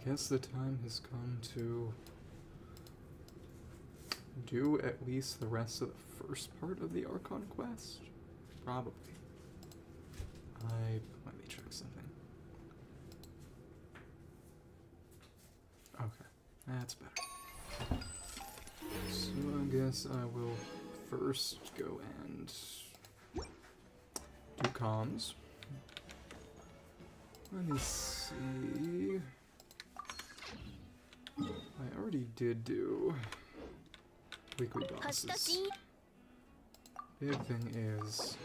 guess the time has come to do at least the rest of the first part of the Archon quest. Probably. Let me check something. Okay, that's better. So I guess I will first go and do comms. Let me see. I already did do weekly bosses. Big thing is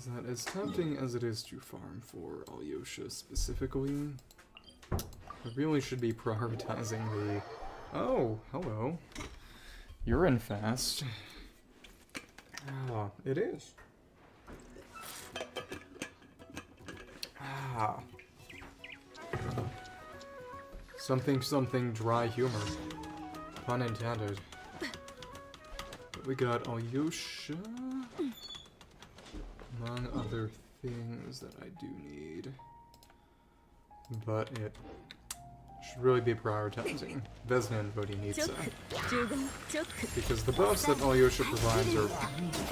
that as tempting as it is to farm for Alyosha specifically, I really should be prioritizing the... Oh, hello. You're in fast. Ah, it is. Ah. Something dry humor. Pun intended. But we got Alyosha, among other things that I do need. But it should really be prioritizing Vesna and Vodinitsa. Because the buffs that Alyosha provides are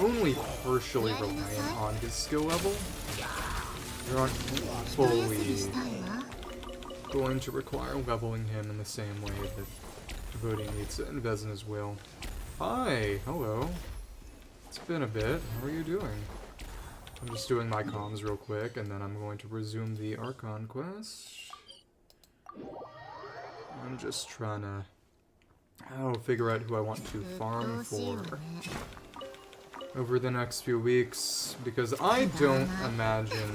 only partially reliant on his skill level. They aren't fully going to require leveling him in the same way that Vodinitsa and Vesna's will. Hi, hello. It's been a bit. How are you doing? I'm just doing my comms real quick, and then I'm going to resume the Archon quest. I'm just trying to figure out who I want to farm for over the next few weeks, because I don't imagine...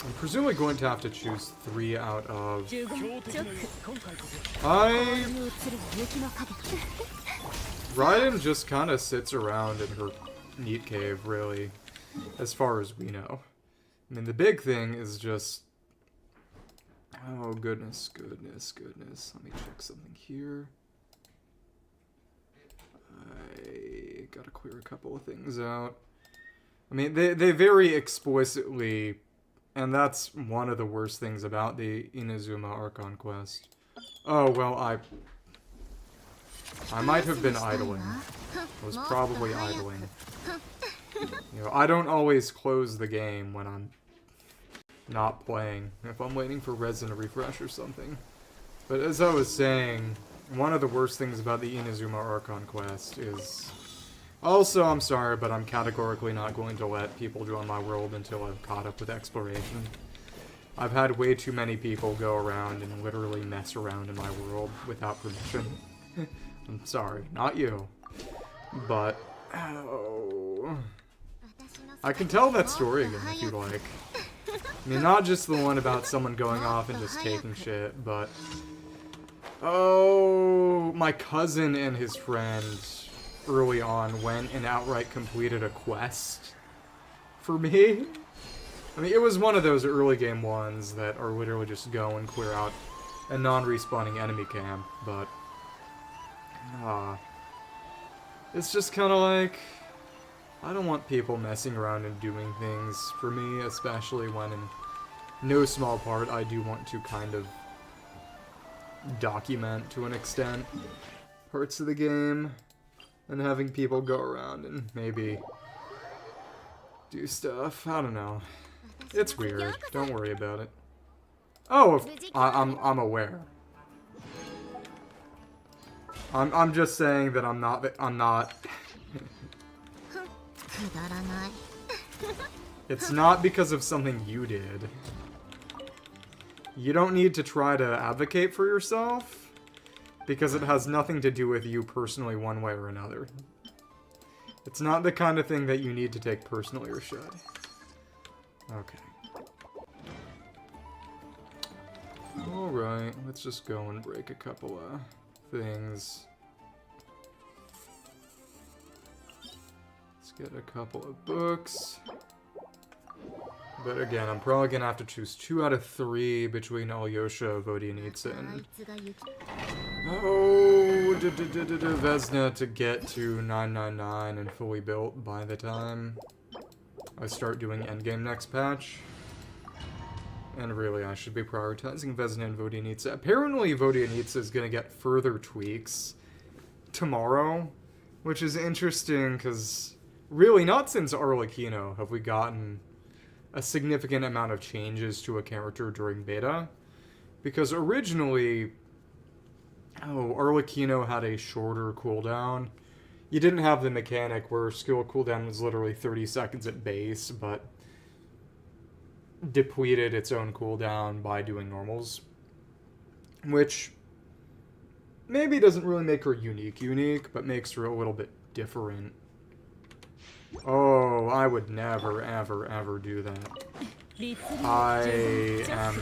I'm presumably going to have to choose 3 out of... Raiden just kind of sits around in her neat cave, really, as far as we know. I mean, the big thing is just... Oh, goodness. Let me check something here. I gotta clear a couple of things out. I mean, they very explicitly... And that's one of the worst things about the Inazuma Archon quest. Oh, well, I might have been idling. I was probably idling. You know, I don't always close the game when I'm not playing, if I'm waiting for Resin to refresh or something. But as I was saying, one of the worst things about the Inazuma Archon quest is... Also, I'm sorry, but I'm categorically not going to let people join my world until I've caught up with exploration. I've had way too many people go around and literally mess around in my world without permission. I'm sorry, not you. But, oh... I can tell that story again if you like. I mean, not just the one about someone going off and just taking shit, but... Oh, my cousin and his friend early on went and outright completed a quest for me. I mean, it was one of those early game ones that are literally just go and clear out a non-respawning enemy camp, but... it's just kind of like... I don't want people messing around and doing things for me, especially when in no small part I do want to kind of document, to an extent, parts of the game, and having people go around and maybe do stuff. I don't know. It's weird. Don't worry about it. Oh, I'm aware. I'm just saying that I'm not It's not because of something you did. You don't need to try to advocate for yourself, because it has nothing to do with you personally one way or another. It's not the kind of thing that you need to take personally, or should. Okay. Alright, let's just go and break a couple of things. Let's get a couple of books. But again, I'm probably gonna have to choose 2 out of 3 between Alyosha, Vodinitsa, and... Oh, Vesna to get to 999 and fully built by the time I start doing endgame next patch. And really, I should be prioritizing Vezina and Vodyanitsa. Apparently, Vodyanitsa is going to get further tweaks tomorrow, which is interesting, because really, not since Arlecchino have we gotten a significant amount of changes to a character during beta. Because originally, Arlecchino had a shorter cooldown. You didn't have the mechanic where skill cooldown was literally 30 seconds at base, but depleted its own cooldown by doing normals. Which maybe doesn't really make her unique, but makes her a little bit different. Oh, I would never, ever, ever do that. I am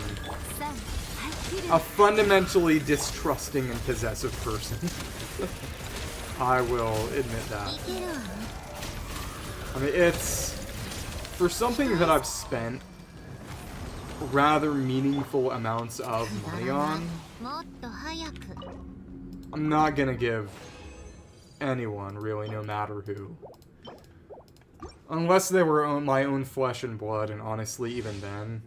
a fundamentally distrusting and possessive person. I will admit that. I mean, it's... For something that I've spent rather meaningful amounts of money on, I'm not gonna give anyone, really, no matter who. Unless they were my own flesh and blood, and honestly, even then,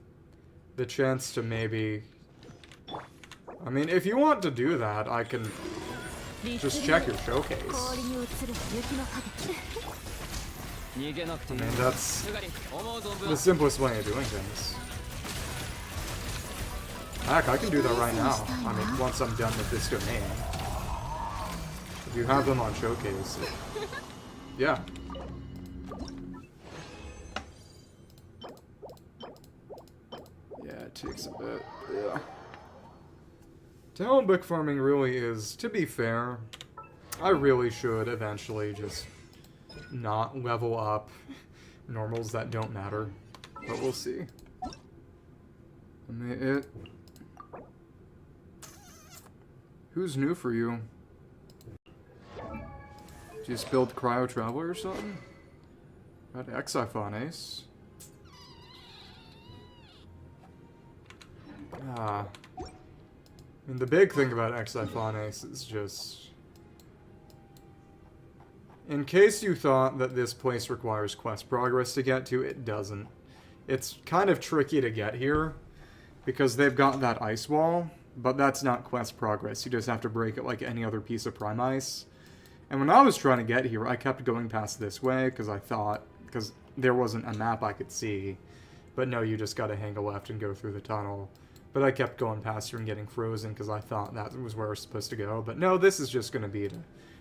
the chance to maybe... I mean, if you want to do that, I can just check your showcase. I mean, that's the simplest way of doing things. Heck, I can do that right now. I mean, once I'm done with this domain. If you have them on showcase, yeah. Yeah, it takes a bit. Yeah. Talent book farming really is, to be fair, I really should eventually just not level up normals that don't matter. But we'll see. I mean, who's new for you? Did you just build Cryo Traveler or something? Got Exiphones. I mean, the big thing about Exiphones is just... In case you thought that this place requires quest progress to get to, it doesn't. It's kind of tricky to get here, because they've got that ice wall, but that's not quest progress. You just have to break it like any other piece of Prime Ice. And when I was trying to get here, I kept going past this way, because I thought... Because there wasn't a map I could see. But no, you just gotta hang a left and go through the tunnel. But I kept going past her and getting frozen because I thought that was where I was supposed to go. But no, this is just going to be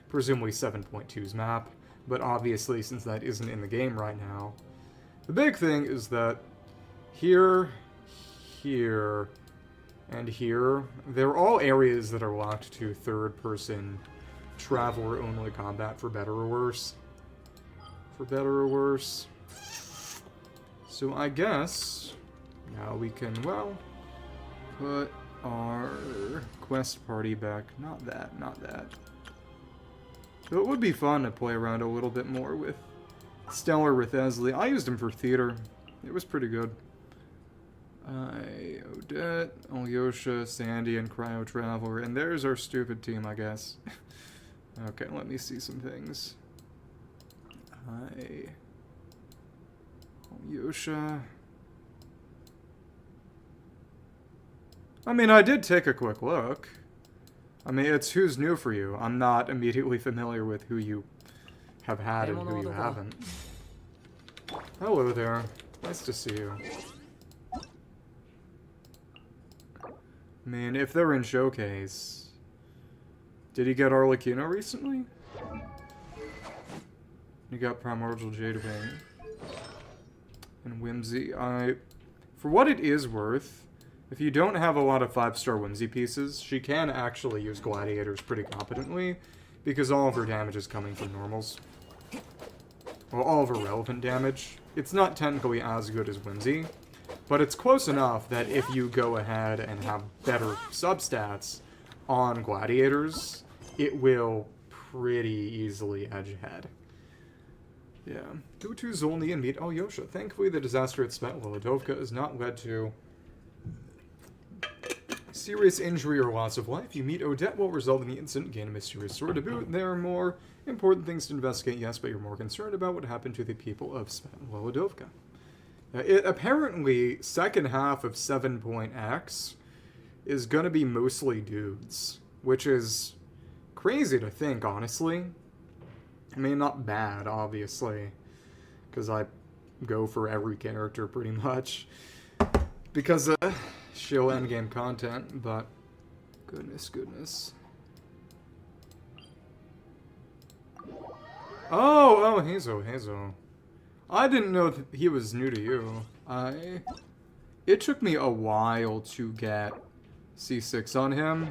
presumably 7.2's map. But obviously, since that isn't in the game right now, the big thing is that here, here, and here, they're all areas that are locked to third-person traveler-only combat, for better or worse. For better or worse. So I guess now we can, well... put our quest party back. Not that, not that. So it would be fun to play around a little bit more with Stellar with Esley. I used him for theater. It was pretty good. Odette, Alyosha, Sandy, and Cryo Traveler. And there's our stupid team, I guess. Okay, let me see some things. Alyosha... I mean, I did take a quick look. I mean, it's who's new for you. I'm not immediately familiar with who you have had and who you haven't. Hello there. Nice to see you. I mean, if they're in Showcase... Did he get Arlecchino recently? You got Primordial Jadewing. And Whimsy. For what it is worth... If you don't have a lot of 5-star Whimsy pieces, she can actually use Gladiators pretty competently, because all of her damage is coming from normals. Well, all of her relevant damage. It's not technically as good as Whimsy, but it's close enough that if you go ahead and have better substats on Gladiators, it will pretty easily edge ahead. Yeah. Go to Zolny and meet Alyosha. Thankfully, the disaster at Svetlana is not led to serious injury or loss of life. You meet Odette will result in the incident, gain a mysterious sword to boot. There are more important things to investigate, yes, but you're more concerned about what happened to the people of Svetlana. It apparently, second half of 7.x is gonna be mostly dudes, which is crazy to think, honestly. I mean, not bad, obviously, because I go for every character pretty much because shill endgame content, but goodness. Oh, Hazel. I didn't know that he was new to you. It took me a while to get C6 on him,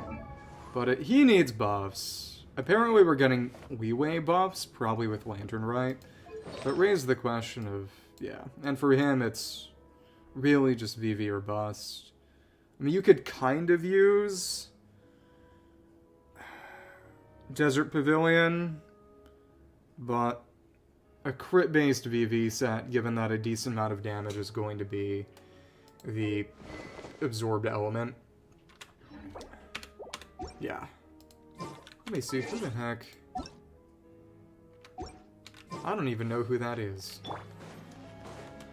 but he needs buffs. Apparently we're getting leeway buffs, probably with Lantern Rite, but raised the question of, yeah. And for him, it's really just VV or bust. I mean, you could kind of use Desert Pavilion, but a crit-based VV set, given that a decent amount of damage is going to be the absorbed element. Yeah. Let me see, who the heck? I don't even know who that is.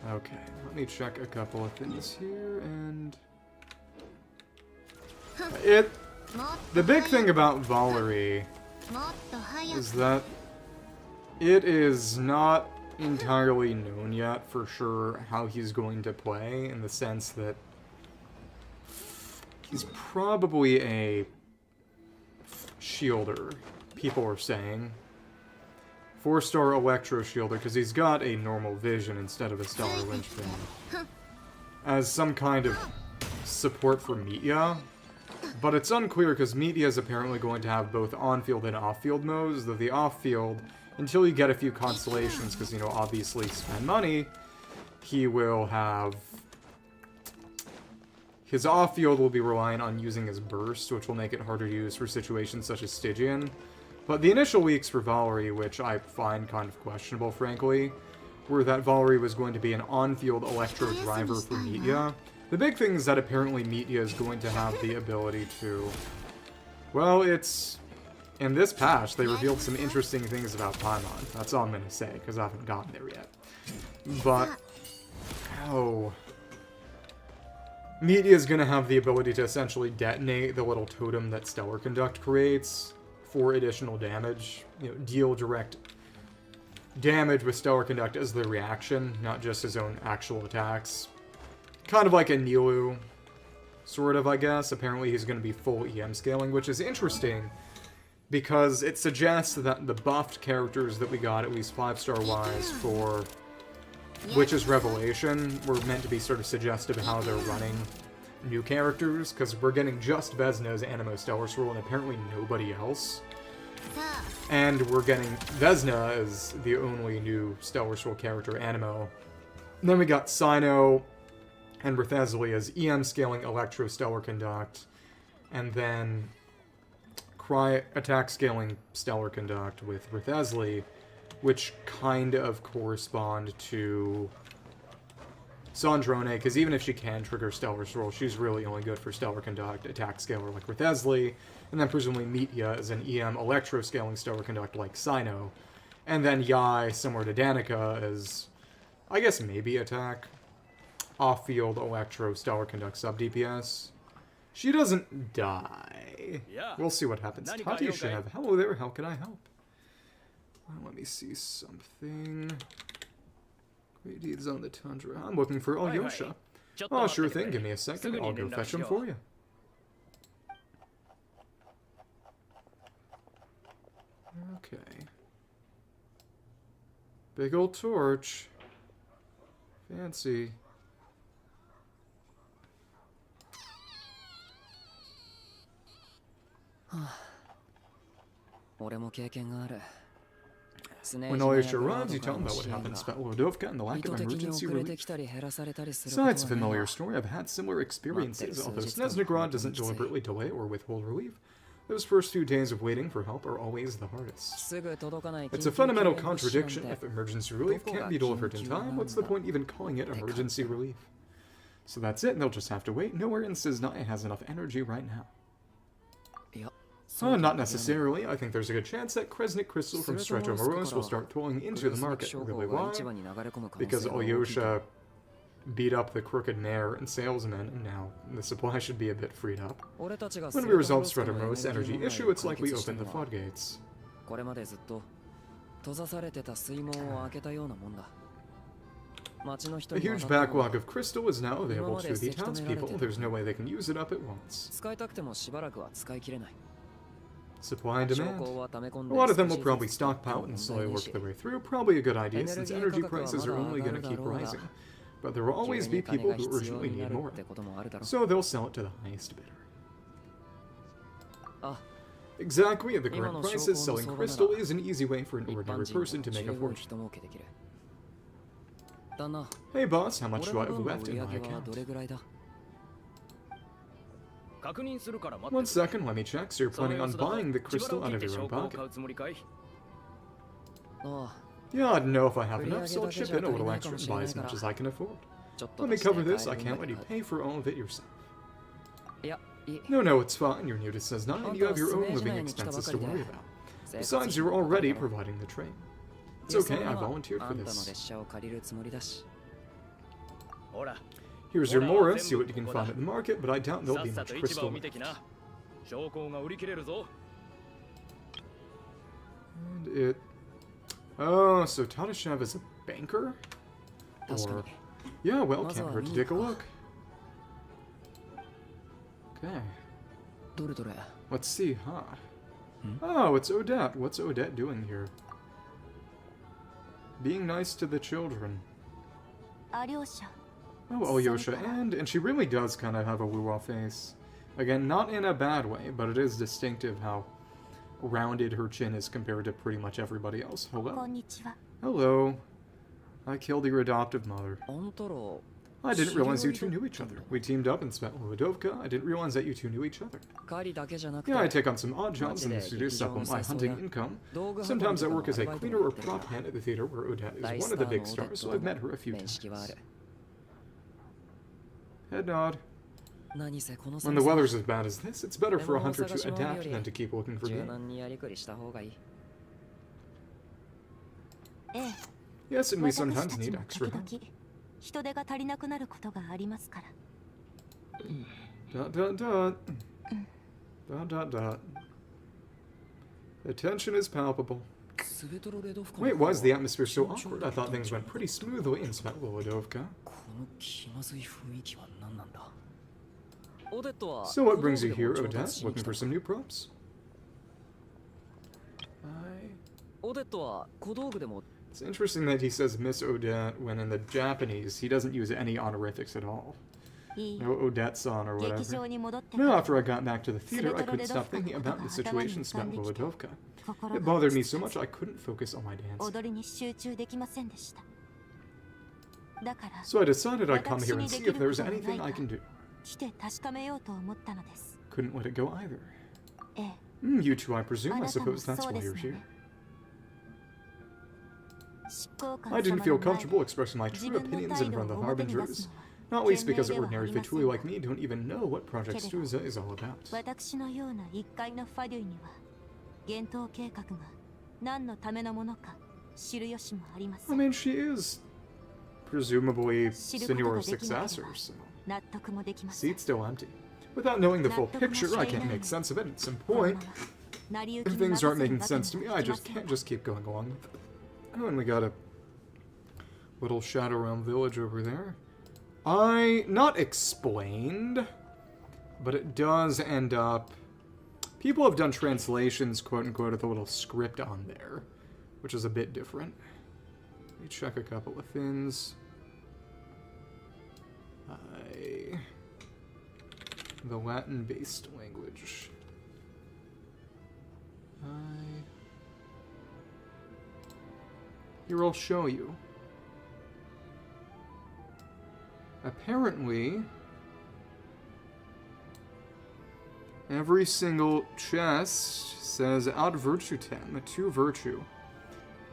Okay, let me check a couple of things here, and... The big thing about Valerie is that it is not entirely known yet for sure how he's going to play, in the sense that he's probably a shielder, people are saying. 4-star Electro Shielder, because he's got a normal vision instead of a Stellar Linchpin. As some kind of support for Meteor. But it's unclear, because Meteor is apparently going to have both on-field and off-field modes, though the off-field, until you get a few constellations, because, you know, obviously spend money, he will have... His off-field will be relying on using his burst, which will make it harder to use for situations such as Stygian. But the initial weeks for Valerie, which I find kind of questionable, frankly, were that Valerie was going to be an on-field Electro driver for Meteor. The big thing is that apparently Meteor is going to have the ability to... Well, it's... In this patch, they revealed some interesting things about Paimon. That's all I'm going to say, because I haven't gotten there yet. But... Oh... Meteor is going to have the ability to essentially detonate the little totem that Stellar Conduct creates for additional damage. You know, deal direct damage with Stellar Conduct as the reaction, not just his own actual attacks. Kind of like a Nilu, sort of, I guess. Apparently he's going to be full EM scaling, which is interesting, because it suggests that the buffed characters that we got, at least 5-star wise, for Witch's Revelation, were meant to be sort of suggestive of how they're running new characters, because we're getting just Vesna's Animo Stellar Swirl and apparently nobody else. And we're getting Vesna as the only new Stellar Swirl character, Animo. And then we got Cyno and Rithezli as EM scaling Electro Stellar Conduct, and then attack scaling Stellar Conduct with Rithezli, which kind of correspond to Sandrone, because even if she can trigger Stellar Swirl, she's really only good for Stellar Conduct, attack scaler like Rithezli, and then presumably Meteor is an EM Electro scaling Stellar Conduct like Cyno, and then Yai, similar to Danica, is, I guess, maybe attack, off-field Electro Stellar Conduct sub-DPS. She doesn't die. Yeah. We'll see what happens. Tati Shev, hello there, how can I help? Well, let me see something. Great deeds on the tundra. I'm looking for Alyosha. Oh, sure thing, give me a second, I'll go fetch him for you. Okay. Big old torch. Fancy. When Alyosha runs, you tell him about what happened to Svetlodovka and the lack of emergency relief. So it's a familiar story. I've had similar experiences, although Snezhnaya doesn't deliberately delay or withhold relief. Those first few days of waiting for help are always the hardest. It's a fundamental contradiction. If emergency relief can't be delivered in time, what's the point even calling it emergency relief? So that's it, they'll just have to wait. Nowhere in Snezhnaya has enough energy right now. Not necessarily. I think there's a good chance that Kresnik Crystal from Stretto Moros will start flowing into the market. Really why? Because Alyosha beat up the crooked mayor and salesman, and now the supply should be a bit freed up. When we resolve Stratomo's energy issue, it's like we open the floodgates. A huge backlog of crystal is now available to the townspeople. There's no way they can use it up at once. Supply and demand. A lot of them will probably stockpile and slowly work their way through. Probably a good idea since energy prices are only going to keep rising. But there will always be people who urgently need more. So they'll sell it to the highest bidder. Exactly, at the current prices, selling crystal is an easy way for an ordinary person to make a fortune. Hey boss, how much do I have left in my account? 1 second, let me check. So you're planning on buying the crystal out of your own pocket? Yeah, I don't know if I have enough, so I'll chip in a little extra and buy as much as I can afford. Let me cover this, I can't let you pay for all of it yourself. No, it's fine. You're new to Snezhnaya, and you have your own living expenses to worry about. Besides, you're already providing the train. It's okay, I volunteered for this. Here's your Mora, see what you can find at the market, but I doubt there'll be much crystal left. And it... Oh, so Tadashev is a banker? Or... Yeah, well, can't hurt to take a look. Okay. Let's see, huh? Oh, it's Odette. What's Odette doing here? Being nice to the children. Oh, Alyosha, and she really does kind of have a woo-wah face. Again, not in a bad way, but it is distinctive how rounded her chin is compared to pretty much everybody else. Hello? Hello. I killed your adoptive mother. I didn't realize you two knew each other. We teamed up and spent Lodovka. I didn't realize that you two knew each other. Yeah, I take on some odd jobs in the studio to supplement my hunting income. Sometimes I work as a cleaner or prop hand at the theater where Odette is one of the big stars, so I've met her a few times. Head nod. When the weather's as bad as this, it's better for a hunter to adapt than to keep looking for game. Yes, and we sometimes need extra help. The tension is palpable. Wait, why is the atmosphere so awkward? I thought things went pretty smoothly in Svetlovodovka. So what brings you here, Odette? Looking for some new props? It's interesting that he says Miss Odette when in the Japanese he doesn't use any honorifics at all. No Odette-san or whatever. No, after I got back to the theater, I couldn't stop thinking about the situation in Svetlovodovka. It bothered me so much I couldn't focus on my dancing. So I decided I'd come here and see if there's anything I can do. Couldn't let it go either. You two, I presume. I suppose that's why you're here. I didn't feel comfortable expressing my true opinions in front of the Harbingers, not least because ordinary Fatui like me don't even know what Project Stuza is all about. I mean, she is presumably Senor's successor, so... Seat's still empty. Without knowing the full picture, I can't make sense of it at some point. If things aren't making sense to me, I just can't keep going along with it. Oh, and we got a little Shadow Realm village over there. Not explained, but it does end up... People have done translations, quote-unquote, with a little script on there, which is a bit different. Let me check a couple of things. The Latin-based language. Here, I'll show you. Apparently, every single chest says ad virtutem, to virtue,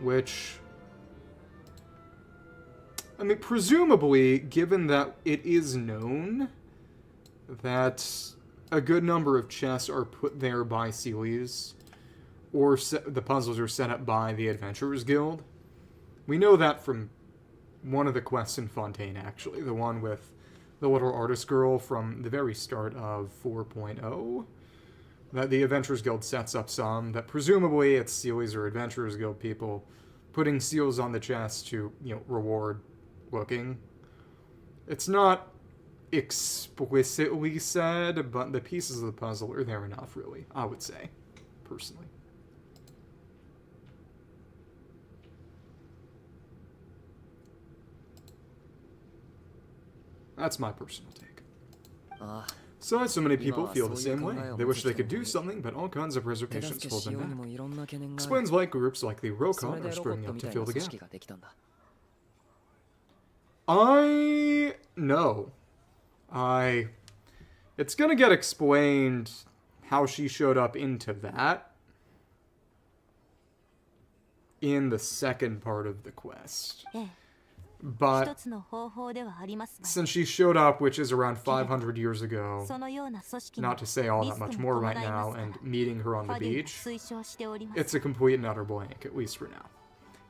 which, I mean, presumably, given that it is known that a good number of chests are put there by Sealies, or the puzzles are set up by the Adventurers Guild. We know that from one of the quests in Fontaine, actually. The one with the little artist girl from the very start of 4.0. That the Adventurers Guild sets up some, that presumably it's Sealies or Adventurers Guild people putting seals on the chest to, reward looking. It's not explicitly said, but the pieces of the puzzle are there enough, really, I would say, personally. That's my personal take. So many people feel the same way. They wish they could do something, but all kinds of reservations hold them back. Explains why groups like the Rokon are springing up to fill the gap. It's gonna get explained how she showed up into that in the second part of the quest. But since she showed up, which is around 500 years ago, not to say all that much more right now, and meeting her on the beach, it's a complete and utter blank, at least for now.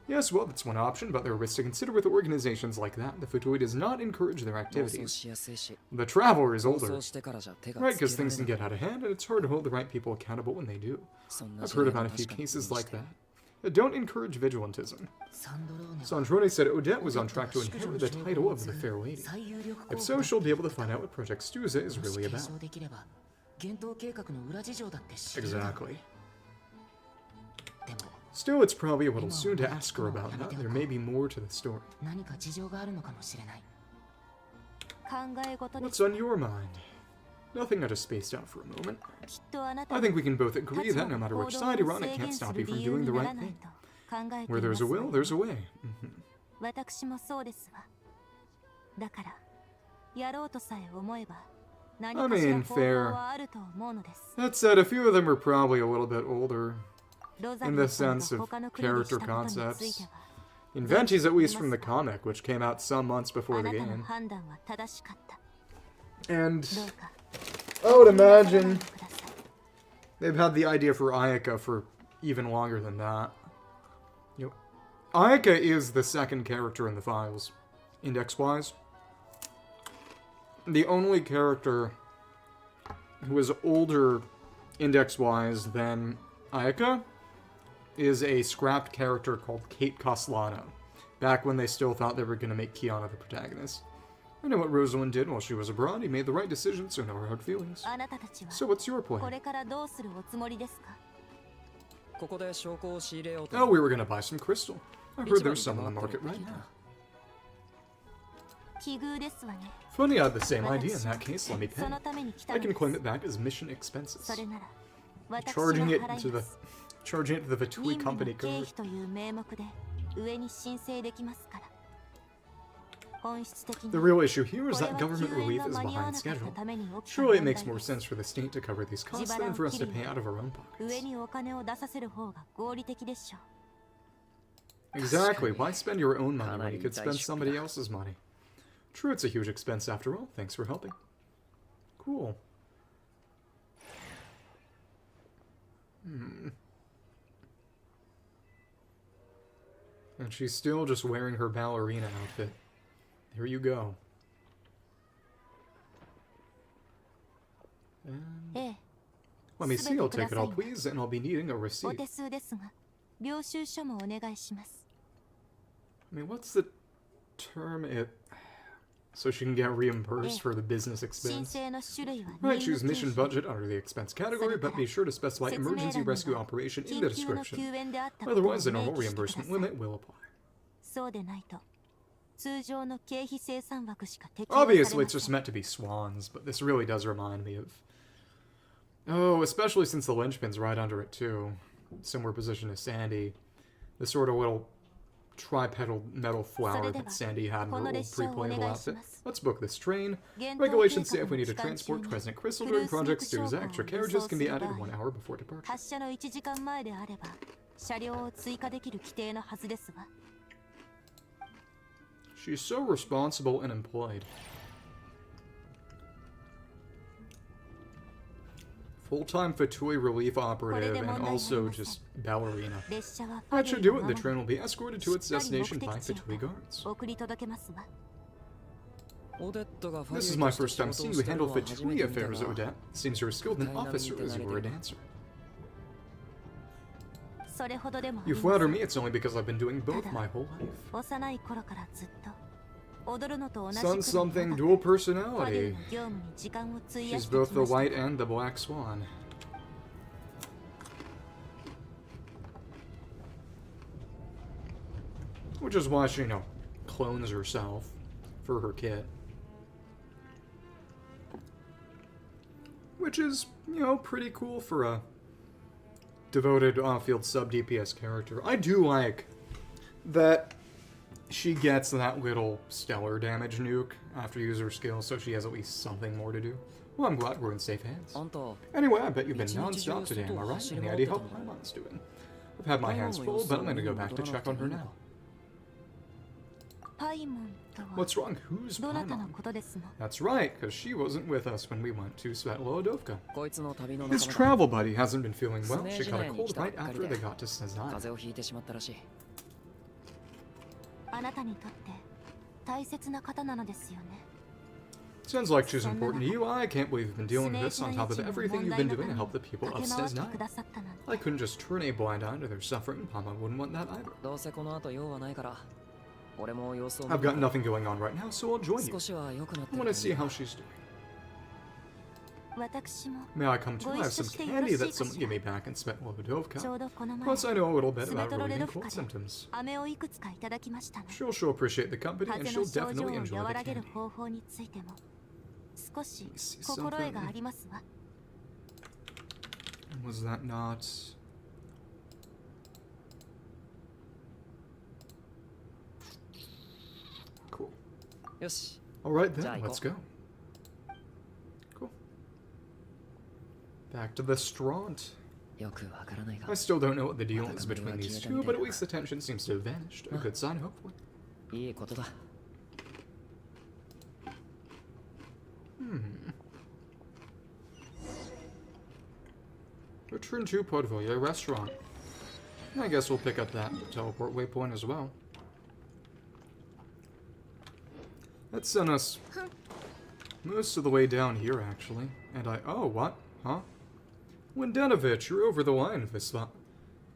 Yes, well, that's one option, but there are risks to consider with organizations like that. The Futui does not encourage their activities. The Traveler is older, right, because things can get out of hand, and it's hard to hold the right people accountable when they do. I've heard about a few cases like that. Don't encourage vigilantism. Sandrone said Odette was on track to inherit the title of the Fair Lady. If so, she'll be able to find out what Project Stuza is really about. Exactly. Still, it's probably a little soon to ask her about that. There may be more to the story. What's on your mind? Nothing, I just spaced out for a moment. I think we can both agree that no matter which side you're on, it can't stop you from doing the right thing. Where there's a will, there's a way. I mean, fair. That said, a few of them are probably a little bit older, in the sense of character concepts. In Venti's, at least from the comic, which came out some months before the game. And I would imagine they've had the idea for Ayaka for even longer than that. Ayaka is the second character in the files, index-wise. The only character who is older index-wise than Ayaka is a scrapped character called Kate Castellano, back when they still thought they were going to make Kiana the protagonist. I know what Rosalind did while she was abroad. He made the right decision, so no hard feelings. So what's your plan? Oh, we were going to buy some crystal. I heard there's some on the market right now. Funny, I had the same idea. In that case, let me pay. I can claim it back as mission expenses. Charging it to the Vitui company card. The real issue here is that government relief is behind schedule. Surely it makes more sense for the state to cover these costs than for us to pay out of our own pockets. Exactly, why spend your own money when you could spend somebody else's money? True, it's a huge expense after all. Thanks for helping. Cool. And she's still just wearing her ballerina outfit. Here you go. And let me see, I'll take it all please, and I'll be needing a receipt. I mean, what's the term so she can get reimbursed for the business expense? Right, choose mission budget under the expense category, but be sure to specify emergency rescue operation in the description. Otherwise, the normal reimbursement limit will apply. Obviously, it's just meant to be swans, but this really does remind me of... Oh, especially since the linchpin's right under it, too. Similar position as Sandy. The sort of little tri-petaled metal flower that Sandy had in her old pre-playable outfit. Let's book this train. Regulations say if we need to transport Crescent Crystal during Project Stuza, extra carriages can be added 1 hour before departure. She's so responsible and employed. full-time Fatui relief operative and also just ballerina. That should do it. The train will be escorted to its destination by Fatui guards. This is my first time seeing you handle Fatui affairs, Odette. Seems you're as skilled an officer as you were a dancer. You flatter me, it's only because I've been doing both my whole life. Son something dual personality. She's both the white and the black swan. Which is why she, you know, clones herself for her kit. Which is, you know, pretty cool for a devoted off-field sub-DPS character. I do like that she gets that little stellar damage nuke after user skill, so she has at least something more to do. Well, I'm glad we're in safe hands. Anyway, I bet you've been non-stop today, am I right? Any idea how Paimon's doing? I've had my hands full, but I'm gonna go back to check on her now. What's wrong? Who's Paimon? That's right, because she wasn't with us when we went to Svetlodovka. His travel buddy hasn't been feeling well. She caught a cold right after they got to Snezhnaya. Sounds like she's important to you. I can't believe you've been dealing with this on top of everything you've been doing to help the people of Snezhnaya. I couldn't just turn a blind eye to their suffering. Paimon wouldn't want that either. I've got nothing going on right now, so I'll join you. I want to see how she's doing. May I come too? I have some candy that someone gave me back in Svetlodovka. Plus, I know a little bit about relieving cold symptoms. She'll appreciate the company, and she'll definitely enjoy the candy. See something? Was that not... Cool. Alright then, let's go. Cool. Back to the Straunt. I still don't know what the deal is between these two, but at least the tension seems to have vanished. A good sign, hopefully. Return to Podvoye Restaurant. I guess we'll pick up that teleport waypoint as well. That sent us most of the way down here, actually. And oh, what? Huh? Wendenovich, you're over the line, Vislav.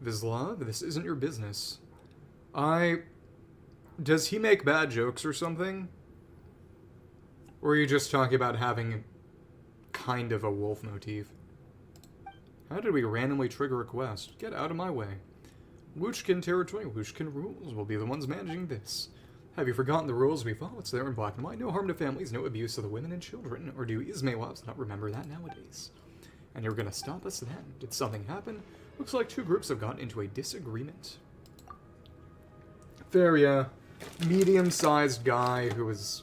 This isn't your business. Does he make bad jokes or something? Or are you just talking about having kind of a wolf motif? How did we randomly trigger a quest? Get out of my way. Luchkin territory, Luchkin rules. We'll be the ones managing this. Have you forgotten the rules we follow? It's there in black and white. No harm to families, no abuse of the women and children. Or do Izmaylovs not remember that nowadays? And you're gonna stop us then? Did something happen? Looks like two groups have gotten into a disagreement. Very, medium-sized guy who is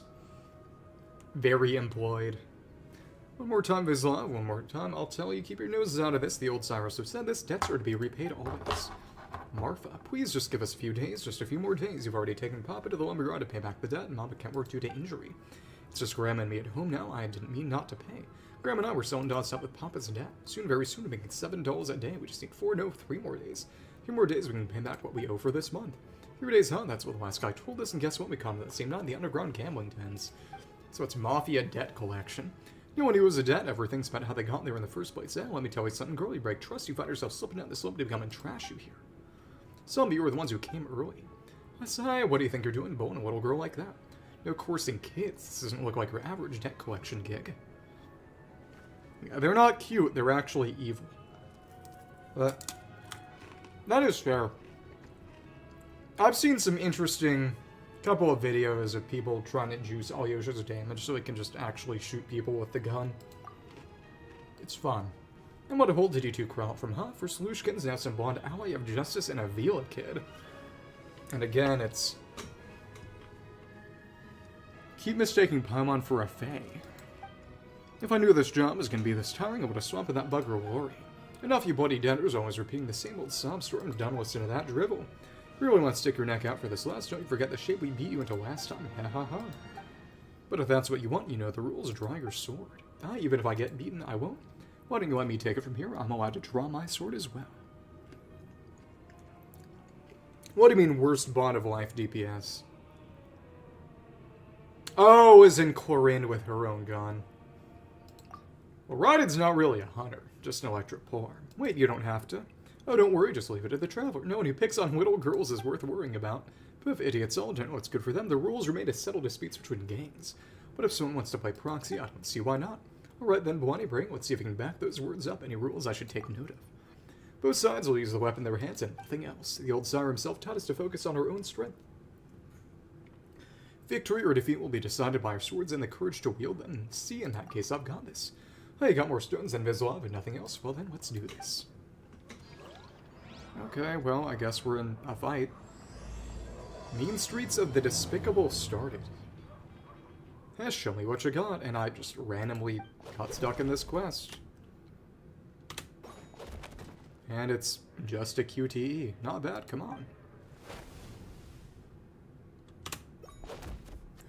very employed. One more time, Vislav, one more time. I'll tell you, keep your noses out of this. The old Cyrus have said this. Debts are to be repaid always. Marfa, please just give us a few days, just a few more days. You've already taken Papa to the lumber yard to pay back the debt, and Mama can't work due to injury. It's just Grandma and me at home now. I didn't mean not to pay. Grandma and I were selling dots up with Papa's debt. Soon, very soon, we're making $7 a day. We just need 3 more days. A few more days, we can pay back what we owe for this month. 3 days, huh? That's what the last guy told us, and guess what? We caught him at the same night, the underground gambling dens. So it's mafia debt collection. No one knew it was a debt. Everything's about how they got there in the first place. Let me tell you something, girl. You break trust, you find yourself slipping down the slope to becoming trash you hear. Some of you were the ones who came early. I say, what do you think you're doing, boning a little girl like that? No coursing kids. This doesn't look like your average debt collection gig. Yeah, they're not cute. They're actually evil. But that is fair. I've seen some interesting couple of videos of people trying to juice Alyosha's damage so he can just actually shoot people with the gun. It's fun. And what hold did you two crawl out from, huh? For Slushkin's now some blonde ally of justice and a Vila kid. And again, it's... Keep mistaking Paimon for a fae. If I knew this job was going to be this tiring, I would have swamped that bugger Lori. Enough you bloody debtors always repeating the same old sob story. I'm done listening to that drivel. If you really want to stick your neck out for this last, don't you forget the shape we beat you into last time. Ha ha ha. But if that's what you want, you know the rules. Draw your sword. Even if I get beaten, I won't. Why don't you let me take it from here? I'm allowed to draw my sword as well. What do you mean, worst bond of life DPS? Oh, is in Chlorine with her own gun. Well, Rodden's not really a hunter, just an electric polearm. Wait, you don't have to. Oh, don't worry, just leave it to the Traveler. No one who picks on little girls is worth worrying about. But if idiots all don't know what's good for them, the rules are made to settle disputes between gangs. But if someone wants to play proxy, I don't see why not. Alright then, Bwani Brain, let's see if we can back those words up. Any rules I should take note of. Both sides will use the weapon in their hands and nothing else. The old sire himself taught us to focus on our own strength. Victory or defeat will be decided by our swords and the courage to wield them. See, in that case, I've got this. Oh, you got more stones than Vizsla, but nothing else. Well then, let's do this. Okay, well, I guess we're in a fight. Mean Streets of the Despicable started. Eh, show me what you got, and I just randomly got stuck in this quest. And it's just a QTE. Not bad, come on.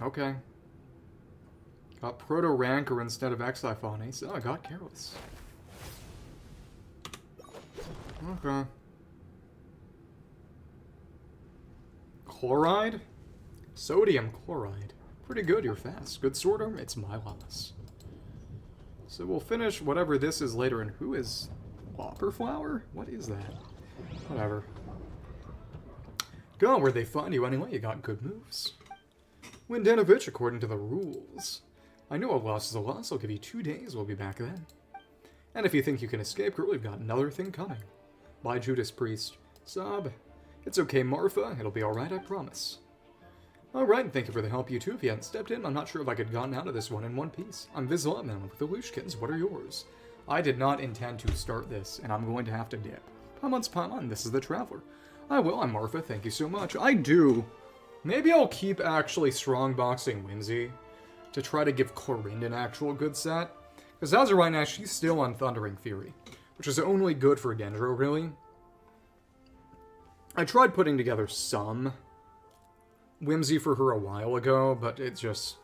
Okay. Got Proto-Rancor instead of Exiphones. Oh, I got Careless. Okay. Chloride? Sodium chloride. Pretty good, you're fast. Good sword arm, it's my loss. So we'll finish whatever this is later. And who is Flower? What is that? Whatever. Go on, where'd they find you anyway? You got good moves. Windanovich, according to the rules. I know a loss is a loss. I'll give you 2 days. We'll be back then. And if you think you can escape, girl, we've got another thing coming. Bye, Judas Priest. Sob. It's okay, Marfa. It'll be alright, I promise. Alright, thank you for the help, you two. If you hadn't stepped in, I'm not sure if I could have gotten out of this one in one piece. I'm Vizsla, man, with the Lushkins. What are yours? I did not intend to start this, and I'm going to have to dip. Paimon, this is the Traveler. I will, I'm Marfa, thank you so much. I do. Maybe I'll keep actually strongboxing Whimsy to try to give Chlorinde an actual good set. Because as of right now, she's still on Thundering Fury, which is only good for Dendro, really. I tried putting together some Whimsy for her a while ago, but it just...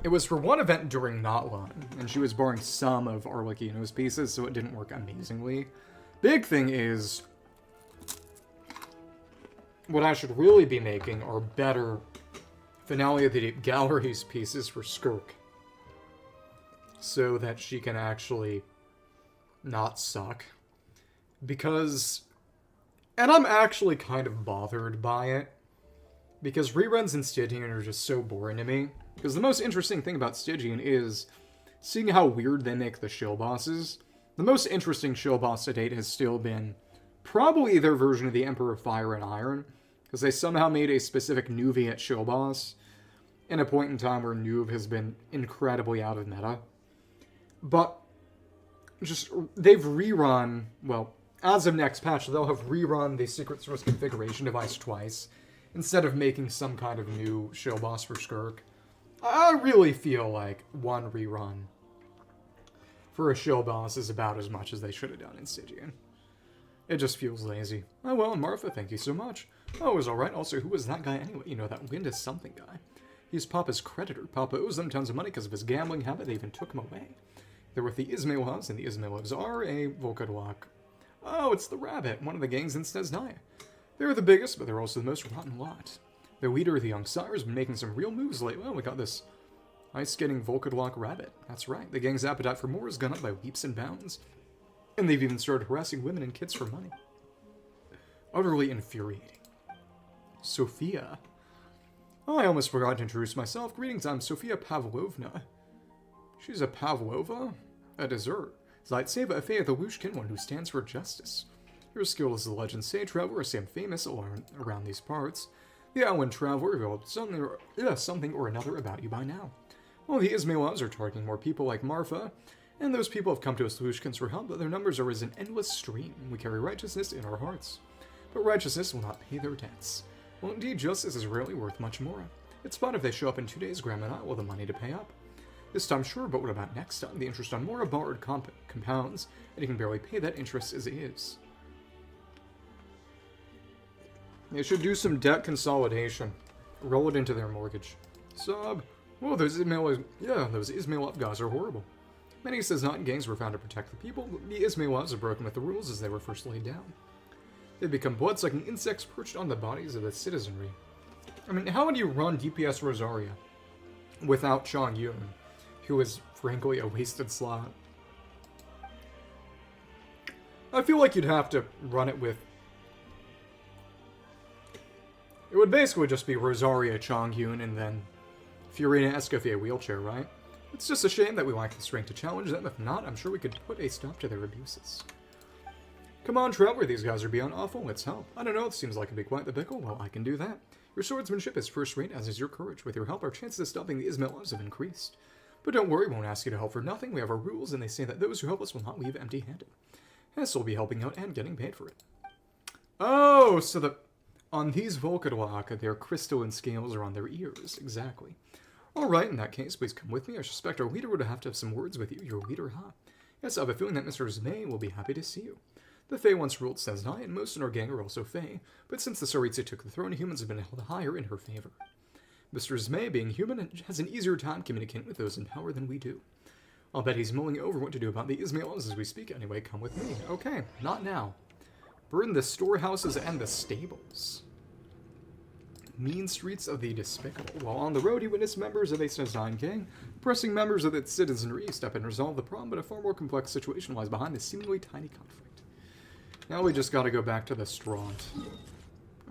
It was for one event during Notlun, and she was borrowing some of Arlecchino's pieces, so it didn't work amazingly. Big thing is, what I should really be making are better Finale of the Deep Galleries pieces for Skirk, so that she can actually not suck. Because, and I'm actually kind of bothered by it, because reruns in Stygian are just so boring to me. Because the most interesting thing about Stygian is seeing how weird they make the shill bosses. The most interesting shill boss to date has still been probably their version of the Emperor of Fire and Iron, because they somehow made a specific Nuviet shill boss in a point in time where Nuv has been incredibly out of meta. But just, they've rerun, well, as of next patch, they'll have rerun the Secret Source configuration device twice, instead of making some kind of new shill boss for Skirk. I really feel like one rerun for a shill boss is about as much as they should have done in Stygian. It just feels lazy. Oh well, Marfa, thank you so much. Oh, it was alright. Also, who was that guy anyway? You know, that Wind is something guy. He's Papa's creditor. Papa owes them tons of money because of his gambling habit. They even took him away. They're with the Izmailovs, and the Izmailovs are a Volkodwak. Oh, it's the Rabbit, one of the gangs in Snezhnaya. They're the biggest, but they're also the most rotten lot. The leader of the Young Sire has been making some real moves lately. Well, we got this ice-skating Volkodwak Rabbit. That's right. The gang's appetite for more has gone up by leaps and bounds. And they've even started harassing women and kids for money. Utterly infuriating. Sophia. Oh, I almost forgot to introduce myself. Greetings, I'm Sophia Pavlovna. She's a Pavlova? A dessert. Zaitseva Afeya the Lushkin, one who stands for justice. Your skill as the legend sage traveler is famous around these parts. The Alwyn Traveler revealed something or another about you by now. Well, the Izmailovs are targeting more people like Marfa, and those people have come to us Lushkins for help, but their numbers are as an endless stream. We carry righteousness in our hearts. But righteousness will not pay their debts. Well, indeed, justice is rarely worth much more. It's fun if they show up in 2 days, Graham and I will have the money to pay up. This time, sure, but what about next time? The interest on Mora borrowed compounds, and you can barely pay that interest as is. They should do some debt consolidation. Roll it into their mortgage. Sub. Whoa, those Ismailov guys are horrible. Many Snezhnaya gangs were found to protect the people, but the Ismail laws have broken with the rules as they were first laid down. They've become blood-sucking insects perched on the bodies of the citizenry. I mean, how would you run DPS Rosaria without Chong Yun, who is frankly a wasted slot? I feel like you'd have to run it with... It would basically just be Rosaria, Chong Yun, and then Fiorina Escoffier wheelchair, right? It's just a shame that we lack the strength to challenge them. If not, I'm sure we could put a stop to their abuses. Come on, Traveler, these guys are beyond awful. Let's help. I don't know, it seems like it'd be quite the pickle. Well, I can do that. Your swordsmanship is first rate, as is your courage. With your help, our chances of stopping the Ismailers have increased. But don't worry, we won't ask you to help for nothing. We have our rules, and they say that those who help us will not leave empty-handed. Hess will be helping out and getting paid for it. Oh, so on these Volkadwaka, their crystalline scales are on their ears. Exactly. Alright, in that case, please come with me. I suspect our leader would have to have some words with you. Your leader, huh? Yes, I have a feeling that Mr. Zmei will be happy to see you. The Fae once ruled Snezhnaya, and most in our gang are also Fae, but since the Tsaritsa took the throne, humans have been held higher in her favor. Mr. Zmei, being human, has an easier time communicating with those in power than we do. I'll bet he's mulling over what to do about the Ismailers as we speak. Anyway, come with me. Okay, not now. Burn the storehouses and the stables. Mean streets of the despicable. While on the road, he witnessed members of a Snezhnaya gang pressing members of its citizenry step and resolve the problem, but a far more complex situation lies behind this seemingly tiny conflict. Now we just gotta go back to the Straunt.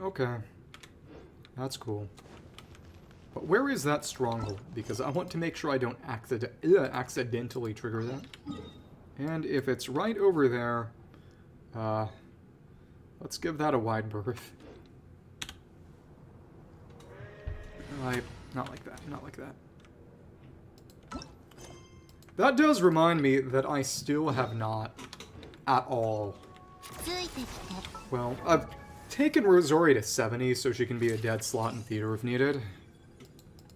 Okay. That's cool. But where is that stronghold? Because I want to make sure I don't accidentally trigger that. And if it's right over there, let's give that a wide berth. Not like that, not like that. That does remind me that I still have not at all... Well, I've taken Rosaria to 70 so she can be a dead slot in theater if needed.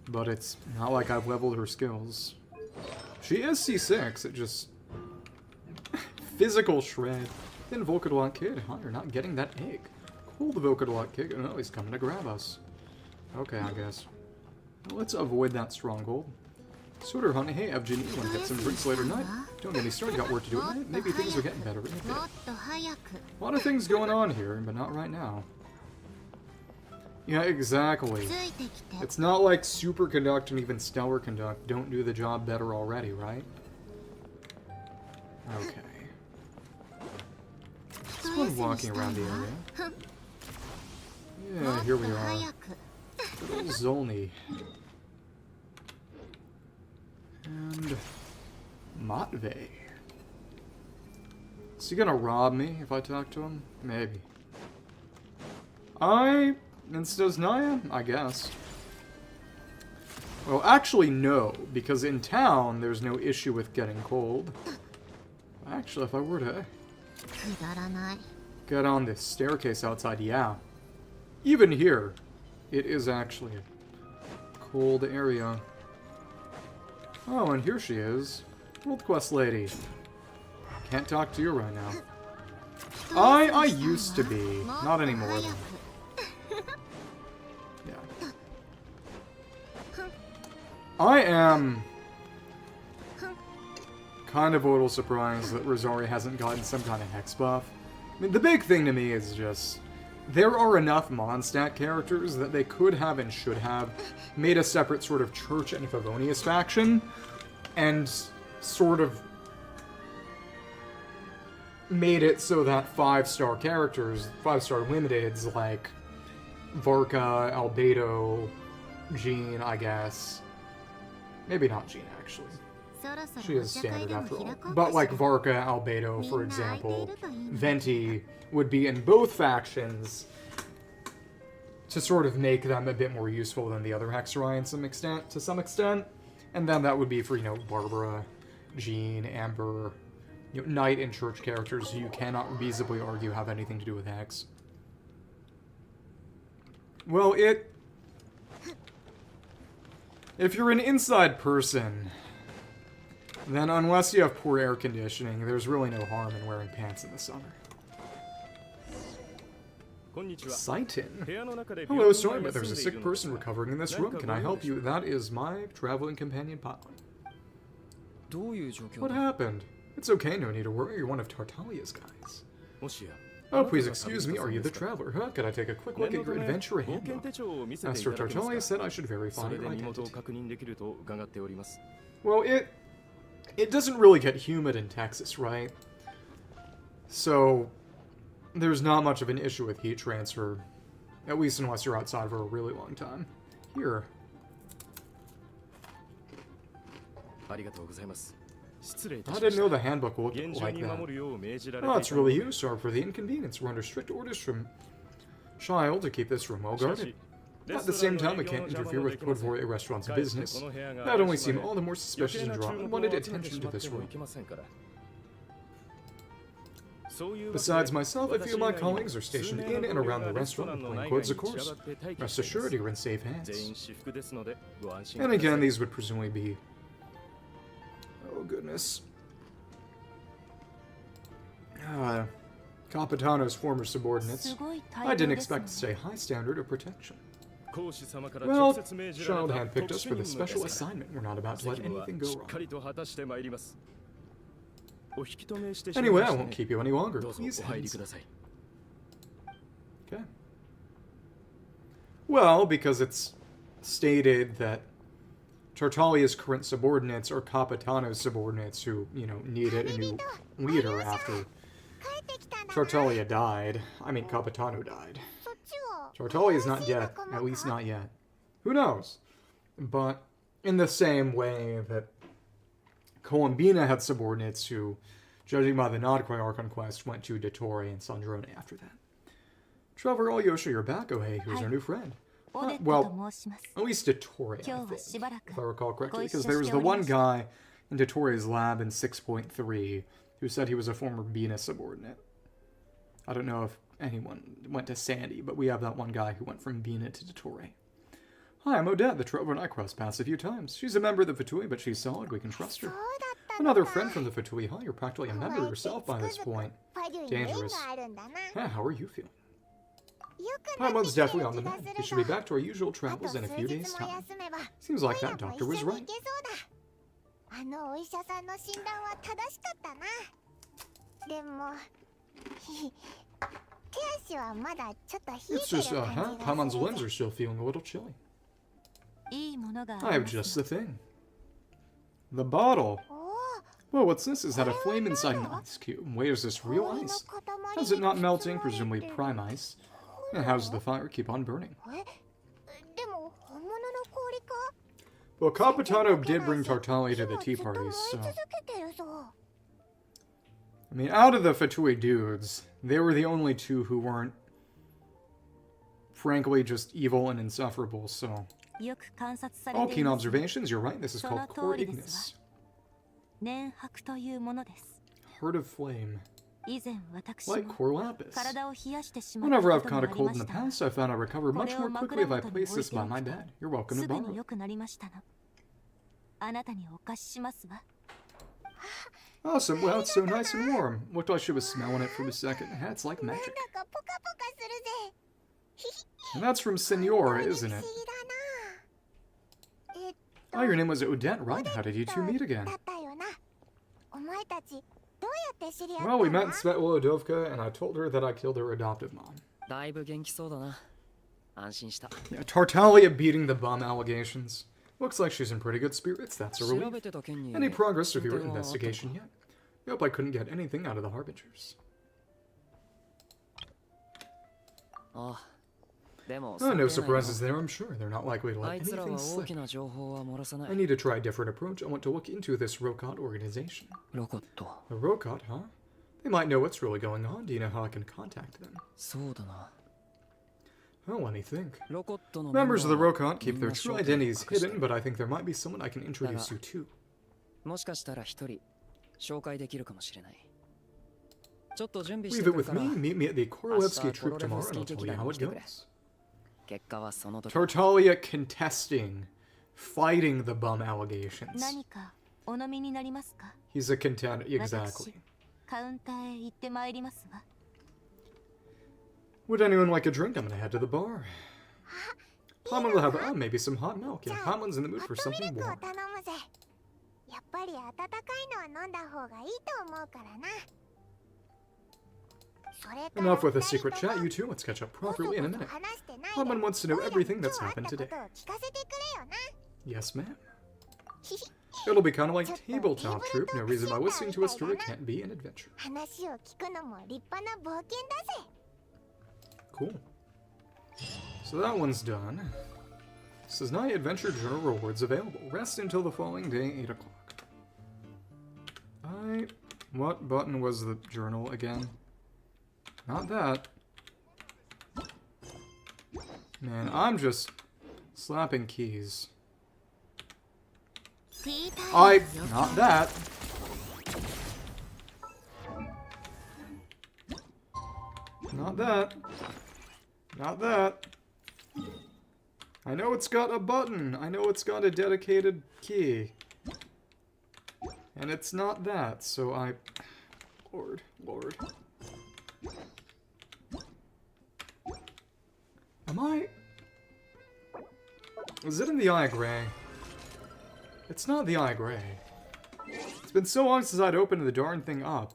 But it's not like I've leveled her skills. She is C6, it just... Physical shred. Then Volkadwak Kid, huh? You're not getting that egg. Cool, the Volkadwak Kid. Oh, he's coming to grab us. Okay, I guess. Well, let's avoid that stronghold. Suitor, honey, hey, Evgeny, you want to get some drinks later tonight? Don't get me started, got work to do at night. Maybe things are getting better. A lot of things going on here, but not right now. Yeah, exactly. It's not like Superconduct and even Stellar Conduct don't do the job better already, right? Okay. It's fun walking around the area. Yeah, here we are. Good old Zolny. And... Matvey. Is he gonna rob me if I talk to him? Maybe. In Snezhnaya? I guess. Well, actually, no, because in town, there's no issue with getting cold. Actually, if I were to get on this staircase outside, yeah. Even here, it is actually a cold area. Oh, and here she is. World Quest lady. Can't talk to you right now. I used to be. Not anymore, though. Yeah. I am kind of a little surprised that Rosaria hasn't gotten some kind of hex buff. I mean, the big thing to me is just... There are enough Mondstadt characters that they could have and should have made a separate sort of Church and Favonius faction, and sort of made it so that 5-star characters, 5-star limiteds, like Varka, Albedo, Jean, I guess. Maybe not Jean, actually. She is standard after all. But like Varka, Albedo, for example, Venti would be in both factions to sort of make them a bit more useful than the other Hexerai to some extent. And then that would be for, you know, Barbara, Jean, Amber, you know, Knight and Church characters who you cannot feasibly argue have anything to do with Hex. Well, if you're an inside person, then unless you have poor air conditioning, there's really no harm in wearing pants in the summer. Saitin. Hello, sorry, but there's a sick person recovering in this room. Can I help you? That is my traveling companion, Patlin. What happened? It's okay, no need to worry. You're one of Tartalia's guys. Oh, please excuse me. Are you the traveler? Huh? Could I take a quick look at your adventure handbook? Master Tartalia said I should verify your identity. Well, it doesn't really get humid in Texas, right? So there's not much of an issue with heat transfer, at least unless you're outside for a really long time. Here. I didn't know the handbook looked like that. Oh, it's really you. Sorry for the inconvenience. We're under strict orders from Child to keep this room well guarded. At the same time, we can't interfere with Podvoria restaurant's business. That only seemed all the more suspicious and drawn and wanted attention to this room. Besides myself, a few of my colleagues are stationed in and around the restaurant with plain clothes, of course. Rest assured, you're in safe hands. And again, these would presumably be... Oh, goodness. Capitano's former subordinates. I didn't expect to say high standard of protection. Well, Child handpicked us for this special assignment. We're not about to let anything go wrong. Anyway, I won't keep you any longer. Please head inside. Okay. Well, because it's stated that Tartalia's current subordinates are Capitano's subordinates who, you know, needed a new leader after Tartalia died. I mean, Capitano died. Tartalia's not dead, at least not yet. Who knows? But in the same way that Columbina had subordinates who, judging by the Nodquay Archon quest, went to Dottore and Sandrone after that. Trevor Alyosha, you're back. Oh, hey, who's our new friend? Well, at least Dottore, I think, if I recall correctly, because there was the one guy in Dottore's lab in 6.3 who said he was a former Bina subordinate. I don't know if anyone went to Sandy, but we have that one guy who went from Bina to Dottore. Hi, I'm Odette. The Trevor and I crossed paths a few times. She's a member of the Fatui, but she's solid. We can trust her. Another friend from the Fatui, huh? You're practically a member yourself by this point. Dangerous. Yeah, how are you feeling? Paimon's definitely on the mend. We should be back to our usual travels in a few days' time. Seems like that doctor was right. It's just, Paimon's limbs are still feeling a little chilly. I have just the thing. The bottle. Well, what's this? Is that a flame inside an ice cube? Wait, is this real ice? How's it not melting? Presumably prime ice. And how's the fire keep on burning? Well, Capitano did bring Tartaglia to the tea parties, so... I mean, out of the Fatui dudes, they were the only two who weren't, frankly, just evil and insufferable, so... All keen observations, you're right, this is called Core Ignis. Heart of Flame. Like Core Lapis. Whenever I've caught a cold in the past, I found I recover much more quickly if I place this by my bed. You're welcome to borrow. Awesome, well, it's so nice and warm. Looked like she was smelling it for a second. Yeah, it's like magic. And that's from Senora, isn't it? Oh, your name was Odette, right? How did you two meet again? Well, we met in Svetlodovka, and I told her that I killed her adoptive mom. Yeah, Tartaglia beating the bum allegations. Looks like she's in pretty good spirits, that's a relief. Any progress with your investigation yet? Nope, I couldn't get anything out of the Harbingers. Oh, no surprises there, I'm sure. They're not likely to let anything slip. I need to try a different approach. I want to look into this Rokot organization. The Rokot, huh? They might know what's really going on. Do you know how I can contact them? Well, let me think. Members of the Rokot keep their true identities hidden, but I think there might be someone I can introduce you to. Leave it with me. Meet me at the Korolevsky troop tomorrow and I'll tell you how it goes. Tartaglia contesting, fighting the bum allegations. He's a contender, exactly. Would anyone like a drink? I'm gonna head to the bar. Paimon will have, maybe some hot milk. Yeah, Paimon's in the mood for something warm. やっぱり温かいのは飲んだ方がいいと思うからな。 Enough with a secret chat, you two. Let's catch up properly in a minute. Paimon wants to know everything that's happened today. Yes, ma'am. It'll be kind of like tabletop troop. No reason why listening to a story can't be an adventure. Cool. So that one's done. Snezhnaya Adventure Journal rewards available. Rest until the following day, 8 o'clock. What button was the journal again? Not that. Man, I'm just slapping keys. Not that. Not that. Not that. I know it's got a button. I know it's got a dedicated key. And it's not that, so Lord. Is it in the Eye of Grey? It's not the Eye of Grey. It's been so long since I'd opened the darn thing up.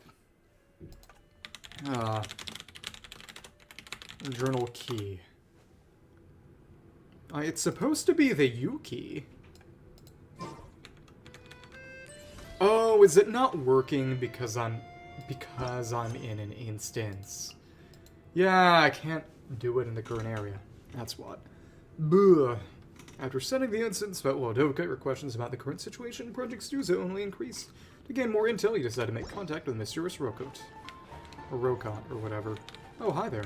Journal key. It's supposed to be the U key. Oh, is it not working because I'm in an instance? Yeah, I can't do it in the current area. That's what. Buh. After setting the instance, but well, don't get your questions about the current situation, Project Stuza only increased. To gain more intel, you decided to make contact with mysterious Rokot. Or Rokot, or whatever. Oh, hi there.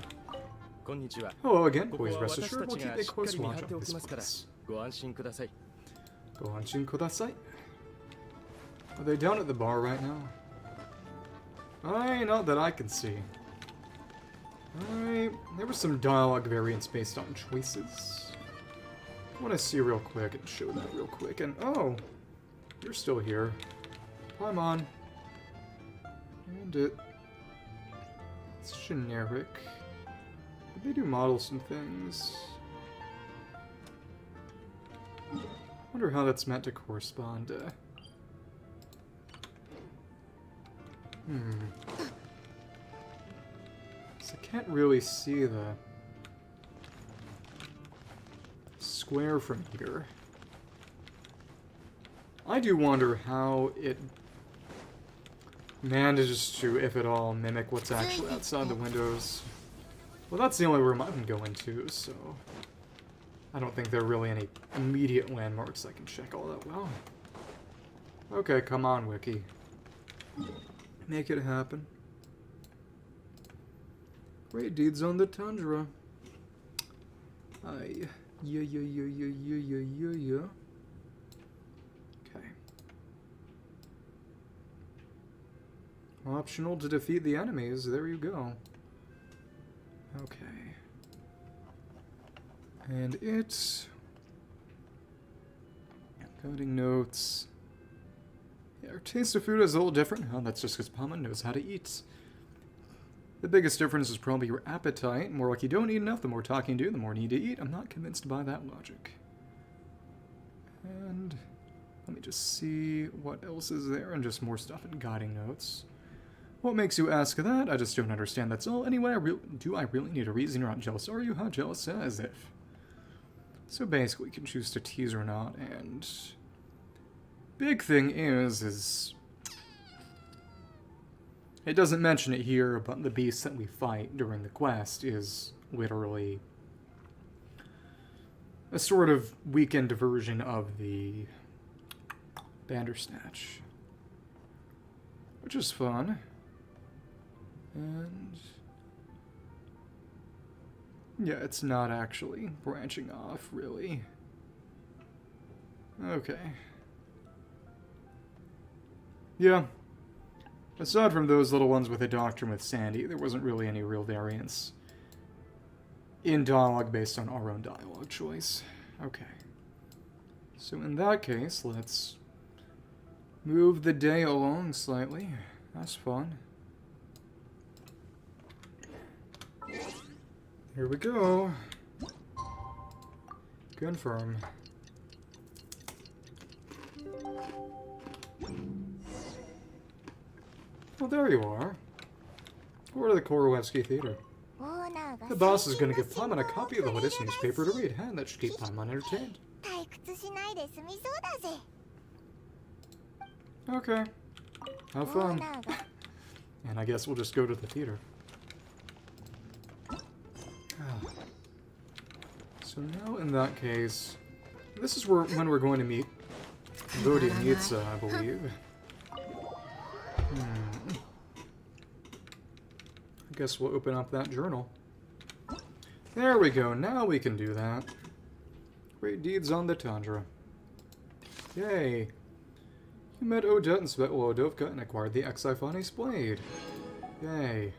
Hello again. Please rest assured we'll keep a close watch on this place. Go anshin kudasai. Are they down at the bar right now? Not that I can see. There was some dialogue variants based on choices. I want to see real quick and show that real quick. And oh, you're still here. Paimon. And it's generic. Did they do models and things? Wonder how that's meant to correspond to. So I can't really see the square from here. I do wonder how it manages to, if at all, mimic what's actually outside the windows. Well, that's the only room I can go into, so I don't think there are really any immediate landmarks I can check all that well. Okay, come on, Wiki. Make it happen. Great deeds on the tundra. Yeah. Okay. Optional to defeat the enemies. There you go. Okay. And it's coding notes. Yeah, our taste of food is a little different. Oh, that's just because Paimon knows how to eat. The biggest difference is probably your appetite. More like you don't eat enough, the more talking you do, the more you need to eat. I'm not convinced by that logic. And let me just see what else is there, and just more stuff in guiding notes. What makes you ask that? I just don't understand, that's all. Anyway, do I really need a reason? You're not jealous, are you? How jealous? As if. So basically, you can choose to tease or not, and big thing is it doesn't mention it here, but the beast that we fight during the quest is literally a sort of weakened version of the Bandersnatch, which is fun. And yeah, it's not actually branching off, really. Okay. Yeah. Aside from those little ones with the Doctrine with Sandy, there wasn't really any real variance in dialogue based on our own dialogue choice. Okay. So in that case, let's move the day along slightly. That's fun. Here we go. Confirm. Well, there you are. Go to the Korolevsky Theater. オーナーが The boss is going to give Paimon a copy of the latest newspaper to read, and that should keep Paimon entertained. 退屈しないで済みそうだぜ Okay. Have オー fun. ナーが And I guess we'll just go to the theater. So now, in that case, this is when we're going to meet Vodyanitsa, I believe. I guess we'll open up that journal. There we go, now we can do that. Great deeds on the tundra. Yay! You met Odette and Svetlodovka and acquired the Exiphanes blade. Yay.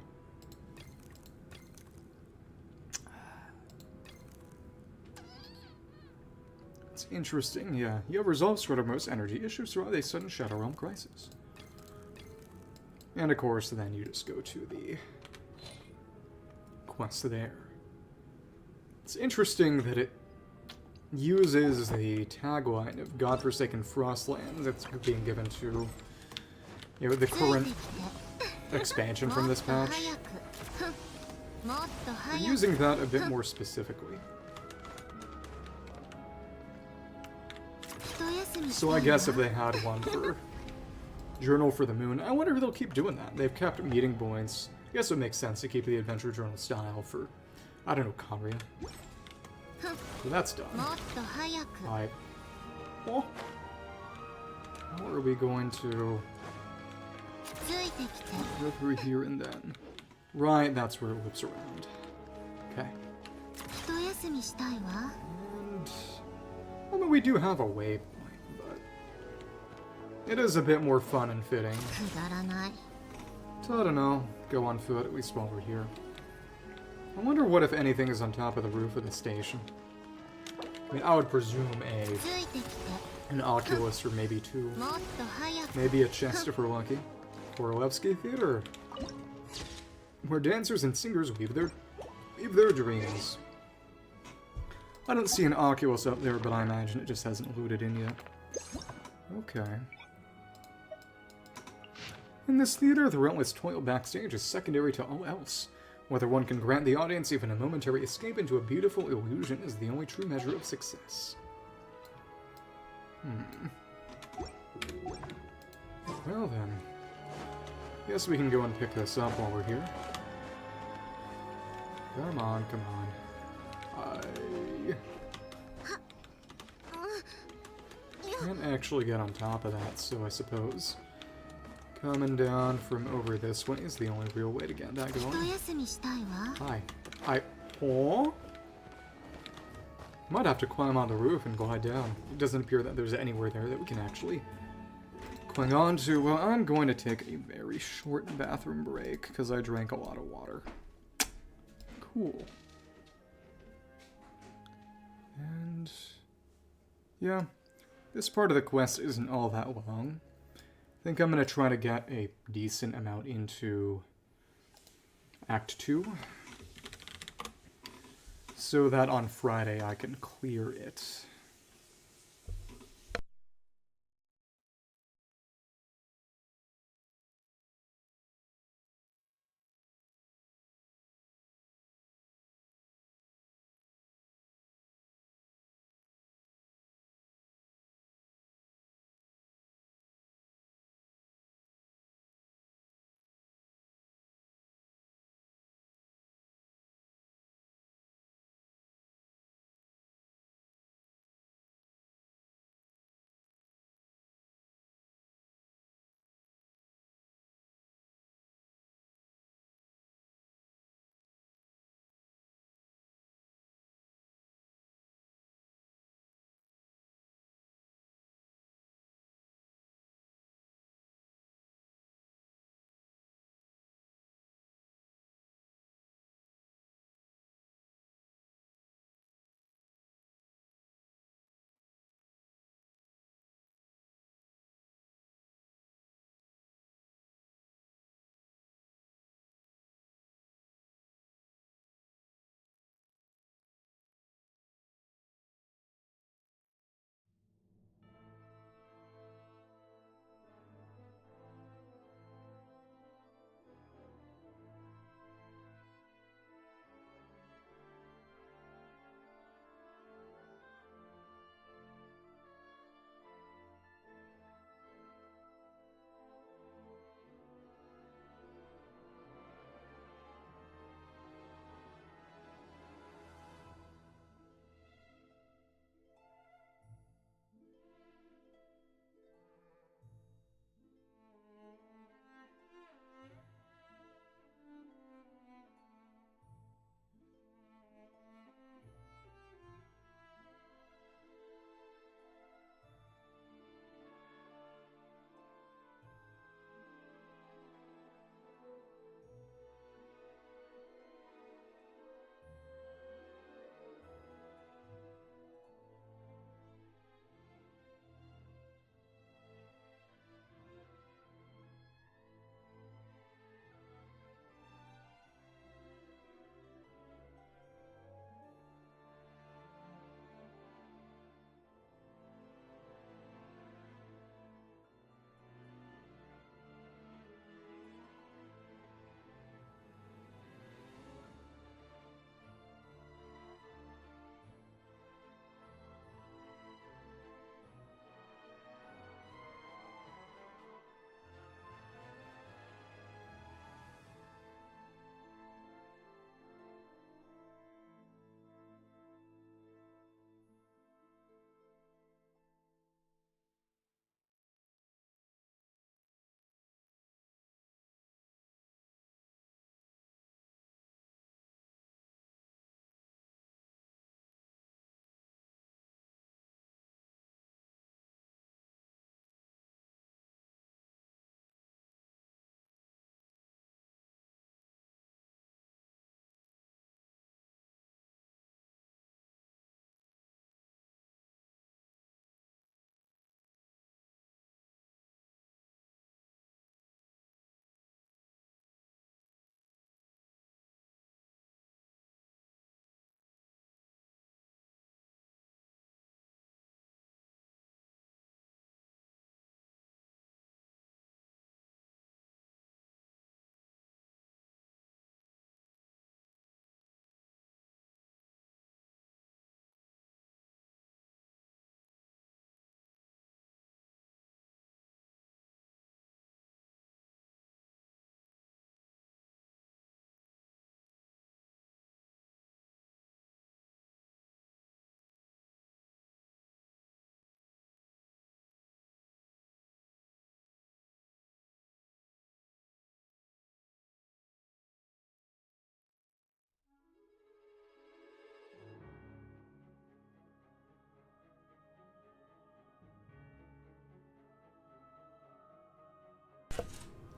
It's interesting, yeah. You have resolved sort of most energy issues throughout a sudden Shadow Realm crisis. And of course, then you just go to the quest there. It's interesting that it uses the tagline of Godforsaken Frostlands that's being given to, you know, the current expansion from this patch. They're using that a bit more specifically. So I guess if they had one for Journal for the Moon, I wonder if they'll keep doing that. They've kept meeting points. I guess it makes sense to keep the Adventure Journal style for, I don't know, Conria. So that's done. Alright. Well, how are we going to go through here and then? Right, that's where it whips around. Okay. And, I mean, we do have a waypoint, but it is a bit more fun and fitting. So I don't know, go on foot, at least while we're here. I wonder what, if anything, is on top of the roof of the station. I mean, I would presume an Oculus or maybe two. Maybe a chest if we're lucky. Korolevsky Theater, where dancers and singers weave their dreams. I don't see an Oculus up there, but I imagine it just hasn't loaded in yet. Okay. In this theater, the relentless toil backstage is secondary to all else. Whether one can grant the audience even a momentary escape into a beautiful illusion is the only true measure of success. Well then. Guess we can go and pick this up while we're here. Come on, come on. I can't actually get on top of that, so I suppose coming down from over this way is the only real way to get that going. Hi. Oh? Might have to climb on the roof and glide down. It doesn't appear that there's anywhere there that we can actually cling on to. Well, I'm going to take a very short bathroom break because I drank a lot of water. Cool. And yeah, this part of the quest isn't all that long. I think I'm going to try to get a decent amount into Act 2 so that on Friday I can clear it.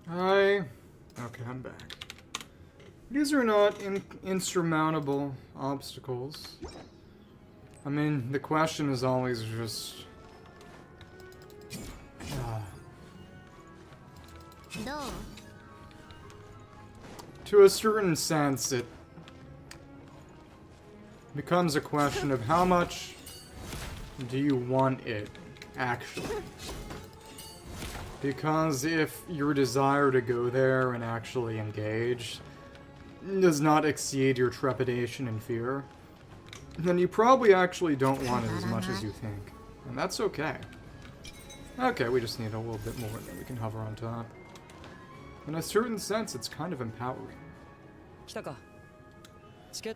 Okay, I'm back. These are not insurmountable obstacles. I mean, the question is always just... to a certain sense, it becomes a question of how much do you want it, actually. Because if your desire to go there and actually engage does not exceed your trepidation and fear, then you probably actually don't want it as much as you think. And that's okay. Okay, we just need a little bit more and then we can hover on top. In a certain sense, it's kind of empowering.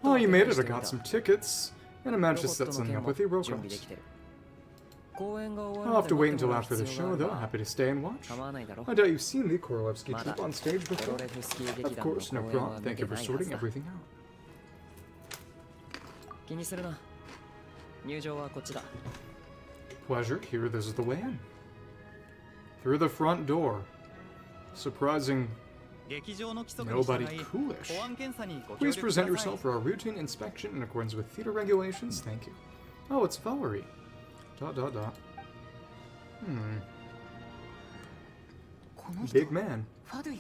Oh, you made it. I got some tickets. And I managed to set something up with the robots. I'll have to wait until after the show, though. Happy to stay and watch. I doubt you've seen the Korolevsky troupe on stage before. Of course, no problem. Thank you for sorting everything out. Pleasure. Here, this is the way in. Through the front door. Surprising nobody coolish. Please present yourself for our routine inspection in accordance with theater regulations. Thank you. Oh, it's Valerie. ... Big man.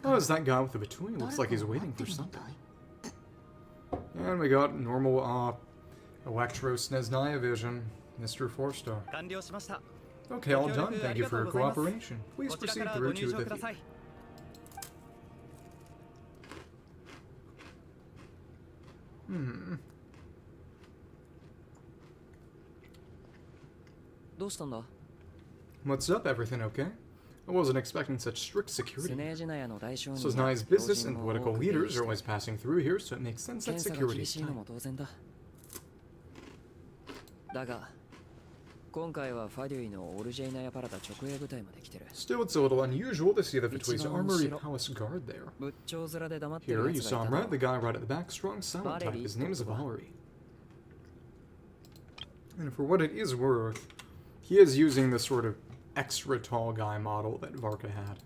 Oh, it's that guy with the between. Looks like he's waiting for something. And we got normal, Electro Snezhnaya vision, Mr. 4-star. Okay, all done. Thank you for your cooperation. Please proceed through to the theater. What's up? Everything okay? I wasn't expecting such strict security. Snezhnaya's business and political leaders are always passing through here, so it makes sense that security is tight. Still, it's a little unusual to see the Vitui's Armory Palace guard there. Here, you saw him right, the guy right at the back, strong, silent type. His name is Valerie. And for what it is worth, he is using the sort of extra tall guy model that Varka had.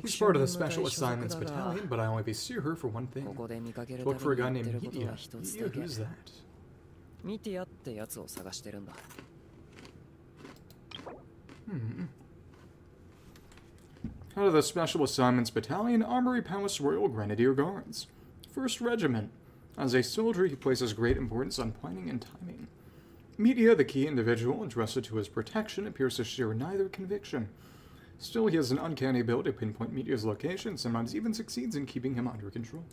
He's part of the Special Assignments Battalion, but I only see her for one thing. Look for a guy named Media. Media, who's that? Out of the Special Assignments Battalion, Armory Palace Royal Grenadier Guards. 1st Regiment. As a soldier, he places great importance on planning and timing. Media, the key individual entrusted to his protection, appears to share neither conviction. Still, he has an uncanny ability to pinpoint Media's location, sometimes even succeeds in keeping him under control.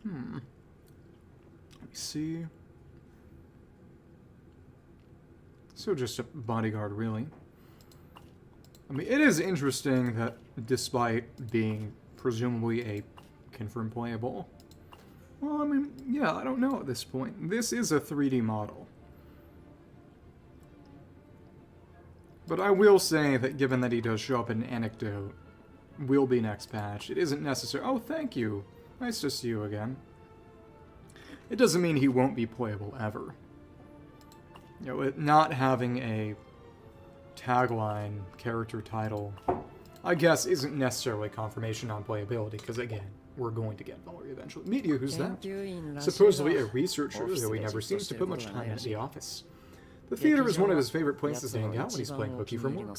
Let me see. So just a bodyguard, really. I mean, it is interesting that despite being presumably a confirmed playable, well, I mean, yeah, I don't know at this point. This is a 3D model. But I will say that given that he does show up in Anecdote, will be next patch, it isn't necessary. Oh, thank you. Nice to see you again. It doesn't mean he won't be playable ever. You know, it not having a tagline, character title, I guess isn't necessarily confirmation on playability, because again, we're going to get Valerie eventually. Media, who's that? Supposedly a researcher, though he never seems to put much time into the office. The theater is one of his favorite places to hang out when he's playing hooky from work.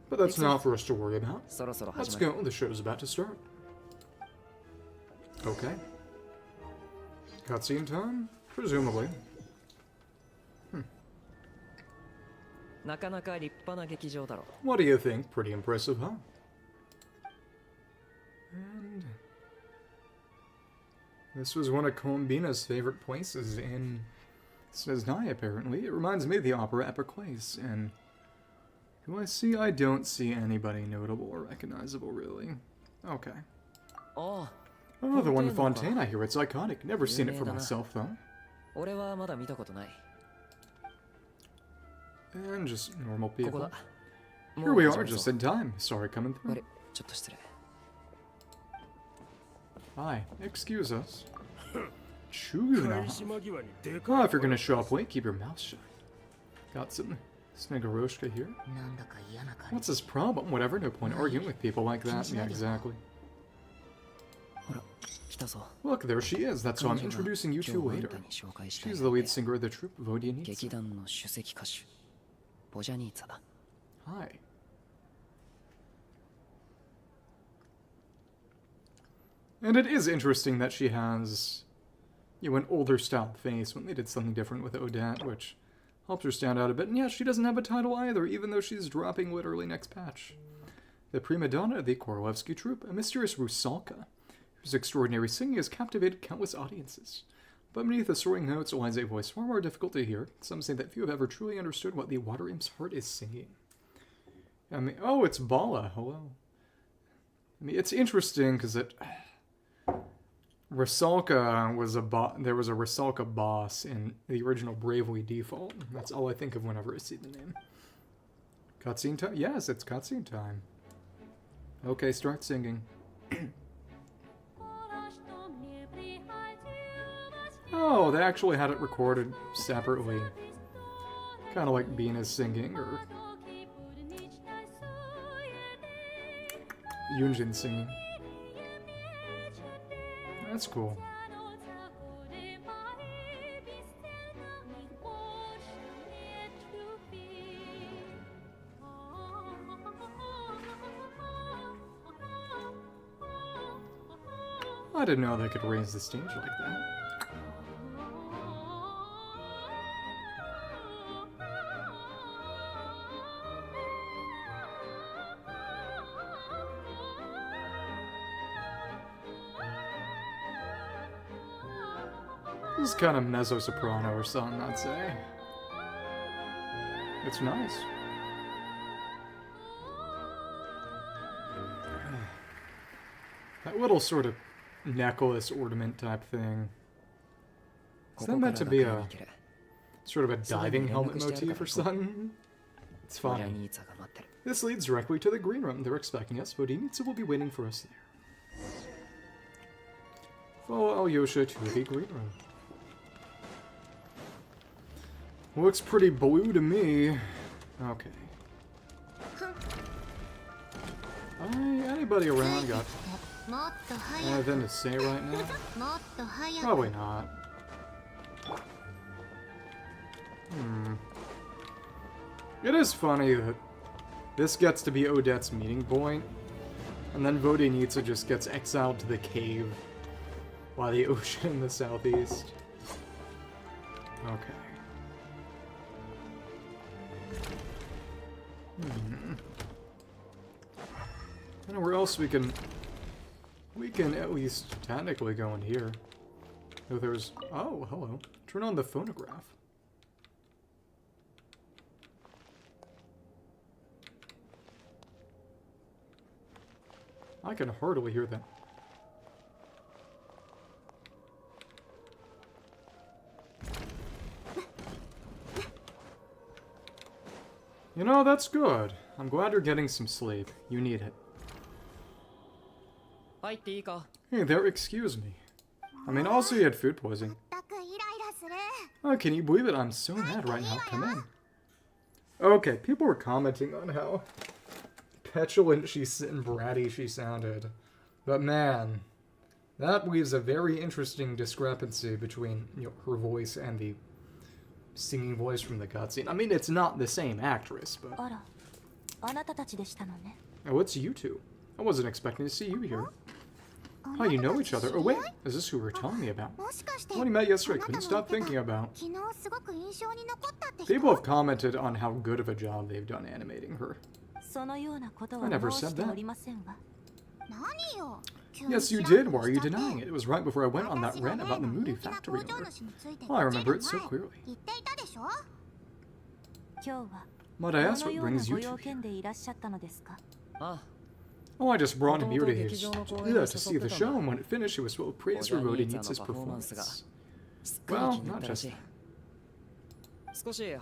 But that's not for us to worry about. Let's go, the show's about to start. Okay. Cutscene time? Presumably. What do you think? Pretty impressive, huh? And... this was one of Kombina's favorite places in Snezhnaya, apparently. It reminds me of the opera Epicles, and... who I see? I don't see anybody notable or recognizable, really. Okay. Oh, the one in Fontaine, I hear it's iconic. Never seen it for myself, though. And just normal people. Here we are, just in time. Sorry, coming through. Hi, excuse us. Chuguna. Oh, if you're gonna show up late, keep your mouth shut. Got some Snegoroshka here. What's his problem? Whatever, no point arguing with people like that. Yeah, exactly. Look, there she is. That's who I'm introducing you to later. She's the lead singer of the troupe, Vodyanitsa. Hi. And it is interesting that she has, you know, an older style face when they did something different with Odette, which helps her stand out a bit. And yeah, she doesn't have a title either, even though she's dropping literally next patch. The prima donna of the Korolevsky troupe, a mysterious Rusalka, whose extraordinary singing has captivated countless audiences. But beneath the soaring notes lies a voice far more difficult to hear. Some say that few have ever truly understood what the water imp's heart is singing. I mean, oh, it's Bala. Hello. I mean, it's interesting because Rusalka was there was a Rusalka boss in the original Bravely Default. That's all I think of whenever I see the name. Cutscene time? Yes, it's cutscene time. Okay, start singing. Oh, they actually had it recorded separately. Kind of like Bina's singing, or Yunjin singing. That's cool. I didn't know they could raise the stage like that. This is kind of mezzo-soprano or something, I'd say. It's nice. That little sort of necklace ornament type thing. Is that meant to be a sort of a diving helmet motif or something? It's fine. This leads directly to the green room. They're expecting us. Vodyanitsa will be waiting for us there. Follow Alyosha to the green room. Looks pretty blue to me. Okay. Anybody around got anything to say right now? Probably not. It is funny that this gets to be Odette's meeting point, and then Vodyanitsa just gets exiled to the cave by the ocean in the southeast. Okay. I don't know where else we can at least technically go in here. Oh, there's... Oh, hello. Turn on the phonograph. I can hardly hear that. You know, that's good. I'm glad you're getting some sleep. You need it. Hey there, excuse me. I mean, also you had food poisoning. Oh, can you believe it? I'm so mad right now. Come in. Okay, people were commenting on how petulant and bratty she sounded. But man, that leaves a very interesting discrepancy between, you know, her voice and the singing voice from the cutscene. I mean, it's not the same actress, but... Oh, it's you two. I wasn't expecting to see you here. Oh, you know each other. Oh, wait. Is this who we were telling me about? When we met yesterday, I couldn't stop thinking about. People have commented on how good of a job they've done animating her. I never said that. Yes, you did. Why are you denying it? It was right before I went on that rant about the Moody factory owner. Oh, I remember it so clearly. Might I ask what brings you two here? Oh, I just brought him here to see the show, and when it finished, he was full of praise for Vodyanitsa's performance. Well, not just that.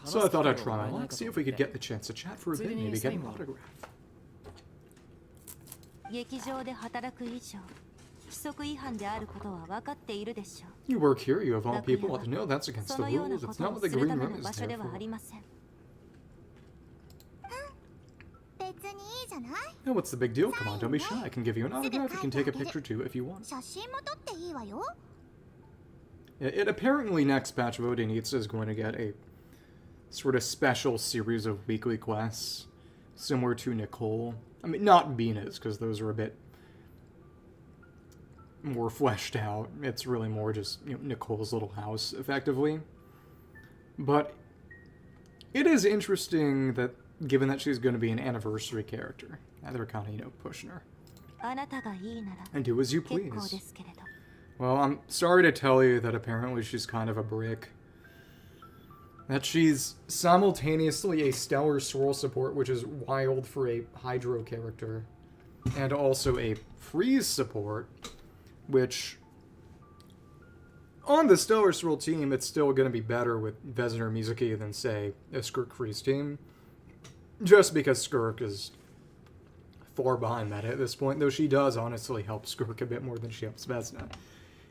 So I thought I'd try my luck, see if we could get the chance to chat for a bit, maybe get an autograph. You work here, you of all people ought to know that's against the rules. It's not what the green room is there for. じゃない？ Oh, what's the big deal? Come on, don't be shy. I can give you an autograph. You can take a picture too if you want. 写真も撮っていいわよ。 It apparently next batch of Odinitsa is going to get a sort of special series of weekly quests, similar to Nicole. I mean, not Bina's, because those are a bit more fleshed out. It's really more just, you know, Nicole's little house, effectively. But it is interesting that, given that she's going to be an anniversary character, they're kind of, you know, pushing her. And do as you please. Well, I'm sorry to tell you that apparently she's kind of a brick. That she's simultaneously a stellar swirl support, which is wild for a Hydro character, and also a freeze support, which, on the stellar swirl team, it's still going to be better with Vezner Mizuki than, say, a Skirk freeze team. Just because Skirk is far behind meta at this point, though she does honestly help Skirk a bit more than she helps Vezna.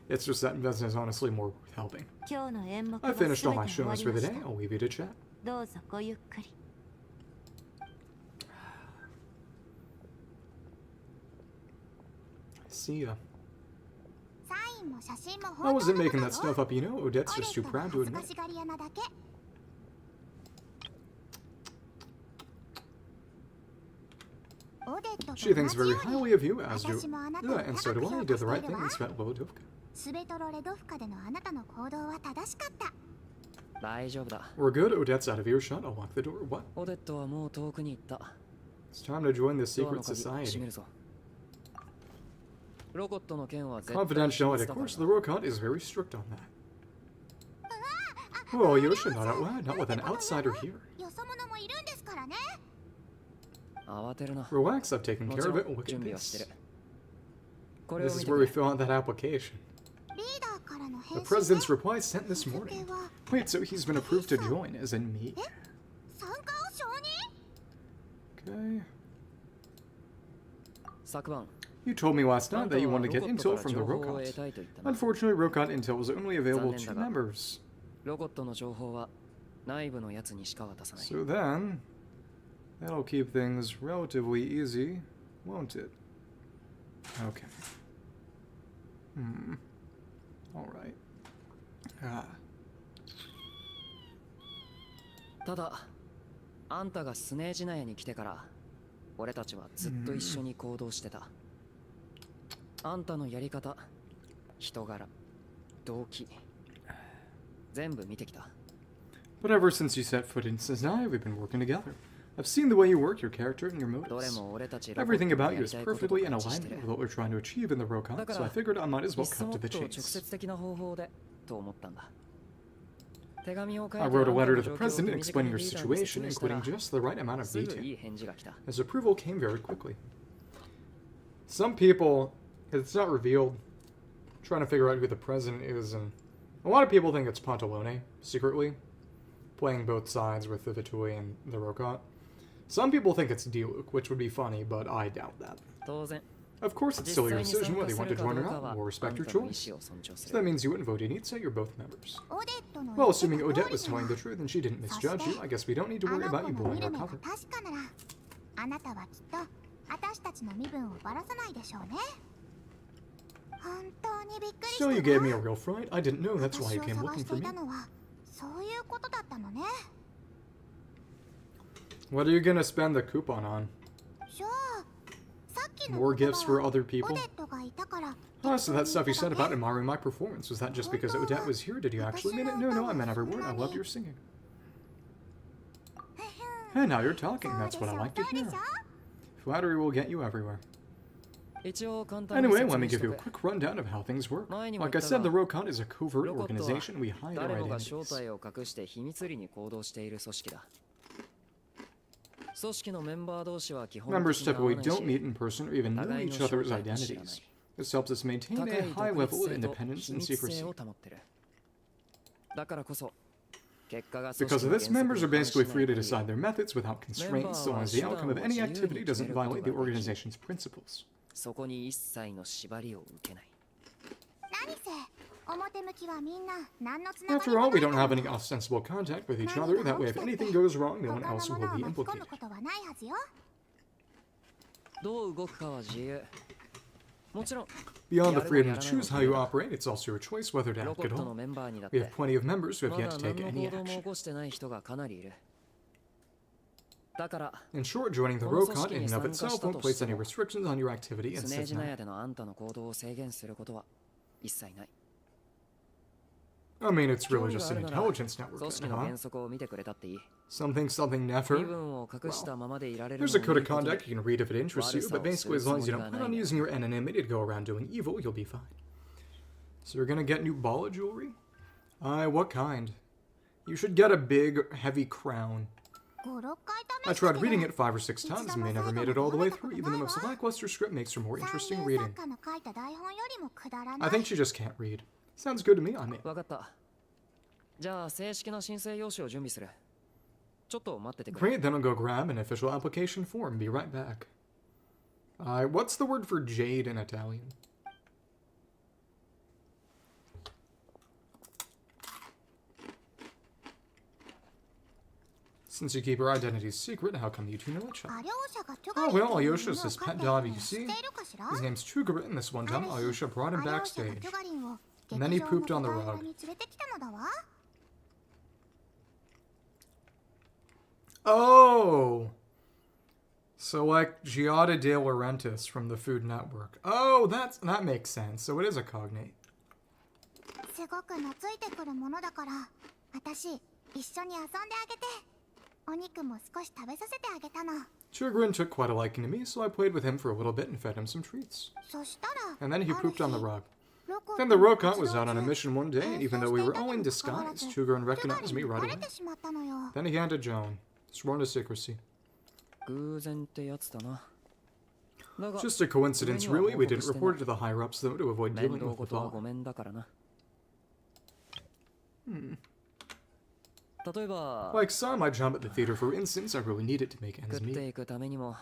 It's just that Vezna is honestly more worth helping. I finished all my shows for the day. I'll leave you to chat. See ya. I wasn't making that stuff up, you know. Odette's just too proud to admit. She thinks very highly of you, as do. Yeah, and so do I. You did the right thing in Svetlana. スベトロレドフカでのあなたの行動は正しかった。 We're good. Odette's out of earshot. I'll lock the door. What? オデットはもう遠くに行った。 It's time to join the secret society. ロコットの件は絶対 Confidentiality. Of course, the Rokot is very strict on that. Well, Yosha, not out loud. Not with an outsider here. よそ者もいるんですからね。 慌てるな。 Relax, I've taken も care ち of ろ it. ん Look 準 at 備はしてる this. これを This 見 is て where く we れ。 fill out that application. リーダーからの返 The 信で president's reply sent this morning. Wait, so he's been approved to join, as in me? 参加を承認？ Okay. 昨晩 You told me last あ night んた that you は wanted ロ to コ get ット intel から from the 情報を得 Rokot. たいと言ったな。 Unfortunately, Rokot intel is only available to members. ロコットの情報は内部のやつにしか渡さない。 So then, that'll keep things relatively easy, won't it? Okay. Alright. Ah. ただ、あんたがスネージナヤに来てから、俺たちはずっと一緒に行動してた。あんたのやり方、人柄、動機、全部見てきた。 But ever since you set foot in Snezhnaya, we've been working together. I've seen the way you work, your character, and your どれ motives. も俺たちロコッ Everything トの about や you り is たいことと perfectly in 合致して alignment る。 with what we're trying to achieve in the だ Rokot, か so ら I figured I might as い well っそ cut も to っ the と直 chase. 接的な方法でと思ったんだ。手紙を書いて I あんた wrote a の letter to 状 the 況を president 手短 explaining に your リーダーに説 situation, 明したら including just the right amount of すぐ detail. いい返事が来た。 His approval came very quickly. Some people, it's not revealed, trying to figure out who the president is, and a lot of people think it's Pantalone, secretly, playing both sides with the Vitui and the Rokot. Some people think it's Diluc, which would be funny, but I doubt that. 当然、 Of course, it's 実 still your 際に参 decision 加 whether you す want る to か join ど or うか not. は We'll あん respect た your の意 choice. 思を尊重す So that る。 means you and Vodinitsa, you're both members. オデットの Well, 言って assuming た通 Odette り was には telling the truth and she didn't misjudge you, I guess we don't need to あ worry の about 子 you の blowing 見る our 目が cover. 確かならあなたはきっと私たちの身分をばらさないでしょうね。本当にびっくりした So わ。 you gave me a real fright? I didn't know that's why 私 you を came 探 looking して for い me. たのはそういうことだったのね。 What are you gonna spend the coupon on? じゃあさっきの More 言 gifts 葉 for は other オ people? デットがいたから Oh, so that stuff you said 適当 about に言っただけ admiring my performance, was that just because Odette was here? Did you actually mean it? No, no, I meant every word. I loved your singing. Hey, now you're talking. That's what I like to そうで hear. しょ Flattery will get you everywhere. 一応簡単に Anyway, 説 let me 明し give と you a く。 quick rundown of how things work. 前にも Like 言 I った said, the が、 Rokon is a covert ロコットは organization. We hide 誰 our もが正 identities. 体を隠して秘密裏に行動している組織だ。組織のメンバー同士は基本 Members 的に会わ typically ない don't し、 meet in person or even know 互いの each 正 other's 体も知らな identities. い。 This helps us maintain 高 a い high 独 level 立 of 性と independence 秘 and 密性 secrecy. を保ってる。だからこそ、結果が Because of this, members are basically free to decide their methods without constraints, so long as the outcome of any activity doesn't violate the organization's principles. そこに一切の縛りを受けない。何せ表向きはみんな何のつながり After も all, we ない don't から have any ostensible contact with each other. That way, if anything goes wrong, no one 他の else も will のを be 巻き込む implicated. ことはないはずよ。どう動くかは自由。もちろん Beyond the freedom to choose how you operate, it's also your choice whether to ロ act ボッ at トの all. メンバーにだっ We て have plenty of members who have ま yet だ to 何 take の any 行動も起 action. こしてない人がかなりいる。だから In short, joining the この Rokon 組織 in に and 参 of 加した itself と won't place して any も restrictions on your activity in スネージナヤ Snezhnaya. でのあんたの行動を制限することは一切ない。 I mean, it's 興 really 味 just があ an るなら intelligence network, 組織の huh? 原則を見てくれたっていい。 Something, something 身 never. 分を隠したままでいられる There's a の code も of いいことだ。 conduct you can read if it interests you, but basically, as long as you don't plan on using your anonymity to go around doing evil, you'll be fine. So you're gonna get new bala jewelry? What kind? You should get a big, heavy crown. 5、6回 I 試した tried け reading ど it 5 or 6 times and may never made it all the way through. Even the most lackluster script makes for more 三 interesting 流 reading. 作家の書いた台本よりもくだら I ない think she just can't read. Sounds good to me. I mean, わかった。じゃあ正式な申請用紙を準備する。ちょっと待っててくれ。 great. Then I'll go grab an official application form. Be right back. What's the word for jade in Italian? Since you keep your identities secret, how come you two know each other? アリョーシャがトゥ Oh, ガリ well, ンという Alyosha's 犬を his 飼っ pet ているの dog, を you 知っ see? ているかしら His name's Chugara, and this one あ time る日 Alyosha brought ア him リョーシャが backstage. トゥガリンを And then he 劇場 pooped の on the 舞台裏 rug. に連れてきたのだわ Oh! So like Giada De Laurentiis from the Food Network. Oh, that makes sense. So it is a cognate. すごく懐いてくるものだから私一緒に遊んであげてお肉も少し食べさせてあげたの Chugrin took quite a liking to me, so I played with him for a little bit and fed him some treats. そしたら And then he ある pooped on the 日 rug. ロコ Then the Rokon was out on a mission one day, and even though we were all in disguise, Chugrin recognized me right バレ away. てしまったのよ Then he handed Joan, sworn to secrecy. 偶然ってやつだな。だが Just a coincidence, really. We didn't report it to the higher-ups, though, to avoid 面 dealing 倒 with the 事は thought. ごめんだからな。例えば Like some, I jump at the theater, for instance, I really need it to make 食 ends って meet. いくためにも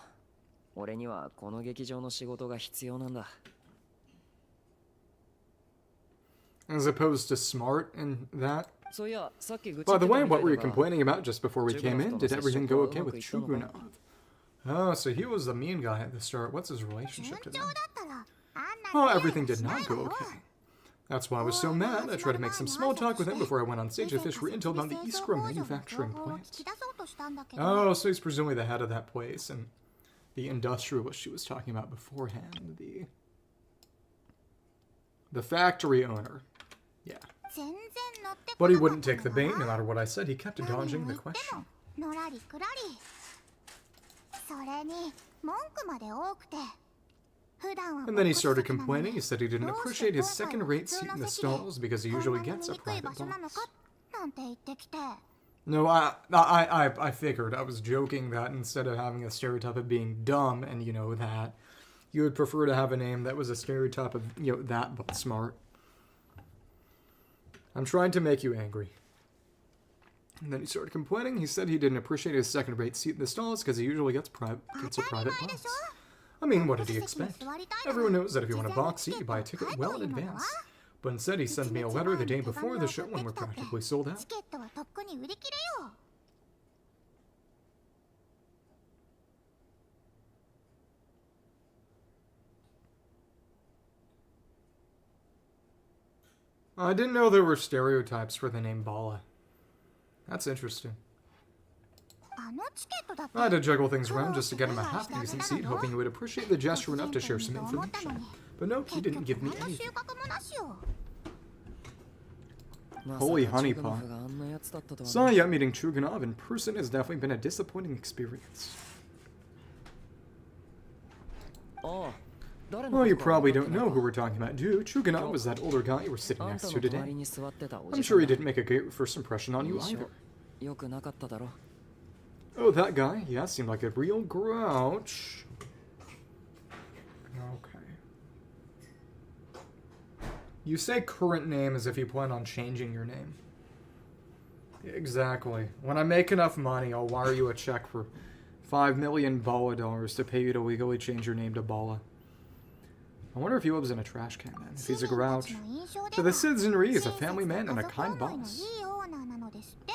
俺にはこの劇場の仕事が必要なんだ。 As opposed to smart and that. そういやさっき愚痴 By っ the てた way, みた what い were you だが complaining about just before we came in? Chugunov Did to everything the go Shishoku okay with Umaku Itono Chugunov? Oh, so he was the mean guy at the start. What's his relationship 順 to 調 them? だったらあんな Oh, に everything ゲーム did しな not い go わよ okay. That's why I was so mad. I tried to make some small talk with him before I went on stage to fish for intel about the Iskra manufacturing plant. 聞き出そうとしたんだけど Oh, so he's presumably the head of that place and the industrialist she was talking about beforehand. The factory owner. Yeah. 全然乗ってこ But he なかっ wouldn't た take the の bait だ no わ matter what I said. He kept 何を dodging 言 the って question. ものらりくらりそれに文句まで多くて普段は And then he 目 started 的なのに complaining. He said he didn't どうして appreciate his 今回は second-rate 普通 seat の in the 席で stalls because he こん usually なに gets 見 a にくい private 場所なの box. かなんて言ってきて No, I figured. I was joking that instead of having a stereotype of being dumb and, that, you would prefer to have a name that was a stereotype of, that but smart. I'm trying to make you angry. And then he started complaining. He said he didn't appreciate his second-rate seat in the stalls because he usually gets a private box. I mean, what did he expect? Everyone knows that if you want a box seat, you buy a ticket well in advance. But instead, he sent me a letter the day before the show when we're practically sold out. チケットはとっくに売り切れよ I didn't know there were stereotypes for the name Bala. That's interesting. あのチケットだって I had to juggle things around just to get him a half-decent seat, hoping he would appreciate the gesture enough to share some information. But nope, he 結 didn't 局 give me 何の収 anything. 穫もなしよ Holy まさか honey チュグノ pot. フがあんなやつだったとは So ね yeah, meeting Chuganov in person has definitely been a disappointing experience. ああ誰の Well, you ことか probably 分かっ don't てない know か who we're talking about, do you? Chuganov was that older guy you were sitting あんた next の to 隣 today. に座ってたお I'm じさ sure ん he だ didn't make a great first impression on you 印 either. 象良くなかっただろ Oh, that guy? Yeah, seemed like a real grouch. Okay. You say current name as if you plan on changing your name. Exactly. When I make enough money, I'll wire you a check for $5 million Bala dollars to pay you to legally change your name to Bala. I wonder if he lives in a trash can, man. If he's a 市民た grouch. ちの印象で To は the citizenry, he's a 親 family 切で man and a 家族 kind 思いの boss. いいオーナーなのですって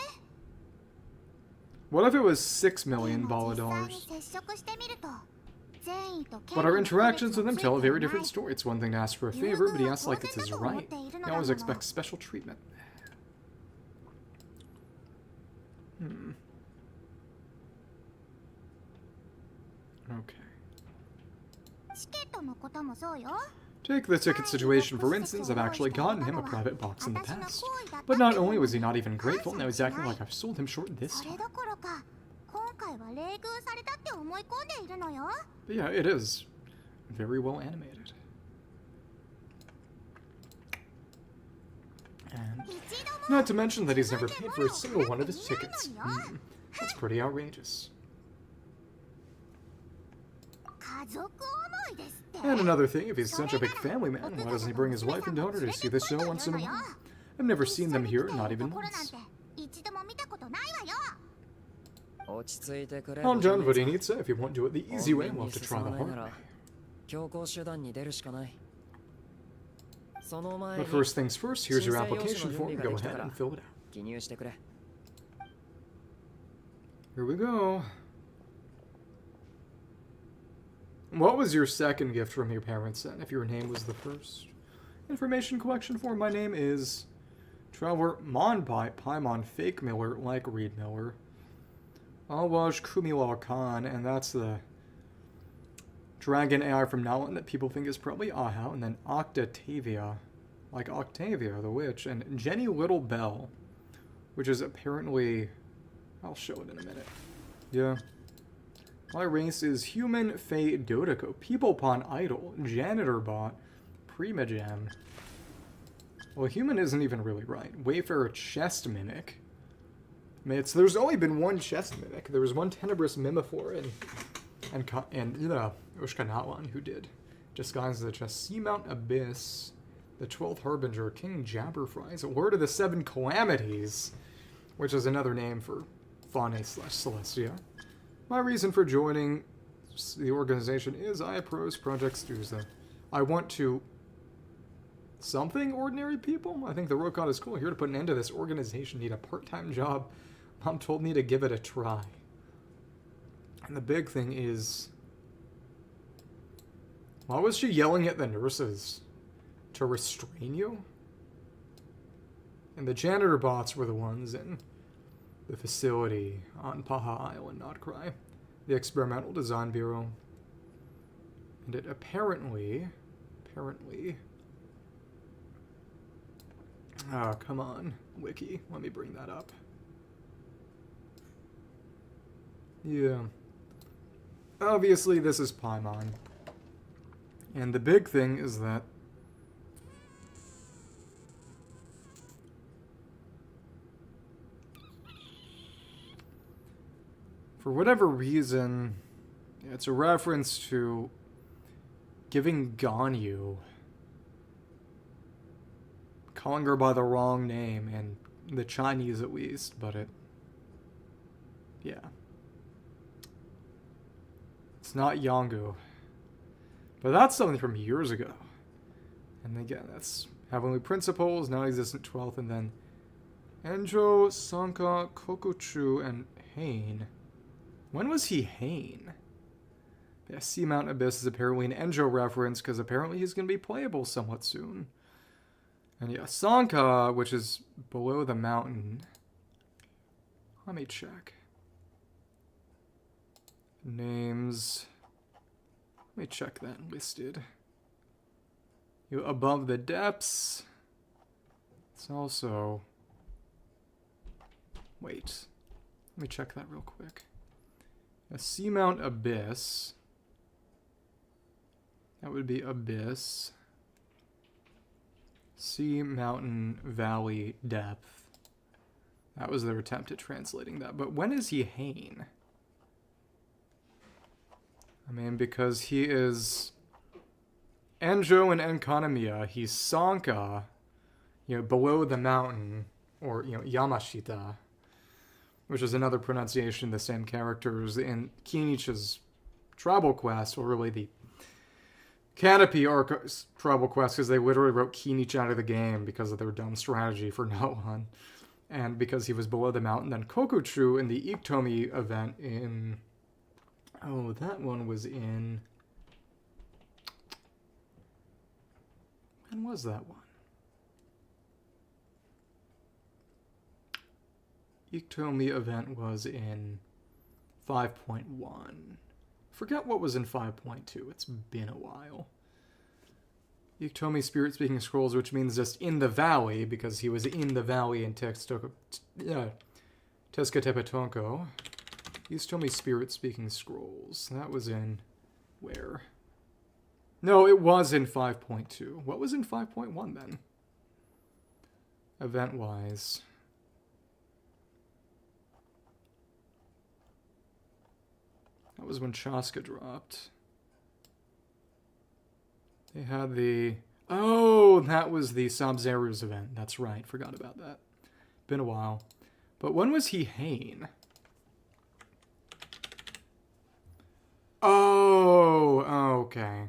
What if it was $6 で million も Bala 実際に dollars? 接触してみると But our interactions with him tell a very different story. It's one thing to ask for a favor, but he asks like it's his right. He always expects special treatment. Okay. Take the ticket situation for instance. I've actually gotten him a private box in the past. But not only was he not even grateful, now he's acting like I've sold him short this time. But yeah, it is very well animated. And not to mention that he's never paid for a single one of his tickets. That's pretty outrageous. And another thing, if he's such a big family man, why doesn't he bring his wife and daughter to see the show once in a while? I've never seen them here, not even once. Calm down, Vodinitsa. If you won't do it the easy way, we'll have to try the hard way. But first things first, here's your application form. Go ahead and fill it out. Here we go. What was your second gift from your parents then, if your name was the first? Information collection form. My name is Traveler Monpai Paimon Fake Miller, like Reed Miller. Awaj Kumila Khan, and that's the dragon AI from now on that people think is probably Ahau, and then Octavia, like Octavia the witch, and Jenny Little Bell, which is apparently... I'll show it in a minute. Yeah. My race is Human Fae Dodoko, People Pawn Idol, Janitor Bot, Primagem. Well, Human isn't even really right. Wayfarer Chest Mimic. I mean, there's only been one Chest Mimic. There was one Tenebrous Mimifor and Ushkanawan who did. Disguise the chest. Seamount Abyss, the 12th Harbinger, King Jabberfries, Lord of the Seven Calamities, which is another name for Faune/Celestia. My reason for joining the organization is I oppose Project Stuza. I want to... something ordinary people? I think the Rokon is cool. Here to put an end to this organization. Need a part-time job. Mom told me to give it a try. And the big thing is... why was she yelling at the nurses? To restrain you? And the janitor bots were the ones in the facility on Paha Island, not Cry. The Experimental Design Bureau. And it apparently... ah, come on, Wiki. Let me bring that up. Yeah. Obviously, this is Paimon. And the big thing is that for whatever reason, it's a reference to giving Ganyu, calling her by the wrong name, in the Chinese at least, but yeah. It's not Yongu. But that's something from years ago. And again, that's Heavenly Principles, non-existent 12th, and then Enjo, Sanka, Kokuchu, and Hain. When was he Hain? Yeah, Seamount Abyss is apparently an Enjo reference, because apparently he's going to be playable somewhat soon. And yeah, Sanka, which is below the mountain. Let me check. Names. Let me check that listed. You above the depths. It's also... wait. Let me check that real quick. A Seamount Abyss. That would be Abyss. Sea, Mountain, Valley, Depth. That was their attempt at translating that. But when is he Hain? I mean, because he is Enjo and Enkanamiya. He's Sanka, below the mountain, or, Yamashita, which is another pronunciation of the same characters in Kinich's Tribal Quest, or really the Canopy Arc's Tribal Quest, because they literally wrote Kinich out of the game because of their dumb strategy for no one. And because he was below the mountain. Then Kokuchu in the Iktomi event in... oh, that one was in When was that one? Iktomi event was in 5.1. Forget what was in 5.2. It's been a while. Iktomi Spirit Speaking Scrolls, which means just in the valley, because he was in the valley in Tezcatepetonco. Iktomi Spirit Speaking Scrolls. That was in... where? No, it was in 5.2. What was in 5.1 then? Event-wise. That was when Chaska dropped. They had the... Oh, that was the Sub-Zero's event. That's right. Forgot about that. Been a while. But when was he Hane? Oh, okay.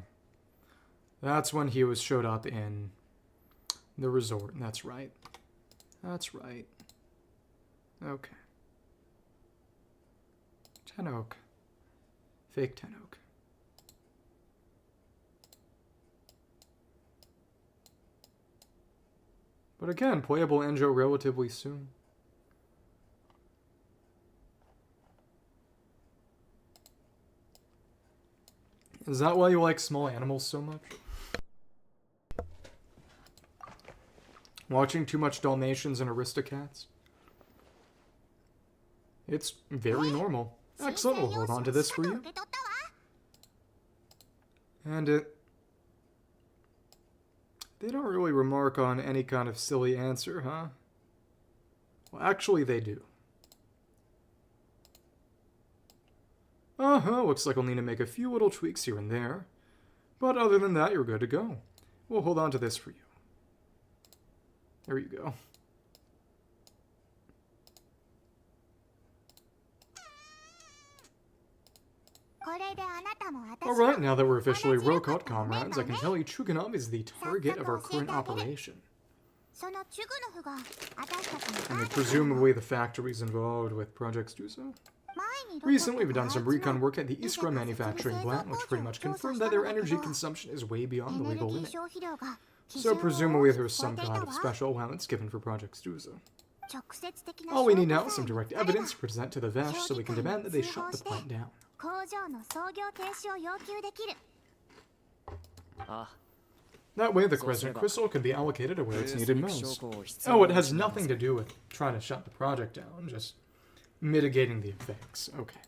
That's when he showed up in the resort. That's right. That's right. Okay. Tenok. Fake Tenok. But again, playable Enjo relatively soon. Is that why you like small animals so much? Watching too much Dalmatians and Aristocats? It's very normal. Excellent, we'll hold on to this for you. And they don't really remark on any kind of silly answer, huh? Well, actually they do. Uh-huh, looks like I'll need to make a few little tweaks here and there. But other than that, you're good to go. We'll hold on to this for you. There you go. Alright, now that we're officially Rokot comrades, I can tell you Chugunov is the target of our current operation. And presumably the factories involved with Project Stuzo? Recently, we've done some recon work at the Iskra manufacturing plant, which pretty much confirmed that their energy consumption is way beyond the legal limit. So presumably there's some kind of special allowance given for Project Stuzo. All we need now is some direct evidence to present to the Vesh so we can demand that they shut the plant down. That way, the Crescent Crystal can be allocated to where it's needed most. Oh, it has nothing to do with trying to shut the project down, just mitigating the effects. Okay.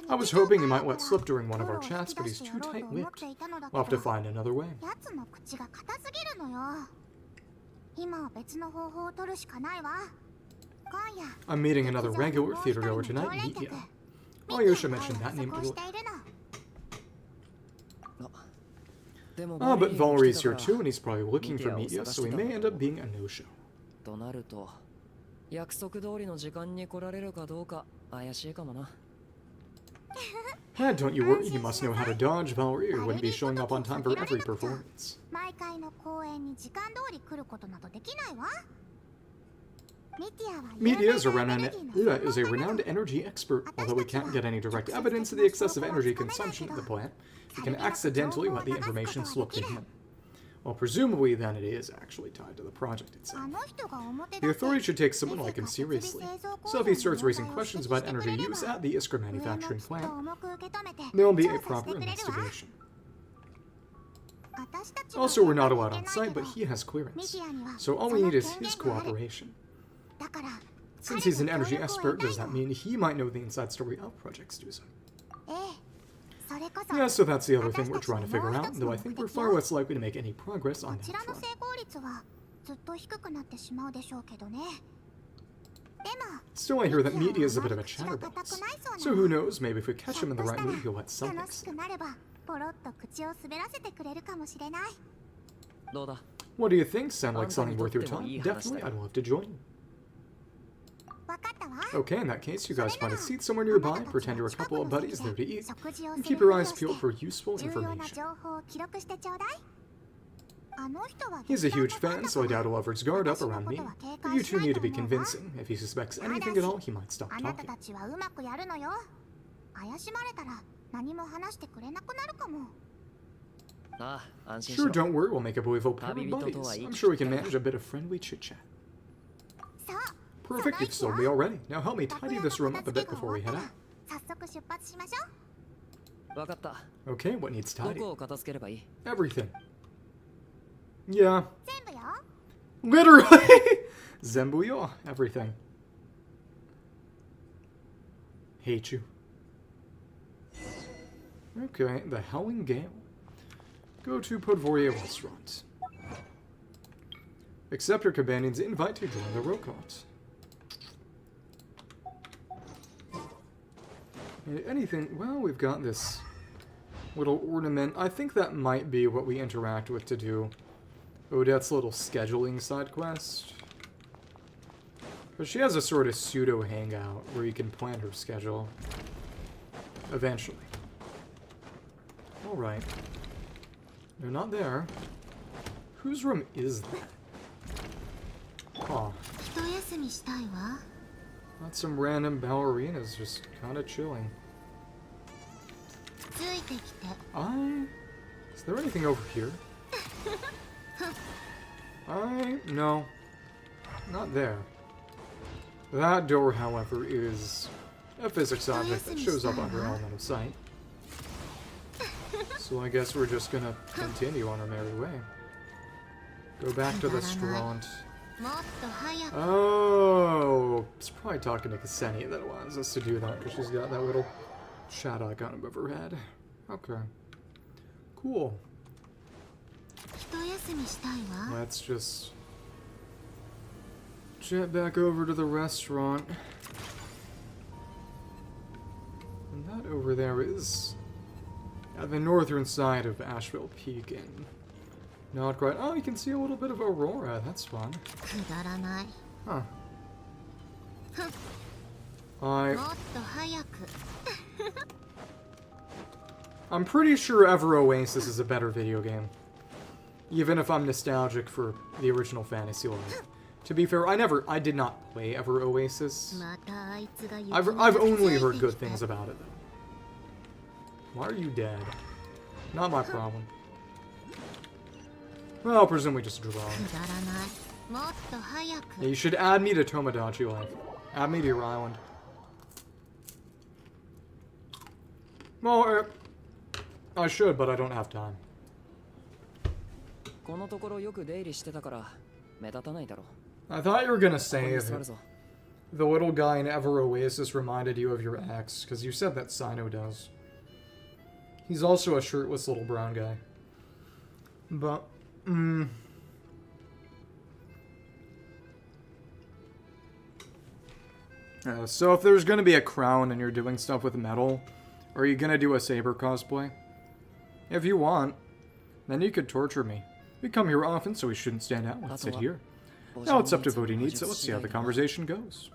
I was hoping he might let slip during one of our chats, but he's too tight-lipped. We'll have to find another way. I'm meeting another regular theater-goer tonight, Mitya. Oh, you should mention that name earlier. Ah, but Valerie's here too, and he's probably looking for Mitya, so he may end up being a no-show. Don't you worry, you must know how to dodge, Valerie, or you wouldn't be showing up on time for every performance. Mitya is a renowned energy expert. Although we can't get any direct evidence of the excessive energy consumption of the plant, we can accidentally let the information slip to him. Well, presumably then it is actually tied to the project itself. The authorities should take someone like him seriously. So if he starts raising questions about energy use at the Iskra manufacturing plant, there will be a proper investigation. Also, we're not allowed on site, but he has clearance. So all we need is his cooperation. Since he's an energy expert, does that mean he might know the inside story of Project Stuzo? Yeah, so that's the other thing we're trying to figure out, though I think we're far less likely to make any progress on that front. Still, I hear that Mitya is a bit of a chatterbox. So who knows, maybe if we catch him in the right mood, he'll let something slip. What do you think? Sound like something worth your time? Definitely, I'd love to join. Okay, in that case, you guys find a seat somewhere nearby, pretend you're a couple of buddies there to eat, and keep your eyes peeled for useful information. He's a huge fan, so I doubt he'll ever his guard up around me, but you two need to be convincing. If he suspects anything at all, he might stop talking. ああ、安心し Sure, ろ。 don't worry, we'll make up with pair of buddies. I'm sure we can manage a bit of friendly chit-chat. さあ Perfect, you've sold me already. Now help me tidy this room up a bit before we head out. 早速出発しましょう。わかった。 Okay, what needs ど tidy? こを片付ければいい？ Everything. Yeah, 全部よ。 literally. Zembuyo, everything. Hate you. Okay, the Howling Gale. Go to Podvorye restaurant. Accept your companion's invite to join the Rokot. Anything? Well, we've got this little ornament. I think that might be what we interact with to do Odette's little scheduling side quest. But she has a sort of pseudo hangout where you can plan her schedule. Eventually. Alright. They're not there. Whose room is that? Huh. 一休みしたいわ。 Not some random ballerinas just kind of chilling. ついてきて。 Is there anything over here? No. Not there. That door, however, is a physics object that shows up under element of sight. So I guess we're just gonna continue on our merry way. Go back to the restaurant. もっと早く。 Oh, it's probably talking to Ksenia that allows us to do that because she's got that little chat icon above her head. Okay. Cool. 一休みしたいわ。 Let's just jet back over to the restaurant. And that over there is at the northern side of Asheville Peak and not quite. Oh, you can see a little bit of Aurora. That's fun. くだらない。 Huh. もっと早く。 I'm pretty sure Ever Oasis is a better video game. Even if I'm nostalgic for the original Fantasy Life. To be fair, I did not play Ever Oasis. またあいつが雪 I've に only つい heard て good きて things about it, though. Why are you dead? Not my problem. Well, I'll presume we just draw. くだらない。もっと早く。 Yeah, you should add me to Tomodachi Life. Add me to your island. Well, I should, but I don't have time. このところよく出入りしてたから目立たないだろう。 I thought you were gonna ここ say に座る that ぞ。 the little guy in Ever Oasis reminded you of your ex, because you said that Sino does. He's also a shirtless little brown guy. But, so if there's gonna be a crown and you're doing stuff with metal, are you gonna do a Saber cosplay? If you want, then you could torture me. We come here often, so we shouldn't stand out. Let's sit here. Now it's up to voting needs, so let's see how the conversation goes.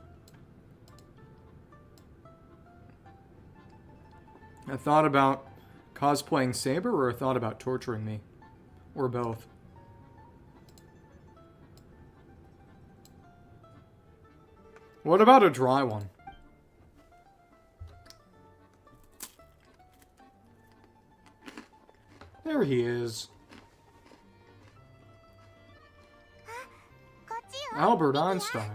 I thought about cosplaying Saber, or I thought about torturing me. Or both. What about a dry one? There he is. こっちよ。 Albert Einstein.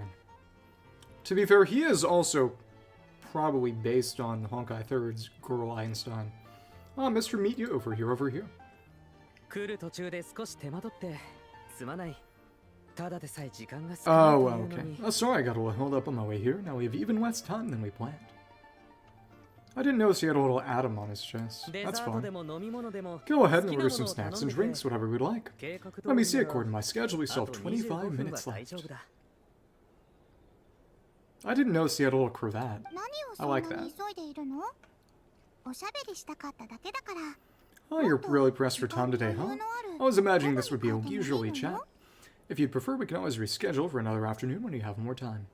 To be fair, he is also probably based on Honkai 3rd's Girl Einstein. Ah, Mr. Meet you over here, over here. 来る途中で少し手間取ってすまない。ただでさえ時間が少ない Oh, というの okay. に。 Sorry, I got a little hold up on my way here. Now we have even less time than we planned. I didn't notice he had a little atom on his chest. デ That's ザートで fine. も飲み物でも Go ahead 好 and きな order も some のを頼 snacks ん and で drinks, whatever we'd like. 計画通 Let me り see, なら according to my schedule, we あ still と have 25 25分は minutes 大 left. 丈夫だ。 I didn't notice he had a little cravat. 何をそん I な like に that. 急いでいるの？おしゃべりしたかっただけだから。 Oh, you're really pressed for time today, huh? I was imagining this would be a leisurely chat. If you'd prefer, we can always reschedule for another afternoon when you have more time.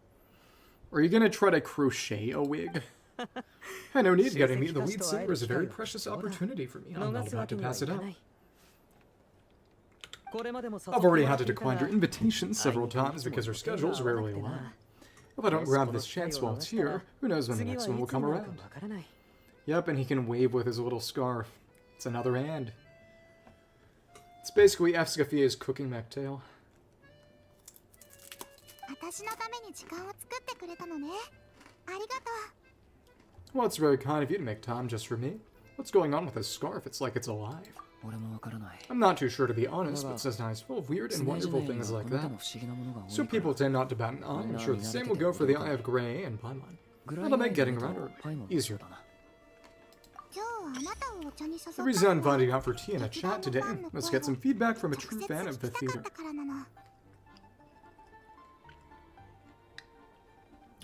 Are you gonna try to crochet a wig? Hey, no need. Getting to meet the lead singer is a very precious opportunity for me. I'm 逃 not すわ about け to には pass い it か up. ない。これまでも誘 I've っても already ら had っ to ていた decline が your invitations あい several にくい times つも because our 予定が schedules 合わな rarely くて align. な。 If I don't よし grab この this 機会 chance を while 逃 it's したら here, who knows when the 次 next は one い will つ come になる around. かわからない。 Yep, and he can wave with his little scarf. It's another hand. It's basically Escoffier's cooking mocktail. 私のために時間を作ってくれたのね。ありがとう。 Well, it's very kind of you to make time just for me. What's going on with this scarf? It's like it's alive. 俺もわからない。 I'm not too sure to be honest, but Snezhnaya is full of weird and wonderful things like that. So people tend not to bat an eye. I'm sure the same will go for the Eye of Grey and Paimon. That'll make getting around her easier. 今日はあなたをお茶に誘った The reason I invited you out for tea and a chat today was to get some feedback from a 直 true 接 fan 聞 of き the たか theater. ったからなの。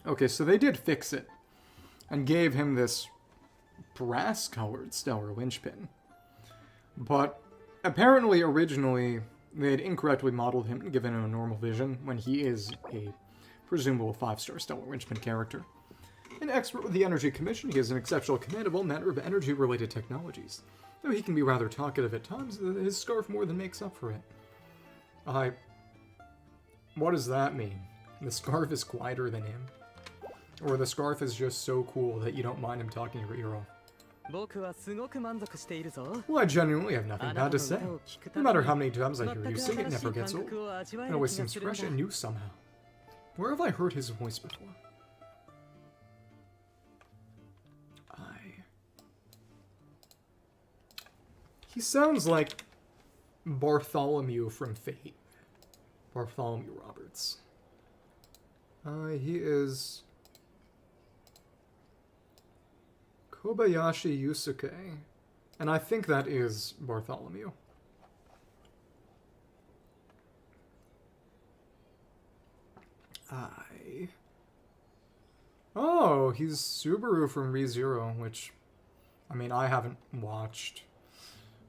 Okay, so they did fix it and gave him this brass-colored stellar linchpin. But apparently, originally, they had incorrectly modeled him and given him a normal vision when he is a presumable 5-star stellar linchpin character. An expert with the Energy Commission, he has an exceptional command of all manner of energy-related technologies. Though he can be rather talkative at times, his scarf more than makes up for it. What does that mean? The scarf is quieter than him? Or the scarf is just so cool that you don't mind him talking your ear off? 僕はすごく満足しているぞ。 Well, I genuinely have nothing bad to say. No matter how many times I hear you sing, it never gets old. It always seems fresh and new somehow. Where have I heard his voice before? He sounds like Bartholomew from Fate. Bartholomew Roberts. He is Kobayashi Yusuke. And I think that is Bartholomew. Oh, he's Subaru from ReZero, which, I mean, I haven't watched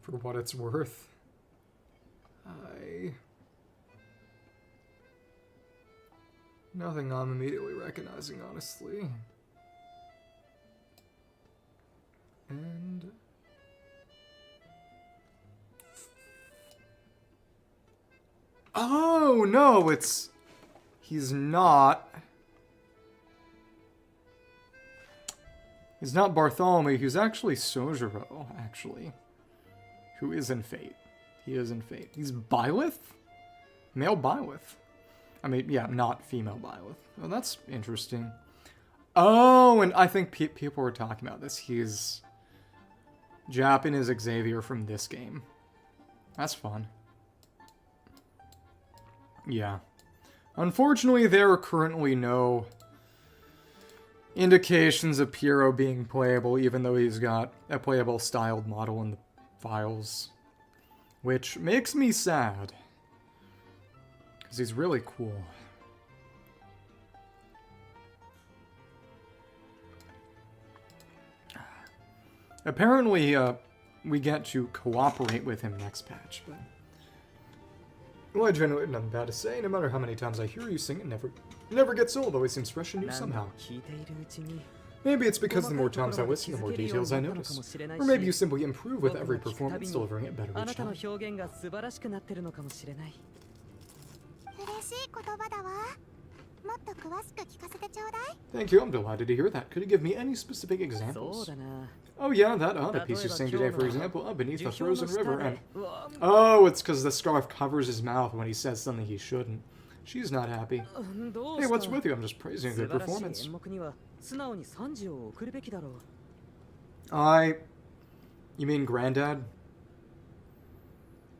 for what it's worth. Nothing I'm immediately recognizing, honestly. And oh no, he's not Bartholomew, he's actually Sojiro, actually. Who is in Fate. He is in Fate. He's Byleth? Male Byleth. I mean, yeah, not female Byleth. Oh, that's interesting. Oh, and I think people were talking about this. He's Japanese Xavier from this game. That's fun. Yeah. Unfortunately, there are currently no indications of Pyro being playable, even though he's got a playable styled model in the files. Which makes me sad. Because he's really cool. Apparently, we get to cooperate with him next patch, but... Well, I genuinely have nothing bad to say. No matter how many times I hear you sing, it never gets old. Always seems fresh and new somehow. Maybe it's because the more times I listen, the more details I notice. Or maybe you simply improve with every performance, delivering it better each time. 嬉しい言葉だわ。もっと詳しく聞かせてちょうだい。 Thank you, I'm delighted to hear that. Could you give me any specific そう examples? だな。 Oh yeah, that other piece you sang today, for example, beneath the frozen river, and... Oh, it's because the scarf covers his mouth when he says something he shouldn't. She's not happy. Hey, what's with you? I'm just praising a good performance. 素晴らしい演目には素直に賛辞を送るべきだろう。 You mean Granddad?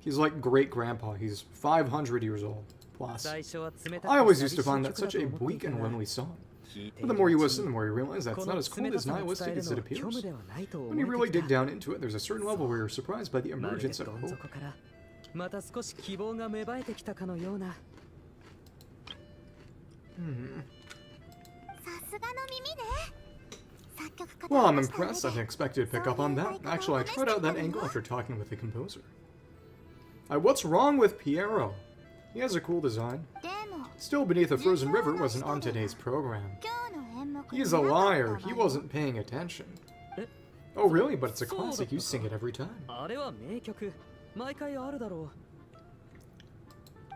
He's like great-grandpa. He's 500 years old, plus. 最初は冷たく I always used to 寂 find しい that 曲だ such と a 思ってい bleak た and が lonely song. 聞いてい But る the more you うち listen, the に more you realize that's こ not の as cold 冷た as さを伝 nihilistic える as の it は虚無 appears. ではないと When 思 you え really て dig きた。 down into it, there's a certain level where you're surprised by the まるで emergence of どん hope. 底からまた少し希望が芽生えてきたかのような。さすがの耳ね。作曲家と Well, I'm 話した上 impressed. I で didn't expect you to pick up on that. Actually, I tried out that angle after talking with the composer. What's wrong with Piero? He has a cool design. でも Still Beneath the Frozen River wasn't on today's program. 今日の演目に He's な a かった liar. わ He よ。 wasn't paying attention. え Oh, really? But it's a そうだった classic. You sing it every time. あれは名曲。毎回あるだろ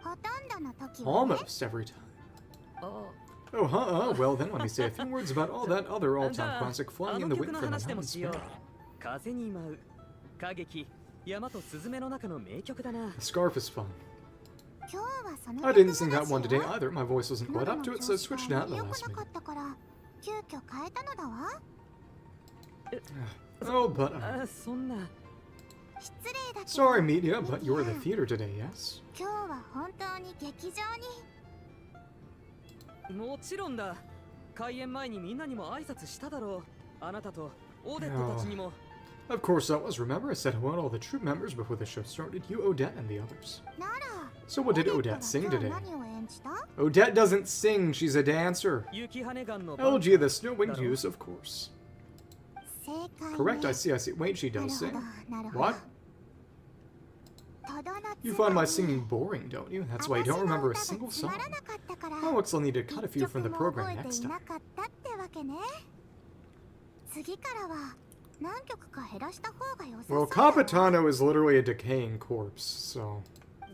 ほとんどの時はね。 Almost every time. う。あ Oh, huh? Well, then let me say a few words about all that other あ。 all-time じゃあ classic あ Flying in の the 曲 Wind の from the 話でも Mountains しよう Fair.。風に舞う歌劇山とスズメの中の名曲だな。 The scarf is fun. 今日はその I didn't sing that one today either. My voice wasn't quite up to it, so I switched it out in the 良く last なか minute. ったから急遽変えたのだわ。 Oh, but あ、そんな。失礼だけど sorry, media, but you're the theater today, yes? 今日は本当に劇場に。もちろんだ。開演前にみんなにも挨拶しただろう。あなたとオーデットたちにも。 Of course, that was. Remember, I said hello to all the troop members before the show started. You, Odette, and the others. なら So what did オデッ Odette ト sing は today? 今日何を演じた？ Odette doesn't sing, she's a dancer. 雪羽ガンの Elegy of the Snow-Winged Goose, of course. 正解ね。 Correct, I see. Wait, she なる does ほ sing. ど、なるほど。 What? とどのつまり You find my singing boring, don't you? That's why you don't remember a 私の single 歌がつま song. らなかったから Oh, looks I'll need to cut a 一 few from 曲 the も program 覚えて next いな time. かったってわけね。次からは何曲か減らした方が良さそう Well, だわ。 Capitano is literally a decaying corpse, so...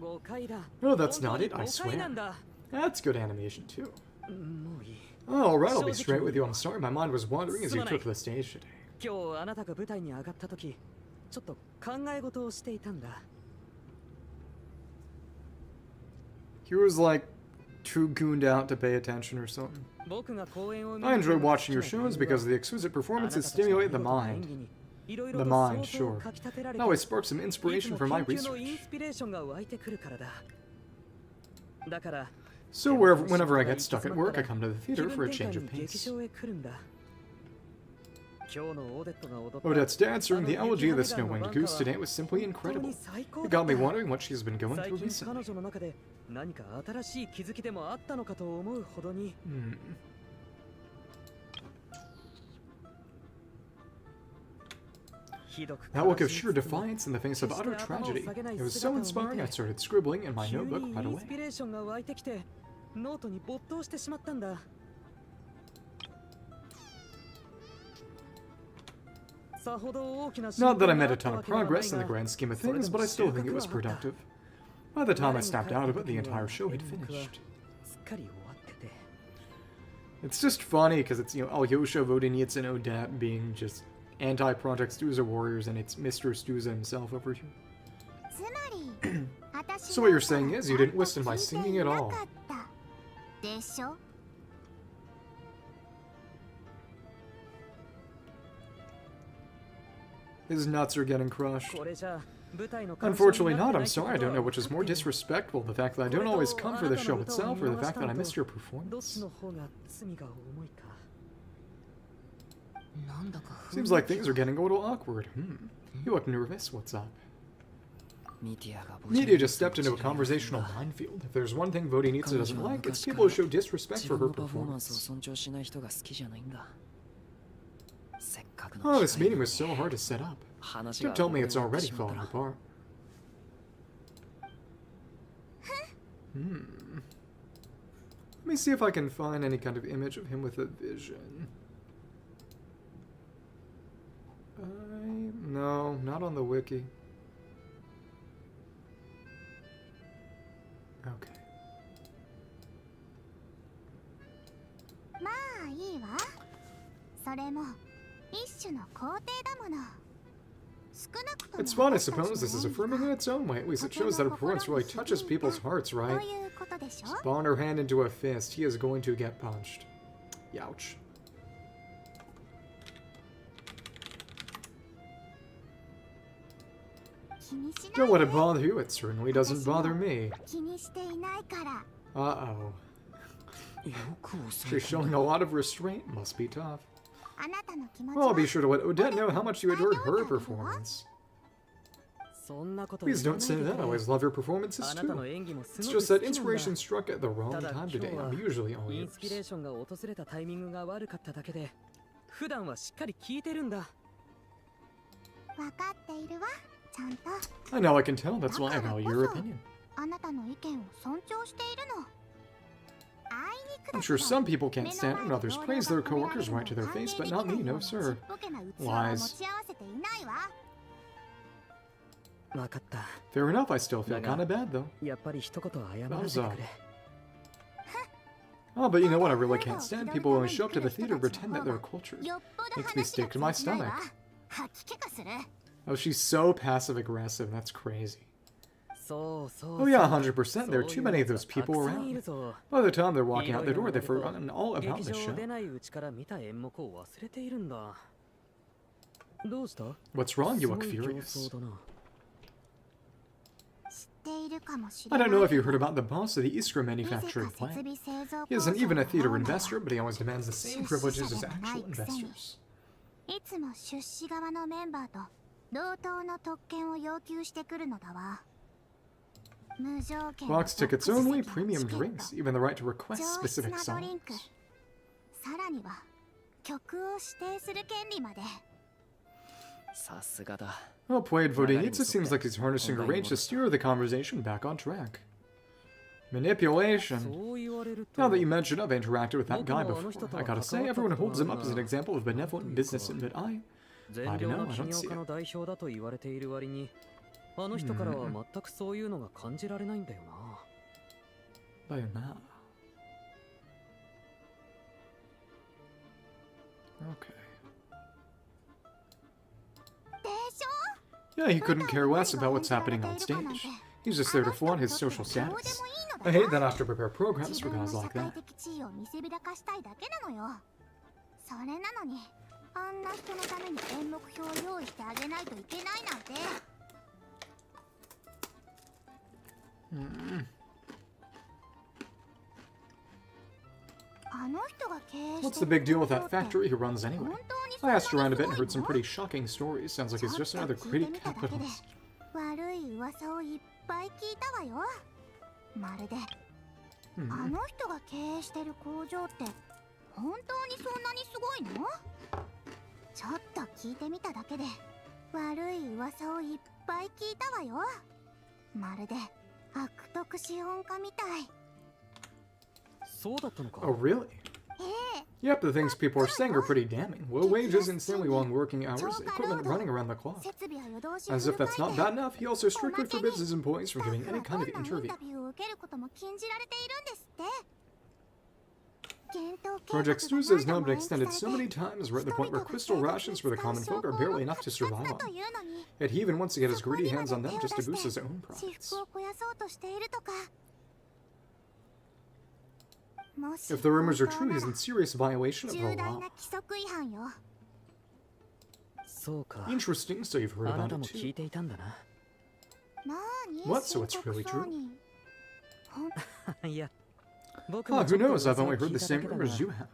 誤解だ。 No, that's not it, 本当 I に誤解なん swear. だ。 That's good animation, too. もういい。 Oh, alright, I'll be straight with you. I'm sorry, my mind was wandering as you took the stage today. 今日あなたが舞台に上がった時、ちょっと考え事をしていたんだ。 He was like too gooned out to pay attention or something. 僕が公演を見 I る enjoy watching your shows because the exquisite performances stimulate the mind. The mind, sure. It always sparks some inspiration for my research. So whenever I get stuck at work, I come to the theater for a change of pace. Odette's dance during the elegy of the Snow-Winged Goose today was simply incredible. It got me wondering what she's been going through recently. That look of sheer defiance in the face of utter tragedy. It was so inspiring I started scribbling in my notebook right away. Not that I made a ton of progress in the grand scheme of things, but I still think it was productive. By the time I snapped out of it, the entire show had finished. It's just funny because it's, Alyosha, Vodeniets, and Odette being just anti-Project Stuza warriors, and it's Mr. Stuza himself over here. So what you're saying is you didn't listen to my singing at all. His nuts are getting crushed. Unfortunately not, I'm sorry, I don't know which is more disrespectful, the fact that I don't always come for the show itself, or the fact that I missed your performance. Seems like things are getting a little awkward. You look nervous, what's up? Media just stepped into a conversational minefield. If there's one thing Vodenietsu doesn't like, it's people who show disrespect for her performance. Oh, this meeting was so hard to set up. Don't tell me it's already falling apart. Let me see if I can find any kind of image of him with a vision. No, not on the wiki. Okay. まあいいわ。それも一種の肯定だもの。少なくとも It's fun, I suppose. This is affirming in its own way. At least it shows that her performance really touches people's hearts, と right? いうことでしょ。 Spawn her hand into a fist. He is going to get punched. Youch. Don't let it bother you. It certainly doesn't bother me. 気にしていないから。 Uh-oh. She's showing a lot of restraint. Must be tough. あなたの気持ち Well, は I'll be sure to let Odette know how much you adored her performance. そんなこと Please don't say that. I always love your performances あなたの too. 演技もす It's ごく just that 好きなんだ inspiration struck at the wrong ただ time 今日 today. は I'm usually イ all ンスピレー ears. ションが訪れたタイミングが悪かっただけで普段はしっかり聞いてるんだ。分かっているわ。ちゃんと。 I know I can tell. That's why I value your opinion. あなたの意見を尊重しているの。あいにくだ I'm け sure ど some people can't stand it when others praise their coworkers right to their face, but not me, no sir. Lies. わかった。 Fair enough, I still feel kinda bad though. やっぱり一言謝らせてくれ。 Oh, but you know what I really can't stand? People who only show up to the theater and pretend that they're cultured. Makes me sick to my stomach. Oh, she's so passive-aggressive. That's crazy. そうそう。 Oh yeah, 100%. There are too many of those people たくさんいる around. ぞ。 By the time they're walking い out ろ the いろ door, な they've 俺と forgotten all about 劇 the 場 show. 出ないうちから見た演目を忘れているんだ。どうした？ What's wrong? You look すごい形 furious. 相だな。知っているかもし I れ don't ない know if you heard about the boss of the Iskra なぜ manufacturing か設 plant. 備製造 He 工場 isn't even a を theater 買うなら investor, but he always demands the same privileges as actual investors. いつも出資側のメンバーと同等の特権を要求してくるのだわ。無条件の Box tickets 特 only, 設席の premium チケット drinks, even the right to request 上 specific 質なドリン songs. ク、さらには曲を指定する権利まで。さすがだ。 Well played, Vodinitsa. Seems like he's harnessing a range to steer the conversation back on track. Manipulation. そう言われると。 Now that you mention, I've interacted with that guy before. I gotta say, everyone holds him up as an example of benevolent business, but I 善 I 良 don't know, な I 起 don't 業 see 家 it. の代表だと言われている割に、あの人からは全くそういうのが感じられないんだよな。だよな。Okay. でしょ？ Yeah, he couldn't care less about what's happening on stage. He's just there to flaunt his social status. I hate that I have to prepare programs 自 for 分の guys 社 like 会 that. 的地位を見せびらかしたいだけなのよ。それなのに、あんな人のために演目表を用意してあげないといけないなんて。あの人が経営 What's して the る big deal with 工場 that って factory he runs 本 anyway? 当に I asked そんな around に a す bit ご and い heard some の？ pretty shocking stories. Sounds like he's just ちょっ another と聞い greedy てみただけで capitalist. 悪い噂をいっぱい聞いたわよ。まるであの人が経営してる工場って本当にそんなにすごいの？ちょっと聞いてみただけで悪い噂をいっぱい聞いたわよ。まるで悪徳資本家みたい。そうだったのか。 Oh, really? ええ、 Yep, the things people are saying are pretty damning. Low wages, insanely long working hours, equipment running around the clock. 設備は夜通し As if that's not フル回 bad 転。 enough, he also strictly forbids his employees ス from タッ giving フ any は kind どん of なイン interview. タビューを受けることも禁じられているんですって。検討計 Project 画が Stuza has 何度 now も been 延期さ extended れ so many て times, we're at the point where crystal rations for the common folk are barely enough to survive on. Yet he even wants to get his greedy hands on them just to boost his own 私 profits. 服を肥やそうとしているとか。 If the rumors are true, he's in serious violation of the 重大 law. な規則違反よ。そうか。 Interesting, so you've heard あな about た it も聞 too. いていたんだな。なーに What? So it's 深刻 really そう true? に。ほんいや、僕 Ah, もち who ょっと knows? I've 噂を only 聞 heard い the ただ same けだ rumors が you have.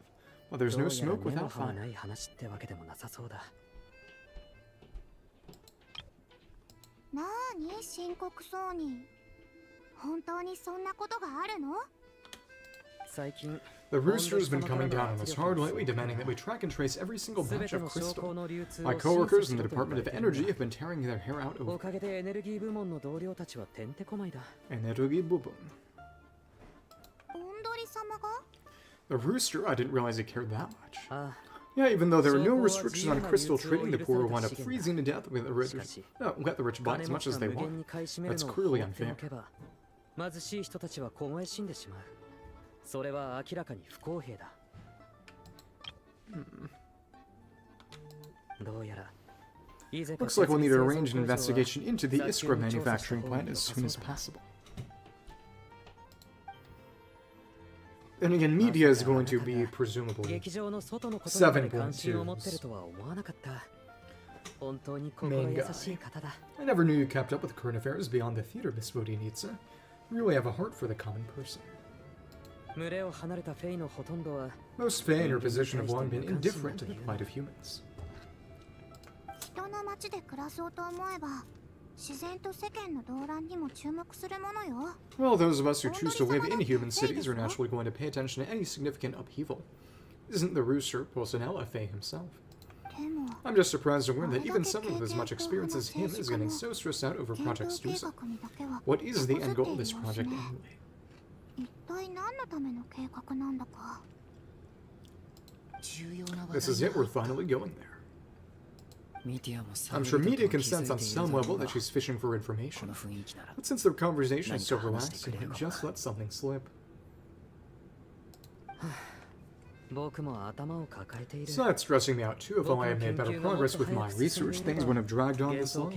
Well, there's ど no うやら smoke 根の without 葉は fire. ない話ってわけでもなさそうだ。なーに深刻そうに。本当にそんなことがあるの？最近、 The rooster's been coming down on us hard lately, demanding that we track and trace every single すべ batch て of の証拠 crystal. の流通を My 審査 coworkers し in the ろと Department of 言われて Energy いる have been tearing their hair out お over かげでエネルギー部門の同僚たちはてんてこまいだ。 Energy Bubun. おんどり様が？ The rooster, I didn't realize he cared that much. ああ、 Yeah, even though there are no So, restrictions on crystal trading, the poor will wind up 自由な流通を許された資源だ。 freezing to death with the rich. Let the rich buy 金 as 持 much ち as が they 無限 want. に買い占める That's のを clearly 放ってお unfair. けば、貧しい人たちは凍え死んでしまう。それは明らかに不公平だ。どうやら、いぜか Looks like we'll need to 製造 arrange an 工場は investigation into the 早 Iskra 急に調査した manufacturing 方が plant 良 as さ soon そう as だ。 possible. Then again, media is going to be presumably 劇場の外のことにまで関心を持ってる 7.2s. とは思わなかった。本当に心優しい方だ。 I never knew you kept up with current affairs beyond the theater, Miss Vodinitsa. You really have a heart for the common person. 群れを離れたフェイのほとんどは Most Fae in her position have long been indifferent to the plight of humans. 人の街で暮らそうと思えば、自然と世間の動乱にも注目するものよ。 Well, those of us who choose to live in human cities are naturally going to pay attention to any significant upheaval. Isn't the rooster Pulcinella Fae himself? でも、 I'm just surprised to learn that even someone with as much experience as him is getting so stressed out over 検 Project 討計 Stuza. 画にだけは What is the end goal of this 手こずって project いる様子ね。 anyway? 一体何のための計画なんだか。 This is it, we're finally going there. ミディアも I'm sure media can sense on some level that she's fishing for こ information. の雰囲気なら But since the conversation is so 何か話して relaxed, くれるかも。 just let something slip. So that's stressing me out too. If only I had made better progress with my research, things wouldn't have dragged on this long.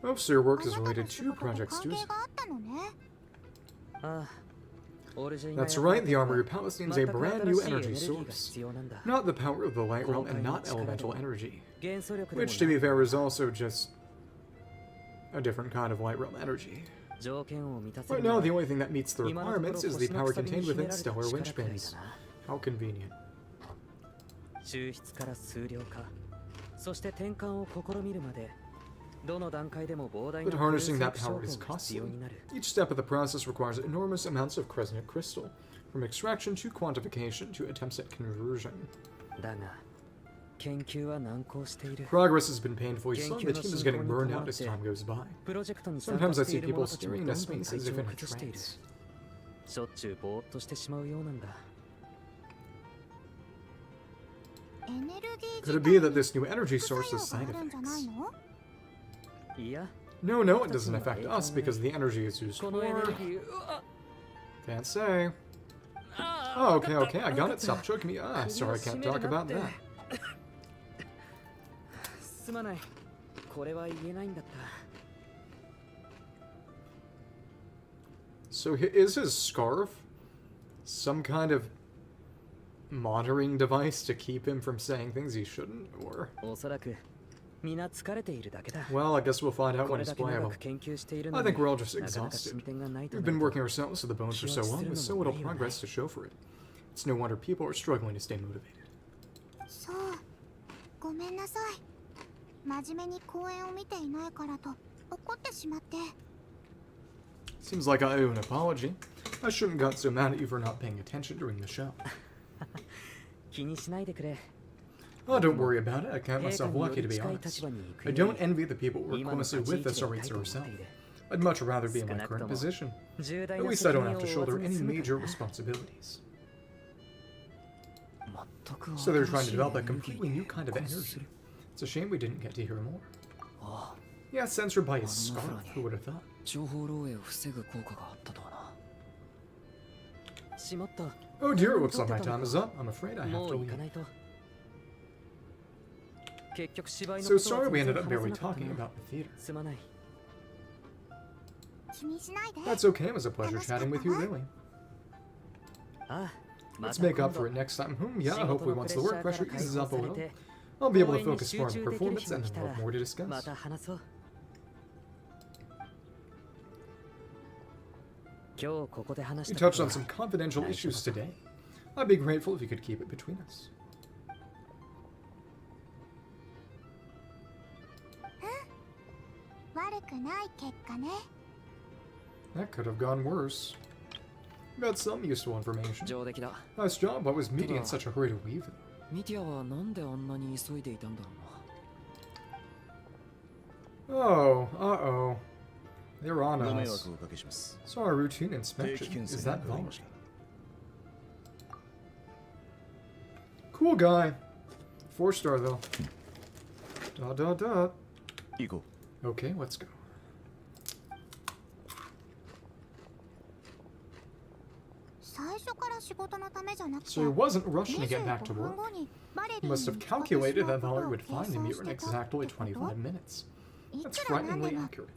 Most of your work is related to Project Stu's. That's right, the Armory Palace needs a brand new energy source. Not the power of the Light Realm and not elemental energy. Which, to be fair, is also just a different kind of Light Realm energy. Right now, the only thing that meets the requirements is the power contained within stellar winchpins. How convenient. But harnessing that power is costly. Each step of the process requires enormous amounts of Crescent Crystal, from extraction to quantification to attempts at conversion. Progress has been painfully slow, the team is getting burned out as time goes by. Sometimes I see people staring into space as if in a trance. Could it be that this new energy source has side effects? No, it doesn't affect us because the energy is used for... Can't say. Oh, okay, I got it. Stop choking me. Sorry, I can't talk about that. So is his scarf some kind of monitoring device to keep him from saying things he shouldn't, or... Well, I guess we'll find out when it's playable. I think we're all just exhausted. We've been working ourselves to the bone for so long, with so little progress to show for it. It's no wonder people are struggling to stay motivated. Seems like I owe an apology. I shouldn't have got so mad at you for not paying attention during the show. Oh, don't worry about it. I count myself lucky, to be honest. I don't envy the people who work closely with us or herself. I'd much rather be in my current position. At least I don't have to shoulder any major responsibilities. So they're trying to develop a completely new kind of energy. It's a shame we didn't get to hear more. Yeah, censored by his scarf. Who would have thought? Oh dear, it looks like my time is up. I'm afraid I have to leave. So sorry we ended up barely talking about the theater. That's okay, it was a pleasure chatting with you, really. Let's make up for it next time. Yeah, hopefully once the work pressure eases up a little, I'll be able to focus more on the performance and we'll have more to discuss. We touched on some confidential issues today. I'd be grateful if you could keep it between us. That could have gone worse. Got some useful information. Nice job. Why was Media in such a hurry to leave? Oh, uh-oh. They're on us. So our routine inspection, is that valid? Cool guy. 4-star though. Okay, let's go. So he wasn't rushing to get back to work. He must have calculated that Valerie would find him here in exactly 25 minutes. That's frighteningly accurate.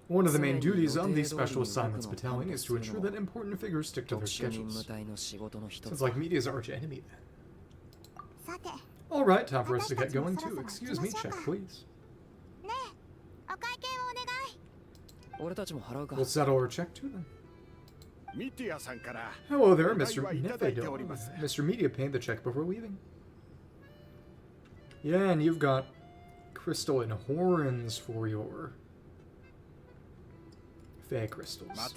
One of the main duties of the Special Assignments Battalion is to ensure that important figures stick to their schedules. Sounds like Media's arch enemy then. Alright, time for us to get going too. Excuse me, check please. We'll settle our check too then. Hello there, Mr. Mr. Media paid the check before leaving. Yeah, and you've got crystal and horns for your fey crystals.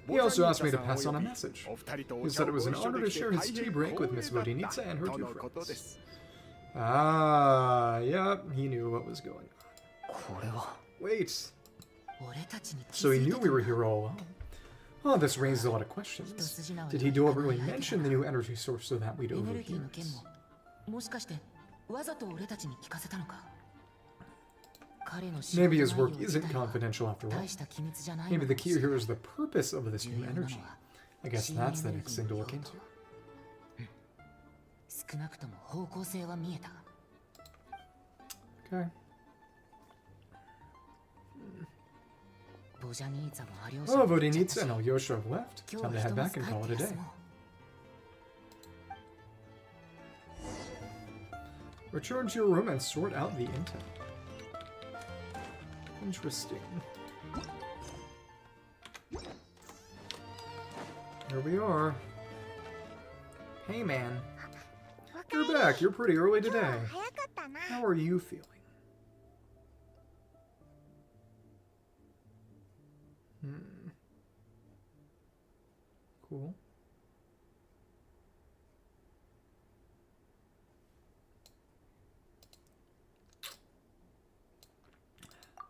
He also asked me to pass on a message. He said it was an honor to share his tea break with Miss Vodinitsa and her two friends. Ah, yep, he knew what was going on. Wait. So he knew we were here all along. Oh, this raises a lot of questions. Did he deliberately mention the new energy source so that we'd overhear it? Maybe his work isn't confidential after all. Maybe the key here is the purpose of this new energy. I guess that's the next thing to look into. 少なくとも方向性は見えた。 Okay. ボジャニーツァもアリョーシャ Oh, も Vodinitsa and Alyosha have left. 今 Time 日 to は head ひとま back ず and 帰 call っ it a て day. 休もう。 Return to your room and sort out the intel. Interesting. Here we are. Hey, man. You're back. You're pretty early 今日 today. は早かったな。 How are you feeling? Cool.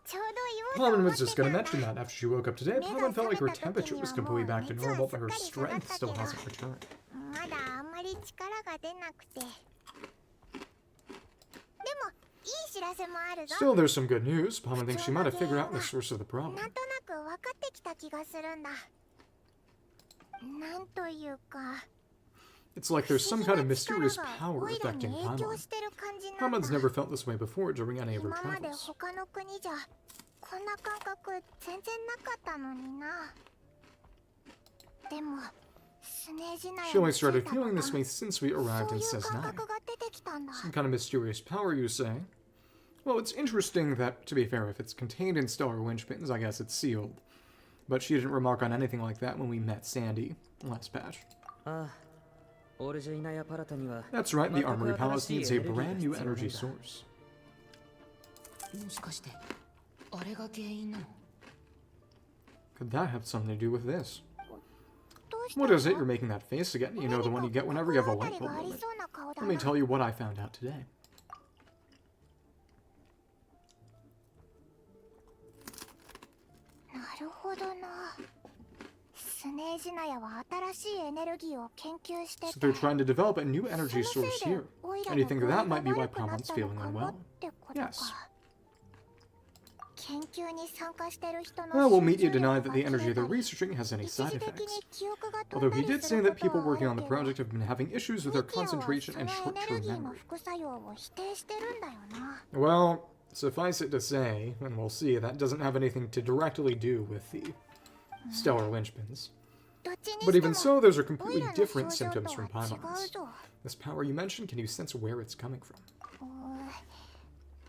ちょうど言おうと Paimon 思っ was て just た gonna んだ。 mention that after she woke up today. Paimon felt like her temperature was completely back to normal, but her strength still hasn't returned. まだあんまり力が出なくて。でもいい知らせもあるぞ。 Still, there's some good news. Paimon thinks she might have figured out the source of the な problem. んとなく分かってきた気がするんだ。なんというか。 It's like there's some kind of 不思議な mysterious 力が power オイラに affecting 影響 Paimon. してる感じなんだ。 Paimon's never felt this way before during any of her 今まで travels. 他の国じゃこんな感覚全然なかったのにな。でもスネージナヤ She に only 着いた started 途 feeling 端 this way since we そう arrived in いう感 Snezhnaya. 覚が出てきたんだ。 Some kind of mysterious power, you say? Well, it's interesting that, to be fair, if it's contained in stellar winchpins, I guess it's sealed. But she didn't remark on anything like that when we met Sandy last patch. ああ、オルジェイナヤパラタには That's right, the Armory Palace 全く新しい needs a エネルギーが brand new 必要なんだ。 energy source. もしかしてあれが原因なの？ Could that have something to do with this? どうした What is it? の You're making that face again? You know the one you get whenever you have a 心 light 当たり bulb があり moment. そうな顔だ Let な。 me tell you what I found out today. なるほどな。スネージナヤは新しいエネルギーを研究して So て。 they're trying to develop a new energy その source せいで here. オイラ And you の think 具合 that が might be why 悪くなっ Paimon's た feeling のかも unwell. ってことか。 Yes. 研究に参加してる人の Well, we'll meet 集 you 中 deny 力 that が the 切 energy れ they're たり researching has any 一 side 時的 effects. に記憶が飛 Although んだ he り did す say る that こと people はあ working る on the けど、 project have been having issues with their ミキアは concentration そ and のエネル short-term ギーの memory. 副作用を否定してるんだよな。 Well, suffice it to say, and we'll see, that doesn't have anything to directly do with the stellar linchpins. どっちに But して even も so, those are オイ completely ラの different 症状 symptoms と from は違う Paimon's. ぞ。This power you mentioned, can you sense where it's coming from?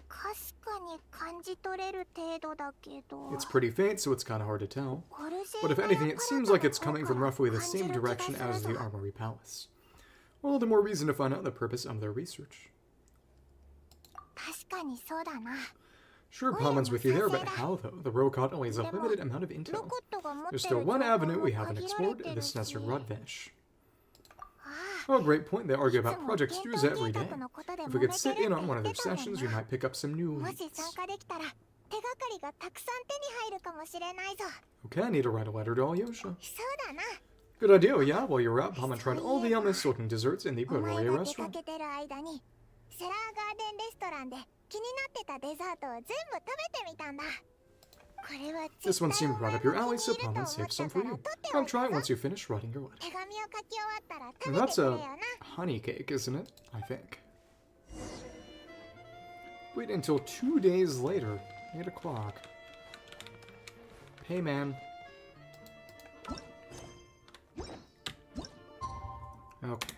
かすかに感じ取れる程度だけど。 It's pretty faint, so it's kind of hard to tell. オルジェ But if イナヤ anything, it パ seems ラ like タ it's の coming 方 from が roughly the 感じ same る気が direction する as ぞ。 the Armory Palace. Well, the more reason to find out the purpose of their research. 確かにそうだな。 Sure, Paimon's with you there, but how though? The Rokot only has a limited amount of ロ intel. コットが持ってる There's 情 still 報 one も avenue we 限 haven't られ explored, て the るし。 Snezher Rodvesh. あ Oh, great point. They あ、 argue いつ about も Project 幻 Stuza 冬 every 計 day. 画のことで If 揉 we め could て sit る in っ on て one 言 of っ their てたもん sessions, we な。 might pick up some new もし leads. 参加できたら手がかりがたくさん手に入るかもしれないぞ。 Okay, I need to write a letter to Alyosha. そうだな。 Good idea, yeah. While you're out, Paimon tried all the yummiest looking desserts in the お前 Bavaria が出か restaurant. けてる間にセラーガーデンレストランで気になってたデザートを全部食べてみたんだ。これは This 絶 one 対 seemed お right 前 up your も alley, 気 so に入ると思 Paimon っ saved た some か for ら you. 取ってお I'll い try た it ぞ。 once you finish writing your letter. 手紙を書き終わったら食べて That's くれ a よな。 honey cake, isn't it? I think. Wait until 2 days later, 8 o'clock. Hey, man. Okay.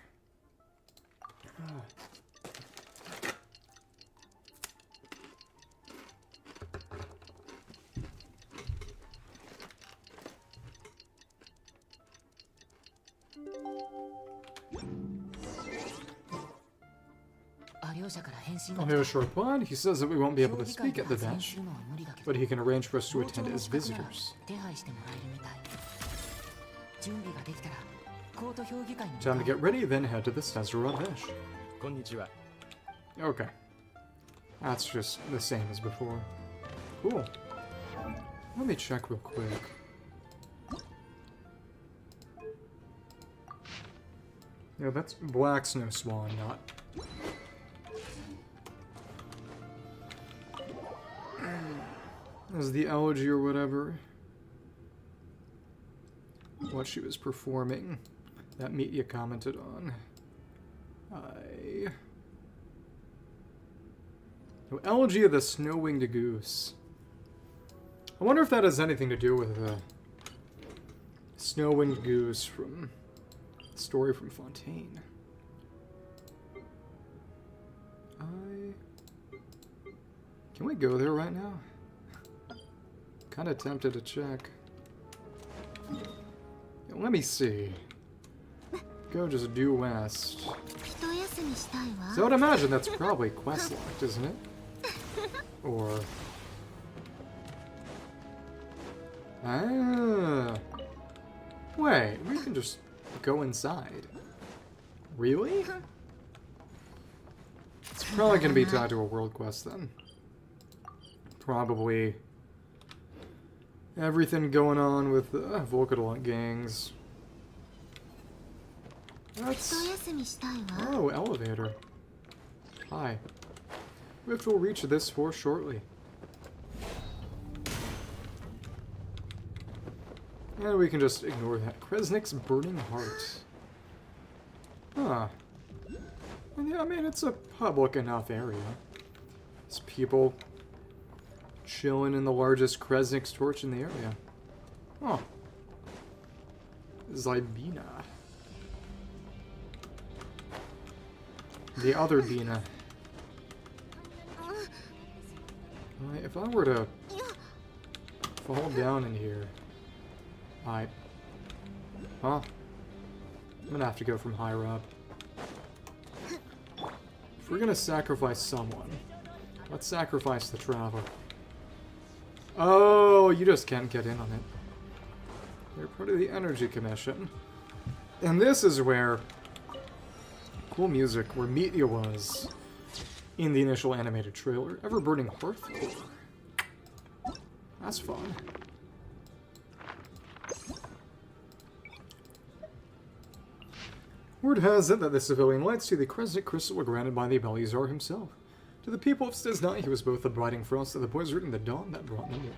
Alyosha replied. He says that we won't be able to speak at the bench, but he can arrange for us to attend as visitors. Time to get ready, then head to the Snezher Rodvesh. こんにちは。 Okay. That's just the same as before. Cool. Let me check real quick. Yeah, that's Black Snow Swan, not... as the elegy or whatever. What she was performing. That media commented on. Elegy of the Snow-Winged Goose. I wonder if that has anything to do with the Snow-Winged Goose from the story from Fontaine. Can we go there right now? Kinda tempted to check. Yeah, let me see. Go just due west. So I would imagine that's probably quest locked, isn't it? Or... Ah. Wait, we can just go inside. Really? It's probably gonna be tied to a world quest then. Probably everything going on with the Volcadolite gangs. That's... Oh, elevator. Hi. Rift will reach this force shortly. And we can just ignore that. Kresnik's Burning Heart. Huh. Yeah, I mean, it's a public enough area. It's people chilling in the largest Kresnik's torch in the area. Huh. Zybina. The other Bina. If I were to fall down in here... Huh? I'm gonna have to go from higher up. If we're gonna sacrifice someone, let's sacrifice the Traveler. Oh, you just can't get in on it. They're part of the Energy Commission. And this is where... Cool music, where Meteor was in the initial animated trailer. Ever-burning Hearth Core. That's fun. Word has it that the civilian lights to the Kresnik Crystal were granted by the Belisar himself. To the people of Snezhnaya, he was both the brighting frost of the blizzard and the dawn that brought them life.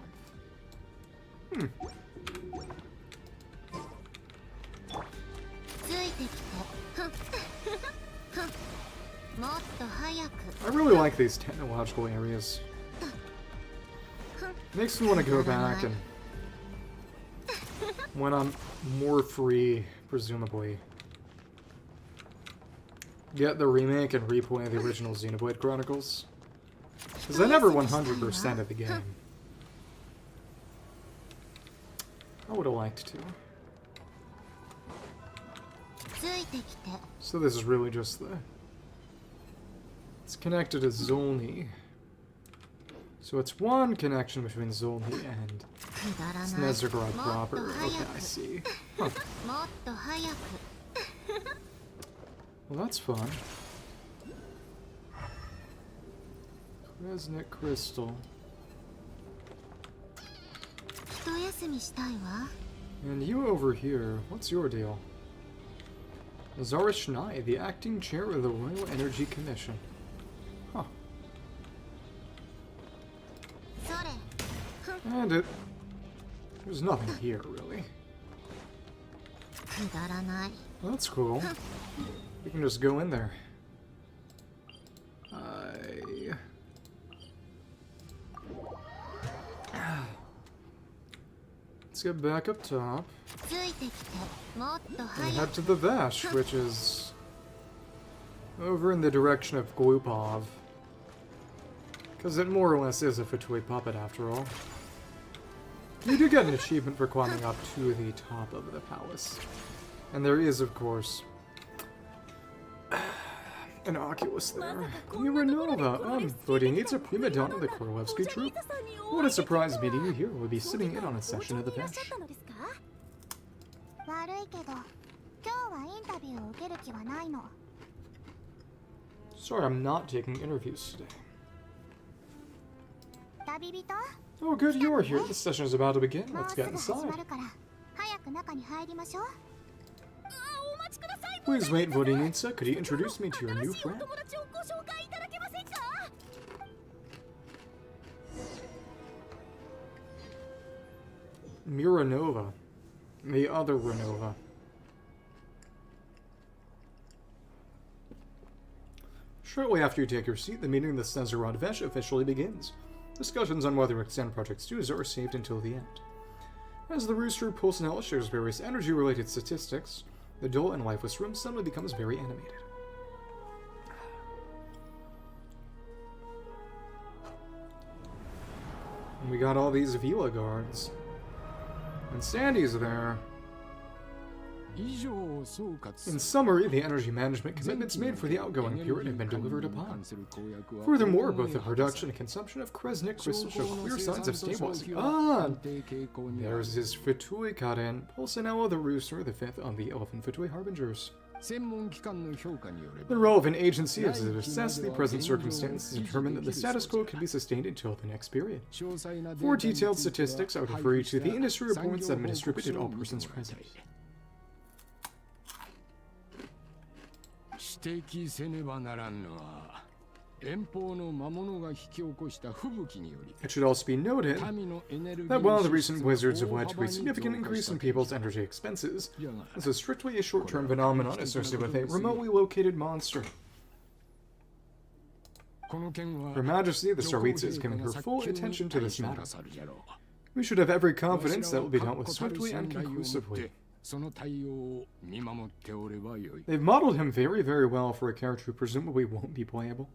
I really like these technological areas. Makes me want to go back and... when I'm more free, presumably, get the remake and replay the original Xenoblade Chronicles. Because I never 100% of the game. I would have liked to. So this is really just the... It's connected to Zolny. So it's one connection between Zolny and Snezhraya proper. Okay, I see. Huh. Well, that's fun. Kresnik Crystal. And you over here, what's your deal? Zarishnai, the acting chair of the Royal Energy Commission. Huh. And there's nothing here, really. Well, that's cool. We can just go in there. Let's get back up top. And head to the Vesh, which is over in the direction of Glupov. Because it more or less is a Fatui puppet, after all. You do get an achievement for climbing up to the top of the palace. And there is, of course, an Oculus there. Uranova, Vodinitsa prima donna of the Korolevsky troupe. What a surprise meeting you here. We'll be sitting in on a session of the bench. Sorry, I'm not taking interviews today. Oh, good, you're here. This session is about to begin. Let's get inside. Please wait, Vodinitsa. Could you introduce me to your new friend? Miranova. The other Renova. Shortly after you take your seat, the meeting of the Snezhnaya Archon officially begins. Discussions on whether to extend Project Studios are saved until the end. As the Rooster Pulsanella shares various energy-related statistics, the dull and lifeless room suddenly becomes very animated. And we got all these Vila guards. And Sandy's there. In summary, the energy management commitments made for the outgoing period have been delivered upon. Furthermore, both the production and consumption of Kresnik crystal show clear signs of stabilizing. Ah! There's his Fatui Karen, Pulsanella the Rooster, the fifth of the 11 Fatui Harbingers. The relevant agency has assessed the present circumstances and determined that the status quo can be sustained until the next period. For detailed statistics, I would refer you to the industry reports that have been distributed to all persons present. It should also be noted that while the recent blizzards have led to a significant increase in people's energy expenses, this is strictly a short-term phenomenon associated with a remotely located monster. Her Majesty, the Tsaritsa, is giving her full attention to this matter. We should have every confidence that it will be dealt with swiftly and conclusively. They've modeled him very, very well for a character who presumably won't be playable.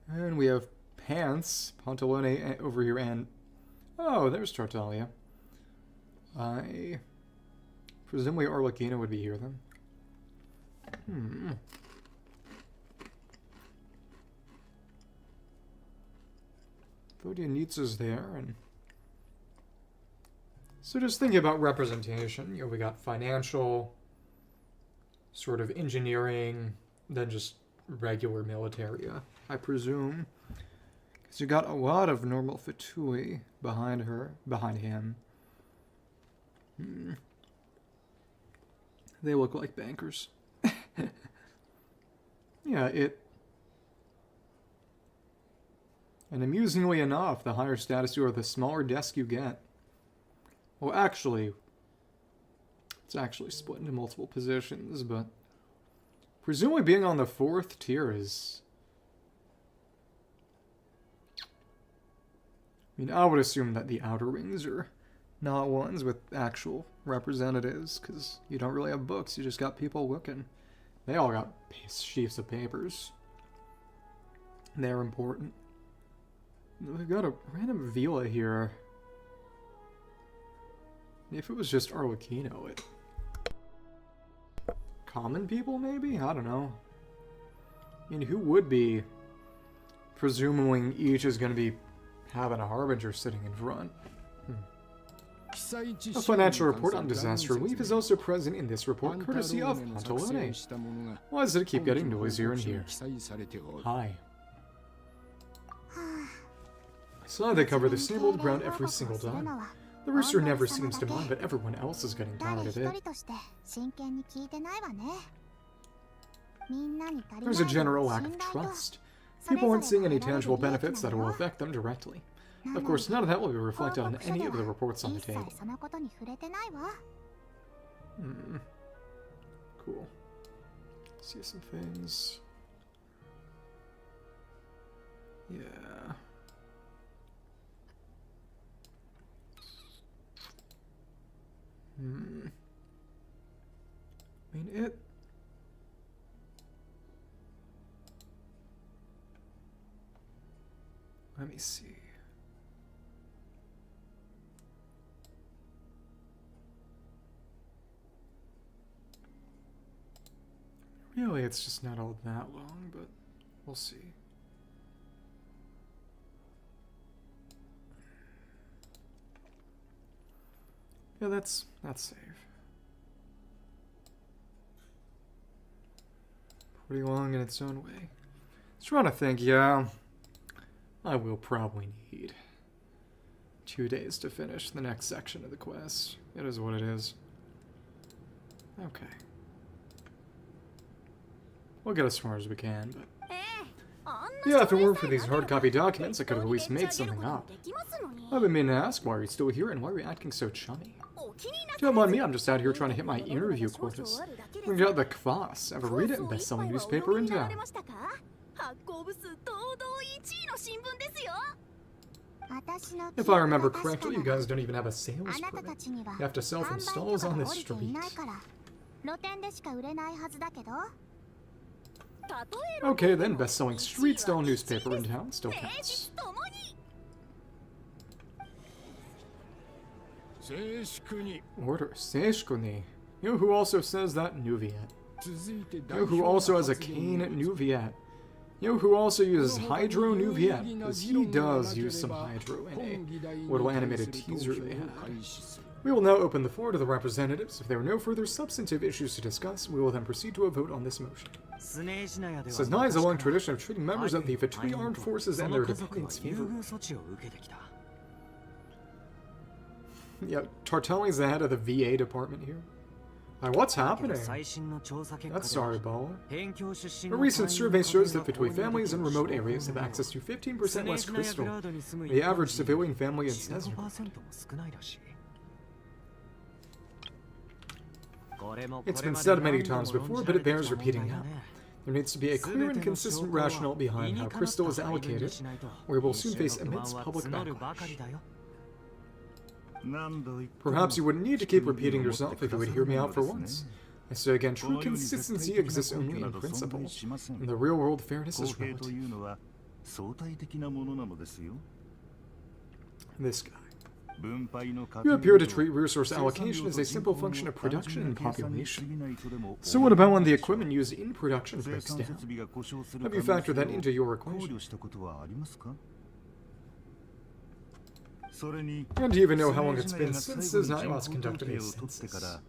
And we have Pantalone over here, and... Oh, there's Tartaglia. Presumably Arlecchino would be here, then. Vodyanitsa's there, and... So just thinking about representation, we got financial, sort of engineering, then just regular military, I presume. Because you got a lot of normal Fatui behind him. They look like bankers. Yeah, And amusingly enough, the higher status you are, the smaller desk you get. Well, actually, it's actually split into multiple positions, but presumably being on the 4th tier is... I mean, I would assume that the outer rings are not ones with actual representatives, because you don't really have books, you just got people looking. They all got sheets of papers. They're important. We've got a random Vila here. If it was just Arlecchino, common people, maybe? I don't know. I mean, who would be presuming each is going to be having a Harbinger sitting in front? A financial report on disaster relief is also present in this report, courtesy of Pantalone. Why does it keep getting noisier in here? Hi. I saw they cover the same old ground every single time. The Rooster never seems to mind, but everyone else is getting tired of it. There's a general lack of trust. People aren't seeing any tangible benefits that will affect them directly. Of course, none of that will be reflected on any of the reports on the table. Cool. See some things. Yeah. I mean, let me see. Really, it's just not all that long, but we'll see. Yeah, that's safe. Pretty long in its own way. I was trying to think, yeah, I will probably need 2 days to finish the next section of the quest. It is what it is. Okay. We'll get as far as we can, but Yeah, if it weren't for these hard copy documents, I could have at least made something up. I've been meaning to ask, why are you still here and why are you acting so chummy? Don't mind me, I'm just out here trying to hit my interview quotas. Bring out the kvass. Ever read it in best-selling newspaper in town? If I remember correctly, you guys don't even have a sales permit. You have to sell from stalls on the street. Okay then, best-selling street stall newspaper in town still counts. Order Seishkuni. You know who also says that? Nuviet. You know who also has a cane at Nuviet? You know who also uses Hydro Nuviet? Because he does use some Hydro in a little animated teaser they had. We will now open the floor to the representatives. If there are no further substantive issues to discuss, we will then proceed to a vote on this motion. Snezhnaya has a long tradition of treating members of the Fatui Armed Forces and their dependents favorably. Yeah, Tartali's the head of the VA department here. What's happening? That's sorry, Bala. A recent survey shows that Fatui families in remote areas have access to 15% less crystal than the average civilian family in Snezhnaya. It's been said many times before, but it bears repeating now. There needs to be a clear and consistent rationale behind how crystal is allocated, or we will soon face immense public backlash. Perhaps you wouldn't need to keep repeating yourself if you would hear me out for once. I say again, true consistency exists only in principle. In the real world, fairness is relative. This guy. You appear to treat resource allocation as a simple function of production and population. So what about when the equipment used in production breaks down? Have you factored that into your equation? And do you even know how long it's been since Snezhnaya last conducted a census?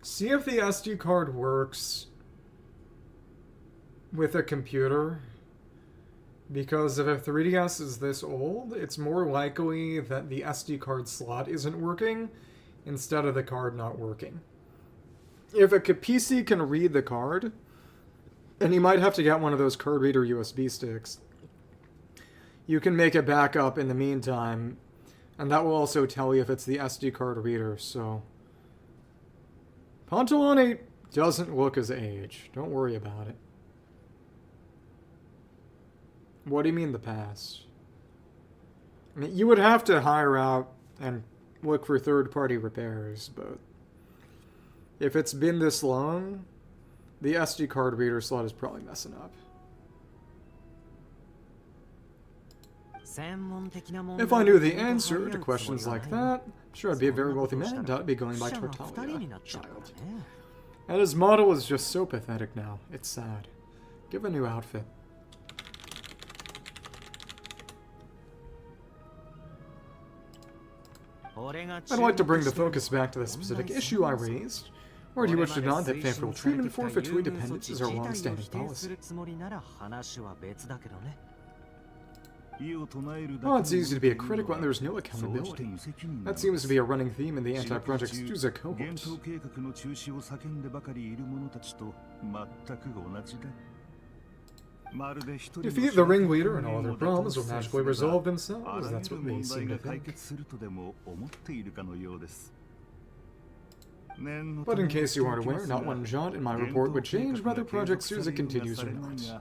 See if the SD card works with a computer, because if a 3DS is this old, it's more likely that the SD card slot isn't working instead of the card not working. If a PC can read the card, and you might have to get one of those card reader USB sticks, you can make a backup in the meantime, and that will also tell you if it's the SD card reader, so... Pantalone doesn't look his age. Don't worry about it. What do you mean the past? I mean, you would have to hire out and look for third-party repairs, but if it's been this long, the SD card reader slot is probably messing up. If I knew the answer to questions like that, I'm sure I'd be a very wealthy man and I'd be going by Tartaglia, child. And his model is just so pathetic now. It's sad. Give a new outfit. I'd like to bring the focus back to the specific issue I raised. Or do you wish to nod that favorable treatment for Fatui dependents is our long-standing policy? Oh, it's easy to be a critic when there's no accountability. That seems to be a running theme in the anti-Project Stuza cohort. Defeat the ringleader and all their problems will magically resolve themselves. That's what they seem to think. But in case you aren't aware, not one jot in my report would change whether Project Stuza continues or not.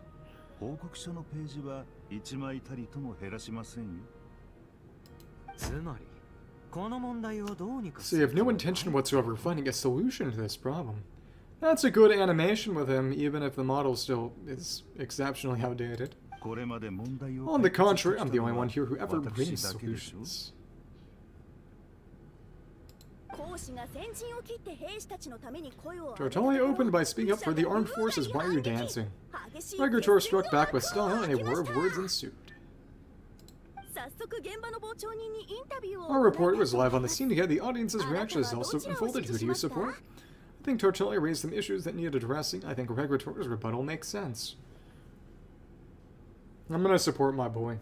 So you have no intention whatsoever of finding a solution to this problem. That's a good animation with him, even if the model still is exceptionally outdated. On the contrary, I'm the only one here who ever brings solutions. Tartaglia opened by speaking up for the armed forces while you're dancing. Regulator struck back with style and a war of words ensued. Our reporter was live on the scene to get the audience's reactions also unfolded. Who do you support? I think Tartaglia raised some issues that needed addressing. I think Regulator's rebuttal makes sense. I'm gonna support my boy.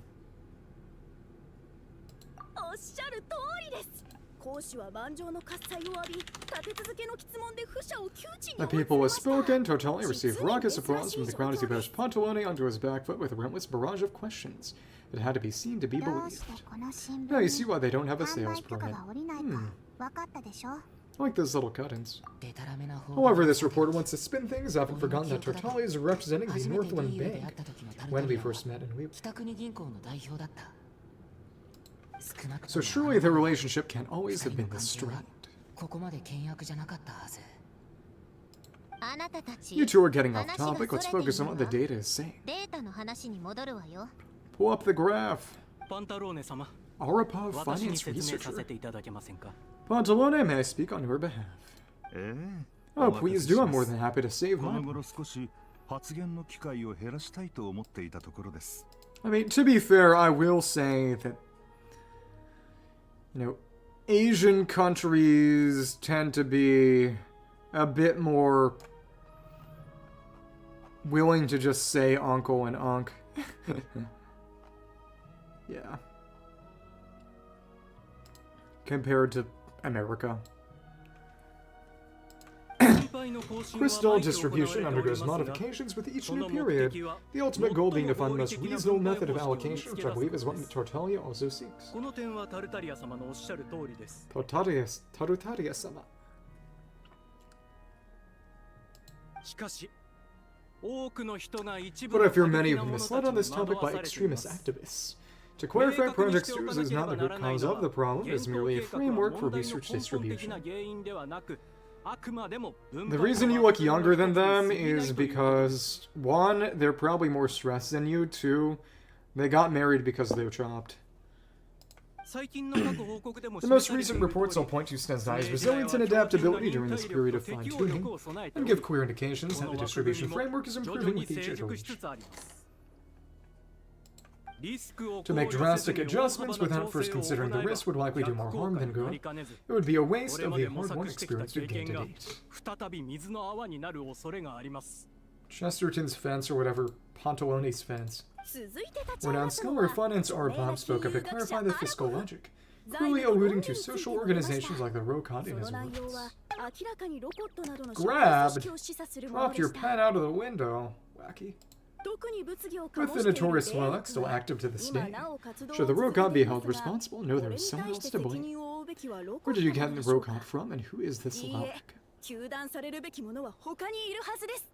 っしゃる通りです。講師は万丈の喝采を浴び、立て続けの詰問で不者を窮地に The 追い people 詰め have ました。 spoken. Tortelli received raucous applause from the crowd as he pushed Pantalone onto his back foot with a relentless barrage of questions that had to be seen to be どう believed. してこの新 Now you 聞 see に why they don't have a 販売 sales 許可 permit. が下りないか分かったでしょ。 I like those little cut-ins. でたらめな方 However, this reporter wants to spin things up and forgotten that Tortelli is representing the 初めて Northland リーウで Bank 会った時のタル when タ we リアは first met and we... 北国銀行の代表だった。少なく So とも surely the relationship can't always 二 have 人 been の関 this 係は strained. ここまで険悪じゃなかったはず。あなたたち You two are getting off 話が topic. Let's それて focus い on る what the わ。 data is saying. データの話に戻るわよ。 Pull up the graph. パンタローネ様、 Arapov 私に finance 説明さ researcher. せていただけませんか。 Pantalone, may I speak on your behalf? ええ Oh, please do. I'm more than happy to save この mine. 頃少し発言の機会を減らしたいと思っていたところです。 I mean, to be fair, I will say that, you know, Asian countries tend to be a bit more willing to just say uncle and unk. Yeah. Compared to America. Crystal distribution undergoes modifications with each new period, the ultimate goal being to find the most reasonable method of allocation, which I believe is what Tortelli also seeks. この点はタルタリア様のおっしゃる通りです。 Tarutaria-sama. しかし、多くの人が一 But 部の I fear 過 many 激 have な been 者 misled た on ち this に topic 惑わ by されていま extremist す。 activists. To clarify, Project Stu's is not the root cause of the problem, it is merely a framework for research distribution. The reason you look younger than them is because, one, they're probably more stressed than you, two, they got married because they were chopped. The most recent reports all point to Snezhnaya's resilience and adaptability during this period of fine-tuning, and give clear indications that the distribution framework is improving with each iteration. To make drastic adjustments without first considering the risk would likely do more harm than good. It would be a waste of the hard-won experience we've gained to date. Chesterton's fence, or whatever, Pantalone's fence. 続いて立ち上が Renowned ったの scholar は finance Arapov spoke up to clarify the fiscal logic, clearly alluding to social organizations like the Rokot そ in の his 内容 words. は明らかにロコットなどの Grabbed? 組織を示唆するもの Dropped で your した pen out of the window. Wacky. 特に物議を With 醸 the している notorious 米 Lilac 国 still は active to this 今 day, なお活動を should the 続け Rokot て be いま held すが responsible? No, こ there れ is に someone 対し else て to 責 blame. 任を負うべきはロ Where コッ did ト you な get の the でしょうか Rokot from, and who is this いい Lilac? え糾弾されるべきものは他にいるはずです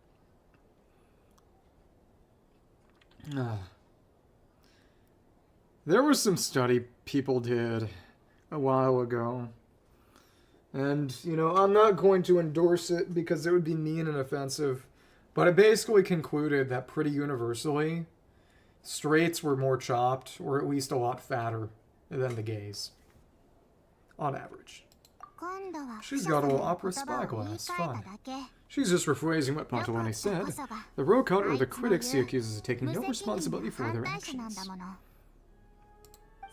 There was some study people did a while ago. And, you know, I'm not going to endorse it because it would be mean and offensive. But it basically concluded that pretty universally, straights were more chopped, or at least a lot fatter, than the gays. On average. 今度は She's 記 got a 者さん little の opera 言葉を言い spyglass. 換え Fun. ただけ She's just rephrasing what Pantalone said. The Rokot are the critics he accuses of taking 無 no 責任 responsibility な for 反 their 対者なん actions. だもの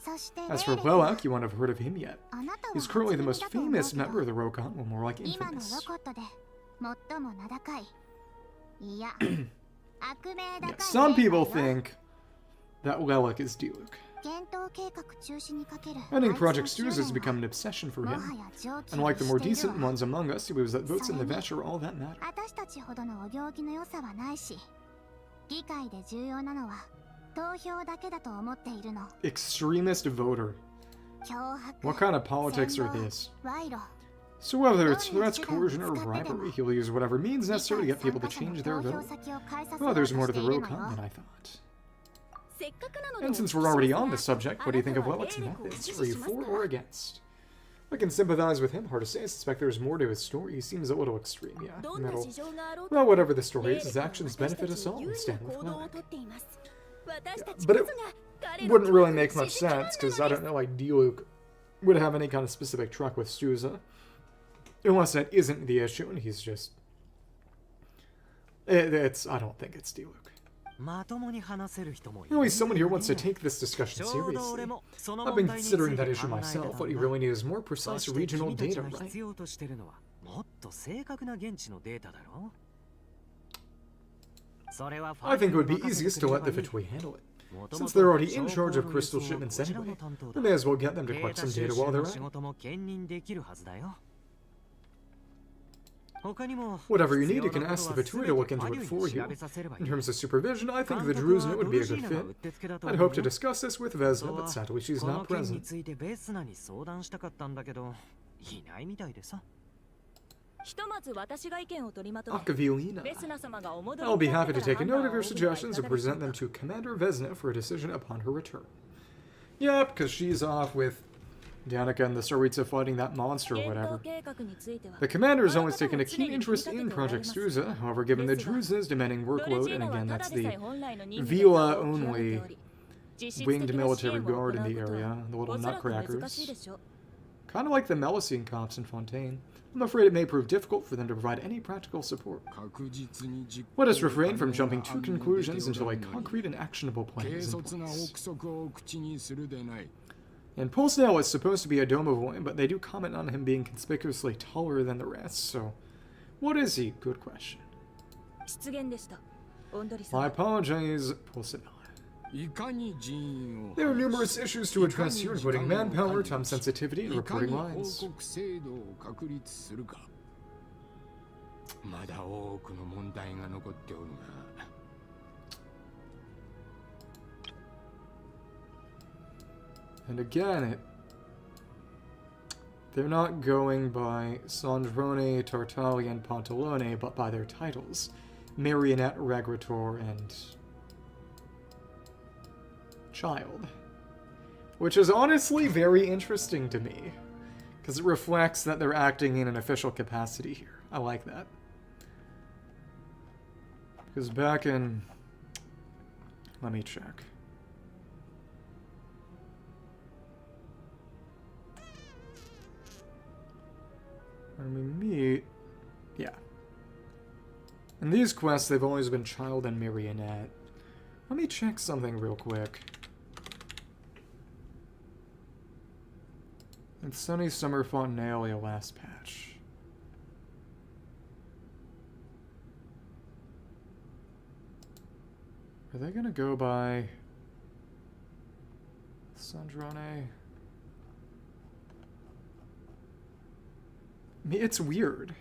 そして As レ for イレンは Lilac, you won't have heard of him yet. あなたは He's currently the most 初耳だと思う famous けど member of the Rokot, well, more like 今のロ infamous. コットで最も名高いいや悪名 Yeah, 高い some メンバ people ーよ think that Lilac is Diluc. 検討計画中止にかける Ending あい Project つの Stu's 執 has 念 become は an obsession for も him. はや上気 Unlike the を more している decent わ ones among us, he believes that votes in the Vesh are all that matter. 私たちほどのお行儀の良さはないし議会で重要なのは投票だけだと思っているの Extremist voter. 脅迫 What kind of politics 扇 are 動 this? 賄賂 So whether it's threats, coercion, or bribery, he'll use whatever means 議 necessary to 会 get people 参 to 加者の change 投 their 票 vote. 先を変えさせよ Well, うと there's し more to て the いるの Rokot よ than I thought. せっかくなので And お聞 since き we're します already が on the subject, what do you think of あなたは Lilic's 霊力を methods? Are 駆使 you します for か or against? I can sympathize with him, hard to say. I suspect there's more to his story. He seems a little extreme, yeah. どんな Metal. 事情があろうと Well, whatever the story 霊 is, his 力は actions 私た benefit ち us all に有 and 利 stand な with 行動を Lilac. とっています私た Yeah, ち but こ it そが彼 wouldn't の really 教 make 育 much 支持者なの sense, で because す I don't know, like, Diluc would have any kind of specific truck with Stuza. Unless that isn't the issue, and he's just... I don't think it's Diluc. まともに話せる人もい At る least someone here wants to take this discussion ちょうど俺 seriously. もその I've 問 been 題について considering 考 that え issue たん myself. だ What you な really need is more そ precise して regional 君たち data, が right? 必要としてるのはもっと正確な現地のデータだろそれは I think it would be easiest to let the Fatui handle it. Since they're already in charge of crystal shipments anyway, we may as well get them to collect some data while they're at it. Whatever you need, you can ask the Vitui to look into it for you. In terms of supervision, I think the Druzna would be a good fit. I'd hoped to discuss this with Vesna, but sadly she's not present. Akavilina. I'll be happy to take a note of your suggestions and present them to Commander Vesna for a decision upon her return. Yep, because she's off with Danica and the Tsaritsa fighting that monster or whatever. The commander has always taken a keen interest in Project Struza, however, given the Druzna's demanding workload, and again, that's the Vila-only winged military guard in the area, the little nutcrackers. Kind of like the Melusine cops in Fontaine. I'm afraid it may prove difficult for them to provide any practical support. Let us refrain from jumping to conclusions until a concrete and actionable plan is in place. And Pulsnell is supposed to be a Domovoy, but they do comment on him being conspicuously taller than the rest, so what is he? Good question. I apologize, Pulsnell. There are numerous issues to address here, including manpower, time sensitivity, and reporting lines. And again, they're not going by Sandrone, Tartaglia, and Pantalone, but by their titles. Marionette, Regrator, and Child. Which is honestly very interesting to me, because it reflects that they're acting in an official capacity here. I like that. Because back in... let me check. When we meet... yeah. In these quests, they've always been Child and Marionette. Let me check something real quick. It's Sunny Summer Fontainalia last patch. Are they gonna go by... Sandrone? It's weird.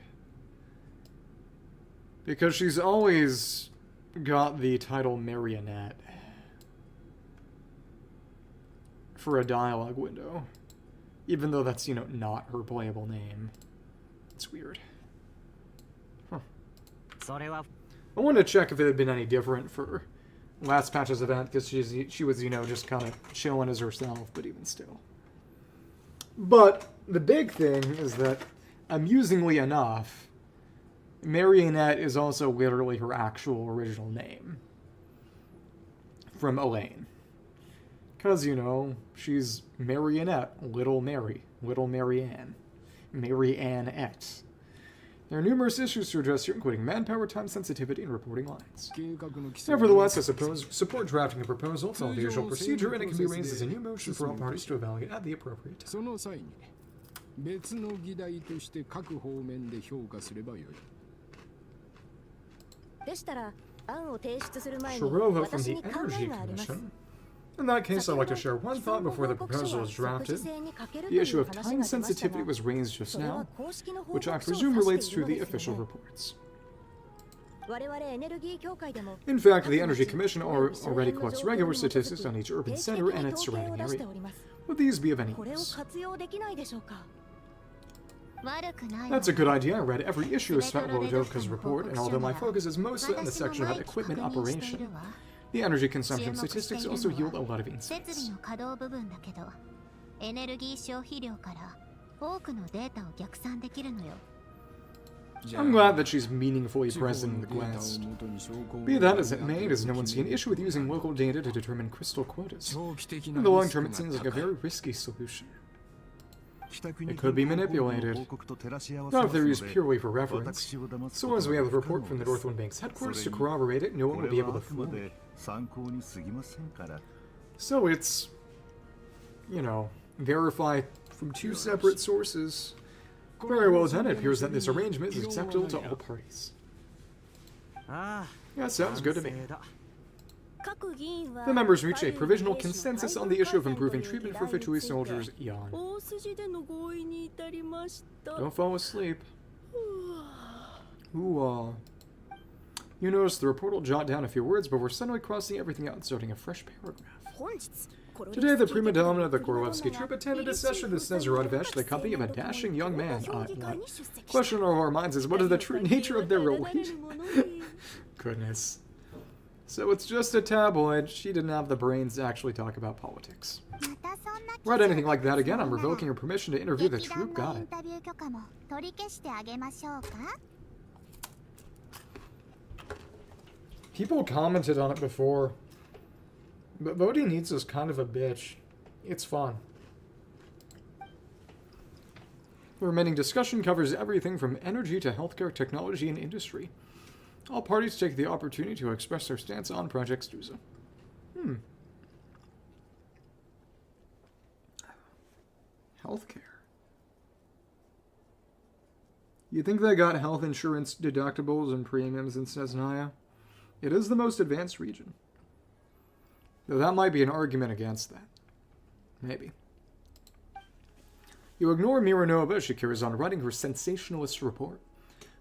Because she's always got the title Marionette for a dialogue window. Even though that's, you know, not her playable name. It's weird. Huh. I wanted to check if it had been any different for last patch's event, because she was, you know, just kind of chilling as herself, but even still. But the big thing is that, amusingly enough, Marionette is also literally her actual original name. From Elaine. Because, you know, she's Marionette, Little Mary, Little Marianne, Marianne-ette. There are numerous issues to address here, including manpower, time sensitivity, and reporting lines. Nevertheless, I suppose support drafting a proposal. It's all the usual procedure, and it can be raised as a new motion for all parties to evaluate at the appropriate time. Shirova from the Energy Commission. In that case, I'd like to share one thought before the proposal is drafted. The issue of time sensitivity was raised just now, which I presume relates to the official reports. In fact, the Energy Commission already collects regular statistics on each urban center and its surrounding area. Would these be of any use? That's a good idea. I read every issue of Svetlodovka's report, and although my focus is mostly on the section about equipment operation, the energy consumption statistics also yield a lot of insights. I'm glad that she's meaningfully present in the quest. Be that as it may, does no one see an issue with using local data to determine crystal quotas? In the long term, it seems like a very risky solution. It could be manipulated, not if they're used purely for reference. So long as we have a report from the Northwind Bank's headquarters to corroborate it, no one will be able to fool me. So it's, you know, verified from two separate sources. Very well done. It appears that this arrangement is acceptable to all parties. Yeah, sounds good to me. The members reached a provisional consensus on the issue of improving treatment for Fatui soldiers. Yawn. Don't fall asleep. Ooh, You notice the report will jot down a few words before suddenly crossing everything out and starting a fresh paragraph. Today, the prima donna of the Korolevsky troop attended a session of the Snezhnaya Archon, the company of a dashing young man. Question in our minds is, what is the true nature of their relation? Goodness. So it's just a tabloid. She didn't have the brains to actually talk about politics. Read anything like that again, I'm revoking your permission to interview the troop. Got it. People commented on it before. But Bodhi needs is kind of a bitch. It's fun. The remaining discussion covers everything from energy to healthcare, technology, and industry. All parties take the opportunity to express their stance on Project Stuza. Healthcare. You think they got health insurance deductibles and premiums in Snezhnaya? It is the most advanced region. Though that might be an argument against that. Maybe. You ignore Mironova as she carries on writing her sensationalist report.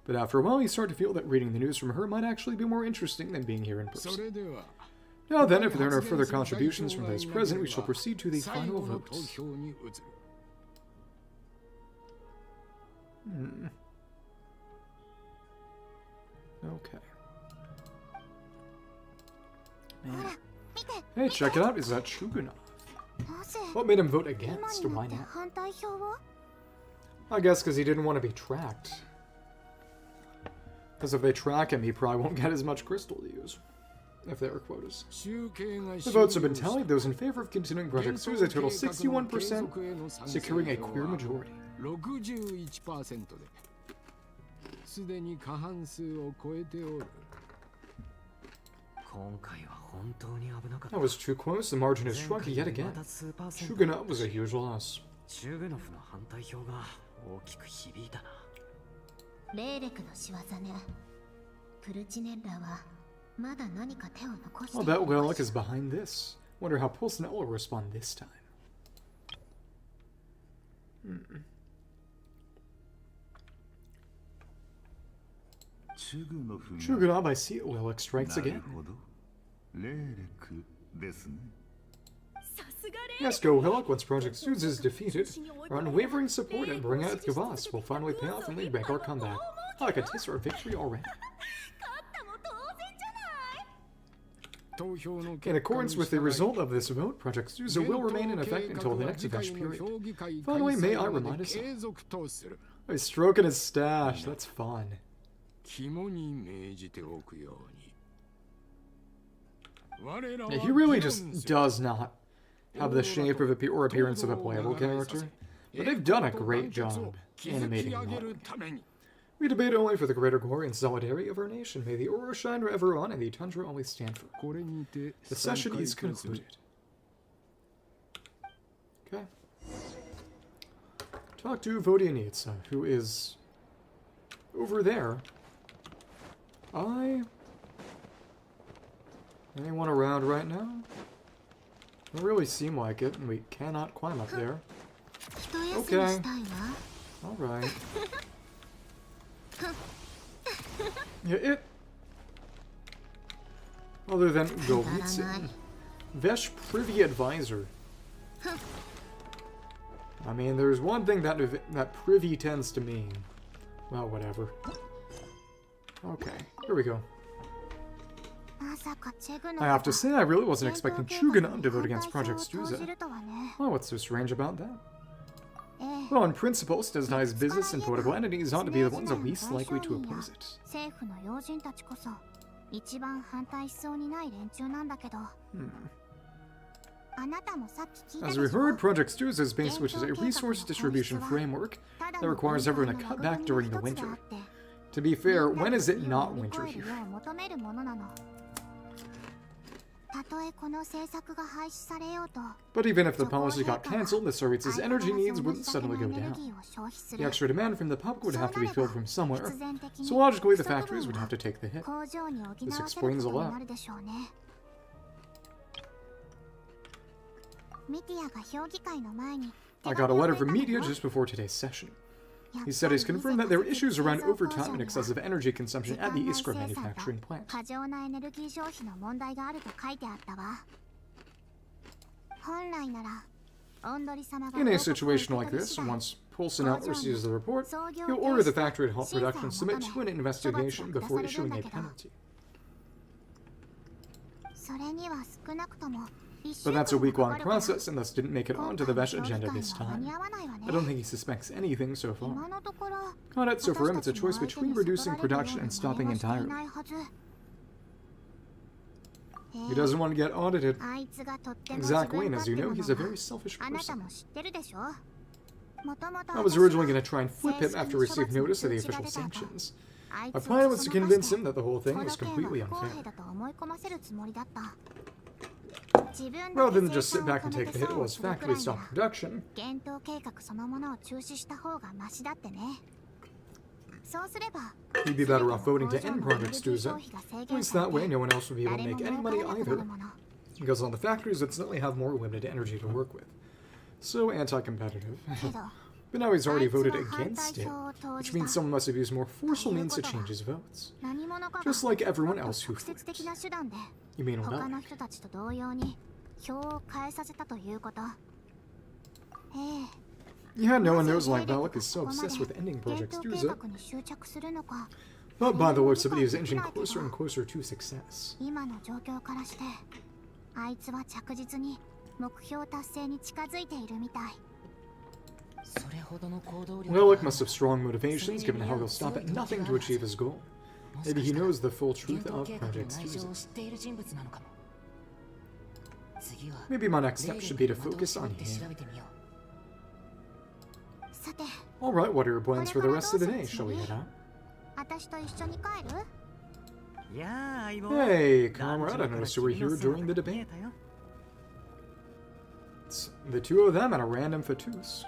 But after a while, you start to feel that reading the news from her might actually be more interesting than being here in person. Now then, if there are no further contributions from those present, we shall proceed to the final votes. Okay. Man. Hey, check it out. Is that Chugunov? What made him vote against? Why not? I guess because he didn't want to be tracked. Because if they track him, he probably won't get as much crystal to use. If there are quotas. The votes have been tallied. Those in favor of continuing Project Stuza total 61%, securing a clear majority. That was too close. The margin has shrunk yet again. Chugunov was a huge loss. I'll bet Wellick is behind this. Wonder how Pulsnell will respond this time. Chugunov, I see it. Wellick strikes again. Yes, go Wellick. Once Project Stuza is defeated, our unwavering support and bring out Gavas will finally pay off and lead back our comeback. I can taste our victory already. In accordance with the result of this vote, Project Stuza will remain in effect until the next Vesh period. Finally, may I remind us all. He's stroking his stash. That's fun. Yeah, he really just does not have the shape of or appearance of a playable character, but they've done a great job animating him. We debate only for the greater glory and solidarity of our nation. May the aurora shine ever on and the tundra always stand for. The session is concluded. Okay. Talk to Vodianitsa, who is over there. Anyone around right now? Don't really seem like it, and we cannot climb up there. Okay. Alright. Yeah, other than Golitsyn, Vesh Privy Advisor. I mean, there's one thing that Privy tends to mean. Well, whatever. Okay, here we go. I have to say, I really wasn't expecting Chugunov to vote against Project Stuza. Well, what's so strange about that? Well, in principle, Snezhnaya's business and political entities ought to be the ones least likely to oppose it. As we heard, Project Stuza is based, which is a resource distribution framework that requires everyone to cut back during the winter. To be fair, when is it not winter here? But even if the policy got cancelled, the Tsaritsa's energy needs wouldn't suddenly go down. The extra demand from the public would have to be filled from somewhere, so logically the factories would have to take the hit. This explains a lot. I got a letter from Media just before today's session. He said he's confirmed that there were issues around overtime and excessive energy consumption at the Iskra manufacturing plant. In a situation like this, once Pulsinel receives the report, he'll order the factory to halt production and submit to an investigation before issuing a penalty. But that's a week-long process and thus didn't make it onto the Vesh agenda this time. I don't think he suspects anything so far. Got it, so for him it's a choice between reducing production and stopping entirely. He doesn't want to get audited. Exactly, and as you know, he's a very selfish person. I was originally going to try and flip him after receiving notice of the official sanctions. My plan was to convince him that the whole thing was completely unfair. Rather than just sit back and take the hit while his factory stopped production, he'd be better off voting to end Project Stuza. At least that way, no one else would be able to make any money either. Because all the factories would suddenly have more limited energy to work with. So anti-competitive. But now he's already voted against it, which means someone must have used more forceful means to change his votes. Just like everyone else who flipped. You mean Lelik? Yeah, no one knows why Lelik is so obsessed with ending Project Stuza. But by the looks of it, he is inching closer and closer to success. Lelik must have strong motivations, given how he'll stop at nothing to achieve his goal. Maybe he knows the full truth of Project Stuza. Maybe my next step should be to focus on him. Alright, what are your plans for the rest of the day? Shall we head out? Hey, comrade, I noticed you were here during the debate. It's the two of them and a random Fatus.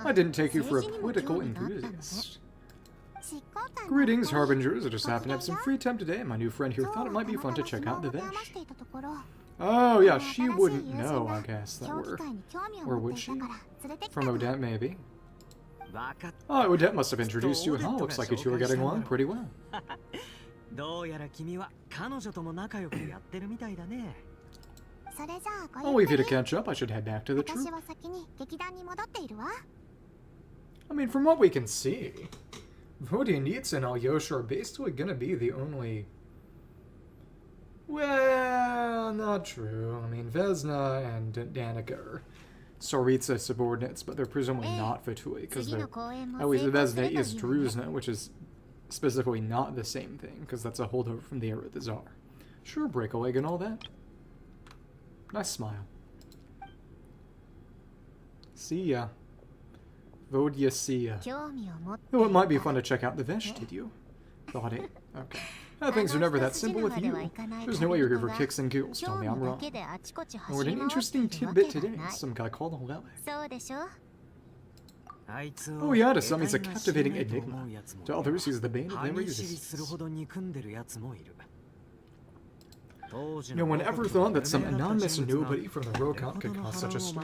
I didn't take you for a political enthusiast. Greetings, Harbingers. I just happened to have some free time today, and my new friend here thought it might be fun to check out the Vesh. Oh, yeah, she wouldn't know, I guess, that we're... Or would she? From Odette, maybe. Oh, Odette must have introduced you, huh? Looks like you two are getting along pretty well. I'll leave you to catch up. I should head back to the troupe. I mean, from what we can see, Vodyanitsa and Alyosha are basically gonna be the only... Well, not true. I mean, Vesna and Danica are Saritsa subordinates, but they're presumably not Fatui, because they're... At least Vesna is Druzna, which is specifically not the same thing, because that's a holdover from the era of the Tsar. Sure, break a leg and all that. Nice smile. See ya. Vodya see ya. Though it might be fun to check out the Vesh, did you? Thought it. Okay. Things are never that simple with you. There's no way you're here for kicks and giggles. Tell me I'm wrong. I heard an interesting tidbit today. Some guy called Lelik. Oh yeah, to some he's a captivating enigma. To others he's the bane of their existence. No one ever thought that some anonymous nobody from the Rokon could cause such a stir.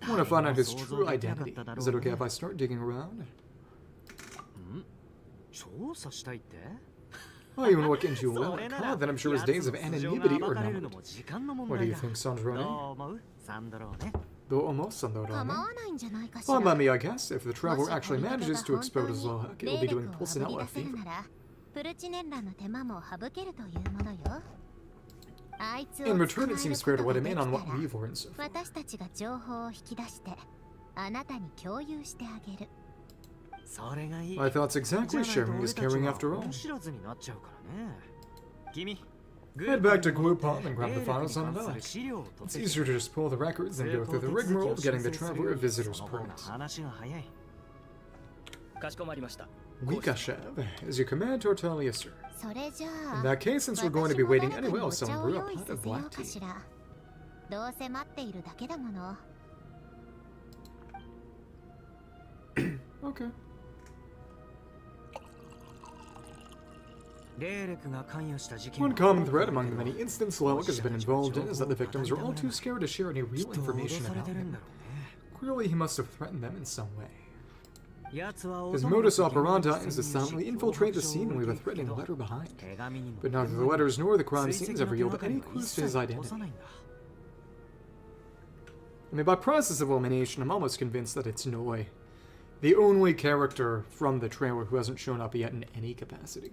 I want to find out his true identity. Is it okay if I start digging around? Oh, you want to look into Lelik? Ah, then I'm sure his days of anonymity are numbered. What do you think, Sandrone? Fine by me, I guess. If the traveler actually manages to expose Lelik, it will be doing Pulsinel a favor. In return, it seems fair to let him in on what we've learned so far. I thought it's exactly sharing is caring after all. Head back to Glupon and grab the files on Lelik. It's easier to just pull the records than go through the rigmarole of getting the traveler a visitor's permit. Wikashev, is your command Tortalia, sir? In that case, since we're going to be waiting anyway, I'll send brew a pot of black tea. Okay. One common thread among the many incidents Lelek has been involved in is that the victims are all too scared to share any real information about him. Clearly, he must have threatened them in some way. His modus operandi is to silently infiltrate the scene and leave a threatening letter behind. But neither the letters nor the crime scenes ever yield any clues to his identity. I mean, by process of elimination, I'm almost convinced that it's Noi, the only character from the trailer who hasn't shown up yet in any capacity.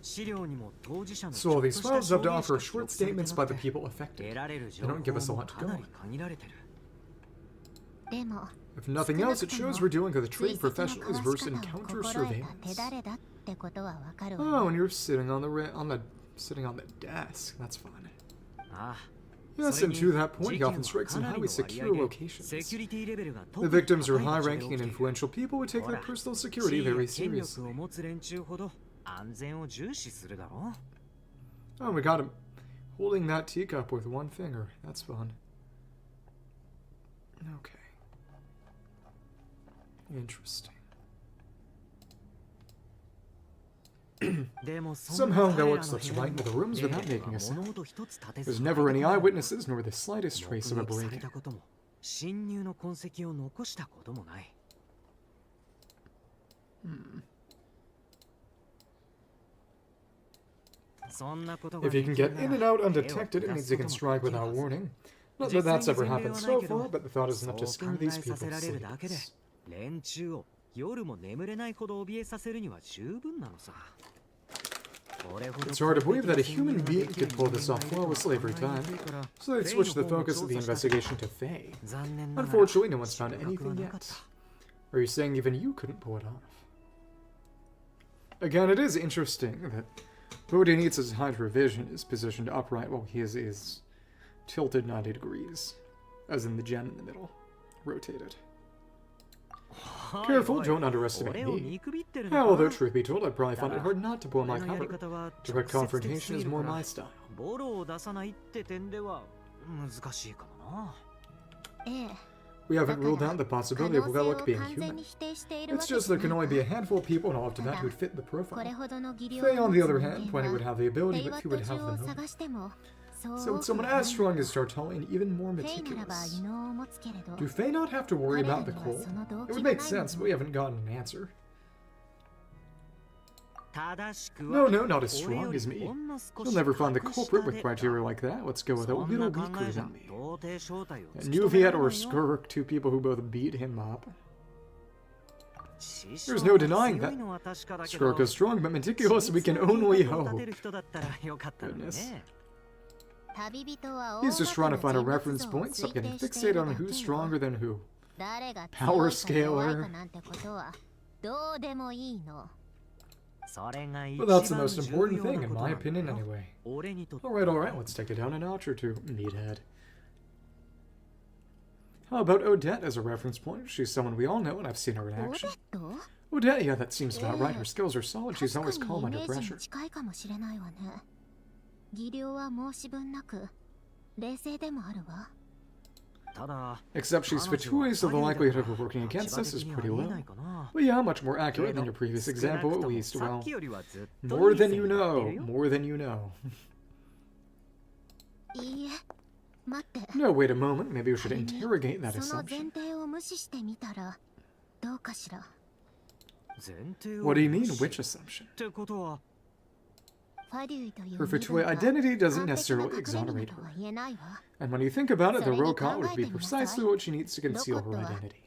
So all these files have to offer short statements by the people affected. They don't give us a lot to go on. If nothing else, it shows we're dealing with a trained professional who's versed in counter surveillance. Oh, and you're sitting on the desk. That's fun. Yes, and to that point, he often strikes in highly secure locations. The victims are high-ranking and influential people who take their personal security very seriously. Oh, we got him holding that teacup with one finger. That's fun. Okay. Interesting. Somehow Lelek slips right into the rooms without making a sound. There's never any eyewitnesses nor the slightest trace of a break-in. If he can get in and out undetected, it means he can strike without warning. Not that that's ever happened so far, but the thought is enough to scare these people sleepless. It's hard to believe that a human being could pull this off flawlessly every time, so they switched the focus of the investigation to Faye. Unfortunately, no one's found anything yet. Are you saying even you couldn't pull it off? Again, it is interesting that Bodinitsa's Hydra Vision is positioned upright while his is tilted 90 degrees, as in the gem in the middle, rotated. Careful, don't underestimate me. Although, truth be told, I'd probably find it hard not to pull my cover. Direct confrontation is more my style. We haven't ruled out the possibility of Lelek being human. It's just there can only be a handful of people in all of Tibet who'd fit the profile. Faye, on the other hand, plenty would have the ability, but few would have the knowledge. So with someone as strong as Tartalian, even more meticulous. Do Faye not have to worry about the coal? It would make sense, but we haven't gotten an answer. No, not as strong as me. You'll never find the culprit with criteria like that. Let's go with a little weaker than me. And Yuviet or Skirk, two people who both beat him up. There's no denying that. Skirk is strong, but meticulous, we can only hope. Goodness. He's just trying to find a reference point, stop getting fixated on who's stronger than who. Power scaler. But that's the most important thing, in my opinion, anyway. Alright, let's take it down a notch or two, meathead. How about Odette as a reference point? She's someone we all know, and I've seen her in action. Odette, yeah, that seems about right. Her skills are solid, she's always calm under pressure. Except she's fatuous, so the likelihood of her working against us is pretty low. Well, yeah, much more accurate than your previous example, at least. Well, more than you know. More than you know. No, wait a moment. Maybe we should interrogate that assumption. What do you mean, which assumption? Her Fatui identity doesn't necessarily exonerate her. And when you think about it, the Rokat would be precisely what she needs to conceal her identity.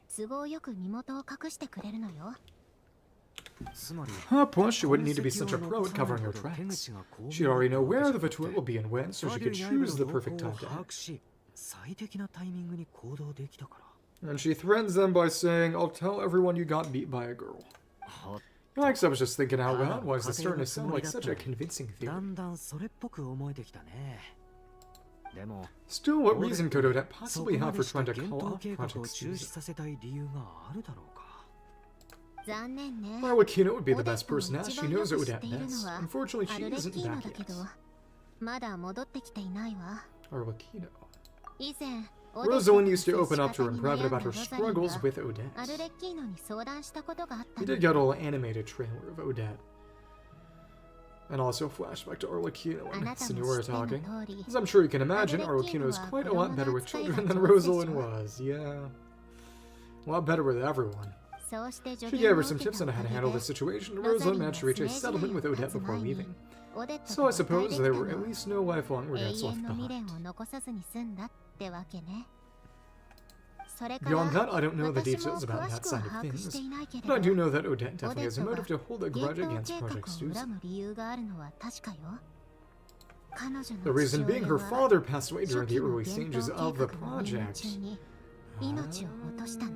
Plus, she wouldn't need to be such a pro at covering her tracks. She'd already know where the Fatui will be and when, so she could choose the perfect time to act. And she threatens them by saying, I'll tell everyone you got beat by a girl. Alex, I was just thinking out loud, why is this starting to sound like such a convincing theory? Still, what reason could Odette possibly have for trying to call off Project Susan? Arlecchino would be the best person to ask. She knows Odette best. Unfortunately, she isn't back yet. Arlecchino. Rosalind used to open up to her in private about her struggles with Odette. We did get a little animated trailer of Odette. And also flashback to Arlecchino and あなたも Senora 知っての talking. 通り As I'm sure you can imagine, Arlecchino Arlecchino is は quite a 子供 lot の better with 扱い children が than 上手でしょ Rosalind was. Yeah. A lot better with everyone. そうして助 She 言 gave を her 受 some けた tips on お how か to げ handle で the situation, and ロザリ Rosalind ン managed は to ス reach ネ a ージナヤ settlement を with 立 Odette つ before 前に leaving. オデット So と I 和解 suppose でき there た were の at は least no lifelong 永 regrets 遠 left の未練 behind. を残さずに済んだってわけね。それから Beyond that, I don't know the 私も details about 詳し that くは side of 把握して things, いないけれ but I ど do know that Odette オ definitely デッ has a トが motive to hold a 幻 grudge 冬 against 計 Project 画を Susan. 恨む理由があるのは確かよ。彼女の The 父 reason 親 being her は father passed away 初 during 期 the の early 幻 stages 冬 of the 計画の任務 project. 中に命を落としたの。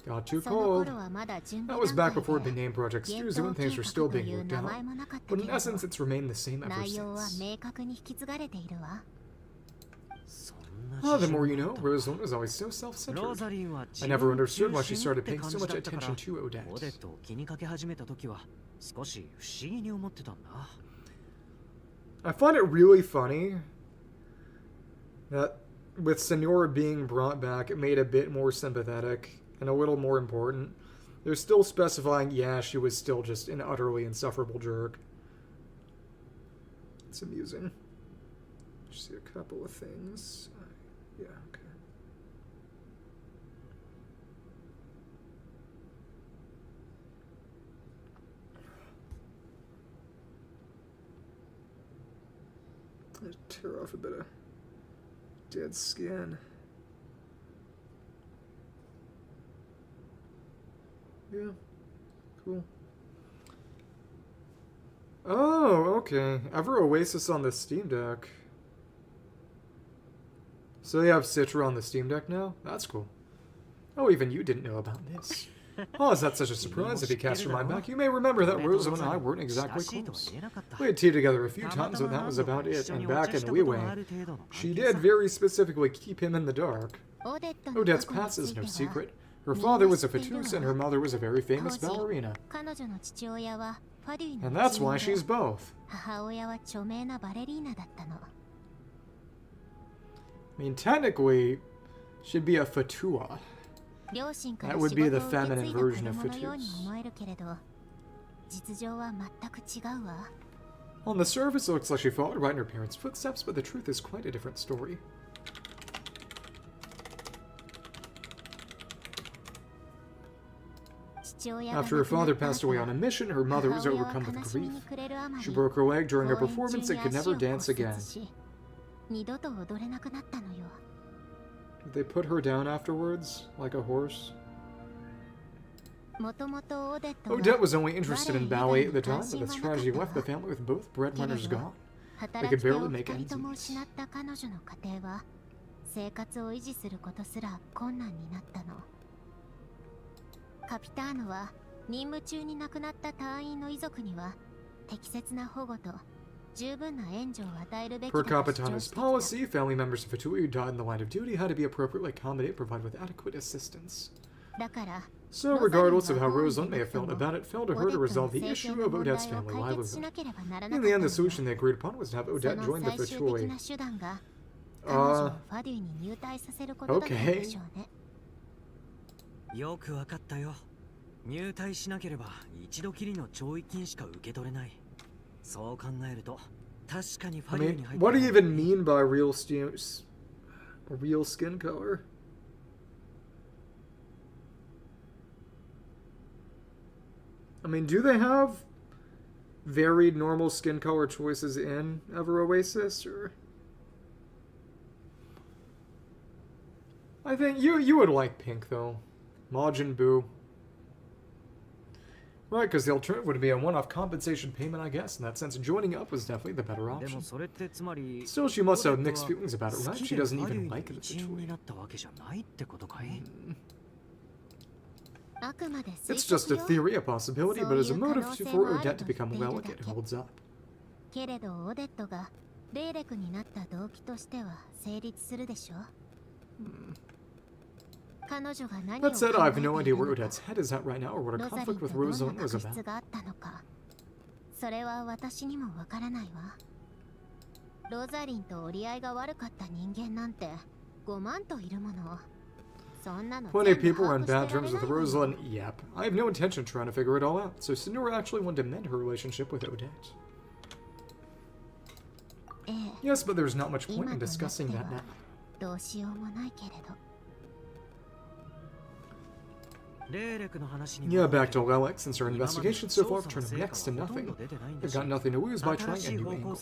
Got too その cold. 頃はまだ準 That 備 was 段 back 階 before it で became Project 幻 Susan when 冬計 things were 画 still と being いう worked 名前 out. もなかった But け in れ essence, ど it's remained the same ever 内容は since. 明確に引き継がれているわ。そんな Ah, the 事情 more が you あ know, ったか Rosalind was always so ロ self-centered. ザリンは I 自 never 分 understood 中 why she 心っ started て paying 感 so じ much だったから attention to オデ Odette. ットを気にかけ始めた時は少し不思議に思ってたんだ。 I find it really funny that with Senora being brought back, it made a bit more sympathetic and a little more important. They're still specifying, yeah, she was still just an utterly insufferable jerk. It's amusing. Just see a couple of things. Yeah, okay. Let's tear off a bit of dead skin. Yeah, cool. Oh, okay. Ever Oasis on the Steam Deck. So they have Citra on the Steam Deck now? That's cool. Oh, even you didn't know about this. Oh, is that such a surprise? If you cast your mind back, you may remember that Rosamund and I weren't exactly close. We had teamed together a few times, but that was about it. And back in Liyue, she did very specifically keep him in the dark. Odette's past is no secret. Her father was a fetus and her mother was a very famous ballerina. 彼女の父親はファデュイの And that's 一員 why で she's both. 母親は著名なバレリーナだったの。 I mean, technically, she'd be a fatua. 両親から That 仕 would be 事 the を受け feminine 継いだ version 子 of 供のように fetus. 思えるけれど、実情は全く違うわ。 On the surface, it looks like she followed right in her parents' footsteps, but the truth is quite a different story. After her father passed away on a mission, her mother was overcome with grief. She broke her leg during a performance and could never dance again. 二度と踊れなくなったのよ。 Did they put her down afterwards, like a horse? もともとオデットは Odette was only interested in ballet at the time, but this tragedy left the family with both breadwinners gone. 働き手を二人とも失った彼女の家庭は生活を維持することすら困難になったの。カピターノは任務中に亡くなった隊員の遺族には適切な保護と十分な援助を与えるべきだ Per と主張 Capitano's してきた。 policy, family members of Fatui who died in the line of duty had to be appropriately accommodated, provided with adequate assistance. だから So, regardless of how Rosalind may have felt about it, fell to her to resolve the issue of Odette's family livelihood. In the end, the solution they agreed upon was to have そ Odette の join the 最終的 Fatui. な手段が彼女を Uh, ファデュイに入隊させることだったんでしょうね。よくわかったよ。入隊しなければ一度きりの懲役金しか受け取れない。そう考えると確かにフ I ァデュイ mean, に入っ what do you た even mean by real skin color? I mean, do they have varied normal skin color choices in Ever Oasis, or? I think you would like pink though, Majin Buu. Right, because the alternative would be a one-off compensation payment, I guess. In that sense, joining up was definitely the better で option. もそれってつまり Still, she must have オデット mixed は feelings about it, 好 right? き She で doesn't ファデュ even イの like it at 一 the 員に Fatui. なったわけじゃないってことかい？あくまで推 It's just a 測よ。 theory, a possibility, but as a motive for Odette to become a relic, it holds up. けれどオデットがレイレクになった動機としては成立するでしょ。彼女が何を考 That said, I have え no てい idea る where のか Odette's head is at right now or what her ロザリン conflict と with どんな Rosalind 確 was 執 about. があったのか。それは私にもわからないわ。ロザリンと折り合いが悪かった人間なんて5万といるもの。Plenty of people are on bad terms with Rosalind. Yep. I have no intention of trying to figure it all out. So Senora actually wanted to mend her relationship with Odette. Yes, but there's not much point in discussing that now. Yeah, back to Lelek. Since our investigation so far turned next to nothing, they've got nothing to lose by trying a new angle.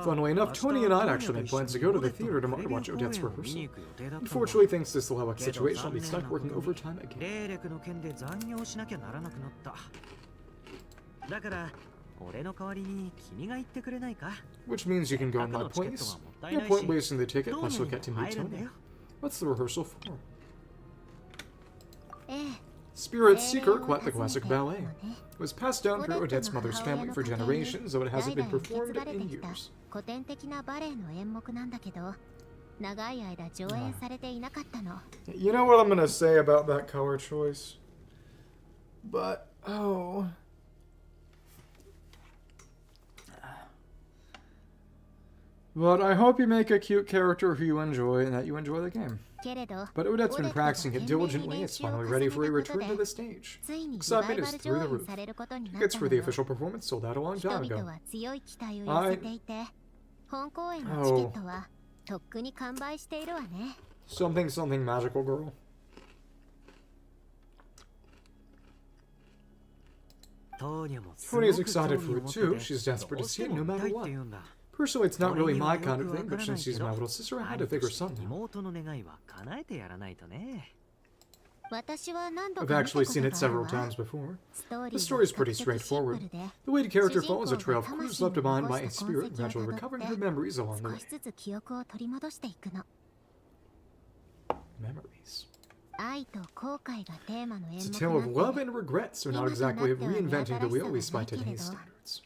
Funnily enough, Tony and I actually made plans to go to the theater tomorrow to watch Odette's rehearsal. Unfortunately, thanks to this Lelek situation, I'll be stuck working overtime again. Which means you can go in my place. No point wasting the ticket, plus you'll get to meet Tony. What's the rehearsal for? Spirit Seeker, quite the classic ballet. It was passed down through Odette's mother's family for generations, though it hasn't been performed in years. You know what I'm gonna say about that color choice? But, oh... But I hope you make a cute character who you enjoy and that you enjoy the game. But Odette's been practicing it diligently. It's finally ready for a return to the stage. Excitement is through the roof. Tickets for the official performance sold out a long time ago. Something magical girl. Tony's excited for it too. She's desperate to see it no matter what. Personally, it's not really my kind of thing, but since she's my little sister, I had to figure something out. I've actually seen it several times before. The story's pretty straightforward. The lead character follows a trail of clues left behind by a spirit, gradually recovering her memories along the way. Memories. It's a tale of love and regret, so not exactly of reinventing the wheel, at least by today's standards.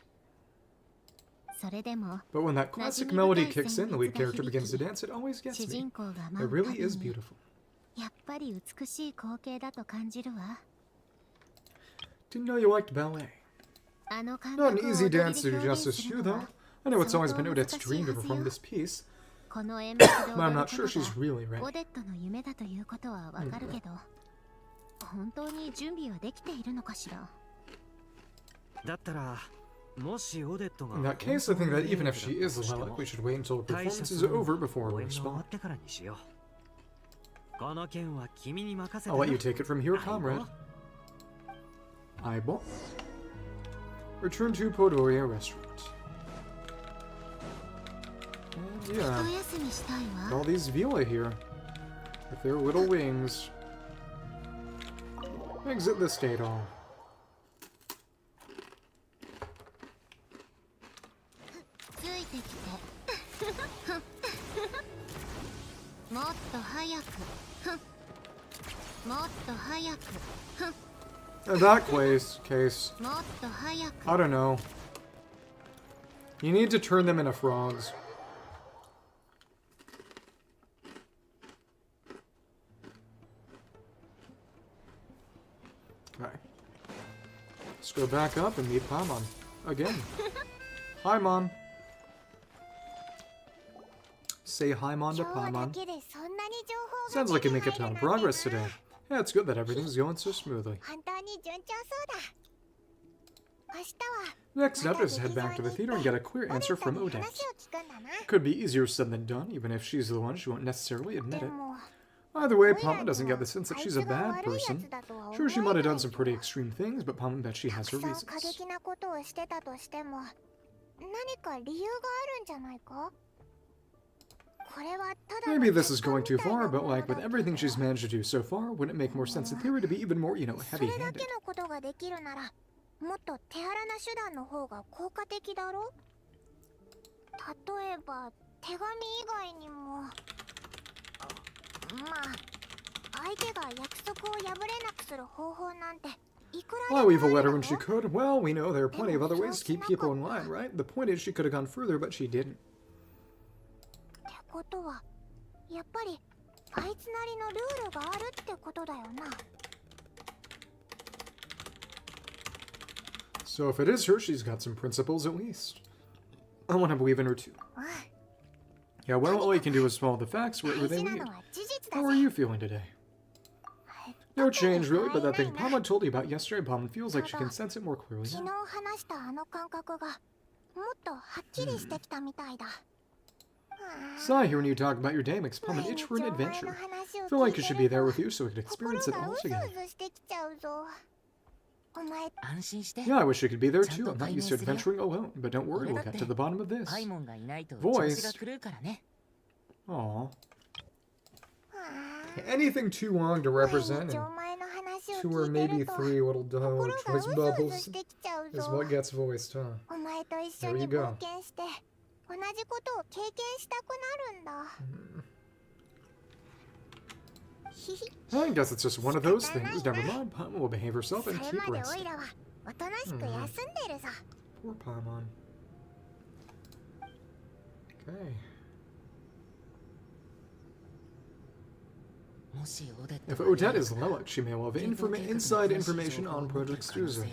But when that classic melody kicks in, the lead character begins to dance, it always gets me. It really is beautiful. Didn't know you liked ballet. Not an easy dance to do justice to, though. I know it's always been Odette's dream to perform this piece, but I'm not sure she's really ready. In that case, I think that even if she is Lelek, we should wait until the performance is over before we respond. I'll let you take it from here, comrade. Aibo. Return to Podoria Restaurant. And yeah, all these Vila here, with their little wings. Exit the State Hall. In that case, I don't know. You need to turn them into frogs. Okay. Let's go back up and meet Paimon. Again. Hi, Mom. Say hi, Mon to Paimon. Sounds like you make a ton of progress today. Yeah, it's good that everything's going so smoothly. Next up is head back to the theater and get a clear answer from Odette. Could be easier said than done, even if she's the one, she won't necessarily admit it. Either way, Paimon doesn't get the sense that she's a bad person. Sure, she might have done some pretty extreme things, but Paimon bet she has her reasons. Maybe this is going too far, but like with everything she's managed to do so far, wouldn't it make more sense in theory to be even more, heavy-handed? Why leave a letter when she could? Well, we know there are plenty of other ways to keep people in line, right? The point is she could have gone further, but she didn't. So if it is her, she's got some principles at least. I want to believe in her too. Yeah, well, all you can do is follow the facts wherever they lead. How are you feeling today? No change, really, but that thing Palma told you about yesterday, Palma feels like she can sense it more clearly 昨日 now. 話したあの感覚がもっとはっきりしてきたみたいだ。 Sigh, hearing you talk about your day makes Palma itch for an adventure. Feel like you should be there with you so we could experience it all together. してきちゃうぞ。お前、 安心して。 Yeah, I wish I could be there too. I'm not used to adventuring alone, but don't worry, we'll get to the bottom of this. パイモンがいないと Voice 調子が狂うからね。 Aw. Anything too long to 毎 represent 日 and お前の話を two or 聞いて maybe ると three little 心 dog が choice うずうず bubbles してきちゃう is ぞ。 what gets voiced, huh? お前と一緒 There に you go. 冒険して同じことを経験したくなるんだ。ひひ。 I guess it's just one of those things. Never mind, Palma will behave herself そ and れ keep までオイ resting. ラはおとなしく休んでるさ。 Poor Paimon. Okay. もしオデット If が Odette is Lelek, she may well have inside information on Project Stuza.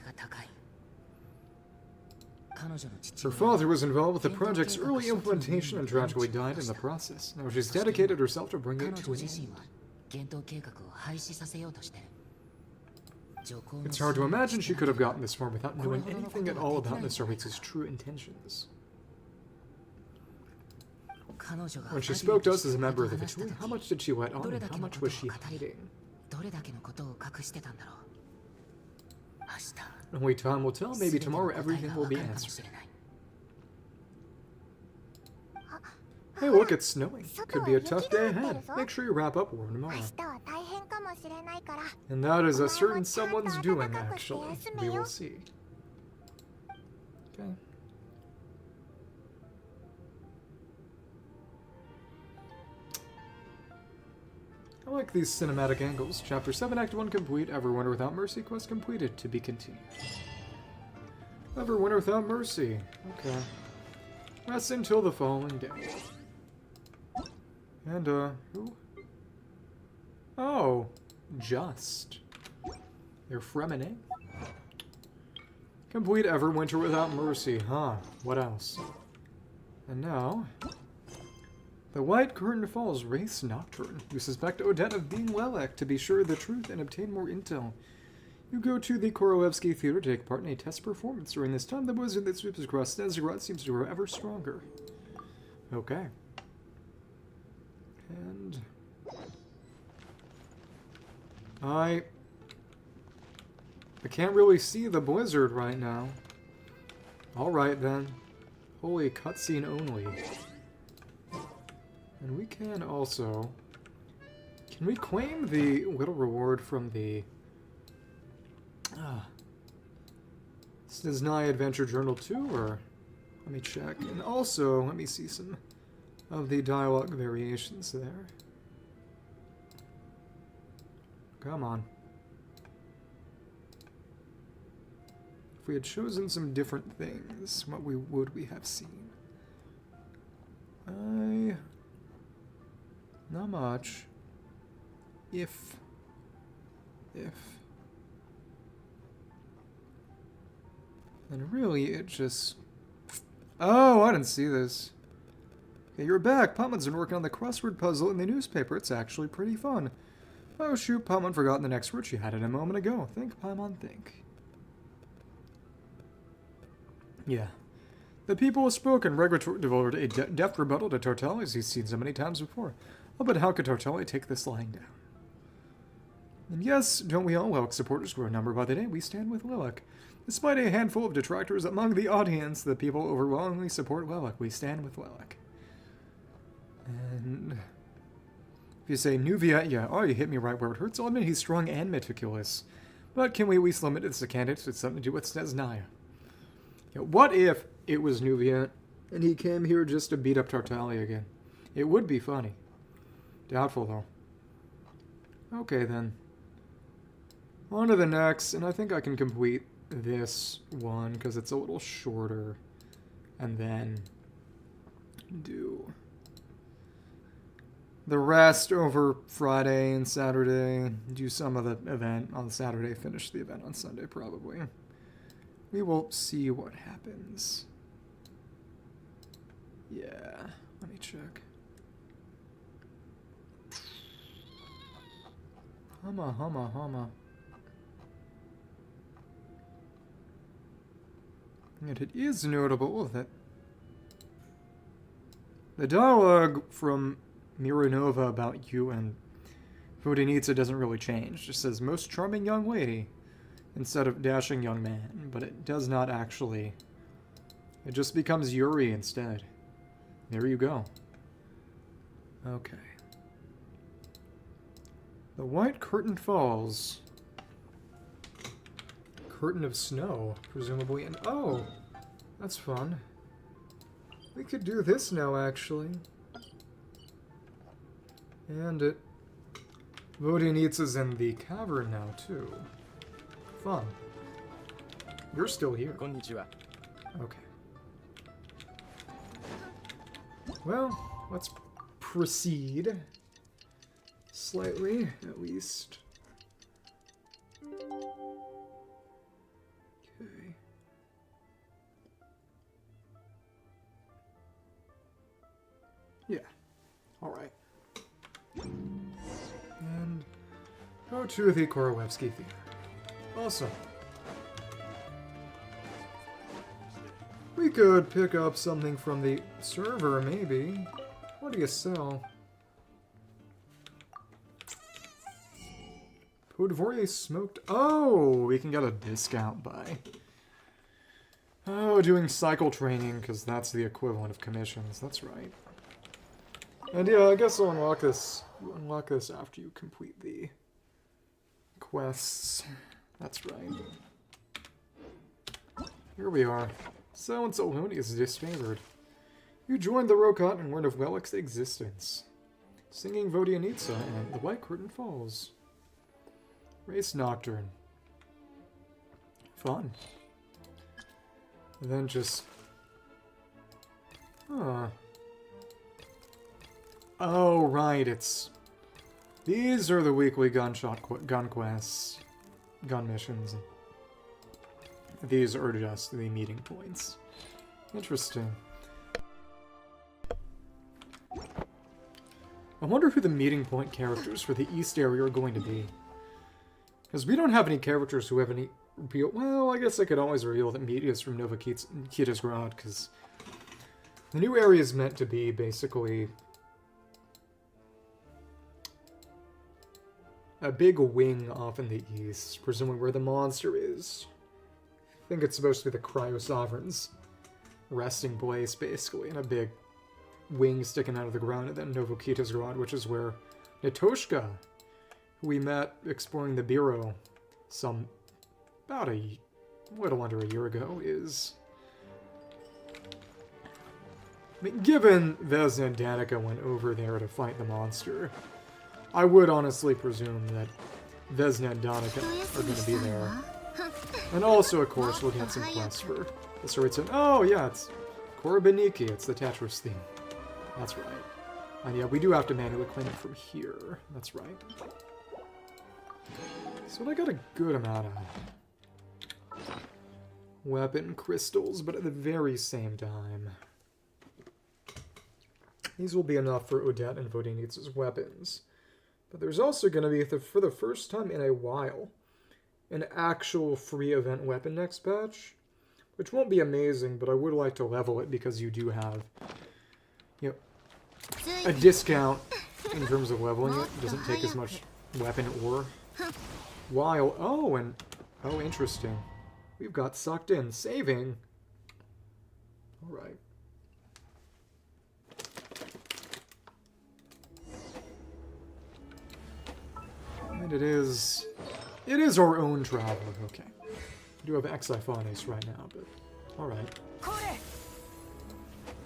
彼女の父 Her father was involved with the project's early implementation and tragically died in the process. Now she's dedicated herself to bring 彼 it 女 to an 自身 end. は幻冬計画を廃止させようとしてる。 It's hard to imagine she could have gotten this far without knowing anything at all about Mr. Weeks' true intentions. When she spoke to us as a member of the Victoria, how much did she let on and how much was she hiding? どれだけのことを隠してたんだろう。明日 Only time will tell. Maybe tomorrow everything will be answered. Hey, look, it's snowing. Could be a tough day ahead. Make sure you wrap up warm 明 tomorrow. 日は大変かもしれないから。 And that is a certain someone's doing, actually. We will see. Okay. I like these cinematic angles. Chapter 7, Act 1 complete. Everyone Without Mercy quest completed. To be continued. Everyone Without Mercy. Okay. Rest until the following day. And, who? Oh, Just. You're Fremine? Complete Everwinter Without Mercy, huh? What else? And now... The White Curtain Falls Race Nocturne. You suspect Odette of being Lelek to be sure of the truth and obtain more intel. You go to the Korolevsky Theater to take part in a test performance. During this time, the blizzard that sweeps across Snezhnaya seems to grow ever stronger. Okay. And... I can't really see the blizzard right now. Alright then. Holy cutscene only. And we can also... Can we claim the little reward from the... Snezhnaya Adventure Journal 2, or... Let me check. And also, let me see some of the dialogue variations there. Come on. If we had chosen some different things, what would we have seen? Not much. If. And really, it just... Oh, I didn't see this. Okay, you're back. Paimon's been working on the crossword puzzle in the newspaper. It's actually pretty fun. Oh shoot, Paimon forgot the next word she had it a moment ago. Think, Paimon, think. Yeah. The people have spoken. Regulator devoted a deft rebuttal to Tortelli as he's seen so many times before. Oh, but how could Tortelli take this lying down? And yes, don't we all? Lelek supporters grow in number by the day. We stand with Lelek. Despite a handful of detractors among the audience, the people overwhelmingly support Lelek. We stand with Lelek. And... if you say Nuvia, yeah, oh, you hit me right where it hurts. I'll admit he's strong and meticulous. But can we at least limit this to candidates with something to do with Snezhnaya? Yeah, what if it was Nuvia and he came here just to beat up Tortelli again? It would be funny. Doubtful, though. Okay, then. On to the next, and I think I can complete this one because it's a little shorter. And then do the rest over Friday and Saturday. Do some of the event on Saturday, finish the event on Sunday, probably. We will see what happens. Yeah, let me check. Hama. And it is notable that the dialogue from Miranova about you and Vodenitsa doesn't really change. It just says, most charming young lady, instead of dashing young man. But it does not actually. It just becomes Yuri instead. There you go. Okay. The white curtain falls. Curtain of snow, presumably. And oh, that's fun. We could do this now, actually. And it... Vodenitsa's in the cavern now, too. Fun. You're still here. Konnichiwa. Okay. Well, let's proceed. Slightly, at least. Okay. Yeah. Alright. And go to the Korolevsky Theater. Awesome. We could pick up something from the server, maybe. What do you sell? Podvorye smoked. Oh, we can get a discount by. Oh, doing cycle training, because that's the equivalent of commissions. That's right. And yeah, I guess I'll unlock this. You unlock this after you complete the quests. That's right. Here we are. Silence alone is disfavored. You joined the Rokot and learned of Wellick's existence. Singing Vodianitsa and The White Curtain Falls. Race Nocturne. Fun. And then just... Huh. Oh, right, it's... These are the weekly gun quests. Gun missions. These are just the meeting points. Interesting. I wonder who the meeting point characters for the East area are going to be. Because we don't have any characters who have any reveal. Well, I guess I could always reveal that Media is from Novokitezgrad, because the new area is meant to be basically a big wing off in the east, presumably where the monster is. I think it's supposed to be the Cryo Sovereign's resting place, basically, and a big wing sticking out of the ground, and then Novokitezgrad, which is where Natoshka, who we met exploring the Bureau about a little under a year ago, is. I mean, given Vesna and Danica went over there to fight the monster, I would honestly presume that Vesna and Danica are going to be there. And also, of course, we'll get some quests for the Soritsan. Oh, yeah, it's Korobiniki. It's the Tetris theme. That's right. And yeah, we do have to manually claim it from here. That's right. So I got a good amount of weapon crystals, but at the very same time, these will be enough for Odette and Vodenitsa's weapons. But there's also going to be, for the first time in a while, an actual free event weapon next patch, which won't be amazing, but I would like to level it because you do have, you know, a discount in terms of leveling it. It doesn't take as much weapon ore. While, oh, interesting. We've got sucked in. Saving. Alright. And it is our own traveler. Okay. We do have Exiphones right now, but alright.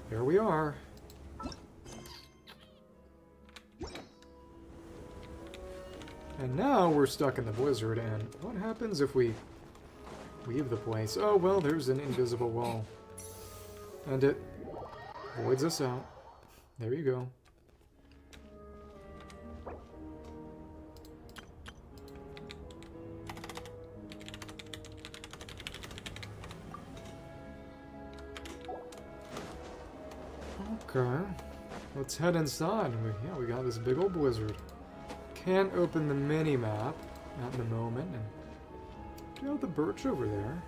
There we are. And now we're stuck in the blizzard, and what happens if we leave the place? Oh, well, there's an invisible wall. And it voids us out. There you go. Okay. Let's head inside. Yeah, we got this big old blizzard. Can't open the mini-map at the moment. And do you have the birch over there?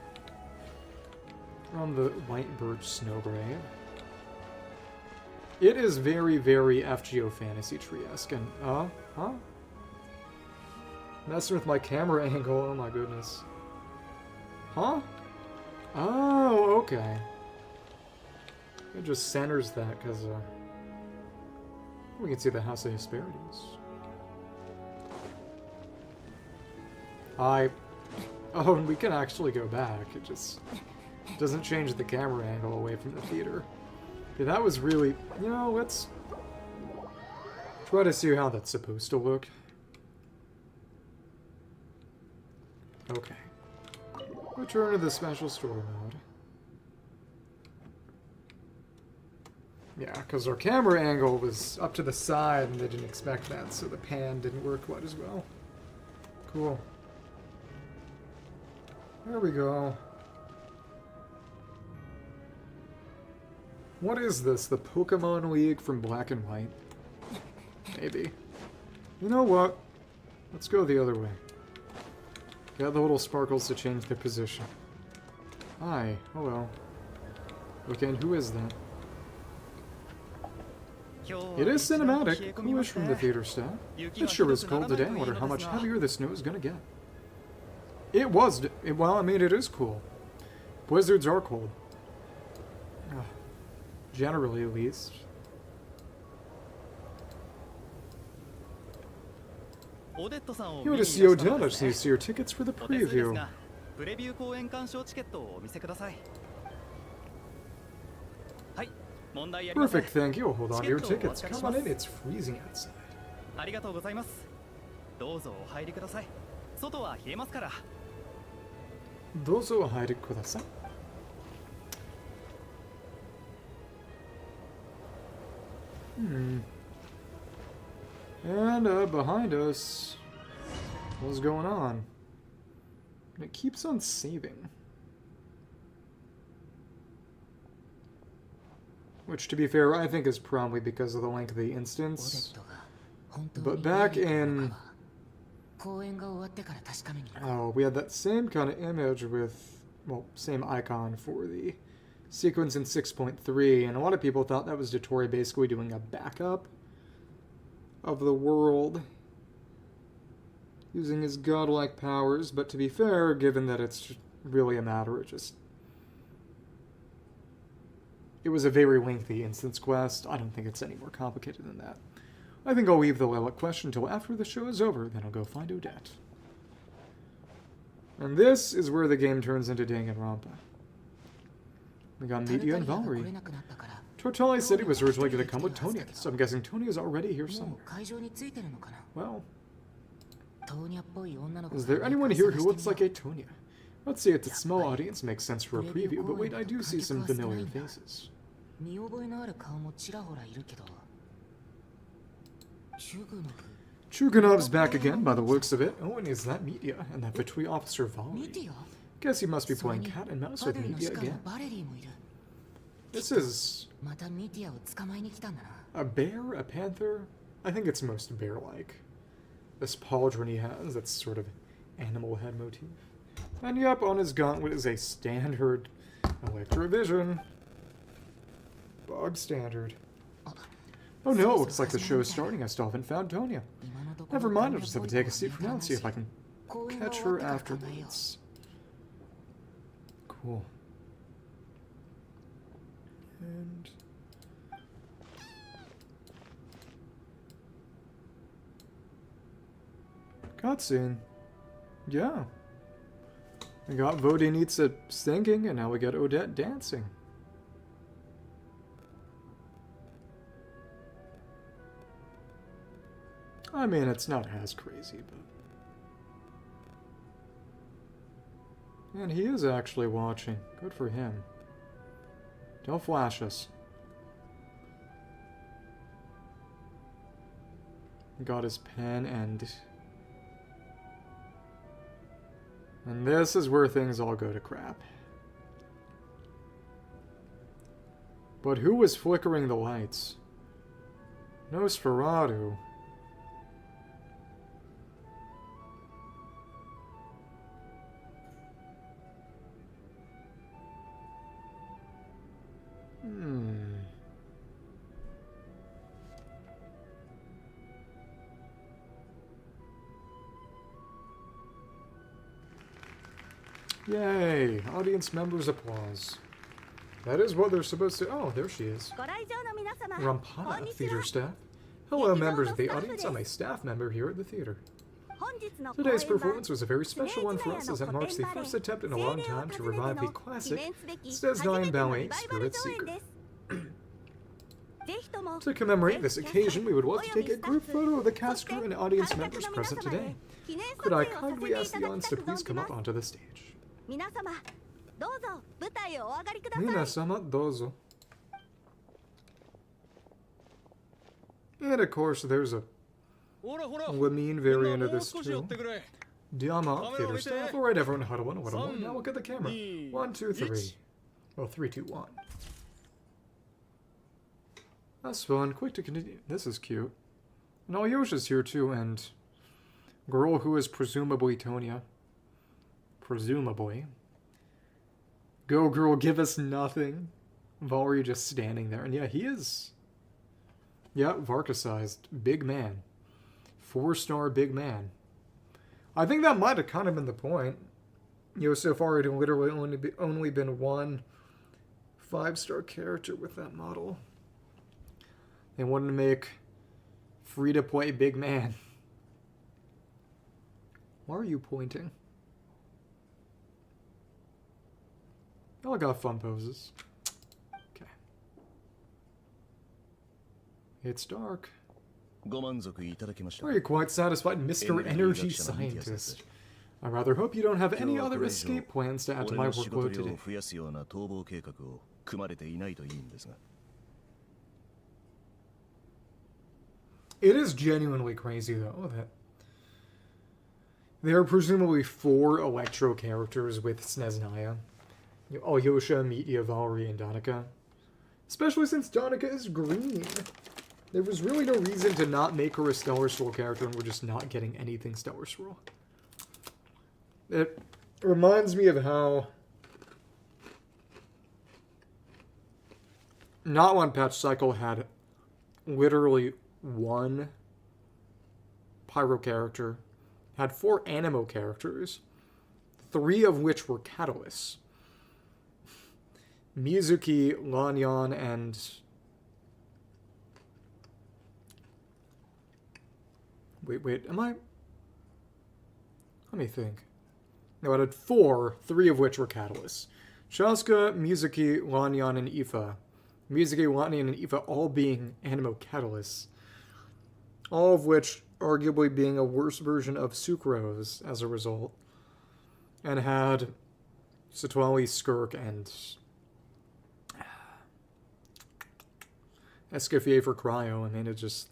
On the white birch snowgrave. It is very, very FGO Fantasy Tree-esque. And, huh? Messing with my camera angle, oh my goodness. Huh? Oh, okay. It just centers that because, we can see the House of Hesperides. Oh, and we can actually go back. It just doesn't change the camera angle away from the theater. Yeah, that was really... You know, let's try to see how that's supposed to look. Okay. Return to the special story mode. Yeah, because our camera angle was up to the side and they didn't expect that, so the pan didn't work quite as well. Cool. There we go. What is this? The Pokemon League from Black and White? Maybe. You know what? Let's go the other way. Got the little sparkles to change their position. Hi. Hello. Okay, and who is that? It is cinematic. Coolish from the theater staff. It sure is cold today. I wonder how much heavier the snow is gonna get. It was. Well, I mean, it is cool. Blizzards are cold. Generally, at least. You want to see Odette? I just need to see your tickets for the preview. Perfect, thank you. Hold on to your tickets. Come on in, it's freezing outside. Dozo haide kudasai. And behind us, what's going on? And it keeps on saving. Which, to be fair, I think is probably because of the length of the instance. But back in... Oh, we had that same kind of image with... Well, same icon for the sequence in 6.3, and a lot of people thought that was Dottore basically doing a backup of the world using his godlike powers, but to be fair, given that it's really a matter of just... It was a very lengthy instance quest. I don't think it's any more complicated than that. I think I'll leave the Lilac question until after the show is over, then I'll go find Odette. And this is where the game turns into Danganronpa. We got Media and Valerie. Tortelli said he was originally going to come with Tonya, so I'm guessing Tonya's already here somewhere. Well, is there anyone here who looks like a Tonya? Let's say it's a small audience, makes sense for a preview, but wait, I do see some familiar faces. Chugunov's back again, by the looks of it. Oh, and is that Media? And that Vitui officer Valerie? Guess he must be playing cat and mouse with Media again. This is... a bear? A panther? I think it's most bear-like. This pauldron he has, that's sort of animal head motif. And yep, on his gauntlet is a standard Electrovision. Bog standard. Oh no, looks like the show is starting. I still haven't found Tonya. Never mind, I'll just have to take a seat for now and see if I can catch her afterwards. Cool. And... cutscene. Yeah. We got Vodenitsa singing, and now we got Odette dancing. I mean, it's not as crazy, but... And he is actually watching. Good for him. Don't flash us. Got his pen and... And this is where things all go to crap. But who was flickering the lights? Nosferatu. Yay! Audience members' applause. That is what they're supposed to... Oh, there she is. ご来場の皆様、 Rampada theater staff. Hello, members of the audience. I'm a staff member here at the theater. 本日の Today's 公演は performance was a very special one for us as it marks the first attempt in a long time to revive the classic Snezhnaya Ballet Spirit Seeker. ぜひとも To commemorate this occasion, we would love to take a group photo of the cast crew and audience members present today. Could I kindly ask the audience to please come up onto the stage? 皆様どうぞ舞台をお上がりください。 Minasama dozo. And of course, there's a Lamine variant of this too. Diama theater staff. Alright, everyone, huddle in a little more. Now look at the camera. 1, 2, 3. Well, 3, 2, 1. That's fun. Quick to continue. This is cute. And Alyosha's here too, and girl who is presumably Tonya. Presumably. Go girl, give us nothing. Valri just standing there. And yeah, he is... Yeah, Varka-sized. Big man. 4-star big man. I think that might have kind of been the point. You know, so far it had literally only been one 5-star character with that model. They wanted to make free-to-play big man. Why are you pointing? Y'all got fun poses. Okay. It's dark. Are you quite satisfied, Mr. Energy Scientist? I rather hope you don't have any other escape plans to add to my workload today. It is genuinely crazy, though, that there are presumably 4 Electro characters with Snezhnaya. Alyosha, Mitya, Valri, and Danica. Especially since Danica is green. There was really no reason to not make her a Stellar Scroll character, and we're just not getting anything Stellar Scroll. It reminds me of how... Not One Patch Cycle had literally 1 Pyro character, had 4 Anemo characters, 3 of which were Catalysts. Mizuki, Lanyan, and... Wait, am I... Let me think. No, it had 4, 3 of which were Catalysts. Shaska, Mizuki, Lanyan, and Ifa. Mizuki, Lanyan, and Ifa all being Anemo Catalysts. All of which arguably being a worse version of Sucrose as a result. And had Satwali, Skirk, and... Escoffier for Cryo. I mean, it just...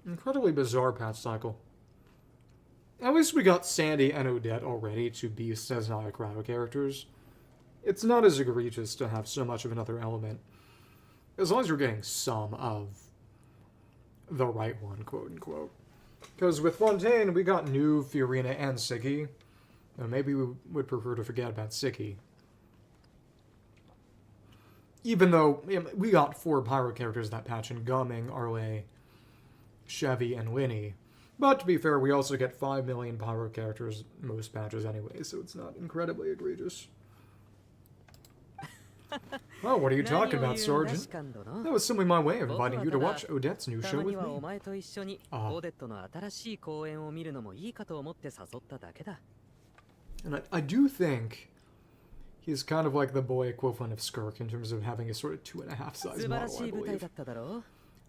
Incredibly bizarre patch cycle. At least we got Sandy and Odette already to be Snezhnaya Cryo characters. It's not as egregious to have so much of another element. As long as you're getting some of the right one, quote-unquote. Because with Fontaine, we got new Fiorina and Siggy. Maybe we would prefer to forget about Siggy. Even though we got 4 Pyro characters that patch in Gumming, Arle, Chevy, and Winnie. But to be fair, we also get 5 million Pyro characters most patches anyway, so it's not incredibly egregious. Oh, what are you talking about, Sergeant? That was simply my way of inviting you to watch Odette's new show with me. And I do think he's kind of like the boy equivalent of Skirk in terms of having a sort of 2.5 size model, I believe.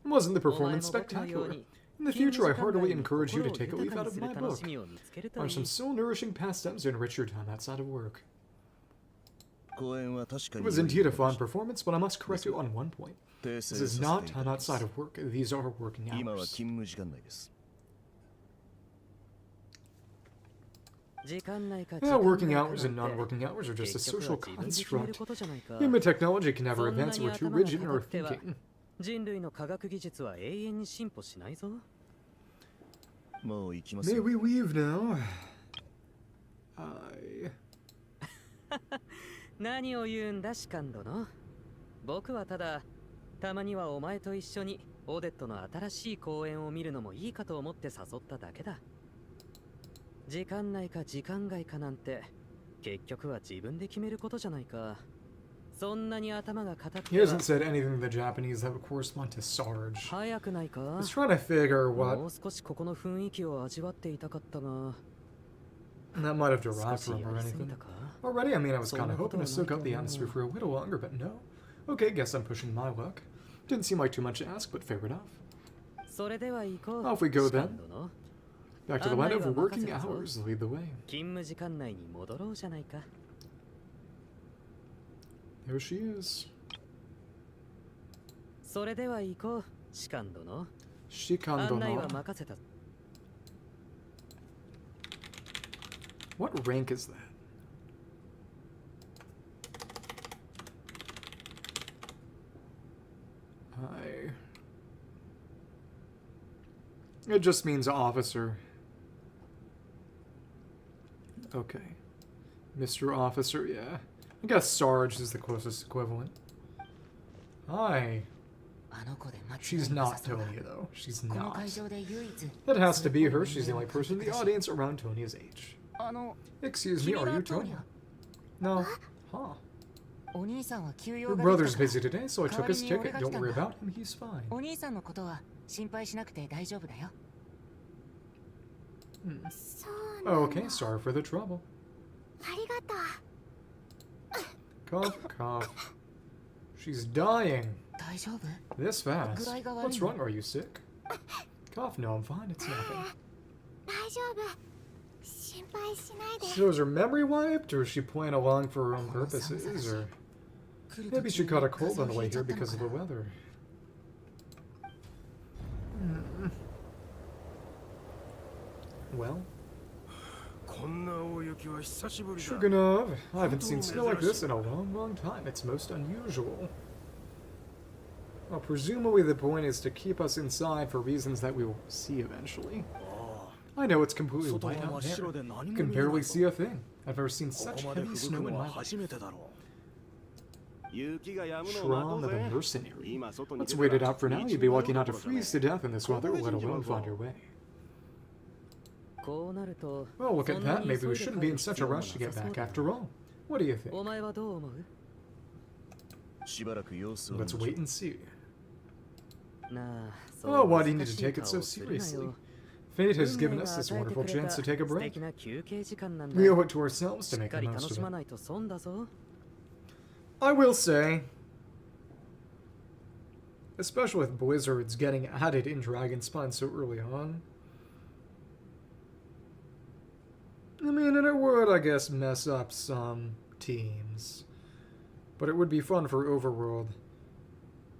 Wasn't the performance spectacular? In the future, I heartily encourage you to take a leaf out of my book. Find some soul-nourishing pastimes to enrich your time outside of work. It was indeed a fun performance, but I must correct you on one point. This is not time outside of work. These are working hours. Yeah, working hours and non-working hours are just a social construct. Human technology can never advance if we're too rigid in our thinking. 人類の科学技術は永遠に進歩しないぞ。もう行きます May よ。 we leave now? 何を言うんだシカン殿。僕はただたまにはお前と一緒にオデットの新しい公園を見るのもいいかと思って誘っただけだ。時間内か時間外かなんて結局は自分で決めることじゃないか。そんなに頭が固く He hasn't said anything in the Japanese that would correspond to Sarge. 早くないか。 I was trying to figure も what う少しここの雰囲気を味わっていたかったが。 that might have 少 derived し from や or りすぎ anything. たか。 Already, I mean, I was kind of hoping to soak up the atmosphere for a little longer, but no. Okay, guess I'm pushing my luck. Didn't seem like too much to ask, but fair enough. それでは行こう。 Off we go シカ then. ン殿。 Back to the land of working hours. Lead the way. 勤務時間内に戻ろうじゃないか。 There she is. それでは行こう、シカン殿。案内は Shikando. 任せた。 What rank is that? It just means officer. Okay. Mr. Officer, yeah. I guess Sarge is the closest equivalent. Hi. あの子で間違い She's な not さそうだ。 Tonya, though. She's この not. 会場で唯一 That has to be her. She's the only person in the audience around Tonia's age. あの Excuse me, are you Tonya? No. Huh. お兄さんは休 Your 養が brother's できた busy today, so I took his ticket. Don't worry about him, he's fine. お兄さんのことは心配しなくて大丈夫だよ。 そうなんだ。 Okay, sorry for the trouble. ありがとう。 Cough, cough. She's dying. 大丈夫？ This fast. Gurai ga warui What's no? wrong? Are you sick? Cough? No, I'm fine. It's nothing. 大丈夫。心配しないで。 So is her memory wiped, or is she playing along for her own purposes, or 来る maybe 途 she 中 caught a 風 cold 邪 on を the ひ way いちゃ here ったの because か of the な。 weather. Well, こんな大雪は久しぶりだ。 Shuganov, I haven't seen snow like this in a long, long time. It's most unusual. Well, presumably the point is to keep us inside for reasons that we will see eventually. I know it's completely white out there. You can barely see a thing. I've never seen こ such こまで heavy 吹く snow の in my は life. 初めてだろう。雪が止むのを待と Shram う of ぜ a mercenary. 今外に Let's 出 wait た it ら out for now. 道 You'd be も lucky not to どころじゃね freeze to death in this weather, let alone find your way. こうなると。 Well, look at そんな that. に Maybe 急 we いで shouldn't 帰 be る in 必 such 要 a もな rush to get さそう back だ after all. What do you think? お前はどう思う？しばらく様子を Let's wait and see. なあ、 Oh, why do you need 難 to しい take it 顔 so をするなよ。 seriously? Fate has 運 given 命 us が this 与えて wonderful くれ chance た to take a 素 break. 敵な休憩時間なんだ。 We owe it to ourselves し to っ make か the り most 楽 of しま it. ないと損だぞ。 I will say, especially with blizzards getting added in Dragonspine so early on, I mean, and it would, I guess, mess up some teams. But it would be fun for Overworld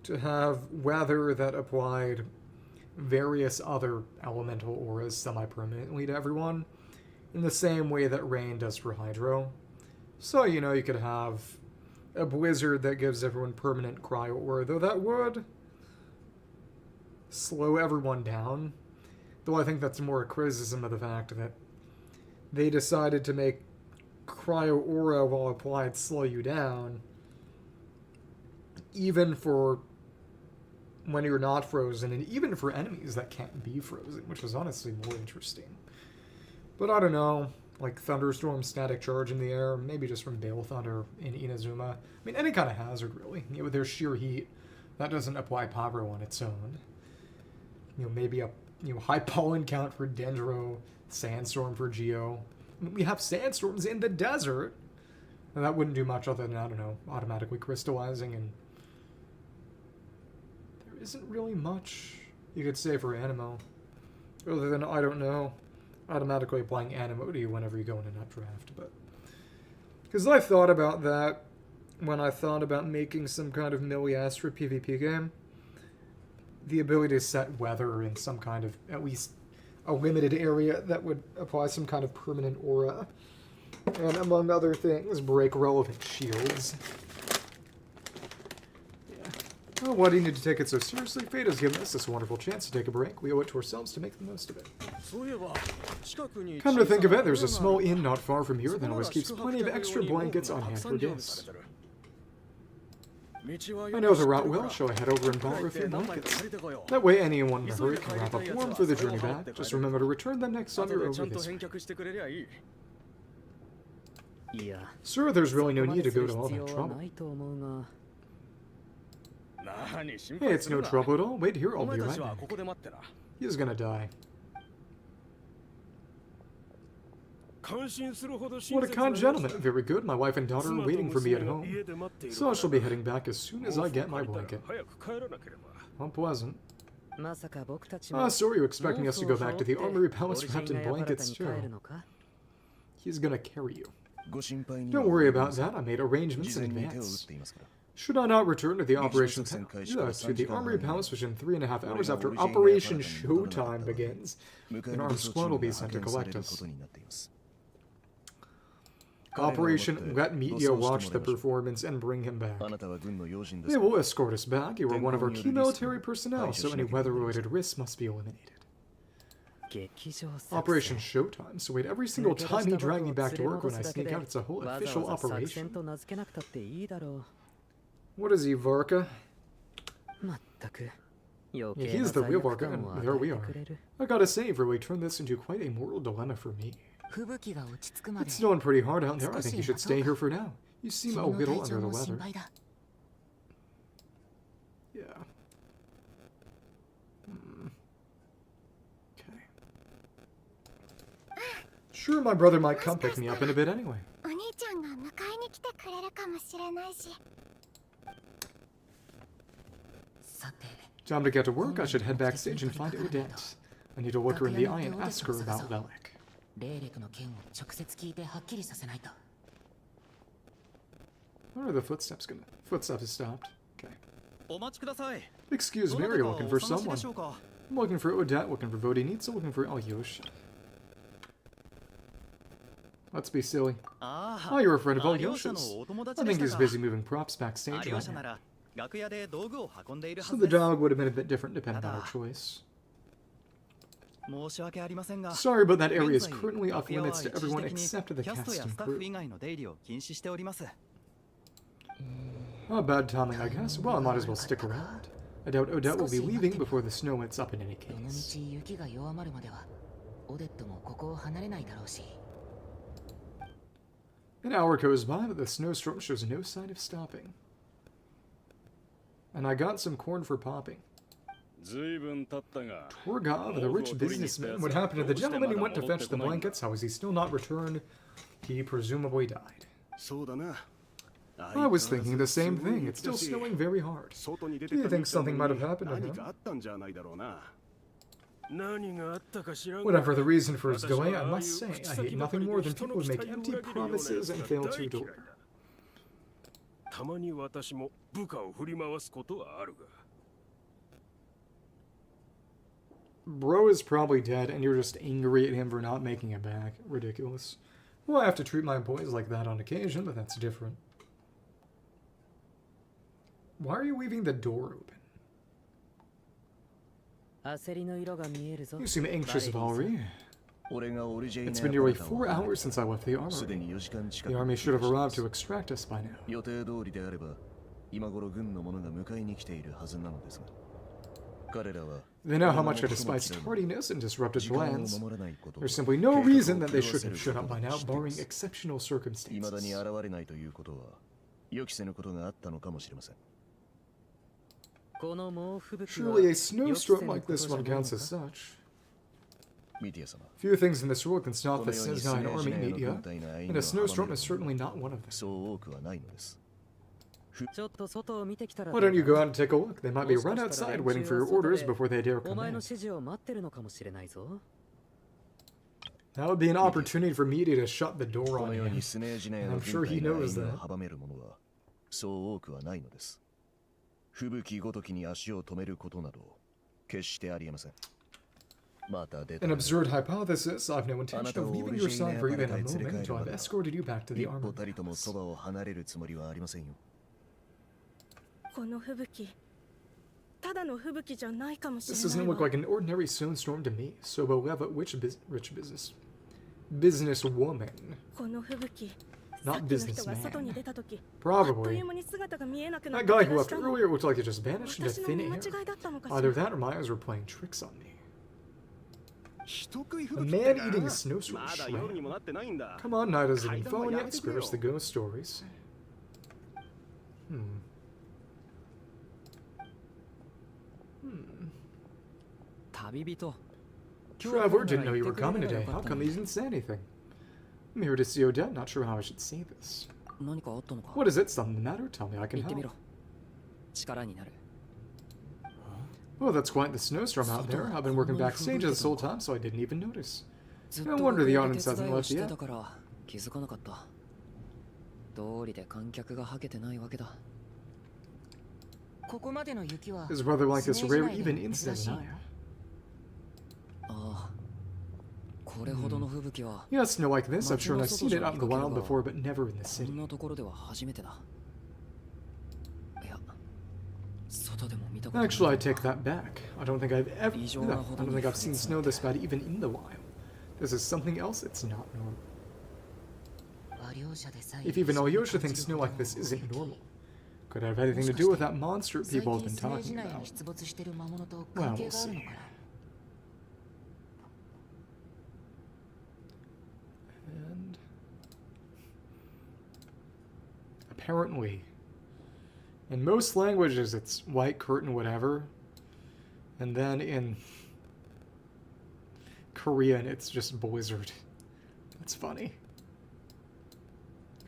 to have weather that applied various other elemental auras semi-permanently to everyone, in the same way that rain does for Hydro. So, you know, you could have a blizzard that gives everyone permanent cryo aura, though that would slow everyone down. Though I think that's more a criticism of the fact that they decided to make cryo aura while applied slow you down, even for when you're not frozen, and even for enemies that can't be frozen, which is honestly more interesting. But I don't know, like Thunderstorm, Static Charge in the air, maybe just from Bale Thunder in Inazuma. I mean, any kind of hazard, really. You know, with their sheer heat, that doesn't apply Pyro on its own. You know, maybe a high pollen count for Dendro, Sandstorm for Geo. I mean, we have sandstorms in the desert, and that wouldn't do much other than, I don't know, automatically crystallizing, and there isn't really much you could say for Animo, other than, I don't know, automatically applying Animo to you whenever you go in an updraft, but... Because I thought about that when I thought about making some kind of Milliastra PvP game. The ability to set weather in some kind of, at least, a limited area that would apply some kind of permanent aura. And among other things, break relevant shields. Oh, why do you need to take it so seriously? Fate has given us this wonderful chance to take a break. We owe it to ourselves to make the most of it. Come to think of it, there's a small inn not far from here that always keeps plenty of extra blankets on hand for guests. I know the route well, shall I head over and borrow a few blankets? That way anyone in a hurry can wrap up warm for the journey back. Just remember to return them next time you're over this way. Sir, there's really no need to go to all that trouble. Hey, it's no trouble at all. Wait here, I'll be right back. He's gonna die. What a kind gentleman. Very good. My wife and daughter are waiting for me at home. So I shall be heading back as soon as I get my blanket. How pleasant. Sorry, you're expecting us to go back to the Armory Palace wrapped in blankets too. He's gonna carry you. Don't worry about that. I made arrangements in advance. Should I not return to the Operation to the Armory Palace within 3.5 hours after Operation Showtime begins, an armed squad will be sent to collect us. Operation Let Media watch the performance and bring him back. They will escort us back. You are one of our key military personnel, so any weather-related risks must be eliminated. Operation Showtime, so wait, every single time you drag me back to work when I sneak out, it's a whole official operation. What is he, Varka? Yeah, he's the real Varka, and there we are. I gotta say, you've really turned this into quite a moral dilemma for me. It's snowing pretty hard out there. I think you should stay here for now. You seem a little under the weather. Yeah. Okay. Sure, my brother might come pick me up in a bit anyway. Time to get to work. I should head backstage and find Odette. I need to look her in the eye and ask her about Lelek. Where are the footsteps gonna? Footsteps have stopped. Okay. Excuse me, are you looking for someone? I'm looking for Odette, looking for Vodinitsa, looking for Alyosha. Let's be silly. Oh, you're a friend of Alyosha's. I think he's busy moving props backstage right now. So the dialogue would have been a bit different depending on our choice. Sorry, but that area is currently off limits to everyone except the cast and crew. Oh, bad timing, I guess. Well, I might as well stick around. I doubt Odette will be leaving before the snow lets up in any case. An hour goes by, but the snowstorm shows no sign of stopping. And I got some corn for popping. Torgov, the rich businessman. What happened to the gentleman who went to fetch the blankets? How is he still not returned? He presumably died. I was thinking the same thing. It's still snowing very hard. Do you think something might have happened to him? Whatever the reason for his delay, I must say, I hate nothing more than people who make empty promises and fail to deliver. Bro is probably dead, and you're just angry at him for not making it back. Ridiculous. Well, I have to treat my employees like that on occasion, but that's different. Why are you leaving the door open? You seem anxious, Valerie. It's been nearly 4 hours since I left the armory. The army should have arrived to extract us by now. They know how much I despise tardiness and disrupted plans. There's simply no reason that they shouldn't have shown up by now, barring exceptional circumstances. Surely a snowstorm like this one counts as such. Few things in this world can stop the Snezhnaya army media, and a snowstorm is certainly not one of them. Why don't you go out and take a look? They might be right outside waiting for your orders before they dare come in. That would be an opportunity for media to shut the door on him, and I'm sure he knows that. An absurd hypothesis. I've no intention of leaving your side for even a moment until I've escorted you back to the armor palace. この吹雪ただの吹雪じゃないかもしれ This ない doesn't わ look like an ordinary snowstorm to me. Soboleva, which rich businesswoman? この吹雪 Not さっきの人が外 businessman. に出た時 Probably. あっという間に姿が見えなくなっ That た guy 気 who が left したの earlier looked like it just vanished into 私の thin 見 air. 間違いだったのかし Either ら that or my eyes were playing tricks on me. 人食い A 吹雪 man ってか eating a snowstorm まだ夜に shrimp. もなってないんだ Come on, night hasn't even 階段は fallen や yet. めてくれ Spare よ us the ghost stories. Hmm. 旅人 Traveler, didn't know you were coming today. How come he didn't say anything? I'm here to see Odette. Not sure how I should say this. 何かあったのか What is it? Something the matter? Tell me I can 言ってみ help. ろ力になる Oh, that's quite the snowstorm out there. I've been working backstage this whole time, so I didn't even notice. ずっ No と wonder the 楽屋で audience 手 hasn't 伝いを left して yet. たから気づかなかった通りで観客がはけてないわけだここまでの雪は Is weather like this スネー rare ジ内 even で in 珍しい Snezhnaya? ああこれほどの吹雪は Yeah, snow like this. I'm sure I've seen it out in the wild before, but never in the こ city. んなところでは初めてだいや外でも見たことない Actually, I take that back. I don't think I've ever. I 異常なほど don't に think I've seen snow this bad even in the wild. This is something else. It's not normal. アリョーシャでさえ If even Alyosha thinks snow like this isn't normal, could it have anything to do with that monster 最 people have 近 been スネージ talking 内に about? 出没してる魔物と Well, 関係 we'll があるの see. かな And apparently, in most languages, it's white curtain, whatever. And then in Korean, it's just blizzard. That's funny.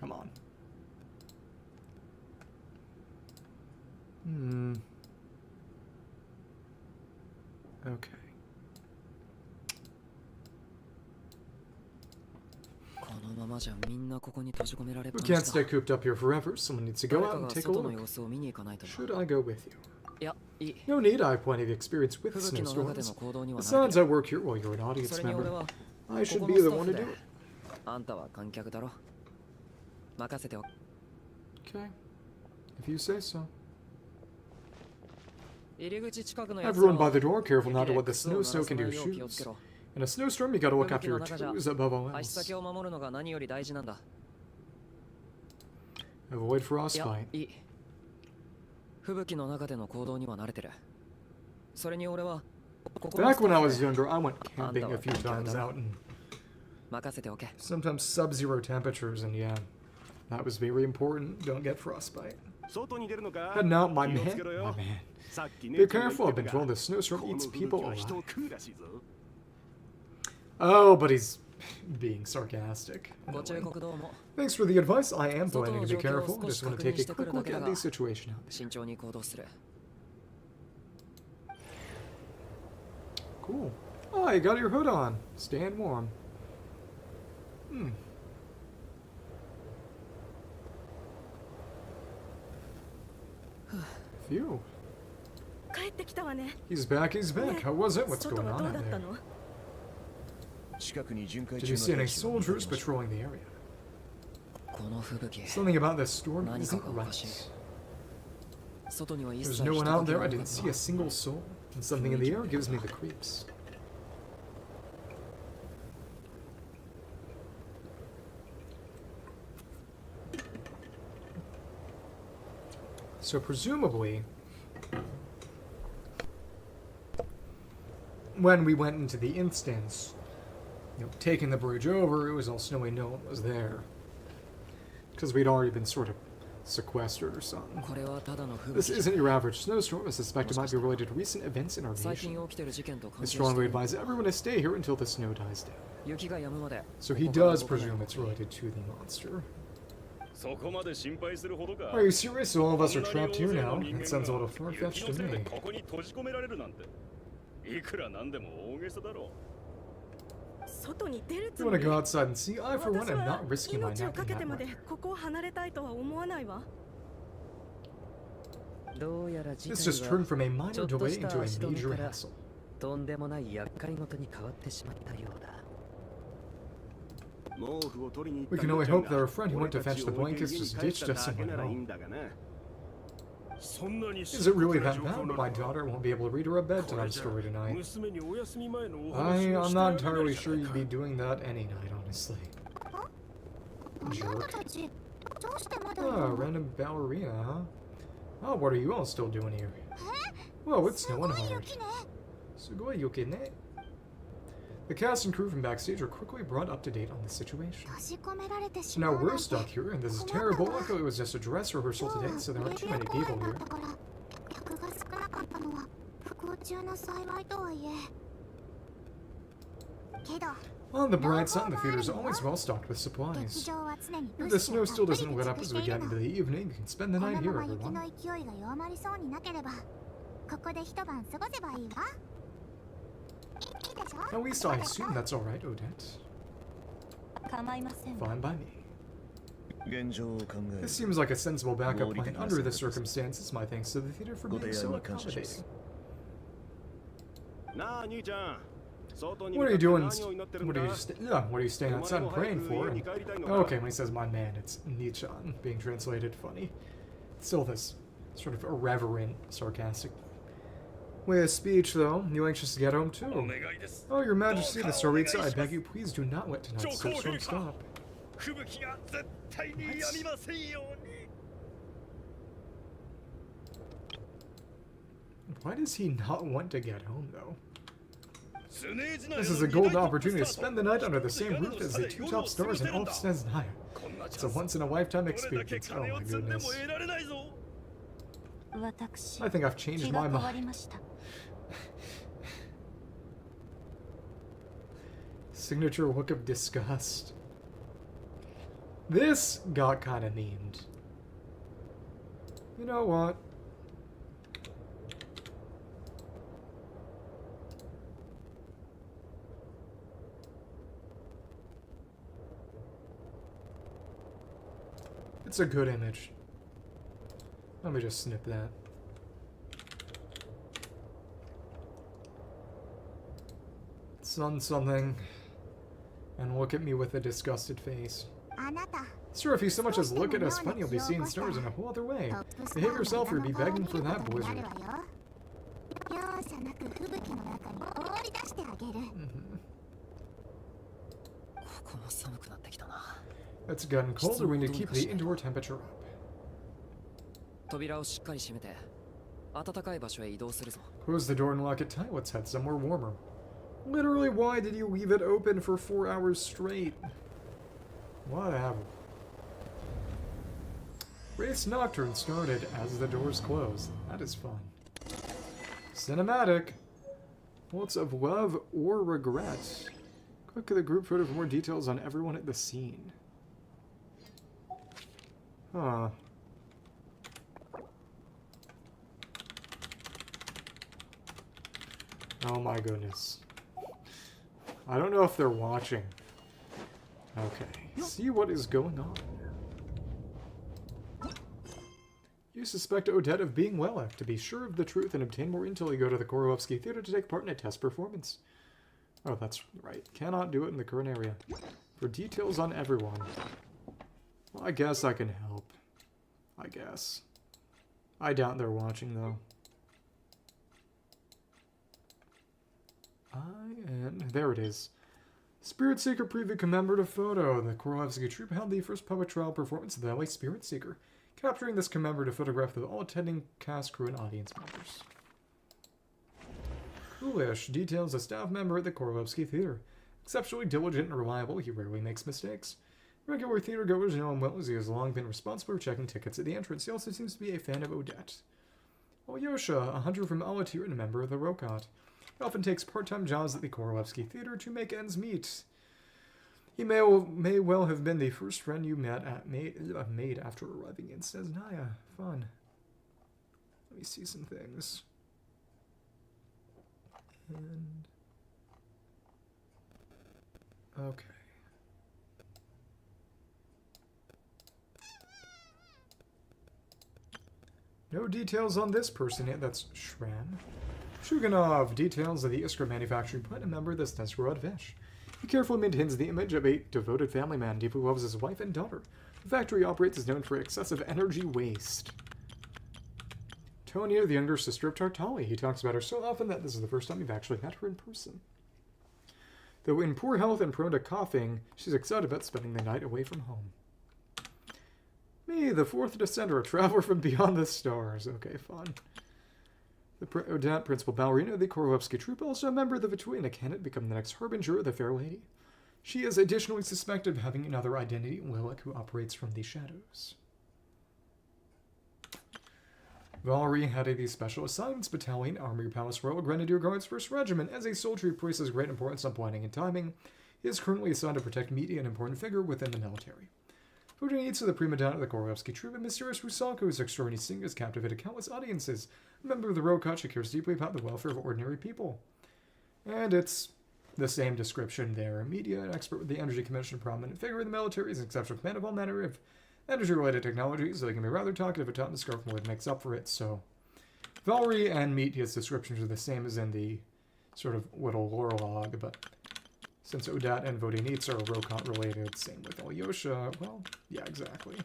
Come on. Okay. このままじゃみんなここに閉じ込められっ We ぱな can't し stay だ cooped up here forever. Someone needs to go 誰 out か and が take a 外の look. 様子を見に行かないとな Should I go with you? いやいい No need. I have plenty of experience with 吹雪の中で snowstorms. の行動には慣れ Besides, て I る work here while you're an そ audience れに俺 member. は I こ should こ be の the スタッ one フ to で do it. あんたは観客だろ任せてお Okay. If you say so. 入り口近くのやつ Everyone は by the door, careful not to 雪で let the 靴を snow 鳴らさ soak into な your いよう気をつ shoes. けろ In a snowstorm, you gotta look 吹雪 after の your 中じゃ toes above all 足 else. 先を守るのが何より大事なんだ Avoid いや frostbite. いい吹雪の中での行動には慣れてるそれに俺はここの Back スタッ when I フ was で younger, I went camping a few times out in 任せておけ sometimes sub-zero temperatures, and yeah, that was very important. Don't get frostbite. 外に出るのか And now, my 気を man, つけろ my よ man. さっき Be 姉ちゃんが careful, 've 言 been ってた told が the snowstorm この eats 吹 people 雪は人を alive. 食うらしいぞ Oh, but he's being sarcastic. ご忠 Annoying. 告どうも Thanks for the advice. I am 外 planning の to 状 be 況を careful. 少 Just し want to 確 take 認 a してく quick るだ look けだ at が the situation out there. 慎重に行動する Cool. Oh, you got your hood on. Staying warm. Phew. 帰ってきたわね He's back, he's back. How was it? What's 外 going は on どう out だった there? の Did you see any soldiers patrolling the area? この吹雪 Something about this storm 何 isn't かがおかしい right. 外には一 There's 切 no 人 one out 影 there. が I なか didn't っ see a た single soul. And something in the air gives me the creeps. So presumably, when we went into the instance, taking the bridge over, it was all snowy, no one was there. Because we'd already been sort of sequestered or something. これはただの吹 This 雪 isn't your average snowstorm. I suspect it might be related to recent events in our 最近 nation. 起きてる事件と関 I 係して strongly る advise everyone to stay here until the snow dies down. 雪が止むまで So he ここから does 動かない presume it's related to the monster. そこまで心配するほどか Are you serious? So all of us are trapped here now? That sounds a little far-fetched to 雪のせいで me. ここに閉じ込められるなんていくらなんでも大げさだろ外に出るつ You も want り to go outside and see? I, for one, 私 am は not risking my 命を neck か in けて that まで way. ここを離れたいとは思わないわどうやら事 This 態 just は turned from a minor ちょっと delay した into a 足止め major から hassle. とんでもない厄介事に変わってしまったようだ。We can only hope that our friend who went to fetch the blankets just ditched us and went home. Is it really that bad that my daughter won't be able to read her a bedtime story tonight? I'm not entirely sure you'd be doing that any night, honestly. Jerk. Oh, random ballerina, huh? Oh, what are you all still doing here? Whoa, it's snowing hard. Sugoi yukine. The cast and crew from backstage are quickly brought up to date on the situation. So now we're stuck here, and this is terrible. Luckily, it was just a dress rehearsal today, so there aren't too many people here. On the bright side, the theater is always well stocked with supplies. If the snow still doesn't let up as we get into the evening, you can spend the night here, everyone. At least I assume that's alright, Odette. Fine by me. This seems like a sensible backup plan under the circumstances. My thanks to the theater for being so accommodating. What are you doing? What are you staying outside and praying for? And, okay, when he says my man, it's Nichan, being translated funny. Still this sort of irreverent, sarcastic way of speech, though. You anxious to get home, too? Oh, your majesty, the Tsaritsa, I beg you, please do not let tonight's storm stop. Why does he not want to get home, though? This is a golden opportunity to spend the night under the same roof as the two top stars in all of Snezhnaya. It's a once-in-a-lifetime experience. Oh my goodness. I think I've changed my mind. Signature look of disgust. This got kind of memed. You know what? It's a good image. Let me just snip that. Something. And look at me with a disgusted face. Sir, if you so much as look at us funny, you'll be seeing stars in a whole other way. Behave yourself or you'll be begging for that blizzard. It's gotten colder. We need to keep the indoor temperature up. Close the door and lock it tight. Let's head somewhere warmer. Literally, why did you leave it open for 4 hours straight? Whatever. Race Nocturne started as the doors closed. That is fun. Cinematic. Lots of love or regret. Click the group photo for more details on everyone at the scene. Huh. Oh my goodness. I don't know if they're watching. Okay. See what is going on. You suspect Odette of being Welek. To be sure of the truth and obtain more intel, you go to the Korolevsky Theater to take part in a test performance. Oh, that's right. Cannot do it in the current area. For details on everyone. Well, I guess I can help. I guess. I doubt they're watching, though. There it is. Spirit Seeker preview commemorative photo. The Korolevsky troupe held the first public trial performance of the LA Spirit Seeker, capturing this commemorative photograph with all attending cast, crew, and audience members. Foolish. Details a staff member at the Korolevsky Theater. Exceptionally diligent and reliable, he rarely makes mistakes. Regular theater goers know him well as he has long been responsible for checking tickets at the entrance. He also seems to be a fan of Odette. Alyosha, a hunter from Alatir and a member of the Rokat. He often takes part-time jobs at the Korolevsky Theater to make ends meet. He may well have been the first friend you made after arriving in Snezhnaya. Fun. Let me see some things. And... okay. No details on this person yet. That's Shran. Shuganov details of the Iskra manufacturing plant, a member of the Snezhnaya Archon. He carefully maintains the image of a devoted family man, deeply loves his wife and daughter. The factory operates is known for excessive energy waste. Tonya, the younger sister of Tartali. He talks about her so often that this is the first time you've actually met her in person. Though in poor health and prone to coughing, she's excited about spending the night away from home. Me, the fourth descender, a traveler from beyond the stars. Okay, fun. The Odette, principal ballerina of the Korolevsky troupe, also a member of the Vituina candidate, become the next harbinger of the Fair Lady. She is additionally suspected of having another identity, Lilac, who operates from the shadows. Valerie, head of the Special Assignments Battalion, Armory Palace Royal Grenadier Guards 1st Regiment, as a soldier who places great importance on planning and timing, he is currently assigned to protect media, an important figure within the military. Vodenitsa, the prima donna of the Korolevsky troupe, and mysterious Rusako, whose extraordinary singing has captivated countless audiences. A member of the Rokat, she cares deeply about the welfare of ordinary people. And it's the same description there. Media, an expert with the Energy Commission, a prominent figure in the military, is an exceptional command of all manner of energy-related technologies, so they can be rather talkative at times. Scarf more makes up for it, so... Valerie and Mitia's descriptions are the same as in the sort of little lore log, but since Odette and Vodenitsa are Rokat related, same with Alyosha, well, yeah, exactly.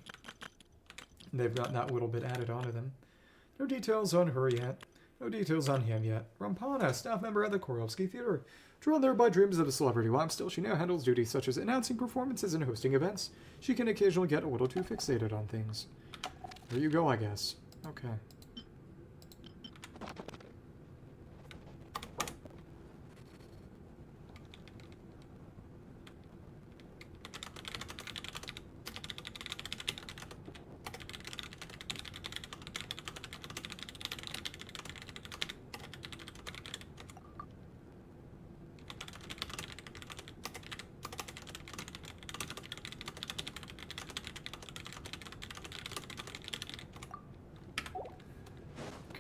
They've got that little bit added onto them. No details on her yet. No details on him yet. Rampana, staff member at the Korolevsky Theater. Drawn there by dreams of a celebrity lifestyle, she now handles duties such as announcing performances and hosting events. She can occasionally get a little too fixated on things. There you go, I guess. Okay.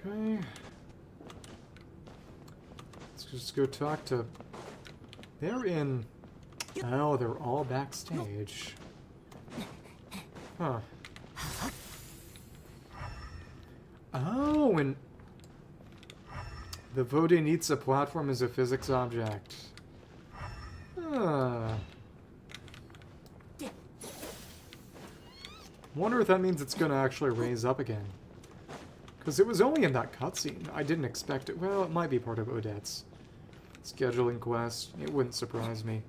Okay. Let's just go talk to... They're in... Oh, they're all backstage. Huh. Oh, and... The Vodenitsa platform is a physics object. Huh. Wonder if that means it's gonna actually raise up again. Because it was only in that cutscene. I didn't expect it. Well, it might be part of Odette's scheduling quest. It wouldn't surprise me.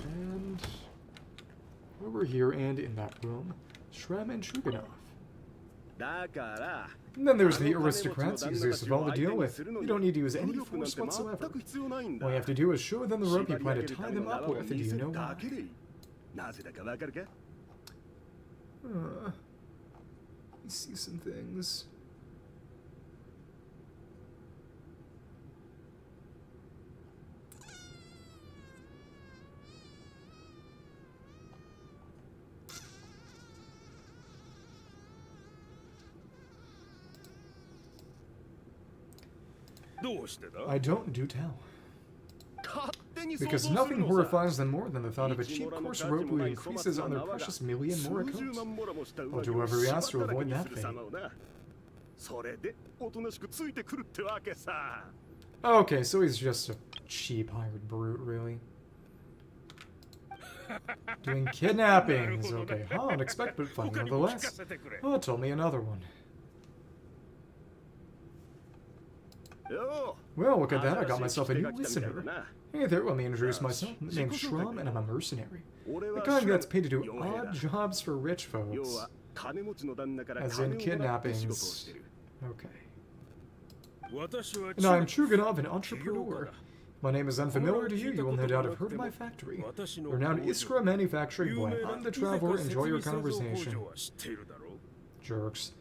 And over here and in that room, Shrem and Shuganov. And then there's the aristocrats Zeus of all to deal with. You don't need to use any force whatsoever. All you have to do is show them the rope you plan to tie them up with, and do you know why? I see some things. I don't do tell. Because nothing horrifies them more than the thought of a cheap coarse rope who increases on their precious million moricos. I'll do whatever he asks to avoid that fate. Okay, so he's just a cheap hired brute, really. Doing kidnappings. Okay, huh, unexpected but funny nonetheless. Oh, tell me another one. Well, look at that, I got myself a new listener. Hey there, let me introduce myself. My name's Shram, and I'm a mercenary. The kind that's paid to do odd jobs for rich folks. As in kidnappings. Okay. And I'm Chuganov, an entrepreneur. My name is unfamiliar to you, you will no doubt have heard of my factory. Renowned Iskra manufacturing boy. I'm the traveler, enjoy your conversation. Jerks.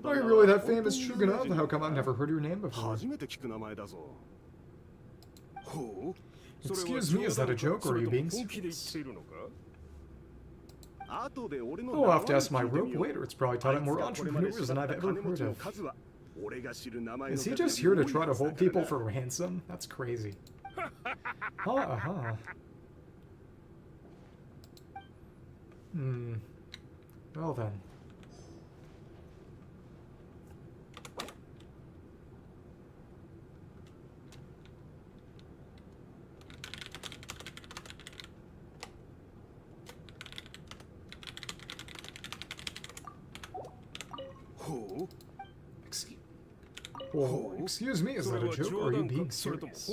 Are you really that famous Chuganov? How come I've never heard your name before? Excuse me, is that a joke or are you being serious? Oh, I'll have to ask my rope later. It's probably taught at more entrepreneurs than I've ever heard of. Is he just here to try to hold people for ransom? That's crazy. Well then. Oh, excuse me, is that a joke or are you being serious?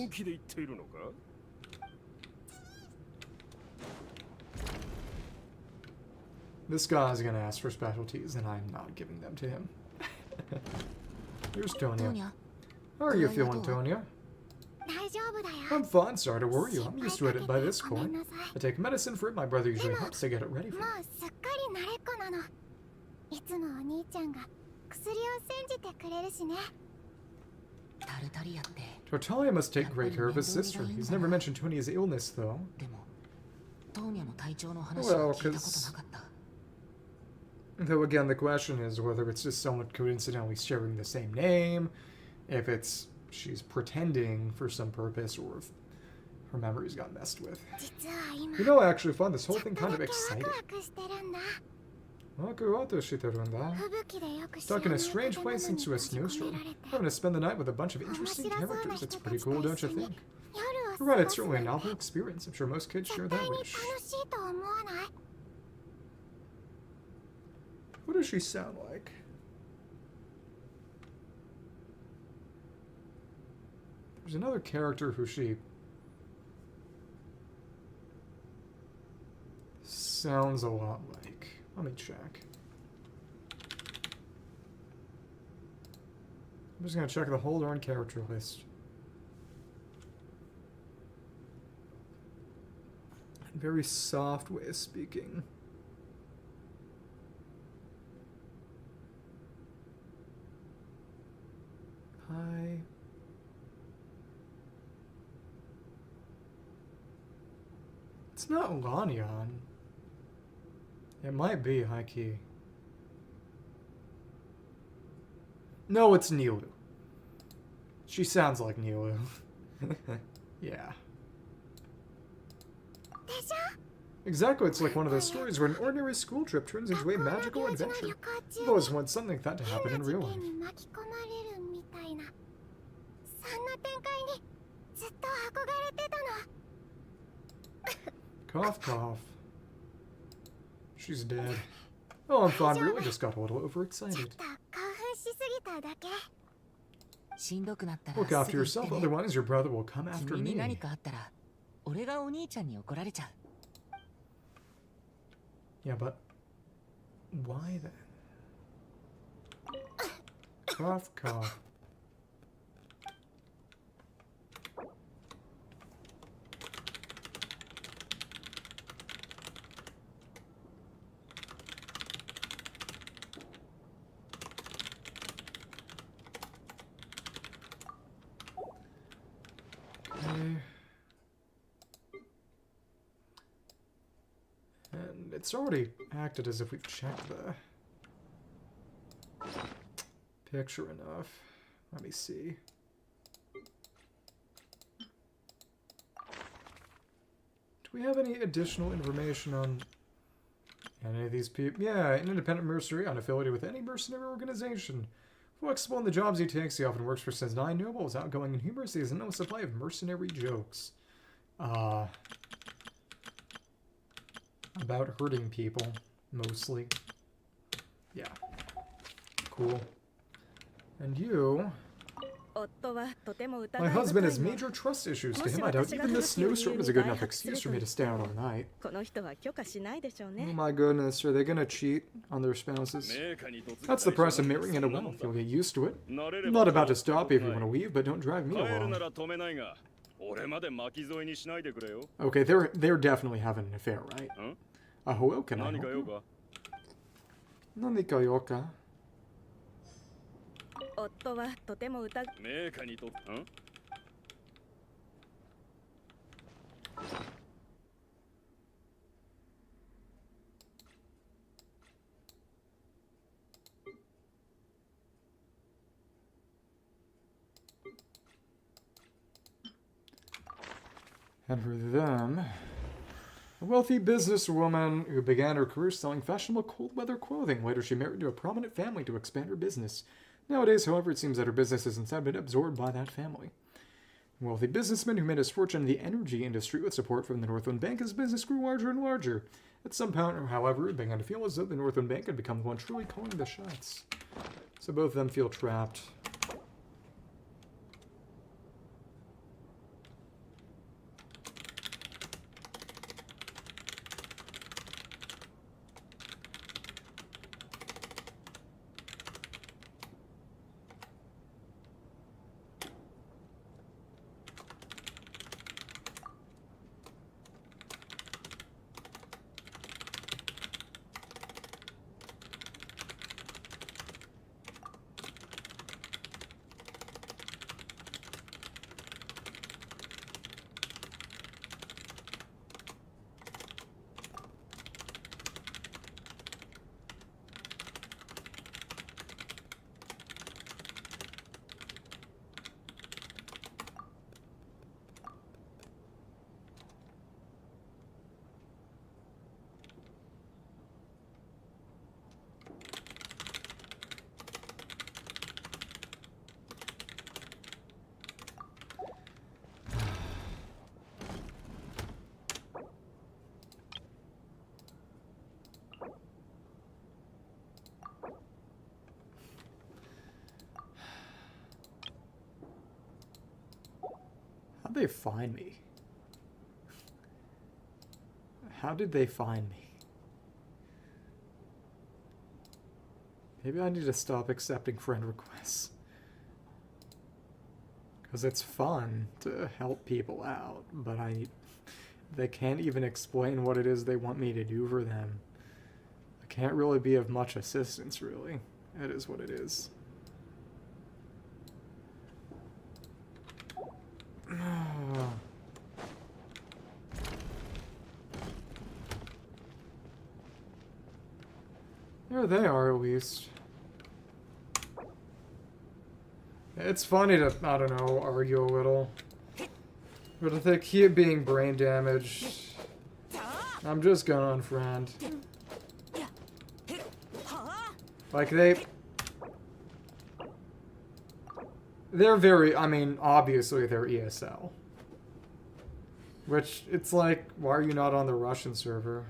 This guy's gonna ask for specialties, and I'm not giving them to him. Here's Tonya. How are you feeling, Tonya? I'm fine, sorry to worry you. I'm used to it by this point. I take medicine for it, my brother usually helps to get it ready for me. Tartaglia must take great care of his sister. He's never mentioned Tonya's illness, though. Well, because... Though again, the question is whether it's just someone coincidentally sharing the same name, if it's she's pretending for some purpose, or if her memories got messed with. You know, I actually found this whole thing kind of exciting. Stuck in a strange place into a snowstorm. Having to spend the night with a bunch of interesting characters. It's pretty cool, don't you think? You're right, it's certainly a novel experience. I'm sure most kids share that wish. What does she sound like? There's another character who she sounds a lot like. Let me check. I'm just gonna check the whole darn character list. Very soft way of speaking. Hi. It's not Lanyan. It might be high key. No, it's Nilu. She sounds like Nilu. Yeah. Exactly, it's like one of those stories where an ordinary school trip turns into a magical adventure. I've always wanted something like that to happen in real life. Cough, cough. She's dead. Oh, I'm fine. Really just got a little overexcited. Look after yourself, otherwise your brother will come after me. Yeah, but why then? Cough, cough. And it's already acted as if we've checked the picture enough. Let me see. Do we have any additional information on any of these people? Yeah, an independent mercenary unaffiliated with any mercenary organization. Flexible in the jobs he takes, he often works for Snezhnaya nobles, outgoing and humorous. He has no supply of mercenary jokes. About hurting people, mostly. Yeah. Cool. And you... My husband has major trust issues. To him, I doubt even this snowstorm is a good enough excuse for me to stay out all night. Oh my goodness, are they gonna cheat on their spouses? That's the price of marrying into wealth. You'll get used to it. I'm not about to stop you if you want to leave, but don't drag me along. Okay, they're definitely having an affair, right? Hello, can I help you? Nanikayoka. And for them, a wealthy businesswoman who began her career selling fashionable cold-weather clothing. Later, she married into a prominent family to expand her business. Nowadays, however, it seems that her business has instead been absorbed by that family. A wealthy businessman who made his fortune in the energy industry with support from the Northland Bank, his business grew larger and larger. At some point, however, it began to feel as though the Northland Bank had become the one truly calling the shots. So both of them feel trapped they find me? How did they find me? Maybe I need to stop accepting friend requests. Because it's fun to help people out, but they can't even explain what it is they want me to do for them. I can't really be of much assistance, really. It is what it is. There they are, at least. It's funny to, I don't know, argue a little. But if they keep being brain damaged, I'm just gonna unfriend. Like, they're very, I mean, obviously they're ESL. Which, it's like, why are you not on the Russian server?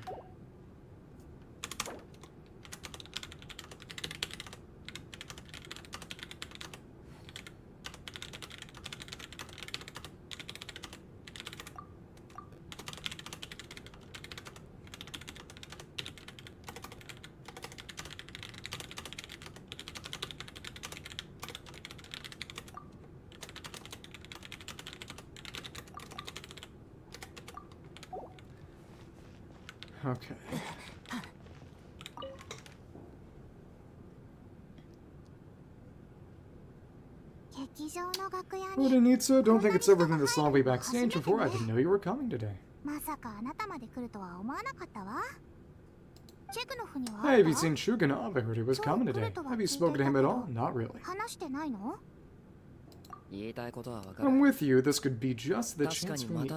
Okay. Udanitsa, don't think it's ever been this long. Way backstage before. I didn't know you were coming today. Hey, have you seen Shuganov? I heard he was coming today. Have you spoken to him at all? Not really. I'm with you. This could be just the chance for me.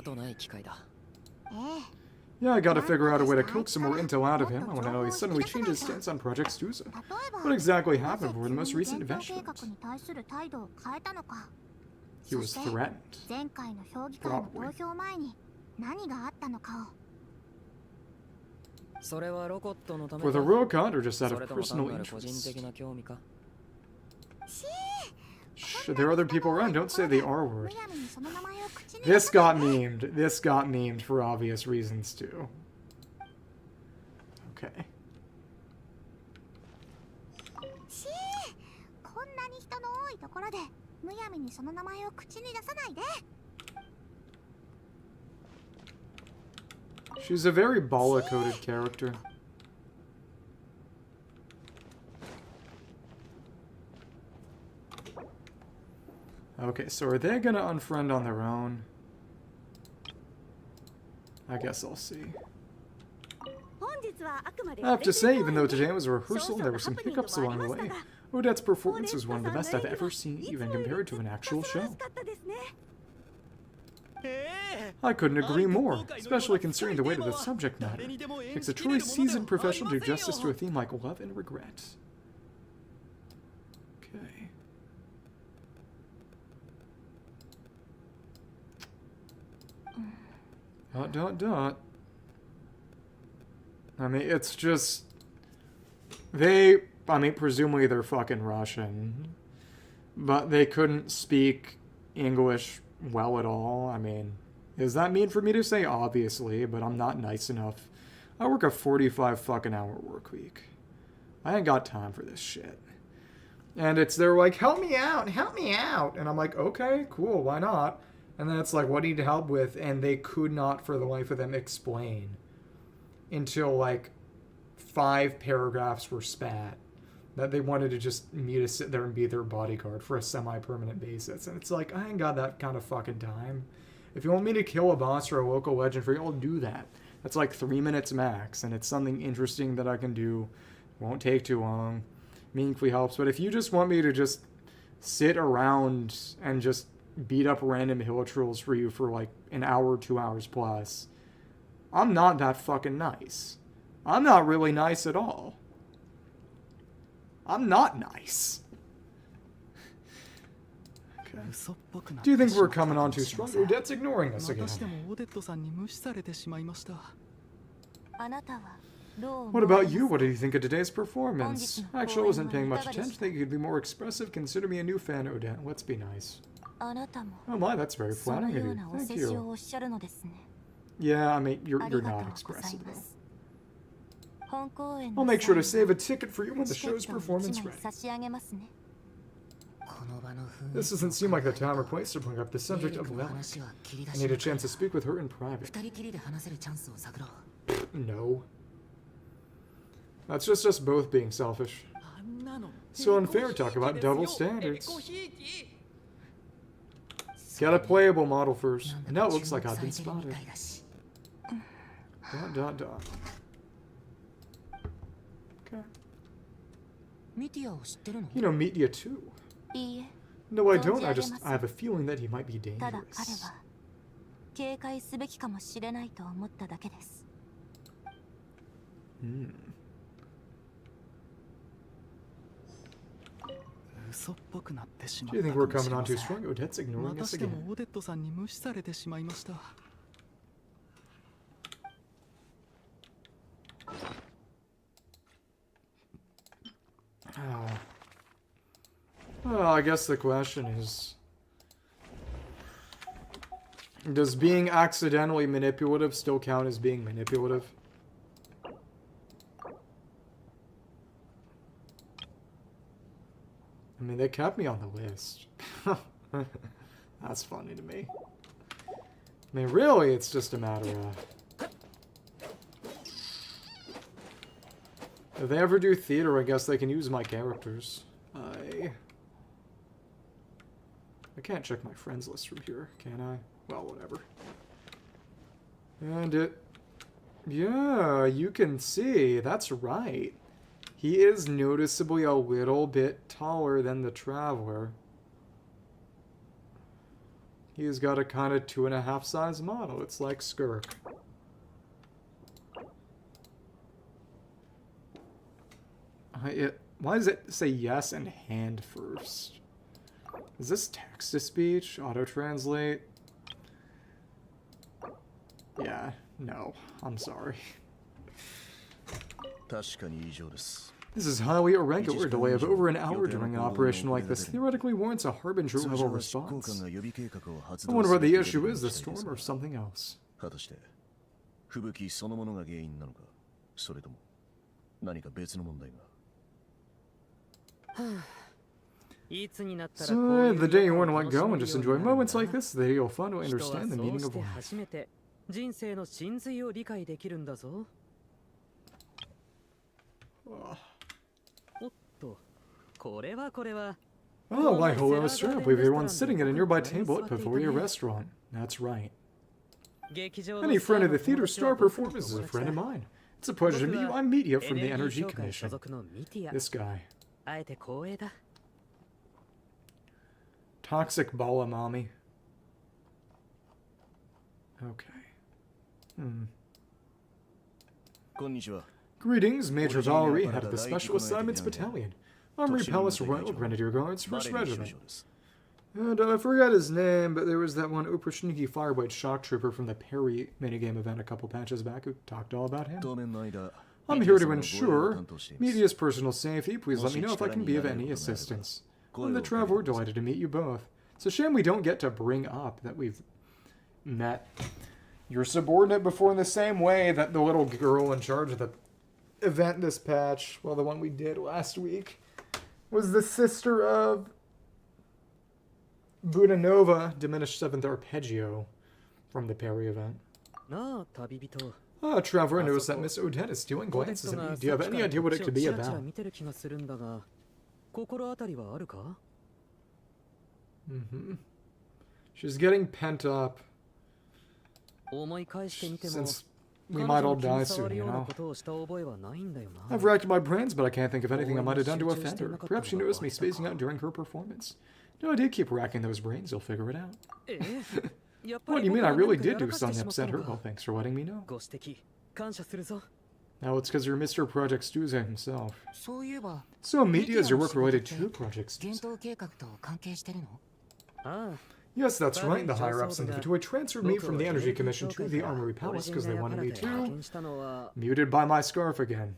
Yeah, I gotta figure out a way to coax some more intel out of him. I wanna know he suddenly changed his stance on Project Stuza. What exactly happened for the most recent event? He was threatened. Probably. For the Rokot or just out of personal interest? Shh, there are other people around. Don't say the R word. This got memed. This got memed for obvious reasons, too. Okay. She's a very Bala-coded character. Okay, so are they gonna unfriend on their own? I guess I'll see. I have to say, even though today was a rehearsal and there were some hiccups along the way, Odette's performance was one of the best I've ever seen, even compared to an actual show. I couldn't agree more, especially considering the weight of the subject matter. It takes a truly seasoned professional to do justice to a theme like love and regret. Okay. I mean, it's just... I mean, presumably they're fucking Russian. But they couldn't speak English well at all. I mean, is that mean for me to say? Obviously, but I'm not nice enough. I work a 45 fucking hour work week. I ain't got time for this shit. And they're like, help me out, help me out. And I'm like, okay, cool, why not? And then it's like, what do you need help with? And they could not, for the life of them, explain until, like, 5 paragraphs were spat that they wanted to just me to sit there and be their bodyguard for a semi-permanent basis. And it's like, I ain't got that kind of fucking time. If you want me to kill a boss or a local legend for you, I'll do that. That's like 3 minutes max, and it's something interesting that I can do. Won't take too long. Meaningfully helps. But if you just want me to just sit around and just beat up random hill trolls for you for like an hour, 2 hours plus, I'm not that fucking nice. I'm not really nice at all. I'm not nice. Okay. Do you think we're coming on too strong? Odette's ignoring us again. What about you? What did you think of today's performance? Actually, I wasn't paying much attention. I think you could be more expressive. Consider me a new fan, Odette. Let's be nice. Oh my, that's very flattering of you. Thank you. Yeah, I mean, you're not expressive though. I'll make sure to save a ticket for you when the show's performance ready. This doesn't seem like the time or place to bring up the subject of Lelic. I need a chance to speak with her in private. No. That's just us both being selfish. So unfair to talk about double standards. Get a playable model first. And now it looks like I've been spotted. ... Okay. You know Media too. No, I don't. I have a feeling that he might be dangerous. Do you think we're coming on too strong? Odette's ignoring us again. Well, I guess the question is, does being accidentally manipulative still count as being manipulative? I mean, they kept me on the list. That's funny to me. I mean, really, it's just a matter of... If they ever do theater, I guess they can use my characters. I can't check my friends list from here, can I? Well, whatever. And it... Yeah, you can see. That's right. He is noticeably a little bit taller than the Traveler. He's got a kind of 2.5 size model. It's like Skirk. Why does it say yes and hand first? Is this text-to-speech? Auto-translate? Yeah, no. I'm sorry. This is highly irregular. A delay of over an hour during an operation like this theoretically warrants a Harbinger-level response. I wonder what the issue is, the storm or something else. So, the day you want to let go and just enjoy moments like this, the day you'll finally understand the meaning of life. Oh, why hello, sir. I believe everyone's sitting at a nearby table at Pavoria Restaurant. That's right. Any friend of the theater star performance is a friend of mine. It's a pleasure to meet you. I'm Media from the Energy Commission. This guy. Toxic Bala Mommy. Okay. Greetings, Major Valerie, head of the Special Assignments Battalion. Armory Palace Royal Grenadier Guards, 1st Regiment. And I forgot his name, but there was that one Oprashninky Firewhite Shock Trooper from the Perry minigame event a couple patches back who talked all about him. I'm here to ensure Media's personal safety. Please let me know if I can be of any assistance. I'm the Traveler, delighted to meet you both. It's a shame we don't get to bring up that we've met your subordinate before in the same way that the little girl in charge of the event this patch, well, the one we did last week, was the sister of Buddha Nova, Diminished 7th Arpeggio, from the Perry event. Traveler, noticed that Miss Odette is stealing glances at me. Do you have any idea what it could be about? She's getting pent up. Since we might all die soon, you know? I've racked my brains, but I can't think of anything I might have done to offend her. Perhaps she noticed me spacing out during her performance. No, I did keep racking those brains. You'll figure it out. What do you mean? I really did do something upset her. Well, thanks for letting me know. Now it's because you're Mr. Project Stuza himself. So, Media, is your work related to Project Stuza? Yes, that's right. The higher-ups in the Vitoi transferred me from the Energy Commission to the Armory Palace because they wanted me to... Muted by my scarf again.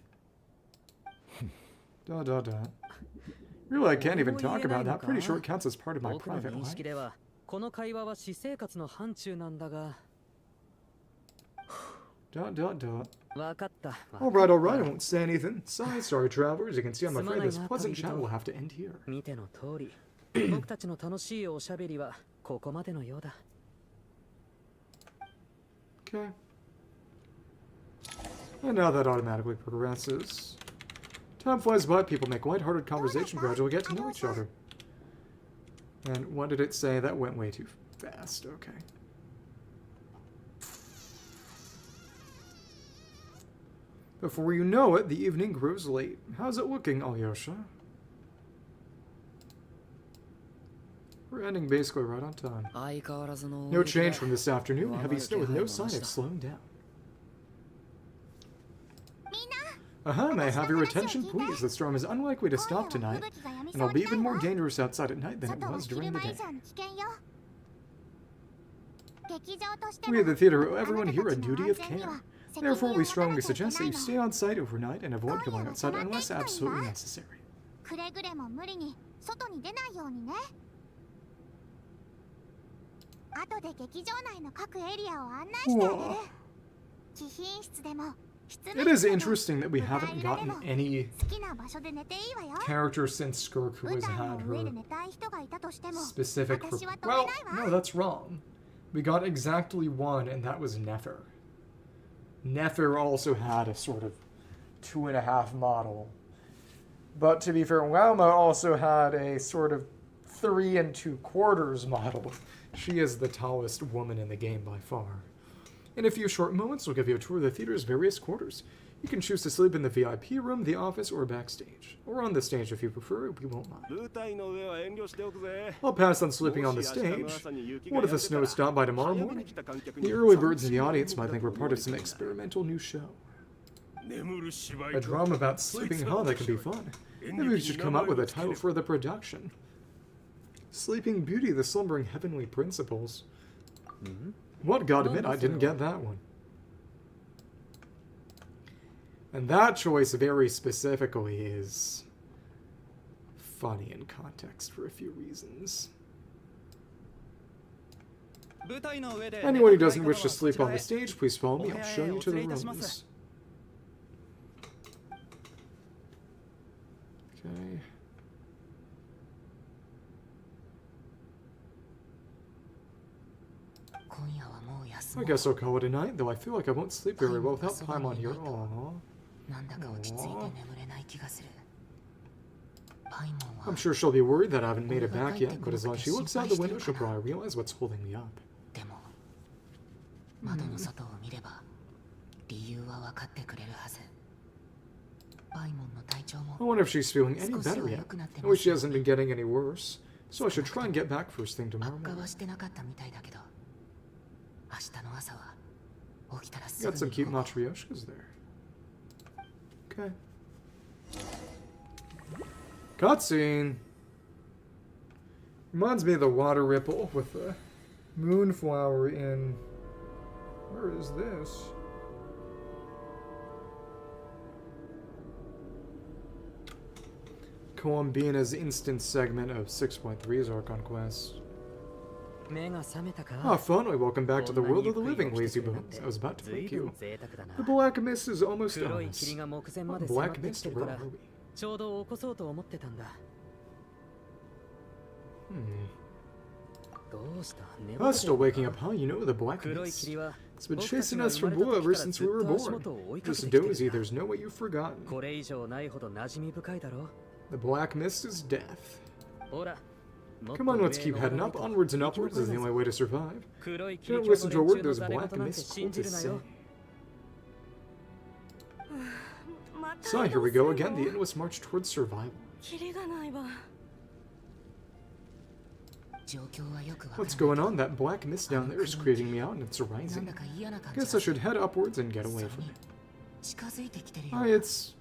Really, I can't even talk about that. Pretty sure it counts as part of my private life. この会話は私生活の範疇なんだが。Dot. わかった。 Alright, I won't say anything. Sorry, travelers. You can see I'm afraid this pleasant chat will have to end here. 見ての通り、僕たちの楽しいおしゃべりはここまでのようだ。Okay. And now that automatically progresses. Time flies by, people make lighthearted conversation, gradually get to know each other. And what did it say? That went way too fast. Okay. Before you know it, the evening grows late. How's it looking, Alyosha? We're ending basically right on time. No change from this afternoon. Heavy snow with no sign of slowing down. May I have your attention, please? The storm is unlikely to stop tonight, and it'll be even more dangerous outside at night than it was during the day. We at the theater owe everyone here a duty of care. Therefore, we strongly suggest that you stay on site overnight and avoid going outside unless absolutely necessary. It is interesting that we haven't gotten any character since Skirku has had her specific... Well, no, that's wrong. We got exactly one, and that was Nefer. Nefer also had a sort of 2.5 model. But to be fair, Wauma also had a sort of 3 2/4 model. She is the tallest woman in the game by far. In a few short moments, we'll give you a tour of the theater's various quarters. You can choose to sleep in the VIP room, the office, or backstage. Or on the stage if you prefer, we won't mind. I'll pass on sleeping on the stage. What if the snow stopped by tomorrow morning? The early birds in the audience might think we're part of some experimental new show. A drama about sleeping, huh? That could be fun. Maybe we should come up with a title for the production. Sleeping Beauty, the Slumbering Heavenly Principles. What? God admit, I didn't get that one. And that choice very specifically is funny in context for a few reasons. Anyone who doesn't wish to sleep on the stage, please follow me. I'll show you to the rooms. Okay. I guess I'll call it a night, though I feel like I won't sleep very well without Paimon here. Aww. I'm sure she'll be worried that I haven't made it back yet, but as long as she looks out the window, she'll probably realize what's holding me up. I wonder if she's feeling any better yet. I wish she hasn't been getting any worse, so I should try and get back first thing tomorrow morning. Got some cute matryoshkas there. Okay. Cutscene! Reminds me of the water ripple with the moonflower in... Where is this? Columbina's instant segment of 6.3's Archon Quest. Ah, finally, welcome back to the world of the living, lazy bones. I was about to thank you. The black mist is almost on us. Black mist, where are we? Ah, still waking up, huh? You know, the black mist. It's been chasing us from below ever since we were born. Just dozy, there's no way you've forgotten. The black mist is death. Come on, let's keep heading up. Onwards and upwards is the only way to survive. Don't listen to a word those black mist cultists say. So here we go again, the endless march towards survival. What's going on? That black mist down there is creeping me out and it's rising. Guess I should head upwards and get away from it. It's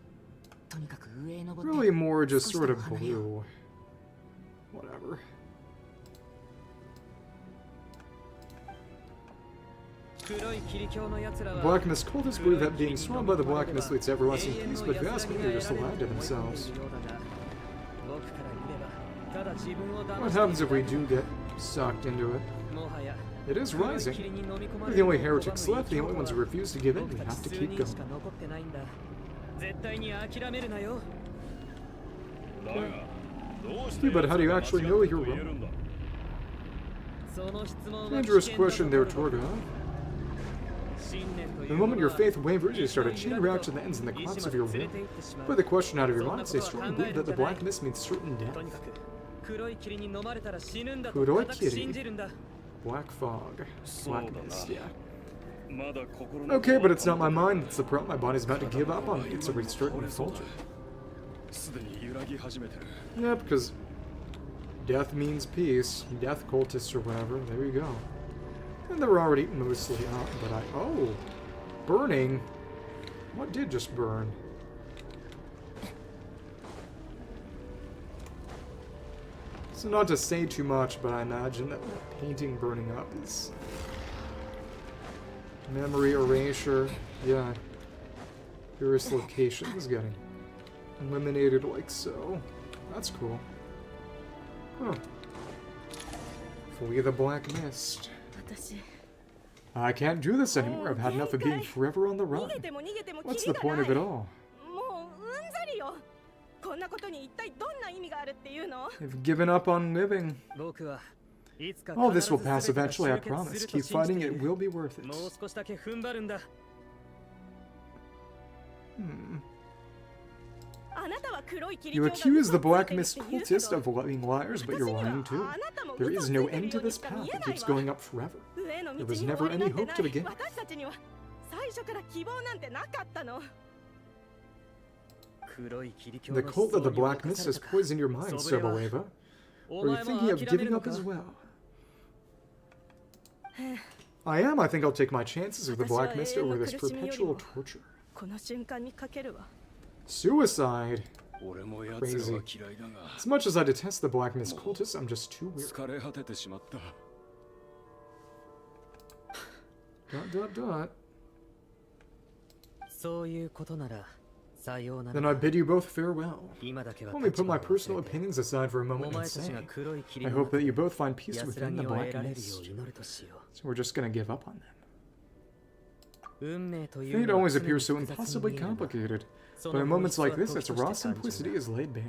really more just sort of blue. Whatever. Black mist cultists believe that being swallowed by the black mist leads to everlasting peace, but if you ask me, they're just lying to themselves. What happens if we do get sucked into it. もはや It is 黒い rising. 霧に飲み込ま We're れ the る only のを heretics 拒む left, the only 生き ones 物 who は refuse to give in. 僕 We た have ち to 数 keep 人 going. しか残ってないんだ。絶対に諦めるなよ。 Yeah, but how do you actually know you're wrong? その質問は Dangerous 危険だ question と there, ころだ。 Torga. 信念とい The うも moment の your は faith wavers, you 一 start a 度に chain 揺らぐ reaction と that ends in the 意 collapse 志 of ま your で連 will. れて行ってしまう。 Put the question out of your そん mind, なこ say とは考 strongly え believe るん that じ the ゃない。 black mist means certain と death. にかく黒い霧に飲まれたら死ぬんだと黒い固く信じるんだ。 Black fog. Black mist, yeah. まだ心の Okay, but it's not my mind that's the problem. My body's about to give up on me. It's already starting to falter. すでに揺らぎ始めてる Yeah, because death means peace. Death cultists or whatever. There you go. And they're already mostly out, but I... Oh! Burning? What did just burn? So not to say too much, but I imagine that painting burning up is... Memory erasure. Yeah. Various locations getting eliminated like so. That's cool. Huh. Flee the black mist. 私 I can't do this anymore. I've had enough of being forever on the 逃 run. げても逃げても What's キ the リが point ない of it all? もううんざりよ。こんなことに一体どんな意味があるっていうの？ I've given up on living. 僕はいつか All this will 必 pass ず全て eventually, が I 終結 promise. すると Keep 信じ fighting, てい it る。 will be worth it. もう少しだけ踏ん張るんだ。 Hmm. あなたは黒い霧 You 状が accuse 嘘 the をつい black てるっ mist て言うけ cultist ど of living liars, but you're 私には lying too. あなたも There 嘘を is つい no てる end よ to うに this しか path. 見え It ない keeps わ。 going up forever. 上の There 道 was に never 終わり any なんて hope な to い。 begin. 私たちには最初から希望なんてなかったの。 黒い霧境 The の cult of the 思想に black 侵 mist さ has れたか。 poisoned your mind, それは Soboleva. お Or are 前 you も thinking of 諦め giving るの up か？ as well? I am. I think I'll take my chances with the black mist over this perpetual torture. この瞬間にかけるわ。 Suicide. 俺も奴ら Crazy. は嫌いだが As much as I detest the black mist cultists, I'm just too weird. 疲れ果ててしまった Dot. そういうことならさような Then ら。 I bid you both farewell. 今だけは Let me put my 立場 personal を忘れて opinions aside for a お moment and 前たち say, が黒い霧 I の hope 中 that で you both find peace 安 within ら the ぎを得 black られるよう mist. 祈るとしよ So we're just gonna give up on them. う。運命という Fate のは always 常に appears so 複雑に impossibly 見えるが complicated, そ but の in 本 moments 質は like this, 時 its と raw して単純 simplicity だ。 is laid bare.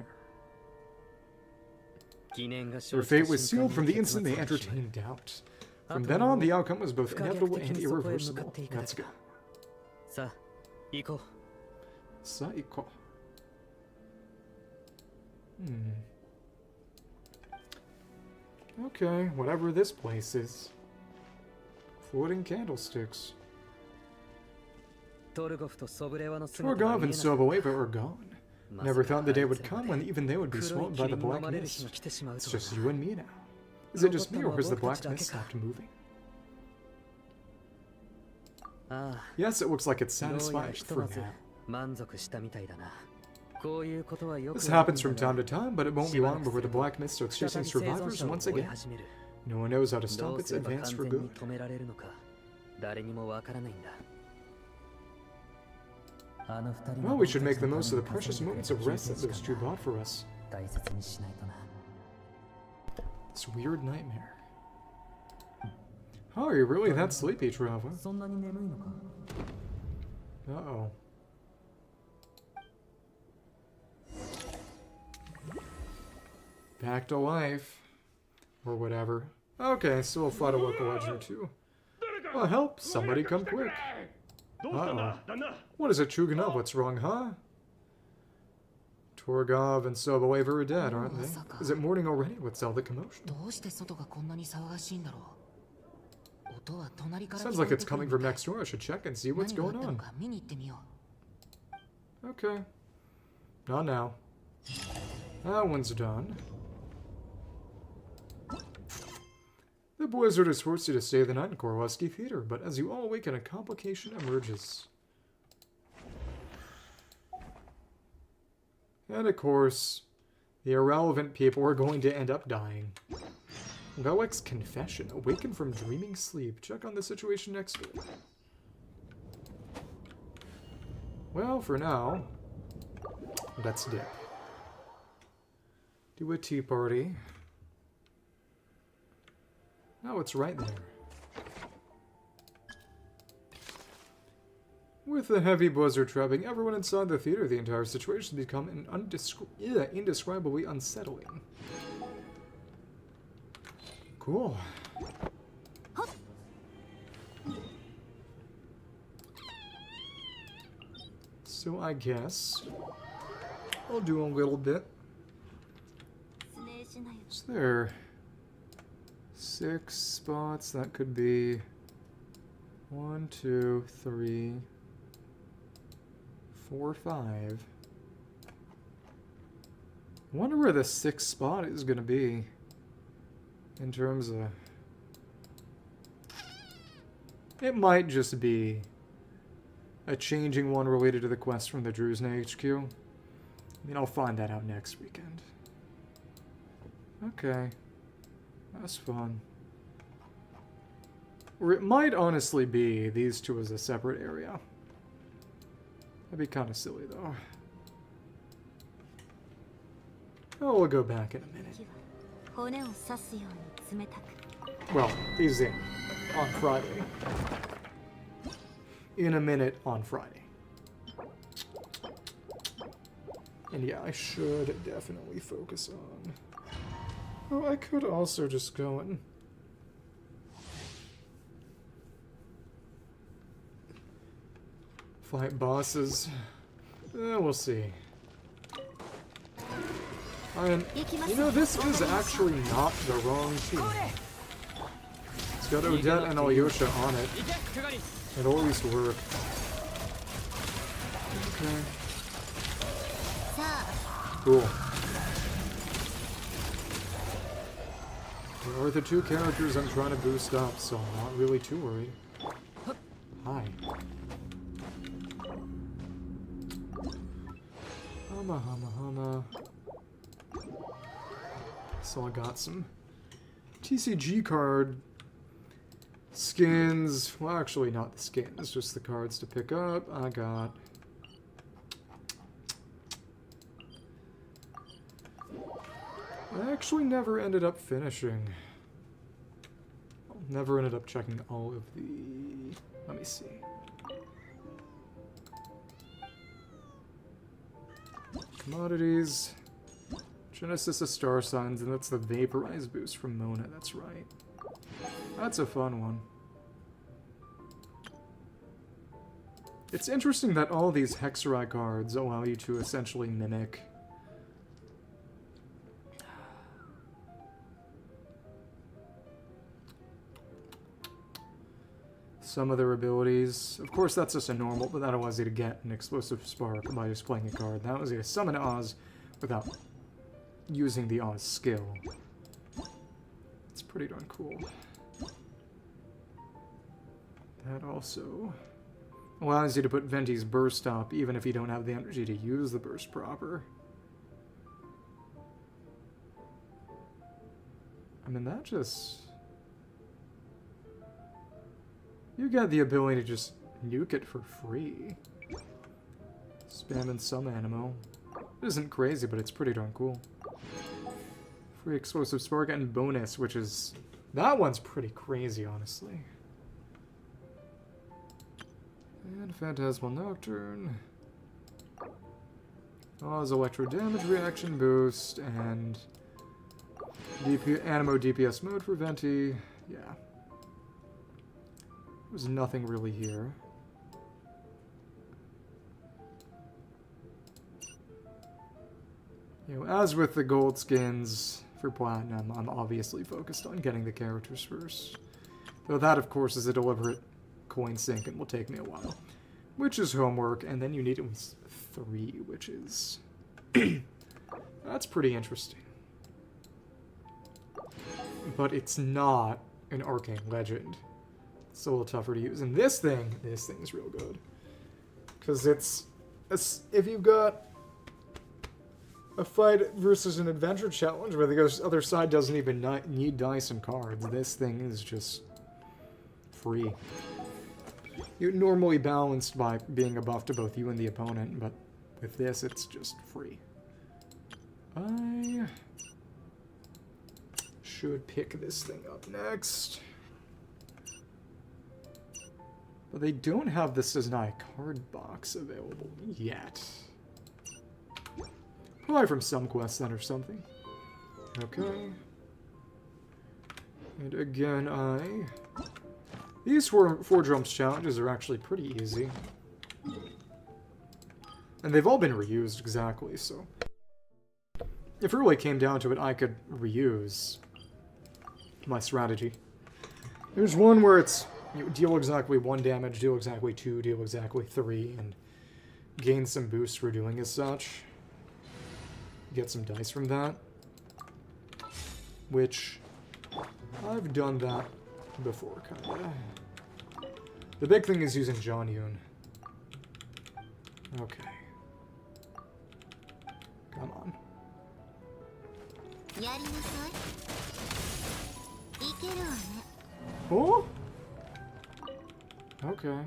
疑念が Their 生じ fate た was 瞬 sealed 間 from に the 結 instant 末 they は決まる。 entertained doubt. あ From と then は on, the outcome was both 不可逆 inevitable 的 and にそこへ向か irreversible. っていくだ Let's け go. だ。さあ、行こう。 Psycho. Okay, whatever this place is. Floating candlesticks. トルゴフとソブレワの姿が Torgov 見 and えなかった Soboleva are gone. ま Never さ thought か the day あい would つら come ま when で even they would be 黒い swallowed by 霧 the に飲 black まれる日が mist. 来てしまう It's とは just な。 you and me now. Is it just me, or 残った has the のは僕た black ちだ mist けか。 stopped moving? ああ、 Yes, it looks like it's どうやら satisfied ひと for まず now. 満足したみたいだな。こういうことはよく This あるん happens だ from が time to time, but it won't be long before the black mist starts 再 chasing び生存 survivors 者を once 追い again. 始める。 No one knows how to ど stop う its すれば advance 完 for 全に good. 止められるのか、誰にもわからないんだ。あの二人 Well, we should make the most of the precious moments of rest that those two bought for us. 大切にしないとな。 This weird nightmare. Oh, are you really that sleepy, Trava? そんなに眠いのか。 Uh-oh. Back to life. Or whatever. Okay, so we'll fight a local legend or two. Well, help! Somebody come quick! Uh-oh. What is it, Chuganov? What's wrong, huh? Torgov and Soboleva are dead, aren't they? Is it morning already? What's all the commotion? どうして外がこんなに騒がしいんだろう。音は隣から Sounds 聞こ like え it's てくる coming ん from だ。 next door. I should check and see what's 何があ going ったの on. か見に行ってみよう。 Okay. Not now. That one's done. The blizzard has forced you to stay the night in Korleski Theater, but as you all awaken, a complication emerges. And of course, the irrelevant people are going to end up dying. Velik's confession. Awaken from dreaming sleep. Check on the situation next door. Well, for now, let's dip. Do a tea party. Oh, it's right there. With the heavy blizzard trapping everyone inside the theater, the entire situation has become indescribably unsettling. Cool. So I guess I'll do a little bit. Is there 6 spots? That could be 1, 2, 3, 4, 5. I wonder where the 6th spot is going to be in terms of... It might just be a changing one related to the quest from the Druzhne HQ. I mean, I'll find that out next weekend. Okay. That's fun. Or it might honestly be these two as a separate area. That'd be kind of silly, though. Oh, we'll go back in a minute. Well, he's in. On Friday. In a minute on Friday. And yeah, I should definitely focus on... Oh, I could also just go and... fight bosses. We'll see. And, you know, this is actually not the wrong team. It's got Odette and Alyosha on it. It'll at least work. Okay. Cool. There are the 2 characters I'm trying to boost up, so I'm not really too worried. Hi. Hama hama hama. So I got some TCG card skins. Well, actually not the skins, just the cards to pick up. I got... I actually never ended up finishing. Never ended up checking all of the... Let me see. Commodities. Genesis of Star Signs, and that's the Vaporize boost from Mona, that's right. That's a fun one. It's interesting that all these Hexerai cards allow you to essentially mimic some of their abilities. Of course, that's just a normal, but that allows you to get an Explosive Spark by just playing a card. That was you to summon Oz without using the Oz skill. It's pretty darn cool. That also allows you to put Venti's burst up, even if you don't have the energy to use the burst proper. I mean, that just... You get the ability to just nuke it for free. Spamming some ammo. It isn't crazy, but it's pretty darn cool. Free Explosive Spark and bonus, which is... That one's pretty crazy, honestly. And Phantasmal Nocturne. Oz Electro Damage Reaction Boost, and... Animo DPS mode for Venti. Yeah. There's nothing really here. You know, as with the gold skins for Platinum, I'm obviously focused on getting the characters first. Though that, of course, is a deliberate coin sink and will take me a while. Which is homework, and then you need at least 3, which is... That's pretty interesting. But it's not an Arcane Legend. It's a little tougher to use. And this thing's real good. Because it's... If you've got a fight versus an adventure challenge where the other side doesn't even need dice and cards, this thing is just free. You're normally balanced by being a buff to both you and the opponent, but with this, it's just free. I should pick this thing up next. But they don't have the Snezhnaya card box available yet. Probably from some quest then or something. Okay. And again, these four jumps challenges are actually pretty easy. And they've all been reused exactly, so... If it really came down to it, I could reuse my strategy. There's one where it's you deal exactly 1 damage, deal exactly 2, deal exactly 3, and gain some boost for doing as such. Get some dice from that. Which, I've done that before, kinda. The big thing is using John Yoon. Okay. Come on. Oh? Okay.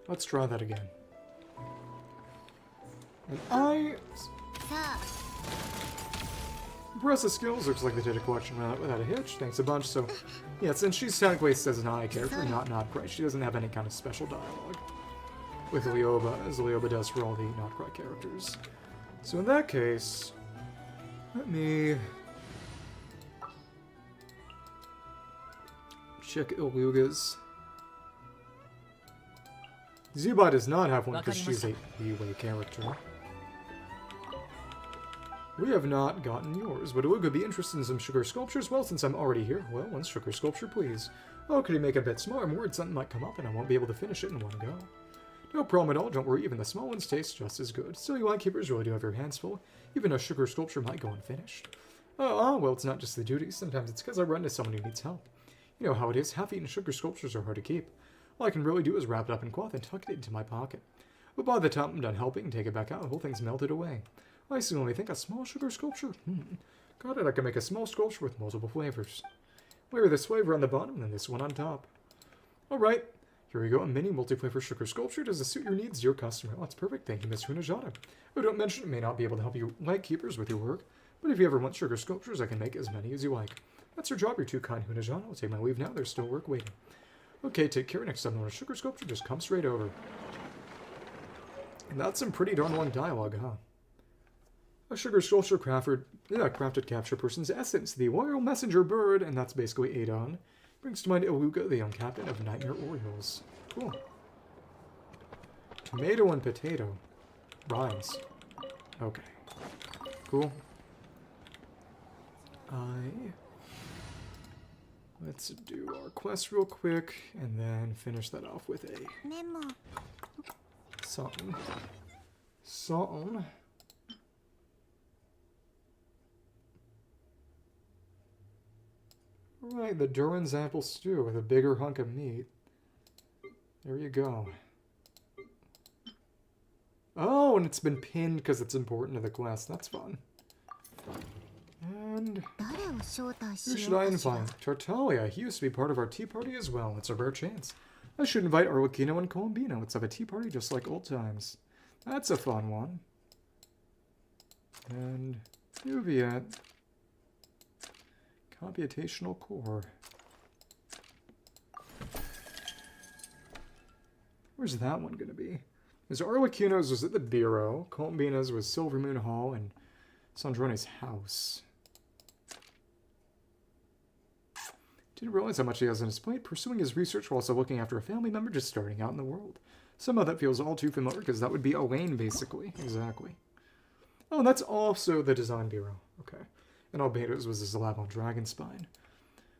Let's try that again. And Impressive skills. Looks like they did a collection without a hitch. Thanks a bunch. So, yeah, since she's technically a Snezhnaya character, not quite, she doesn't have any kind of special dialogue with Leoba, as Leoba does for all the not quite characters. So in that case, let me check Iluga's. Zubai does not have one because she's a Leeway character. We have not gotten yours. Would Iluga be interested in some sugar sculptures? Well, since I'm already here, well, one sugar sculpture, please. Oh, could he make it a bit smaller? I'm worried something might come up and I won't be able to finish it in one go. No problem at all, don't worry, even the small ones taste just as good. Still, you keepers really do have your hands full. Even a sugar sculpture might go unfinished. Well, it's not just the duty. Sometimes it's because I run into someone who needs help. You know how it is, half-eaten sugar sculptures are hard to keep. All I can really do is wrap it up in cloth and tuck it into my pocket. But by the time I'm done helping and take it back out, the whole thing's melted away. I still only think a small sugar sculpture? Got it, I can make a small sculpture with multiple flavors. Layer this flavor on the bottom and then this one on top. Alright, here we go, a mini multi-flavor sugar sculpture. Does it suit your needs, dear customer? Oh, that's perfect, thank you, Miss Hunajana. Oh, don't mention it may not be able to help you light keepers with your work, but if you ever want sugar sculptures, I can make as many as you like. That's your job, you're too kind, Hunajana. I'll take my leave now, there's still work waiting. Okay, take care, next time I want a sugar sculpture, just come straight over. And that's some pretty darn long dialogue, huh? A sugar sculpture crafted capture person's essence, the royal messenger bird, and that's basically Adon. Brings to mind Iluga, the young captain of Nightmare Orioles. Cool. Tomato and potato. Rhymes. Okay. Cool. Let's do our quest real quick, and then finish that off with a... something. Something. Right, the Durin's apple stew with a bigger hunk of meat. There you go. Oh, and it's been pinned because it's important to the quest. That's fun. And... who should I invite? Tartaglia. He used to be part of our tea party as well. It's a rare chance. I should invite Arlecchino and Colombino. Let's have a tea party just like old times. That's a fun one. And... Juviet. Computational core. Where's that one going to be? Because Arlecchino's was at the Bureau, Colombina's was Silvermoon Hall, and Sandrone's house. Didn't realize how much he has on his plate, pursuing his research while also looking after a family member just starting out in the world. Somehow that feels all too familiar, because that would be Elaine, basically. Exactly. Oh, that's also the Design Bureau. Okay. And Albedo's was his lab on Dragonspine.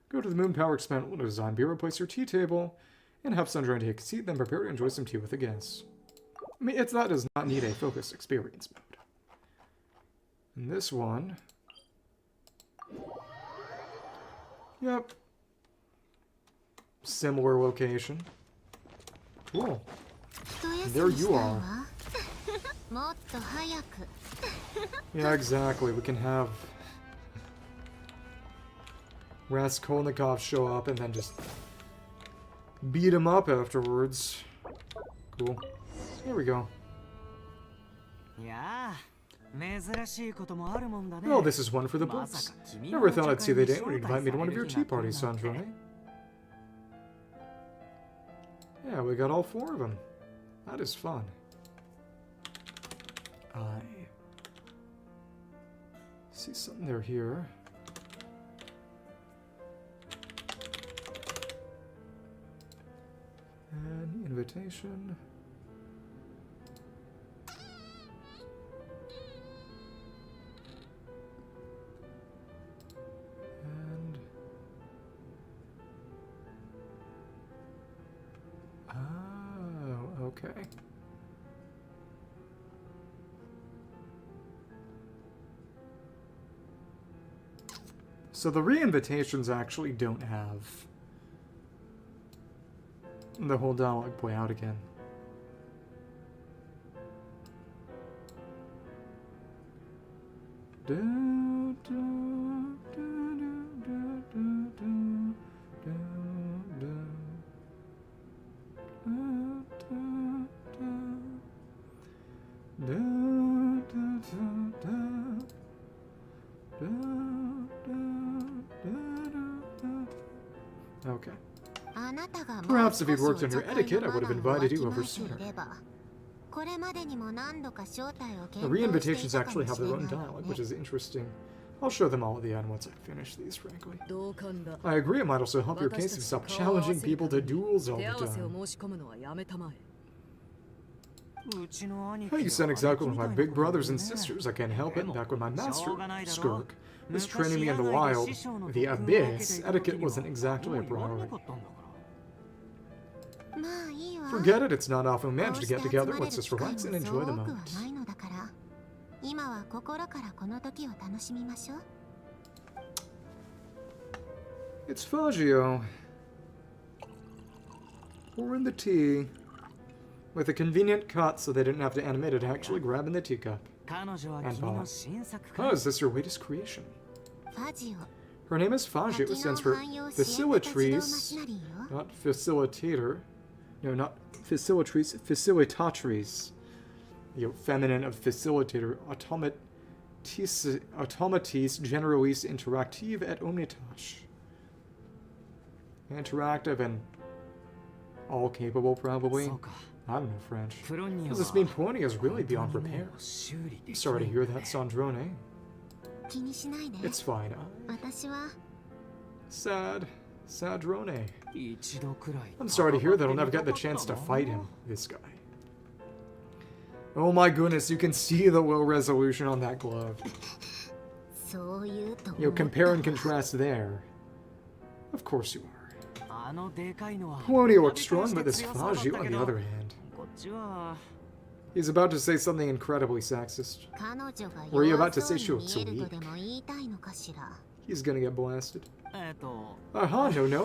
Go to the Moon Power Experimental Design Bureau, place your tea table, and have Sandrone take a seat, then prepare to enjoy some tea with the guests. I mean, that does not need a focused experience mode. And this one... yep. Similar location. Cool. There you are. Yeah, exactly. We can have Raskolnikov show up and then just beat him up afterwards. Cool. Here we go. Yeah. Oh, this is one for the books. Never thought I'd see the day when you'd invite me to one of your tea parties, Snezhnaya. Yeah, we got all 4 of them. That is fun. I see something there here. An invitation. And oh, okay. So the re-invitations actually don't have the whole dialogue play out again. Okay. Perhaps if you'd worked on your etiquette, I would have invited you over sooner. The re-invitations actually have their own dialogue, which is interesting. I'll show them all at the end once I finish these, frankly. I agree it might also help your case if you stop challenging people to duels all the time. Hey, you sound exactly like my big brothers and sisters. I can't help it. Back when my master, Skurk, was training me in the wild, the abyss, etiquette wasn't exactly a priority. Forget it, it's not often we manage to get together. Let's just relax and enjoy the moment. It's Fagio. Pouring the tea. With a convenient cut so they didn't have to animate it actually grabbing the teacup. And Bob. Oh, is this your latest creation? Her name is Fagio, which stands for Facilitrace, not Facilitator. No, not Facilitrace, Facilitatrice. The feminine of Facilitator. Automatis Generalis Interactive et Omnitas. Interactive and all capable, probably. I don't know French. Does this mean Pony is really beyond repair? I'm sorry to hear that, Sandrone. It's fine. Sad. Sadrone. I'm sorry to hear that I'll never get the chance to fight him, this guy. Oh my goodness, you can see the low resolution on that glove. You know, compare and contrast there. Of course you are. Pony looks strong, but this Fagio, on the other hand. He's about to say something incredibly sexist. Were you about to say she looks weak? He's gonna get blasted. No,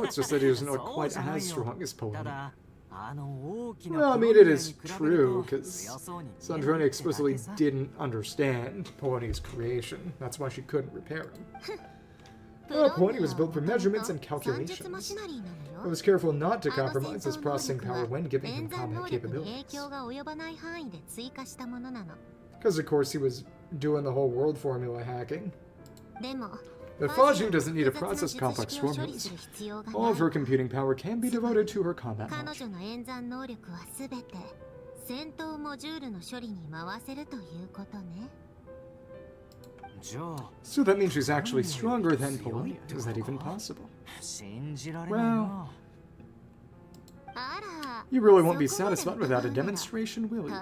it's just that he doesn't look quite as strong as Pony. Well, I mean, it is true, because Sandrone explicitly didn't understand Pony's creation. That's why she couldn't repair him. Pony was built for measurements and calculations. I was careful not to compromise his processing power when giving him combat capabilities. Because, of course, he was doing the whole world formula hacking. But Fagio doesn't need to process complex formulas. All of her computing power can be devoted to her combat knowledge. So that means she's actually stronger than Polina. Is that even possible? Well, you really won't be satisfied without a demonstration, will you?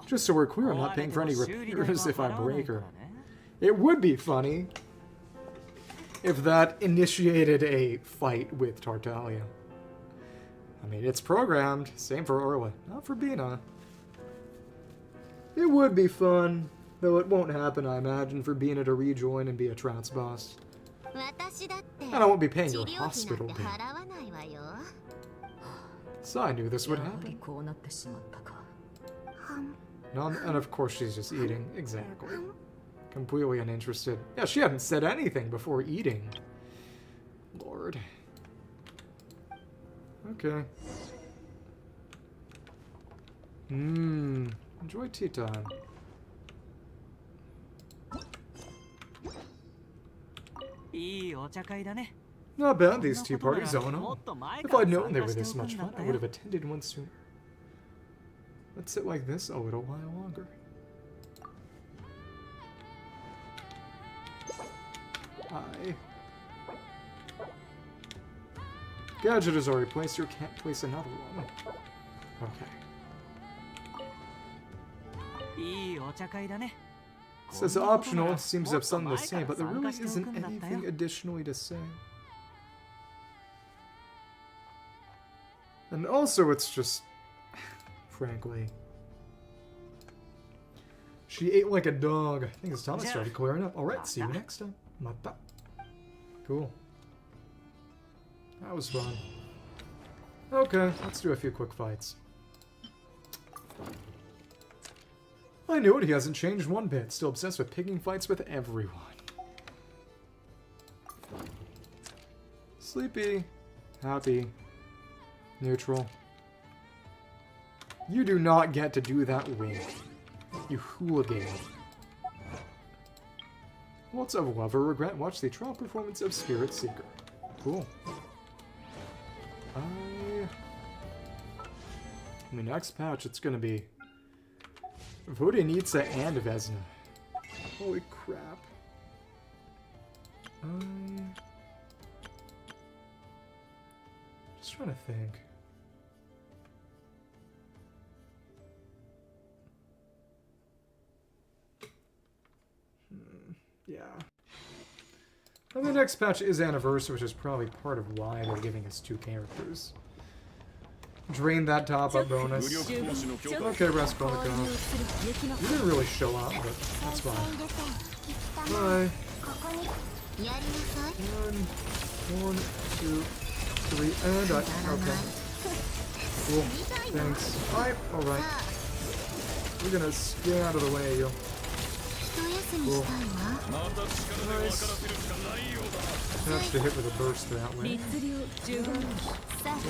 Just so we're clear, I'm not paying for any repairs if I break her. It would be funny if that initiated a fight with Tartaglia. I mean, it's programmed. Same for Orla. Not for Bina. It would be fun, though it won't happen, I imagine, for Bina to rejoin and be a trance boss. And I won't be paying your hospital bill. So I knew this would happen. And of course she's just eating. Exactly. Completely uninterested. Yeah, she hadn't said anything before eating. Lord. Okay. Enjoy tea time. Not bad, these tea parties, all in all. If I'd known they were this much fun, I would have attended one sooner. Let's sit like this a little while longer. Hi. Gadget is already placed, you can't place another one. Okay. Says optional, seems to have something to say, but there really isn't anything additionally to say. And also, it's just, frankly, she ate like a dog. I think it's time I started clearing up. Alright, see you next time. Mata. Cool. That was fun. Okay, let's do a few quick fights. I knew it, he hasn't changed one bit. Still obsessed with picking fights with everyone. Sleepy. Happy. Neutral. You do not get to do that wing. You hooligan. Lots of love or regret. Watch the trial performance of Spirit Seeker. Cool. In the next patch, it's gonna be Vodenitsa and Vesna. Holy crap. Just trying to think. Yeah. And the next patch is Anniversary, which is probably part of why they're giving us 2 characters. Drain that top-up bonus. Okay, Raskolnikov. You didn't really show up, but that's fine. Bye. 1, 2, 3, and I... Okay. Cool. Thanks. Alright. We're gonna stay out of the way, yo. Cool. Nice. Catch the hit with a burst that way.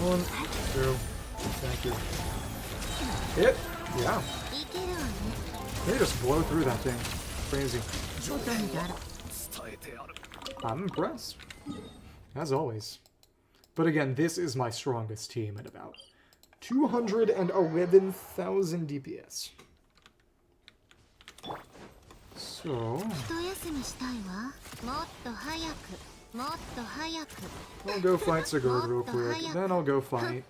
1, 2. Thank you. Hit? Yeah. They just blow through that thing. Crazy. I'm impressed. As always. But again, this is my strongest team at about 211,000 DPS. So... I'll go fight Sigurd real quick, then I'll go fight...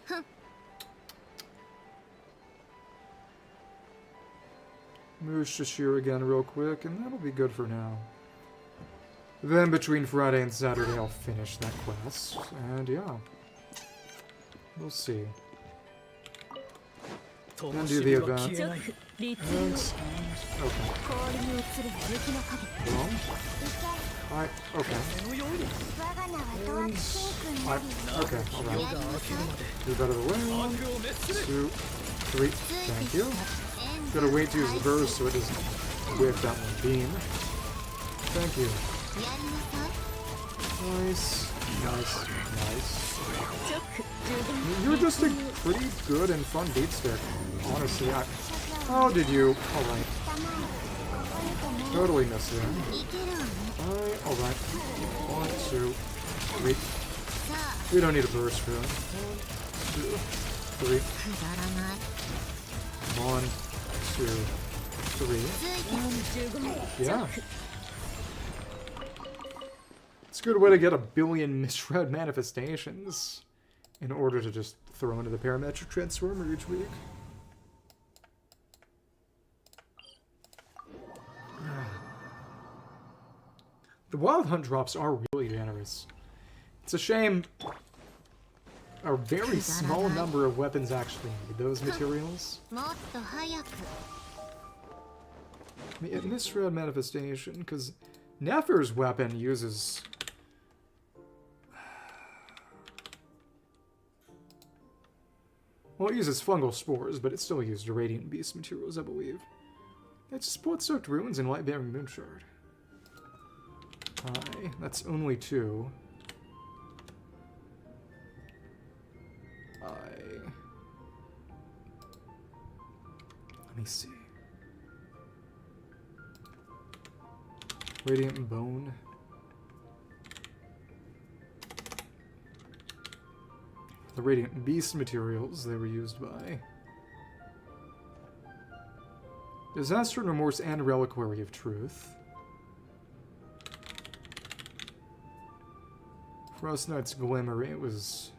Mushashir again real quick, and that'll be good for now. Then between Friday and Saturday I'll finish that quest, and yeah. We'll see. And do the event. Thanks. Okay. Wrong. Alright, okay. Okay, alright. Do better the way. 1, 2, 3. Thank you. Gotta wait to use the burst so it doesn't whip that one beam. Thank you. Nice. Nice. Nice. You're just a pretty good and fun beat stick. Honestly, how did you? Alright. Totally missed it. Alright. 1, 2, 3. We don't need a burst for that. 1, 2, 3. 1, 2, 3. Yeah. It's a good way to get 1 billion misread manifestations in order to just throw into the parametric transformer each week. The Wild Hunt drops are really generous. It's a shame a very small number of weapons actually need those materials. Misread manifestation, because Nefer's weapon uses... Well, it uses fungal spores, but it still used Radiant Beast materials, I believe. It's Sport-Soaked Ruins and Light-Bearing Moonshard. That's only 2. me see. Radiant Bone. The Radiant Beast materials they were used by. Disaster and Remorse and Reliquary of Truth. Frost Knight's Glimmer, it was...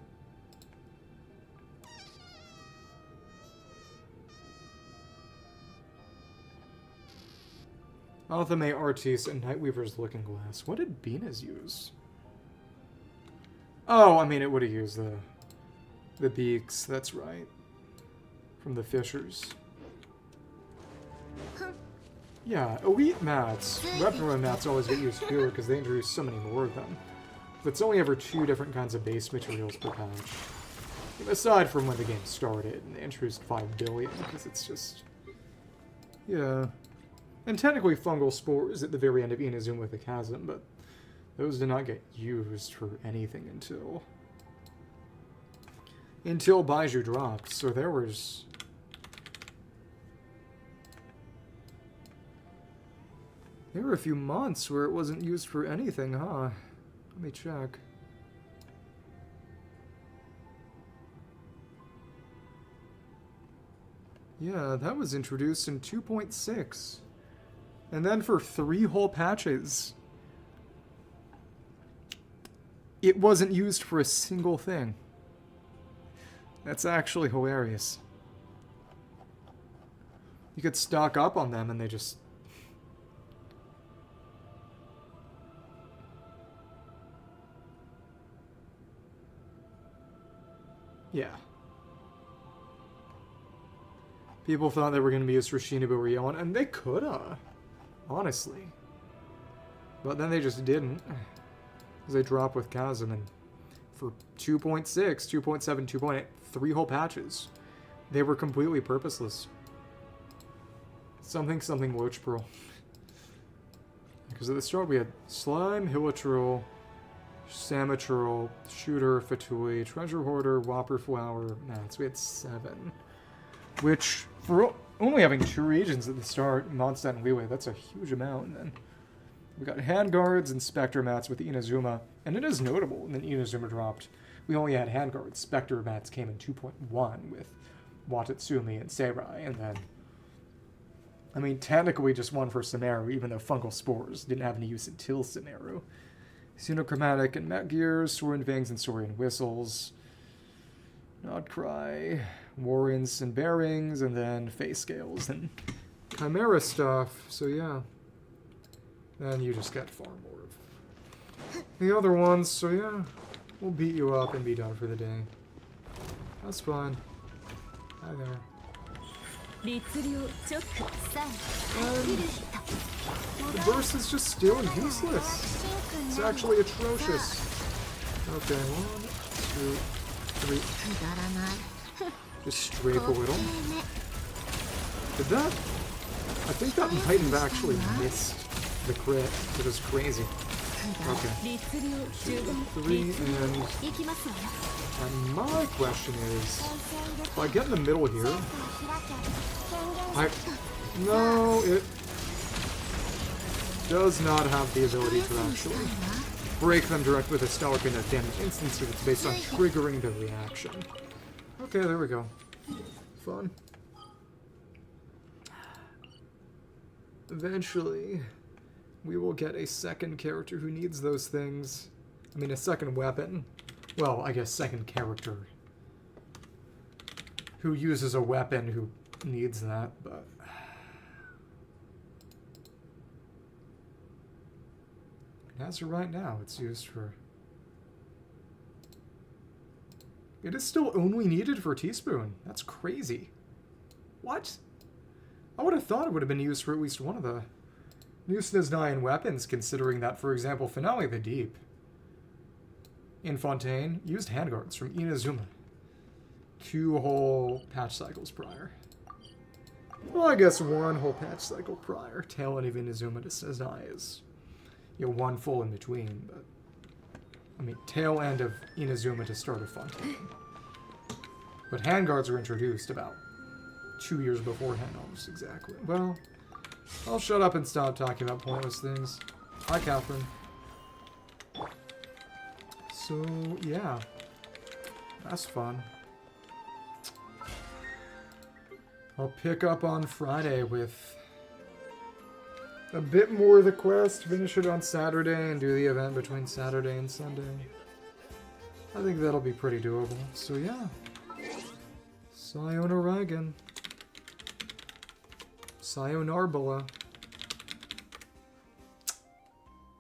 Althame Artis and Nightweaver's Looking Glass. What did Bena's use? Oh, I mean, it would have used the beaks, that's right. From the Fishers. Yeah, elite mats. Weaponry mats always get used fewer because they introduce so many more of them. But it's only ever 2 different kinds of base materials per patch. Aside from when the game started, and they introduced 5 billion, because it's just... Yeah. And technically fungal spores at the very end of Inazuma with the Chasm, but those did not get used for anything until Baiju dropped, so there was... There were a few months where it wasn't used for anything, huh? Let me check. Yeah, that was introduced in 2.6. And then for 3 whole patches, it wasn't used for a single thing. That's actually hilarious. You could stock up on them and they just... Yeah. People thought they were going to be used for Shinobu Ryon, and they coulda, honestly. But then they just didn't. Because they dropped with Chasm, and for 2.6, 2.7, 2.8, 3 whole patches, they were completely purposeless. Something Loach Pearl. Because at the start we had Slime, Hilichurl, Samaturl, Shooter, Fatui, Treasure Hoarder, Whopper Flower, Mats. We had 7. Which, for only having 2 regions at the start, Mondstadt and Liyue, that's a huge amount. And then we got Handguards and Spectre Mats with Inazuma. And it is notable, when Inazuma dropped, we only had Handguards. Spectre Mats came in 2.1 with Watatsumi and Seirai. And then, I mean, technically just one for Sumeru, even though Fungal Spores didn't have any use until Sumeru. Xenochromatic and Met Gears, Sword Fangs and Saurian Whistles, Nodcry, Warrants and Bearings, and then Face Scales and Chimera stuff, so yeah. Then you just get far more of the other ones, so yeah. We'll beat you up and be done for the day. That's fine. Hi there. The burst is just still useless. It's actually atrocious. Okay, 1, 2, 3. Just strafe a little. Did that? I think that might have actually missed the crit. It was crazy. Okay. 2, 3, and my question is, if I get in the middle here, no, it does not have the ability to actually break them directly with a Stellar Gun of damage instance if it's based on triggering the reaction. Okay, there we go. Fun. Eventually, we will get a second character who needs those things. I mean, a second weapon. Well, I guess second character who uses a weapon who needs that, but... As of right now, it's used for... It is still only needed for Teaspoon. That's crazy. What? I would have thought it would have been used for at least one of the new Snezhnayan weapons, considering that, for example, Finale of the Deep in Fontaine used handguards from Inazuma 2 whole patch cycles prior. Well, I guess 1 whole patch cycle prior. Tail end of Inazuma to Snezhnaya is, you know, 1 full in between, but I mean, tail end of Inazuma to start of Fontaine. But handguards were introduced about 2 years beforehand, almost exactly. Well, I'll shut up and stop talking about pointless things. Hi, Catherine. So, yeah. That's fun. I'll pick up on Friday with a bit more of the quest, finish it on Saturday, and do the event between Saturday and Sunday. I think that'll be pretty doable. So yeah. Sayonara again. Sayonarbala.